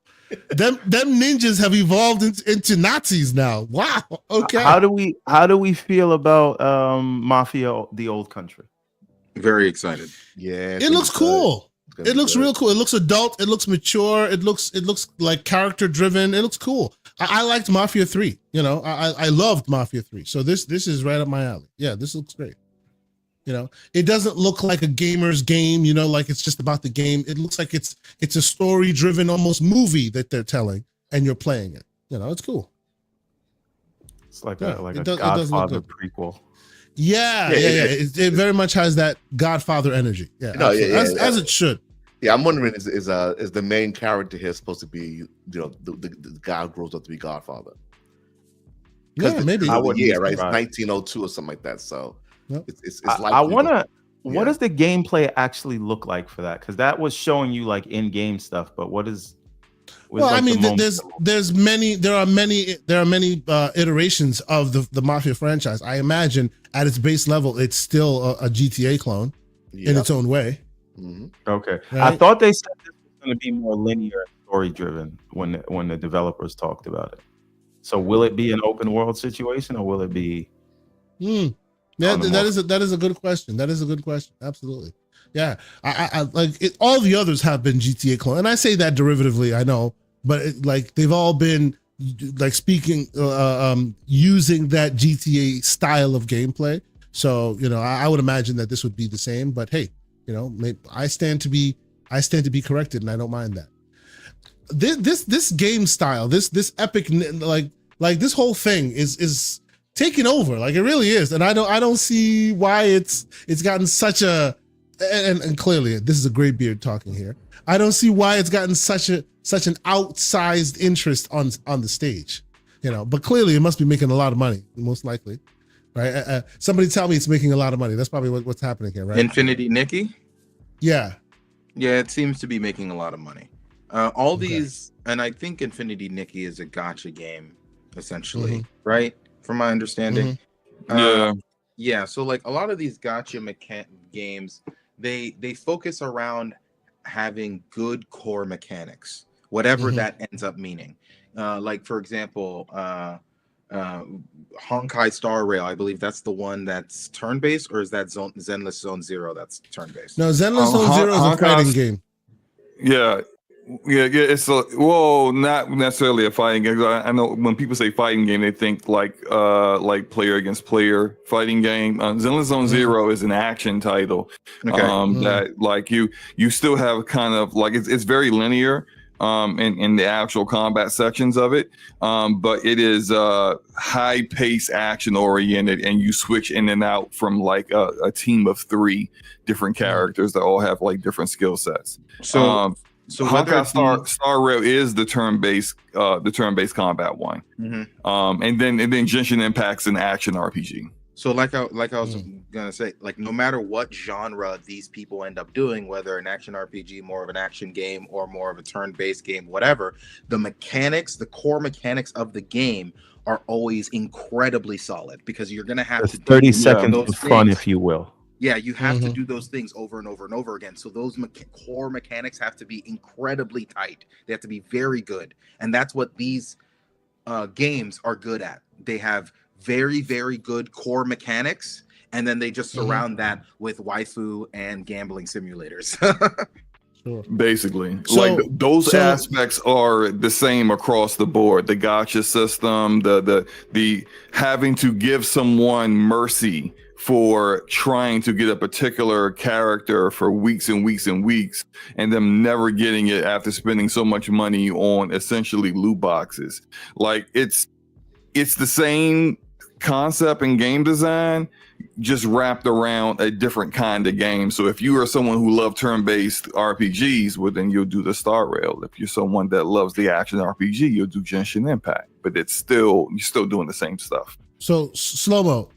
Them ninjas have evolved into Nazis now. Wow. Okay. How do we feel about Mafia, the Old Country? Very excited. Yeah. It looks cool. It looks real cool. It looks adult. It looks mature. It looks like character driven. It looks cool. I liked Mafia 3. You know, I loved Mafia 3. So this is right up my alley. Yeah, this looks great. You know, it doesn't look like a gamer's game, you know, like it's just about the game. It looks like it's a story driven almost movie that they're telling and you're playing it. You know, it's cool. It's like a Godfather prequel. Yeah. It very much has that Godfather energy. Yeah, as it should. Yeah, I'm wondering is the main character here supposed to be, you know, the guy who grows up to be Godfather? Yeah, maybe. Right? It's 1902 or something like that. So it's like I wonder what does the gameplay actually look like for that? Because that was showing you like in-game stuff, but what is? Well, I mean, there are many iterations of the Mafia franchise. I imagine at its base level, it's still a GTA clone in its own way. Mm-hmm. Okay, right? I thought they said this was going to be more linear, story driven when the developers talked about it. So will it be an open world situation or will it be? Yeah, that is a good question. That is a good question. Absolutely. Yeah, I like it. All the others have been GTA clone, and I say that derivatively. I know, but like they've all been like speaking, using that GTA style of gameplay. So you know, I would imagine that this would be the same. But hey, you know, I stand to be corrected, and I don't mind that. This game style, this epic, like this whole thing is taking over. Like it really is, and I don't see why it's gotten such a and clearly this is a gray beard talking here. I don't see why it's gotten such an outsized interest on the stage, but clearly it must be making a lot of money, most likely, right? Somebody tell me it's making a lot of money. That's probably what's happening here, right? Infinity Nikki? Yeah, it seems to be making a lot of money. All these, and I think Infinity Nikki is a gacha game, essentially, right? From my understanding. Yeah, so like a lot of these gacha games, they focus around having good core mechanics, whatever that ends up meaning. Like for example, Honkai Star Rail, I believe that's the one that's turn-based, or is that Zenless Zone Zero that's turn-based? No, Zenless Zone Zero is a fighting game. Yeah. It's not necessarily a fighting game. I know when people say fighting game, they think like player against player fighting game. Zenless Zone Zero is an action title. That like you still have kind of like it's very linear in the actual combat sections of it, but it is high pace action oriented, and you switch in and out from like a team of 3 different characters that all have like different skill sets. So Honkai Star Rail is the turn-based combat one, and then Genshin Impact's an action RPG. So like I was gonna say, like no matter what genre these people end up doing, whether an action RPG, more of an action game, or more of a turn-based game, whatever, the core mechanics of the game are always incredibly solid, because you're gonna have to 30 seconds of fun, if you will. Yeah, you have to do those things over and over and over again. So those core mechanics have to be incredibly tight. They have to be very good. And that's what these games are good at. They have very, very good core mechanics. And then they just surround that with waifu and gambling simulators. Basically, like those aspects are the same across the board. The gacha system, the having to give someone mercy for trying to get a particular character for weeks and weeks and weeks, and them never getting it after spending so much money on essentially loot boxes. Like it's the same concept in game design, just wrapped around a different kind of game. So if you are someone who loves turn-based RPGs, well, then you'll do the Star Rail. If you're someone that loves the action RPG, you'll do Genshin Impact. But you're still doing the same stuff. So Slow-Mo,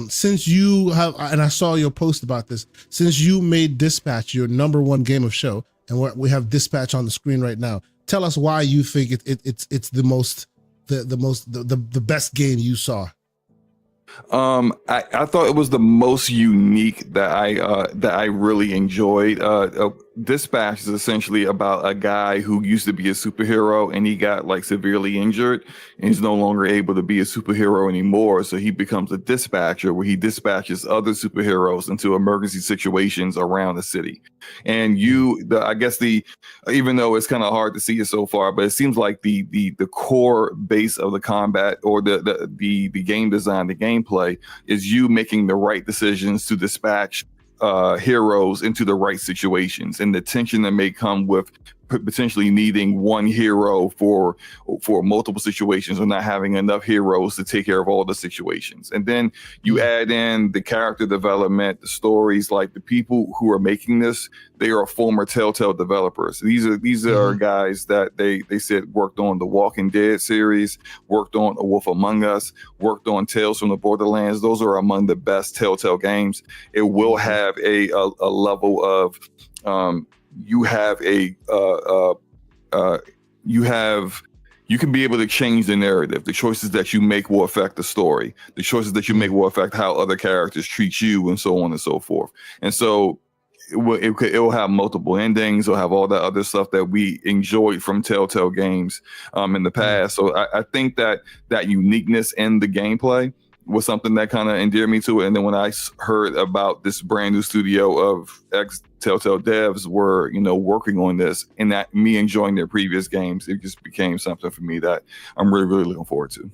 since you have, and I saw your post about this, since you made Dispatch your #1 game of show, and we have Dispatch on the screen right now, tell us why you think it's the best game you saw. I thought it was the most unique that I really enjoyed. Dispatch is essentially about a guy who used to be a superhero, and he got like severely injured, and he's no longer able to be a superhero anymore. So he becomes a dispatcher, where he dispatches other superheroes into emergency situations around the city. And even though it's kind of hard to see it so far, but it seems like the core base of the combat, or the game design, the gameplay, is you making the right decisions to dispatch heroes into the right situations, and the tension that may come with potentially needing one hero for multiple situations, or not having enough heroes to take care of all the situations. And then you add in the character development, the stories. Like the people who are making this, they are former Telltale developers. These are guys that they said worked on the Walking Dead series, worked on A Wolf Among Us, worked on Tales from the Borderlands. Those are among the best Telltale games. It will have a level of you can be able to change the narrative. The choices that you make will affect the story. The choices that you make will affect how other characters treat you, and so on and so forth. And so it will have multiple endings. It'll have all that other stuff that we enjoyed from Telltale games in the past. So I think that uniqueness in the gameplay was something that kind of endeared me to it. And then when I heard about this brand new studio of ex-Telltale devs were, working on this, and that me enjoying their previous games, it just became something for me that I'm really, really looking forward to.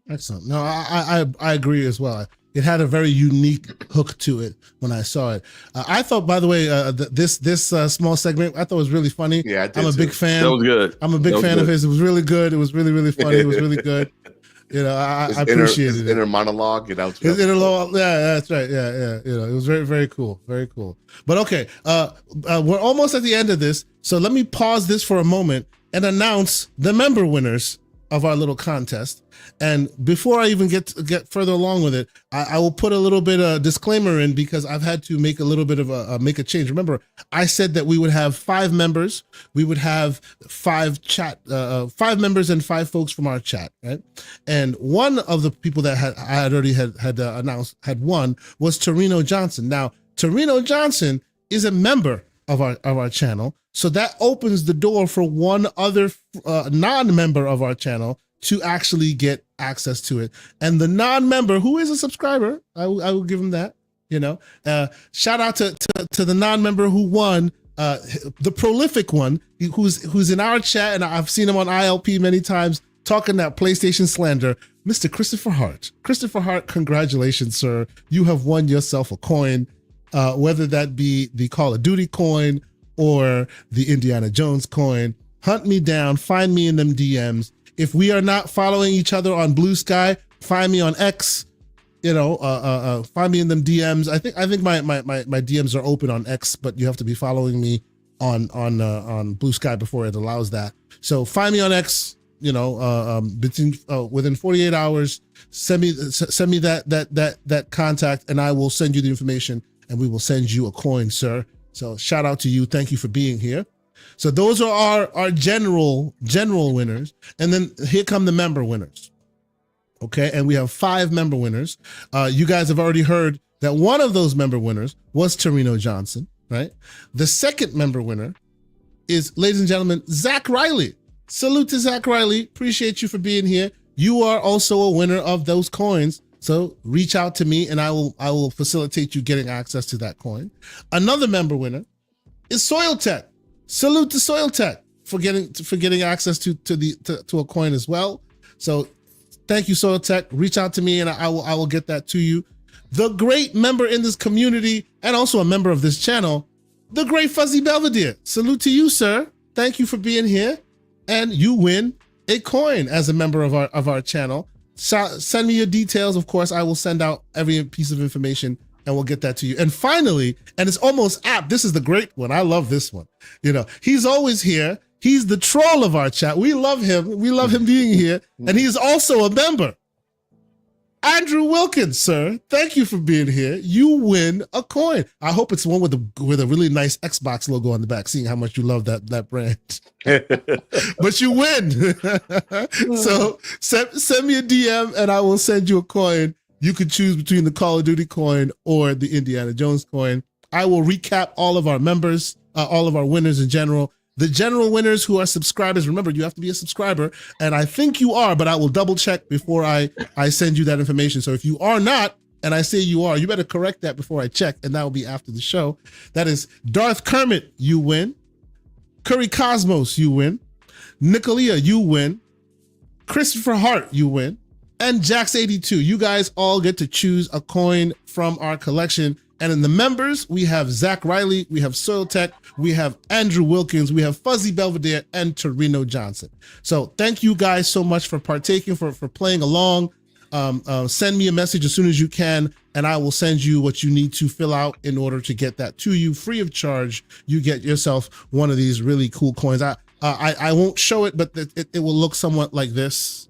Excellent. No, I agree as well. It had a very unique hook to it when I saw it. I thought, by the way, this small segment, I thought was really funny. Yeah, I did I'm a too. big fan. That was good. I'm a big fan of his. It was really good. It was really, really funny. It was really good. I appreciated his it. inner monologue. You know, His inner monologue. Yeah, that's right. Yeah. It was very, very cool. Very cool. But okay, we're almost at the end of this, so let me pause this for a moment and announce the member winners of our little contest. And before I even get further along with it, I will put a little bit of disclaimer in because I've had to make a little bit of make a change. Remember, I said that we would have 5 members. We would have 5 members and 5 folks from our chat, right? And one of the people that I had already announced had won was Torino Johnson. Now, Torino Johnson is a member of our channel, so that opens the door for one other non-member of our channel to actually get access to it. And the non-member who is a subscriber, I will give him that, shout out to the non-member who won, the prolific one who's in our chat, and I've seen him on ILP many times talking that PlayStation slander, Mr. Christopher Hart. Christopher Hart, congratulations, sir. You have won yourself a coin, whether that be the Call of Duty coin or the Indiana Jones coin. Hunt me down, find me in them DMs. If we are not following each other on Blue Sky, find me on X. Find me in them DMs. I think my DMs are open on X, but you have to be following me on Blue Sky before it allows that. So find me on X. Within 48 hours, send me that contact, and I will send you the information, and we will send you a coin, sir. So shout out to you. Thank you for being here. So those are our general winners. And then here come the member winners. Okay. And we have 5 member winners. You guys have already heard that one of those member winners was Torino Johnson, right? The second member winner is, ladies and gentlemen, Zach Riley. Salute to Zach Riley. Appreciate you for being here. You are also a winner of those coins. So reach out to me and I will facilitate you getting access to that coin. Another member winner is Soil Tech. Salute to Soil Tech for getting access to a coin as well. So thank you, Soil Tech. Reach out to me and I will get that to you. The great member in this community and also a member of this channel, the great Fuzzy Belvedere. Salute to you, sir. Thank you for being here. And you win a coin as a member of our channel. Send me your details. Of course, I will send out every piece of information and we'll get that to you. And finally, and it's almost apt, this is the great one. I love this one. He's always here. He's the troll of our chat. We love him. We love him being here. And he's also a member. Andrew Wilkins, sir, thank you for being here. You win a coin. I hope it's one with a really nice Xbox logo on the back, seeing how much you love that brand. But you win. So send me a DM and I will send you a coin. You could choose between the Call of Duty coin or the Indiana Jones coin. I will recap all of our members, all of our winners in general. The general winners who are subscribers, remember, you have to be a subscriber, and I think you are, but I will double check before I send you that information. So if you are not, and I say you are, you better correct that before I check, and that will be after the show. That is Darth Kermit, you win. Curry Cosmos, you win. Nicolia, you win. Christopher Hart, you win. And Jax82, you guys all get to choose a coin from our collection. And in the members, we have Zach Riley, we have Soil Tech, we have Andrew Wilkins, we have Fuzzy Belvedere, and Torino Johnson. So thank you guys so much for partaking, for playing along. Send me a message as soon as you can, and I will send you what you need to fill out in order to get that to you free of charge. You get yourself one of these really cool coins. I won't show it, but it will look somewhat like this.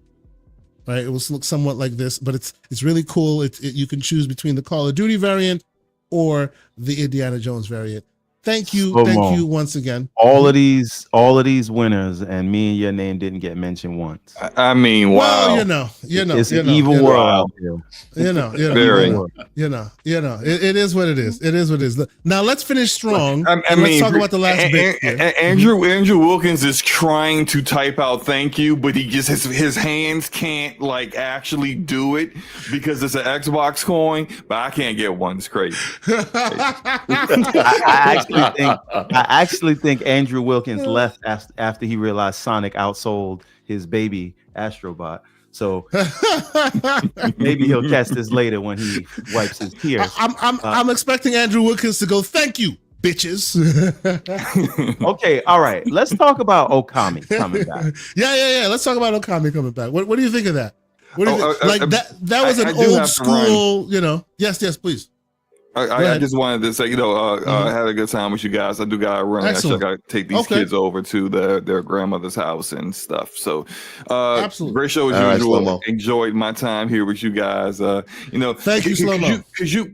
Right? It will look somewhat like this, but it's really cool. You can choose between the Call of Duty variant or the Indiana Jones variant. Thank you. Thank you once again. All of these winners, and me and your name didn't get mentioned once. I mean, wow. Well, it's an evil world out there. Very. It is what it is. It is what it is. Now let's finish strong. Let's talk about the last bit. Andrew Wilkins is trying to type out thank you, but he just his hands can't actually do it because it's an Xbox coin. But I can't get one. It's crazy. I actually think Andrew Wilkins left after he realized Sonic outsold his baby Astrobot. So maybe he'll catch this later when he wipes his tears. I'm expecting Andrew Wilkins to go, thank you, bitches. Okay, all right. Let's talk about Okami coming back. Yeah. Let's talk about Okami coming back. What do you think of that? What is it? Like that was an I do old have to run. school, you know. Yes, please. I just wanted to say, I had a good time with you guys. I do got to run. Excellent. I got to take these kids over to their grandmother's house and stuff. So, Absolutely. Great show as All right, usual. Slow-Mo. Enjoyed my time here with you guys. Thank you, Slow-Mo.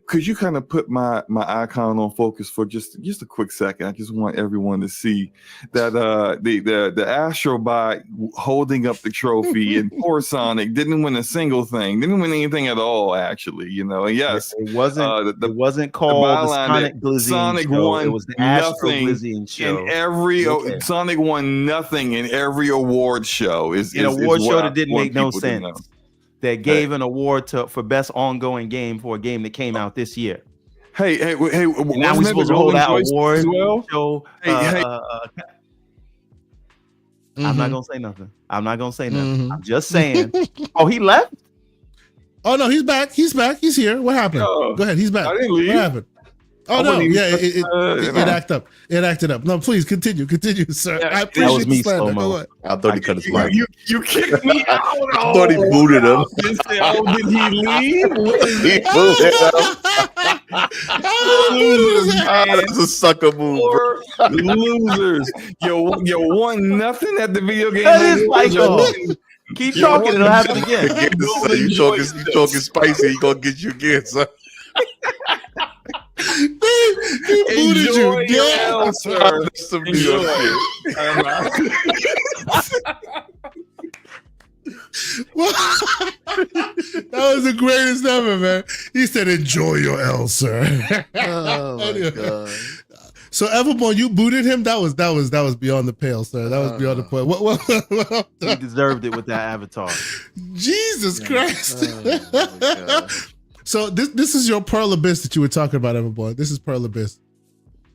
Could you kind of put my icon on focus for just a quick second? I just want everyone to see that the Astrobot holding up the trophy and poor Sonic didn't win a single thing, didn't win anything at all. Actually, and yes, It wasn't. It wasn't called the Sonic Blizzing Sonic show. won It was the Astro nothing Blizzing show. in every Okay. Sonic won nothing in every award show. An award show that didn't make no people to know. sense. That gave an award for best ongoing game for a game that came out this year. Hey! Now we're wasn't it supposed the to hold Golden that Joystick award as well? show. Hey. I'm not gonna say nothing. Mhm. I'm just saying. Oh, he left? Oh no, he's back. He's here. What happened? Oh, Go ahead. He's back. I didn't leave. What happened? Oh I no, wasn't yeah, even- it acted up. No, please continue, sir. Yeah, I that was appreciate me, the slander. Slow-Mo. Go ahead. I thought he cut his mic. You kicked me out. I thought he booted him. Did he leave? He booted him. That's a sucker move, bro. Poor losers. You won nothing at the video game. That is like, keep talking, it'll happen again. You talking spicy, he gonna get you again, son. He booted Enjoy you. your Yeah. L, sir. That's some New York shit. That was the greatest ever, man. He said, "Enjoy your L, sir." Oh my Anyway. god. So Everborn, you booted him. That was beyond the pale, sir. That was beyond the point. What He deserved it with that avatar. Jesus Christ. Oh my God. So this is your Pearl Abyss that you were talking about, Everborn. This is Pearl Abyss.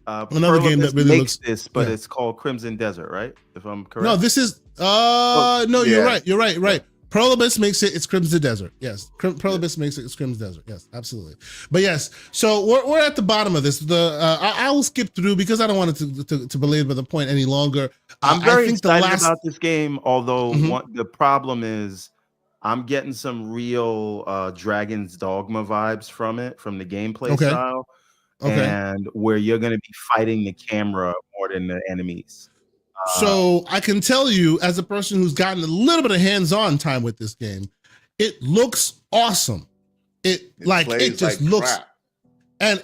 Another Pearl game that Abyss really makes looks- this, but yeah. it's called Crimson Desert, right? If I'm correct. No, this is Oh, no, yeah. you're right. Pearl Abyss makes it, it's Crimson Desert. Yes. Pearl Abyss makes it, it's Crimson Desert. Yes, absolutely. But yes, so we're at the bottom of this. I will skip through because I don't want it to belabor the point any longer. I'm I very think excited about this game, although Mhm. the problem is I'm getting some real Dragon's Dogma vibes from the gameplay Okay. style, Okay. and where you're going to be fighting the camera more than the enemies. So I can tell you, as a person who's gotten a little bit of hands-on time with this game, it looks awesome. It plays just like looks, crap. and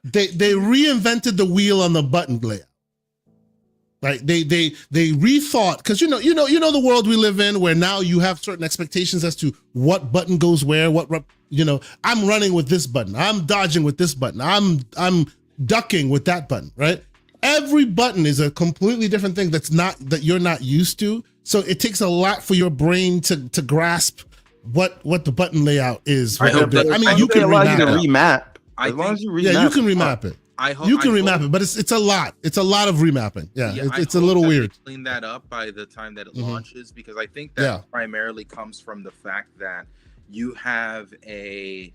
they reinvented the wheel on the button layout. Like they rethought, because you know the world we live in, where now you have certain expectations as to what button goes where, I'm running with this button, I'm dodging with this button, I'm ducking with that button, right? Every button is a completely different thing that you're not used to. So it takes a lot for your brain to grasp what the button layout is. I hope that- You can allow you to remap it. remap. I As long think- as you remap. Yeah, you can remap it. I hope You can I remap hope- it, but it's a lot. It's a lot of remapping. Yeah, I it's a hope little that they weird. Clean that up by the time that it Mhm. launches, because I think that Yeah. primarily comes from the fact that you have a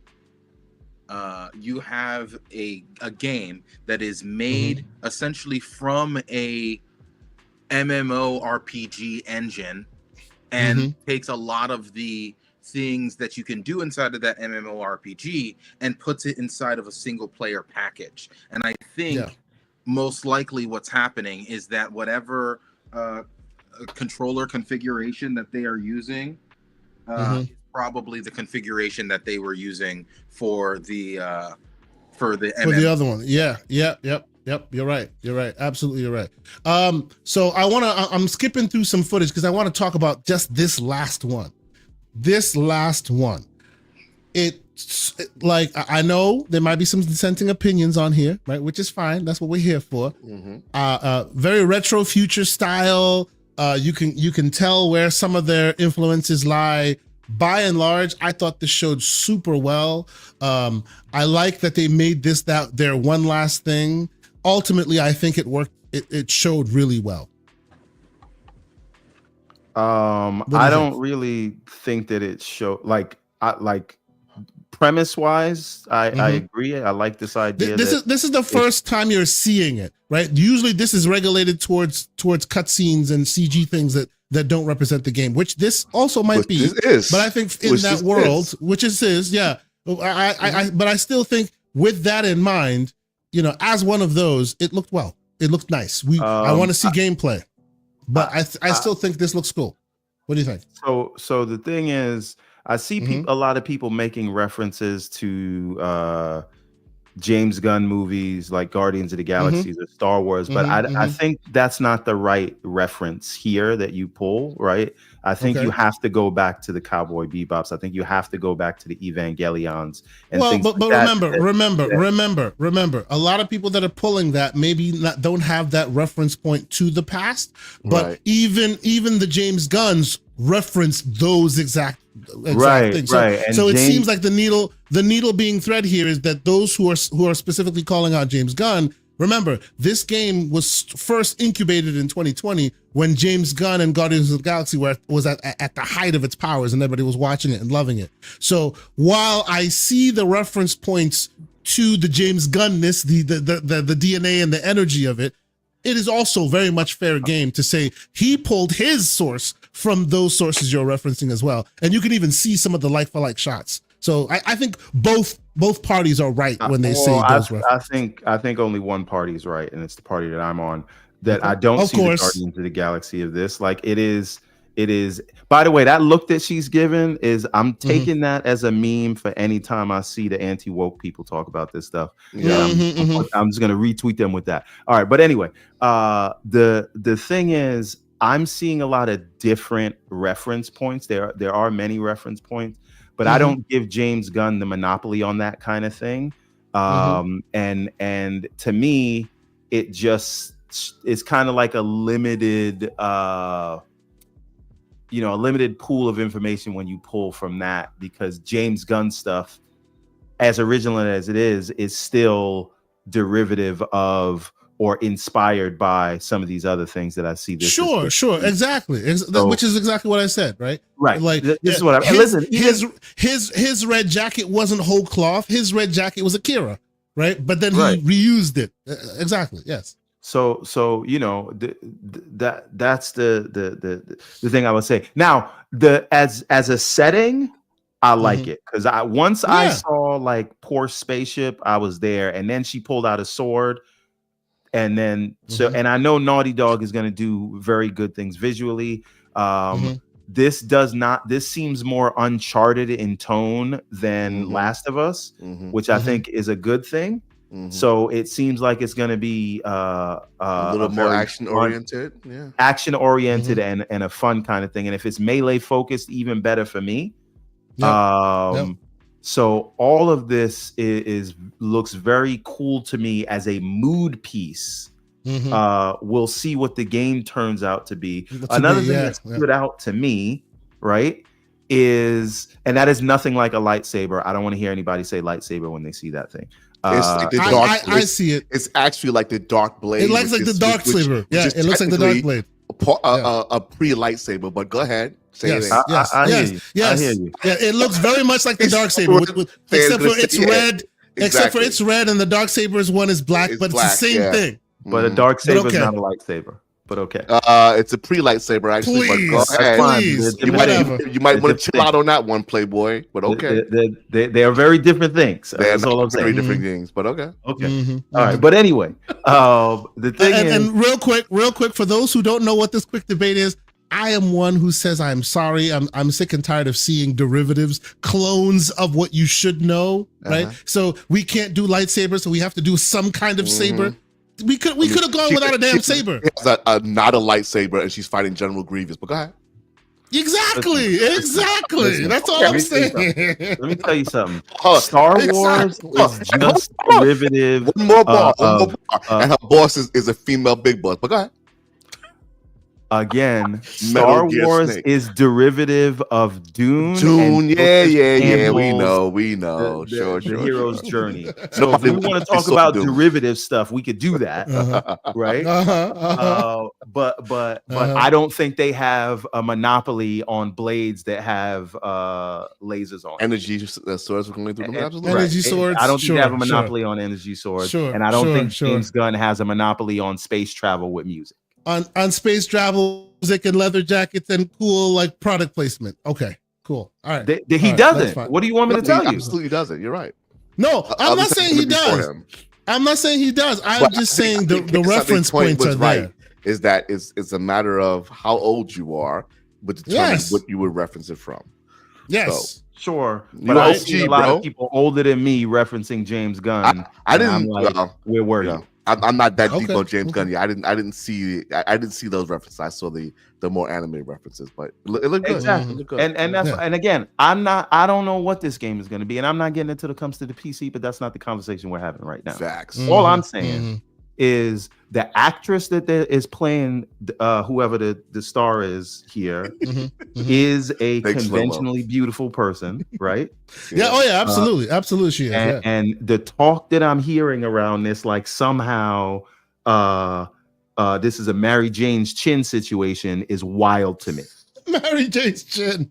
game that is made Mm-hmm. essentially from a MMORPG engine and Mm-hmm. takes a lot of the things that you can do inside of that MMORPG and puts it inside of a single player package. And I think Yeah. most likely what's happening is that whatever controller configuration that they are using is probably the configuration that they were using for the For the other one. Yeah. Yep. You're right. Absolutely, you're right. So I'm skipping through some footage because I want to talk about just this last one. It's like, I know there might be some dissenting opinions on here, right? Which is fine. That's what we're here for. Very retro future style. You can tell where some of their influences lie. By and large, I thought this showed super well. I like that they made this their one last thing. Ultimately, I think it worked. It showed really well. I don't really think that it showed like premise wise. I agree. I like this idea. This is the first time you're seeing it, right? Usually, this is regulated towards cutscenes and CG things that that don't represent the game, which this also might Which be. this is. But I think in Which that this world, is. which it is, yeah. But I still think with that in mind, as one of those, it looked well. It looked nice. I want to see gameplay, but I still think this looks cool. What do you think? So the thing is, I see a lot of people making references to James Gunn movies like Guardians of the Galaxies or Star Wars, but I think that's not the right reference here that you pull, right? I think you have to go back to the Cowboy Bebops. I think you have to go back to the Evangelions. And but remember, a lot of people that are pulling that maybe don't have that reference point to the past, but even the James Gunns reference those exact things. So it seems like the needle being thread here is that those who are specifically calling out James Gunn, remember, this game was first incubated in 2020 when James Gunn and Guardians of the Galaxy was at the height of its powers and everybody was watching it and loving it. So while I see the reference points to the James Gunnness, the DNA and the energy of it, it is also very much fair game to say he pulled his source from those sources you're referencing as well. And you can even see some of the like-for-like shots. So I think both parties are right when they say those references. I think only one party is right, and it's the party that I'm on. That I don't see the Guardians of the Galaxy of this. Like it is. By the way, that look that she's given is I'm taking that as a meme for any time I see the anti-woke people talk about this stuff. Yeah, I'm just gonna retweet them with that. All right, but anyway, the thing is, I'm seeing a lot of different reference points. There are many reference points, but I don't give James Gunn the monopoly on that kind of thing. And to me, it just is kind of like a limited a limited pool of information when you pull from that, because James Gunn stuff, as original as it is still derivative of or inspired by some of these other things that I see. Sure, exactly. Which is exactly what I said, right? Right. Like this is what listen. His red jacket wasn't whole cloth. His red jacket was Akira, right? But then he reused it. Exactly. Yes. So that's the thing I would say. Now, as a setting, I like it, because I saw like poor spaceship, I was there, and then she pulled out a sword, and then and I know Naughty Dog is going to do very good things visually. This seems more Uncharted in tone than Last of Us, which I think is a good thing. So it seems like it's going to be a little more action oriented, and a fun kind of thing. And if it's melee focused, even better for me. So all of this looks very cool to me as a mood piece. We'll see what the game turns out to be. Another thing that stood out to me, right, is, and that is nothing like a lightsaber. I don't want to hear anybody say lightsaber when they see that thing. It's like the dark, I see it. It's actually like the dark blade. It looks like the dark saber. Yeah, it looks like the dark blade. A pre-lightsaber, but go ahead. Say it. I hear you. Yeah, it looks very much like the dark saber, except for it's red. Except for it's red, and the dark saber's one is black, but it's the same thing. But a dark saber is not a lightsaber. But okay, it's a pre-lightsaber actually. Please, but go ahead. Please, you might want to chill out on that one, Playboy. But okay, they are very different things. They're That's all I'm saying. Very different things. But okay, all right. But anyway, the thing is, and real quick, for those who don't know what this quick debate is, I am one who says I'm sorry. I'm sick and tired of seeing derivatives, clones of what you should know, right? So we can't do lightsabers, so we have to do some kind of saber. We could have gone without a damn saber. It's not a lightsaber, and she's fighting General Grievous. But go ahead. Exactly. Listen, That's all I'm saying. Let me tell you something. Star Wars is just derivative. One more bar. And her boss is a female big boss. But go ahead. Again, Star Wars is derivative of Dune. We know. Sure. The hero's journey. So if we want to talk about derivative stuff, we could do that, right? But I don't think they have a monopoly on blades that have lasers on. Energy swords going through them. Absolutely. Energy swords. I don't think they have a monopoly on energy swords, and I don't think James Gunn has a monopoly on space travel with music. On space travel music and leather jackets and cool like product placement. Okay, cool. All right. He All right, doesn't. that's fine. What do you want me to No, tell he you? absolutely doesn't. You're right. No, I'm not saying he Before does. him. I'm not saying he does. I'm But just I think- saying I think the reference something's point points are was there. Is that it's a matter of how old you are, would determine Yes. what you would reference it from. Yes. Sure, You but I OG, see a lot bro. of people older than me referencing James Gunn. I and didn't. I'm like, where were you you? know, I'm not that deep Okay, on James okay. Gunn yet. I didn't see those references. I saw the more anime references, but it looked good. Exactly. It looked good. And that's Yeah. and again, I don't know what this game is going to be, and I'm not getting into the comes to the PC, but that's not the conversation we're having right now. Facts. All I'm Mhm, saying mhm. is the actress that is playing whoever the star is here Mhm, mhm. is a Thanks, Slow-mo. conventionally beautiful person, right? Yeah. Oh yeah. Absolutely. Absolutely. She is. and, Yeah. and the talk that I'm hearing around this, like somehow this is a Mary Jane's Chin situation, is wild to me. Mary Jane's Chin.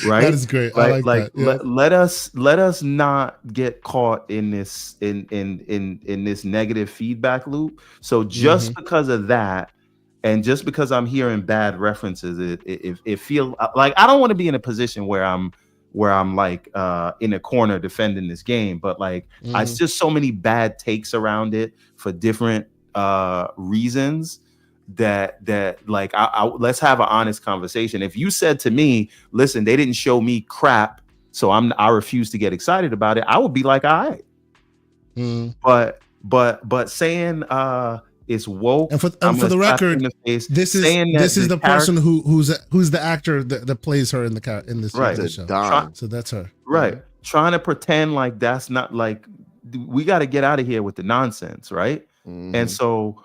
Right? That is great. I like that. Yeah. let us not get caught in this in this negative feedback loop. So just Mm-hmm. because of that, and just because I'm hearing bad references, it feels like I don't want to be in a position where I'm like in a corner defending this game, but like I Mhm. just so many bad takes around it for different reasons that like I let's have an honest conversation. If you said to me, listen, they didn't show me crap, so I refuse to get excited about it, I would be like, all right. Mhm. But saying it's woke, And for I'm the gonna slap you record, in the face, this is saying that this is the person character- who's the actor that plays her in this Right. this show. Don. So that's her. right, trying to pretend like that's not like we got to get out of here with the nonsense, right? Mhm. And so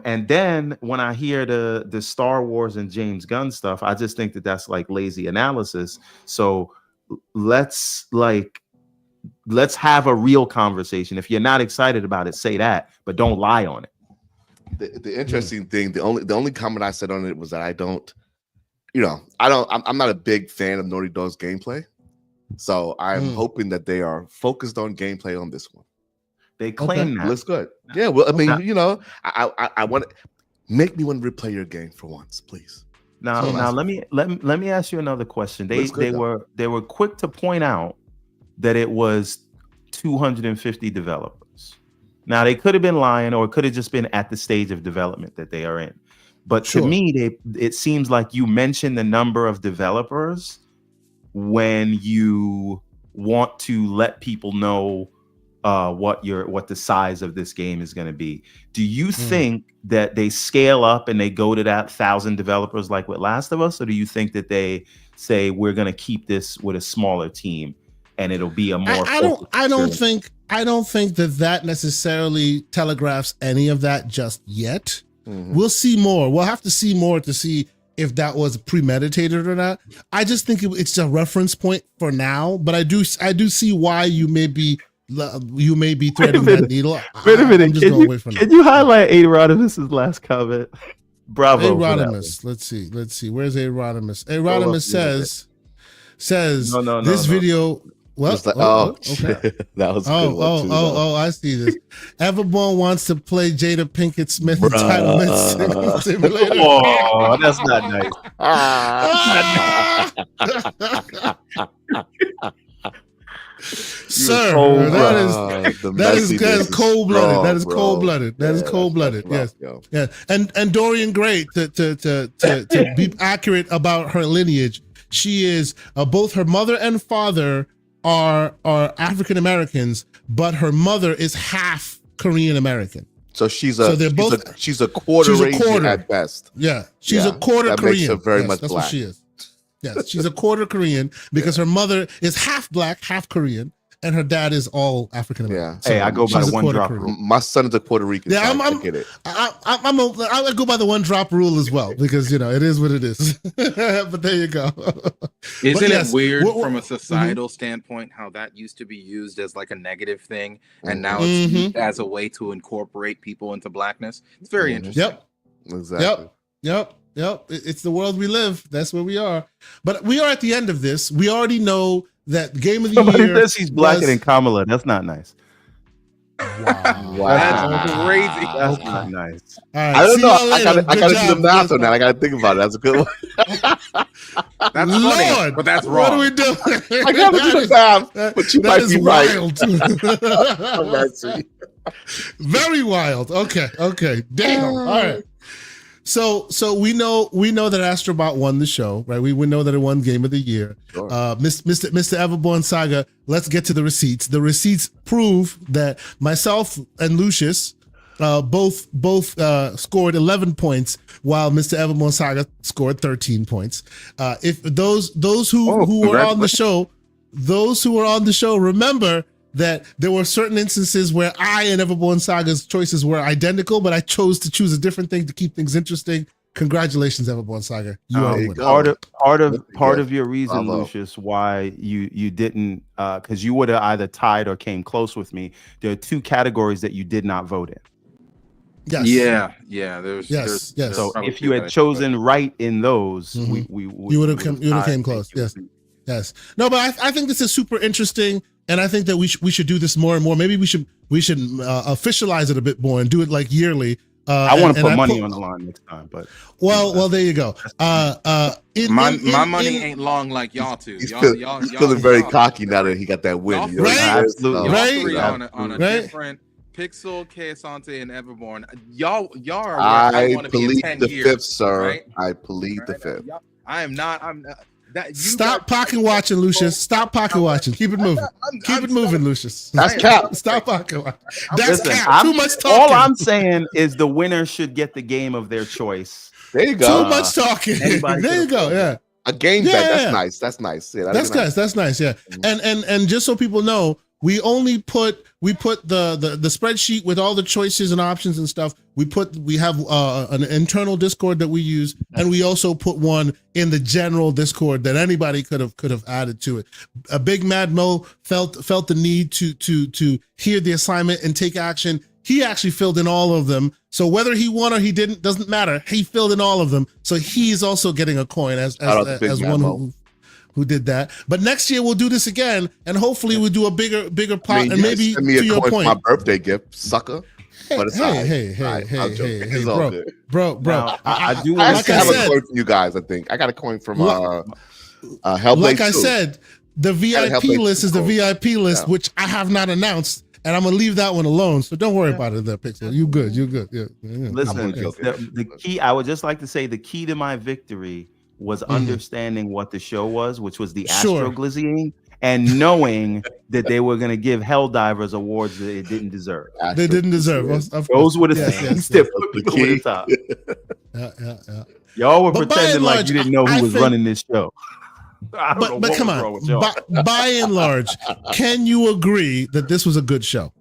and then when I hear the Star Wars and James Gunn stuff, I just think that that's like lazy analysis. So let's have a real conversation. If you're not excited about it, say that, but don't lie on it. The interesting thing, the only comment I said on it was that I'm not a big fan of Naughty Dog's gameplay, so I'm hoping that they are focused on gameplay on this one. They claim It that. looks good. Yeah, well, I mean, Okay. I want to make me want to replay your game for once, please. Now let me ask you another question. They Looks good, they were quick to point out that it was 250 developers. Now they could have been lying, or it could have just been at the stage of development that they are in. But Sure. to me, it seems like you mentioned the number of developers when you want to let people know what the size of this game is going to be. Do you think that they scale up and they go to that 1,000 developers like with Last of Us, or do you think that they say we're going to keep this with a smaller team and it'll be a more? I don't think that necessarily telegraphs any of that just yet. Mhm. We'll see more. We'll have to see more to see if that was premeditated or not. I just think it's a reference point for now, but I do see why you may be threading that needle. Wait a minute. I'm just going away from Can you highlight Aerodymous' last comment? Bravo. for that one. Aerodymous. Let's see. Where's Aerodymous? Aerodymous says No, this video. Well, It's like, okay. that was a good one too, though. I see this. Everborn wants to play Jada Pinkett Smith entitlement single simulator. Oh, that's not nice. Sir, cold that is cold blooded. That is cold blooded. That is cold blooded. Yes. Yeah. And Dorian Gray, to be accurate about her lineage, she is both her mother and father are African Americans, but her mother is half Korean American. So she's So a they're she's a quarter she's a Asian quarter. at best. Yeah, she's Yeah, a quarter that Korean. makes her very Yes, much that's black. what she is. Yes, she's a quarter Korean because her mother is half black, half Korean, and her dad is all African American. Yeah. Hey, I go by she's the a one quarter drop Korean. rule. My son is a Puerto Rican. Yeah, so I get it. I go by the one drop rule as well because it is what it is. But there you go. Isn't yes, it weird what- from a societal standpoint how that used to be used as like a negative thing, and now it's used as a way to incorporate people into blackness? It's very interesting. Yep. Exactly. Yep. It's the world we live. That's where we are. But we are at the end of this. We already know that Game of the Somebody Year. says she's blacker was- than Kamala. That's not nice. Wow. That's crazy. That's not nice. All right, I don't see know. y'all I later. gotta Good do the job, math guys. on that. I gotta think about it. That's a good one. That's funny, Lord, but that's what are wrong. we doing? I gotta do the math, but you that might is be wild. Mercy. Very wild. Okay. Damn. All right. So we know that Astrobot won the show, right? We know that it won Game of the Year. Sure. Mr. Everborn Saga. Let's get to the receipts. The receipts prove that myself and Lucius both scored 11 points, while Mr. Everborn Saga scored 13 points. If those who were on the show, remember that there were certain instances where I and Everborn Saga's choices were identical, but I chose to choose a different thing to keep things interesting. Congratulations, Everborn Saga. You are a winner. Part of your reason, Bravo. Lucius, why you didn't, because you would have either tied or came close with me. There are 2 categories that you did not vote in. Yes. Yeah. There's Yes. So probably if you 2 had that I chosen right in those, Mhm. we You would have came close. Yes. No, but I think this is super interesting, and I think that we should do this more and more. Maybe we should officialize it a bit more and do it like yearly. I want to put money on the line next time, but well, there you go. My money ain't long like y'all two. He's Y'all feeling very y'all- cocky now that he got that win. Y'all You know what I'm saying? Absolutely. Y'all Right? three on a Right? different Pixel, Keisante, and Everborn. Y'all are where I I want to be in plead 10 the years. fifth, sir. right? I plead the fifth. Y'all- I am not. I'm not. That, you Stop guys- pocket watching, Lucius. Stop pocket watching. Keep it moving. Keep it moving, Lucius. That's cap. Stop pocket watching. That's Listen, cap. Too much talking. all I'm saying is the winner should get the game of their choice. There you Too go. much talking. anybody There you could go. afford Yeah. A game Yeah, bet. yeah. That's nice. That's nice. Yeah, That's nice. That's nice. Yeah. And just so people know, we only put the spreadsheet with all the choices and options and stuff. We have an internal Discord that we use, and we also put one in the general Discord that anybody could have added to it. A Big Mad Mo felt the need to hear the assignment and take action. He actually filled in all of them. So whether he won or he didn't doesn't matter. He filled in all of them. So he's also getting a coin as Shout out to Big Mad one Mo. who did that. But next year we'll do this again, and hopefully we'll do a bigger pot. I mean, and maybe send me to a your coin point, for my birthday gift, sucker. But it's all right. hey, All right, I'm joking. It's all bro, good. bro. Now, I do I want Like to I have a said- coin from you guys. I think I got a coin from Hellblade. like I 2. said, the Gotta help VIP make list is the cool. VIP list, Yeah. which I have not announced, and I'm gonna leave that one alone. So don't worry about it, there, Pixel. You good? You good? Yeah. listen. only joking. The key. I would just like to say the key to my victory was understanding what the show was, which was the Sure. Astroglycine, and knowing that they were going to give Helldivers awards that it didn't deserve. They didn't deserve. Of course. Those were the Yes, things yes, that put people over the top. Yeah. Y'all were But by pretending and like large, you didn't know I who was think- running this show. I don't know But what come was wrong on. with y'all. By and large, can you agree that this was a good show?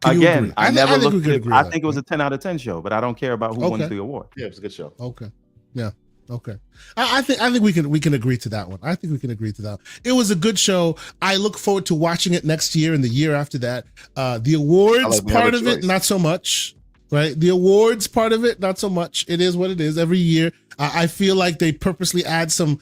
Can you agree? Again, I never think we looked could at agree I on that. think it was a 10 out of 10 show, but I don't care about who won Okay. the award. Yeah, it was a good show. Okay. Yeah. Okay. I think we can agree to that one. I think we can agree to that. It was a good show. I look forward to watching it next year and the year after that. The awards like we have part a of it, choice. not so much. Right. The awards part of it, not so much. It is what it is. Every year, I feel like they purposely add some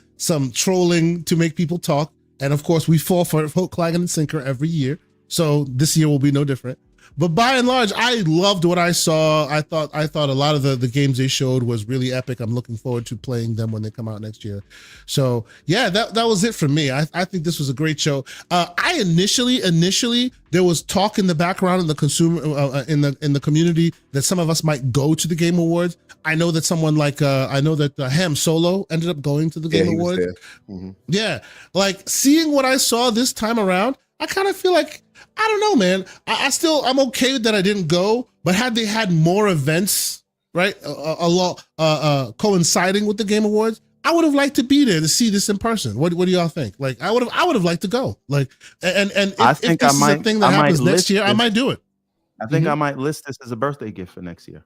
trolling to make people talk. And of course, we fall for it, hook, line, and sinker every year. So this year will be no different. But by and large, I loved what I saw. I thought a lot of the games they showed was really epic. I'm looking forward to playing them when they come out next year. So yeah, that was it for me. I think this was a great show. I initially there was talk in the background in the consumer in the community that some of us might go to the Game Awards. I know that someone like Ham Solo ended up going to the Game he was Awards. there. Mhm. Yeah, like seeing what I saw this time around, I kind of feel like, I don't know, man. I'm okay that I didn't go, but had they had more events, right, coinciding with the Game Awards, I would have liked to be there to see this in person. What do y'all think? Like, I would have liked to go. Like, and if this is a thing that happens next year, I might do it. I think I might list this as a birthday gift for next year.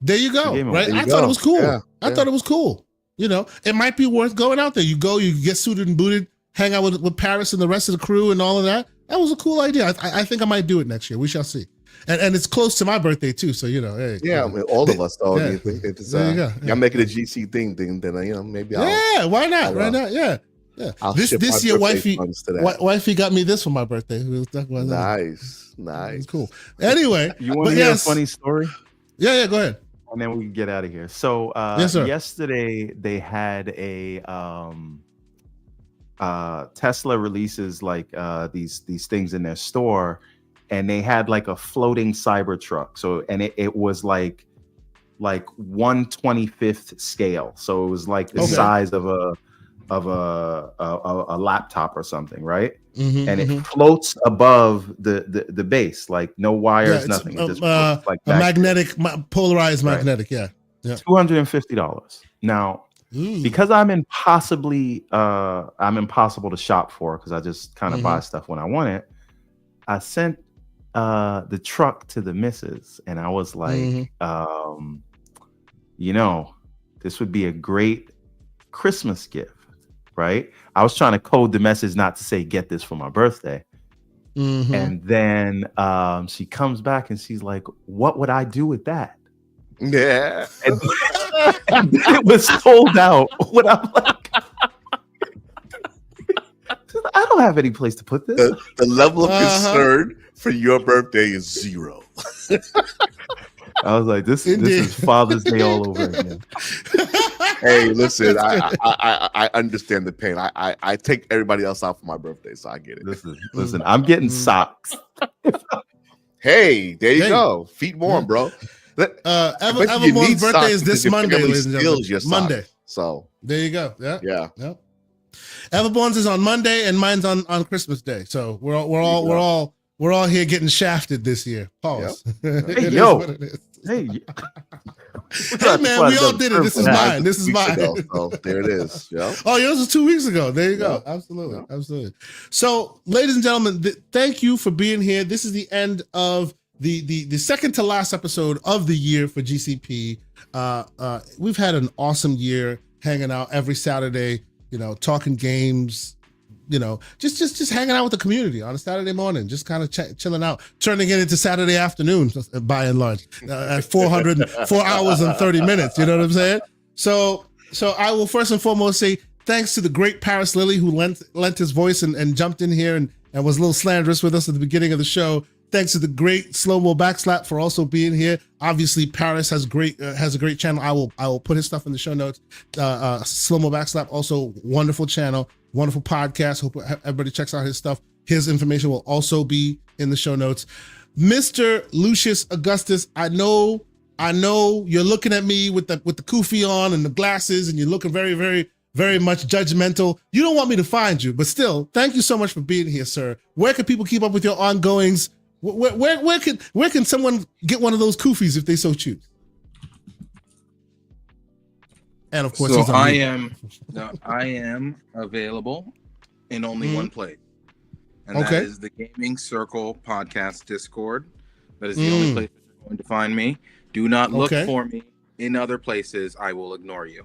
There you go. Game Right, There you I thought it go. was cool. Yeah, I yeah. thought it was cool. You know, it might be worth going out there. You go, you get suited and booted, hang out with Paris and the rest of the crew and all of that. That was a cool idea. I think I might do it next year. We shall see. And it's close to my birthday too, so you know, hey. Yeah, I mean, all of us. Though, Yeah. if it's There you go. y'all make it a GC thing, then maybe I'll. Yeah, why not? I'll, Why not? Yeah. Yeah. I'll This ship my year, birthday funds to that. wifey got me this for my birthday. We was talking about that. Nice. It's cool. Anyway, You want but to hear yes. a funny story? Yeah, go ahead. And then we can get out of here. So Yes, sir. yesterday they had a Tesla releases like these things in their store, and they had like a floating Cybertruck. So and it was like 1/25th scale. So it was like the Okay. size of a laptop or something, right? Mhm, And mhm. it floats above the base, like no wires, it's, nothing. It just floats like a back magnetic, polarized Right. magnetic. Yeah. there. $250. Now, Ooh. because I'm impossible to shop for, because I just kind of buy stuff when I want it. I sent the truck to the missus, and I was like, this would be a great Christmas gift, right? I was trying to code the message not to say get this for my birthday. And then she comes back and she's like, what would I do with that? Yeah. And it was sold out. When I'm like, I don't have any place to put this. The level of concern for your birthday is 0. I was like, this is Father's Day all over again. Hey, listen, I understand the pain. I take everybody else out for my birthday, so I get it. Listen, I'm getting socks. Hey, there you go. Feet warm, bro. Evermore's birthday is this Monday, ladies and gentlemen. Monday. So there you go. Yeah. Yeah. Everborn's is on Monday, and mine's on Christmas Day. So we're all here getting shafted this year. Pause. Yep. Hey, yo. Hey man, we all did it. This is mine. This is mine. So there it is. Yeah. Oh, yours was 2 weeks ago. There you go. Absolutely. Absolutely. So, ladies and gentlemen, thank you for being here. This is the end of the second to last episode of the year for GCP. We've had an awesome year hanging out every Saturday, talking games, just hanging out with the community on a Saturday morning, just kind of chilling out, turning it into Saturday afternoon by and large at 4 hours and 30 minutes. You know what I'm saying? So I will first and foremost say thanks to the great Paris Lilly who lent his voice and jumped in here and was a little slanderous with us at the beginning of the show. Thanks to the great Slow Mo Backslap for also being here. Obviously, Paris has a great channel. I will put his stuff in the show notes. Slow Mo Backslap, also wonderful channel, wonderful podcast. Hope everybody checks out his stuff. His information will also be in the show notes. Mr. Lucius Augustus, I know you're looking at me with the kufi on and the glasses, and you're looking very, very, very much judgmental. You don't want me to find you, but still, thank you so much for being here, sir. Where can people keep up with your ongoings? Where can someone get one of those kufis if they so choose? And of course, so I am available in only one place, and that is the Gaming Circle Podcast Discord. That is the only place that you're going to find me. Do not look for me in other places. I will ignore you.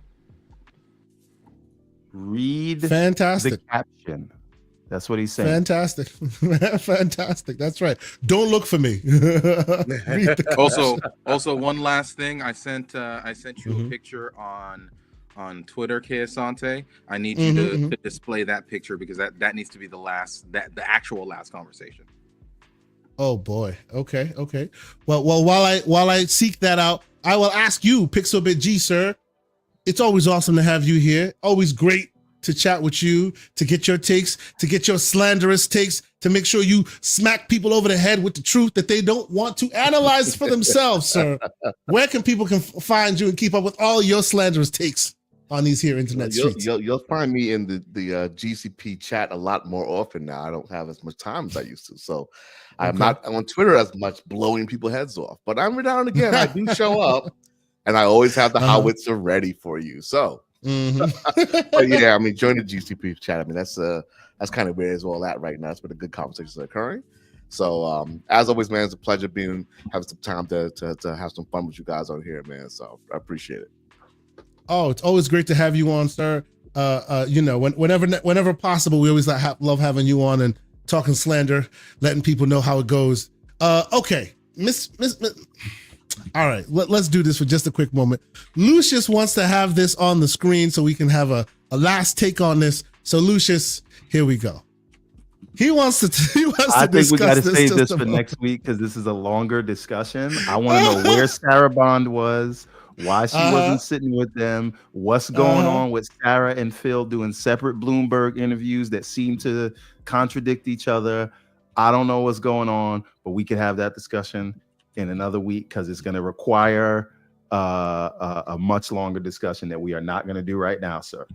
Read fantastic the caption. That's what he's saying. Fantastic. Fantastic. That's right. Don't look for me. Also, one last thing. I sent you a picture on Twitter, Keasante. I need you to display that picture because that needs to be the actual last conversation. Oh boy. Okay. Well, while I seek that out, I will ask you, Pixelbit G, sir. It's always awesome to have you here. Always great to chat with you, to get your takes, to get your slanderous takes, to make sure you smack people over the head with the truth that they don't want to analyze for themselves, sir. Where can people find you and keep up with all your slanderous takes on these here internet streets? You'll find me in the GCP chat a lot more often now. I don't have as much time as I used to, so I'm not on Twitter as much blowing people's heads off. But every now and again, I do show up, and I always have the howitzer ready for you. So. But yeah, I mean, join the GCP chat. I mean, that's kind of where it's all at right now. It's been a good conversation occurring. So as always, man, it's a pleasure having some time to have some fun with you guys on here, man. So I appreciate it. Oh, it's always great to have you on, sir. Whenever possible, we always love having you on and talking slander, letting people know how it goes. Okay, Miss. All right, let's do this for just a quick moment. Lucius wants to have this on the screen so we can have a last take on this. So Lucius, here we go. He wants to I think we got to discuss save this just for a next week because this is a longer discussion. I want to know where Sarah Bond was, why she wasn't sitting with them, what's going on with Sarah and Phil doing separate Bloomberg interviews that seem to contradict each other. I don't know what's going on, but we can have that discussion in another week because it's going to require a much longer discussion that we are not going to do right now, sir.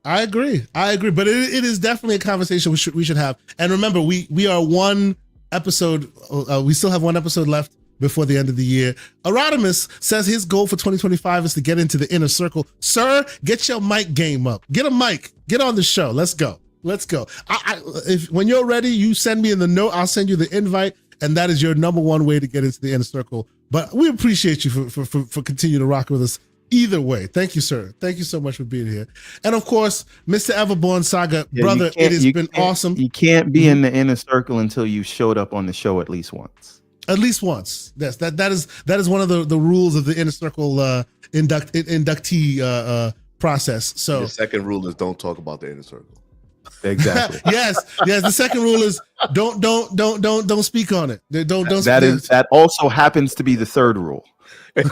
I agree, but it is definitely a conversation we should have. And remember, we are one episode. We still have one episode left before the end of the year. Erodimus says his goal for 2025 is to get into the inner circle. Sir, get your mic game up. Get a mic. Get on the show. Let's go. If when you're ready, you send me in the note. I'll send you the invite, and that is your number one way to get into the inner circle. But we appreciate you for continuing to rock with us. Either way, thank you, sir. Thank you so much for being here. And of course, Mr. Everborn Saga, brother, it has been awesome. You can't be in the inner circle until you showed up on the show at least once. At least once. Yes, that is one of the rules of the inner circle inductee process. So the second rule is don't talk about the inner circle. Exactly. yes. The second rule is don't speak on it. Don't. That also happens to be the third rule. And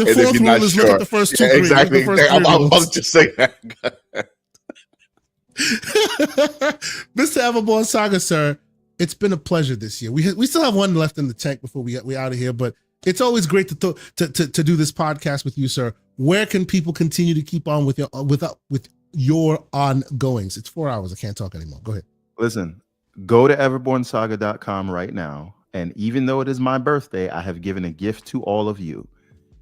the fourth rule is look at the first two. Exactly. I'm about to just say that. Mr. Everborn Saga, sir, it's been a pleasure this year. We still have one left in the tank before we out of here, but it's always great to do this podcast with you, sir. Where can people continue to keep on with your ongoings? It's 4 hours. I can't talk anymore. Go ahead. Listen, go to everbornsaga.com right now. And even though it is my birthday, I have given a gift to all of you.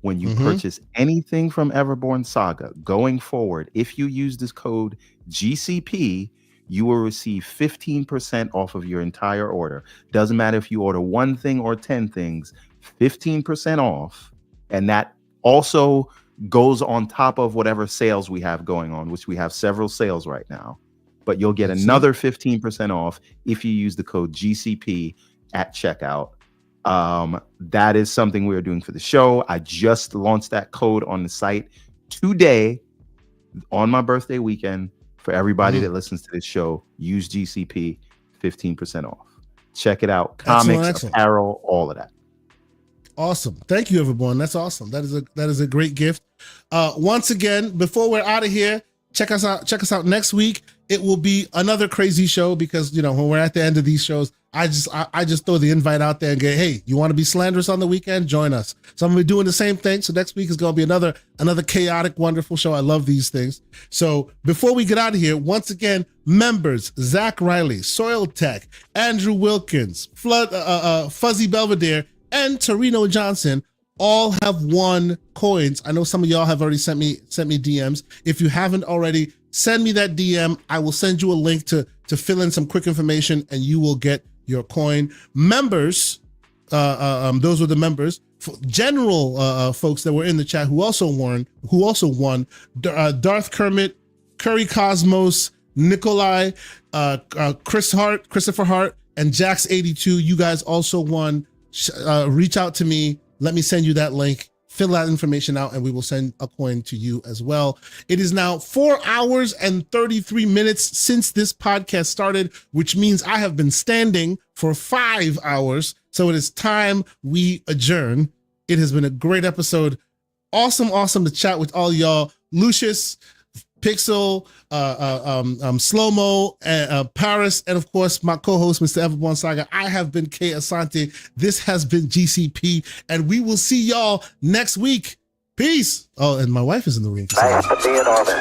When you purchase anything from Everborn Saga going forward, if you use this code GCP, you will receive 15% off of your entire order. Doesn't matter if you order one thing or 10 things, 15% off. And that also goes on top of whatever sales we have going on, which we have several sales right now. But you'll get another 15% off if you use the code GCP at checkout. That is something we are doing for the show. I just launched that code on the site today on my birthday weekend for everybody that listens to this show. Use GCP, 15% off. Check it out. Comics, excellent. Apparel, all of that. Awesome. Thank you, everyone. That's awesome. That is a great gift. Once again, before we're out of here, check us out next week. It will be another crazy show because, you know, when we're at the end of these shows, I just throw the invite out there and go, hey, you want to be slanderous on the weekend? Join us. So I'm going to be doing the same thing. So next week is going to be another chaotic, wonderful show. I love these things. So before we get out of here, once again, members, Zach Riley, Soil Tech, Andrew Wilkins, Fuzzy Belvedere, and Torino Johnson all have won coins. I know some of y'all have already sent me DMs. If you haven't already, send me that DM. I will send you a link to fill in some quick information and you will get your coin. Members, those were the members. General folks that were in the chat who also won, Darth Kermit, Curry Cosmos, Nikolai, Christopher Hart, and Jax82. You guys also won. Reach out to me. Let me send you that link. Fill that information out and we will send a coin to you as well. It is now 4 hours and 33 minutes since this podcast started, which means I have been standing for 5 hours. So it is time we adjourn. It has been a great episode. Awesome to chat with all y'all. Lucius, Pixel, Slow-Mo, Paris, and of course, my co-host, Mr. Everborn Saga. I have been K. Asante. This has been GCP, and we will see y'all next week. Peace. Oh, and my wife is in the room. I have to be in orbit.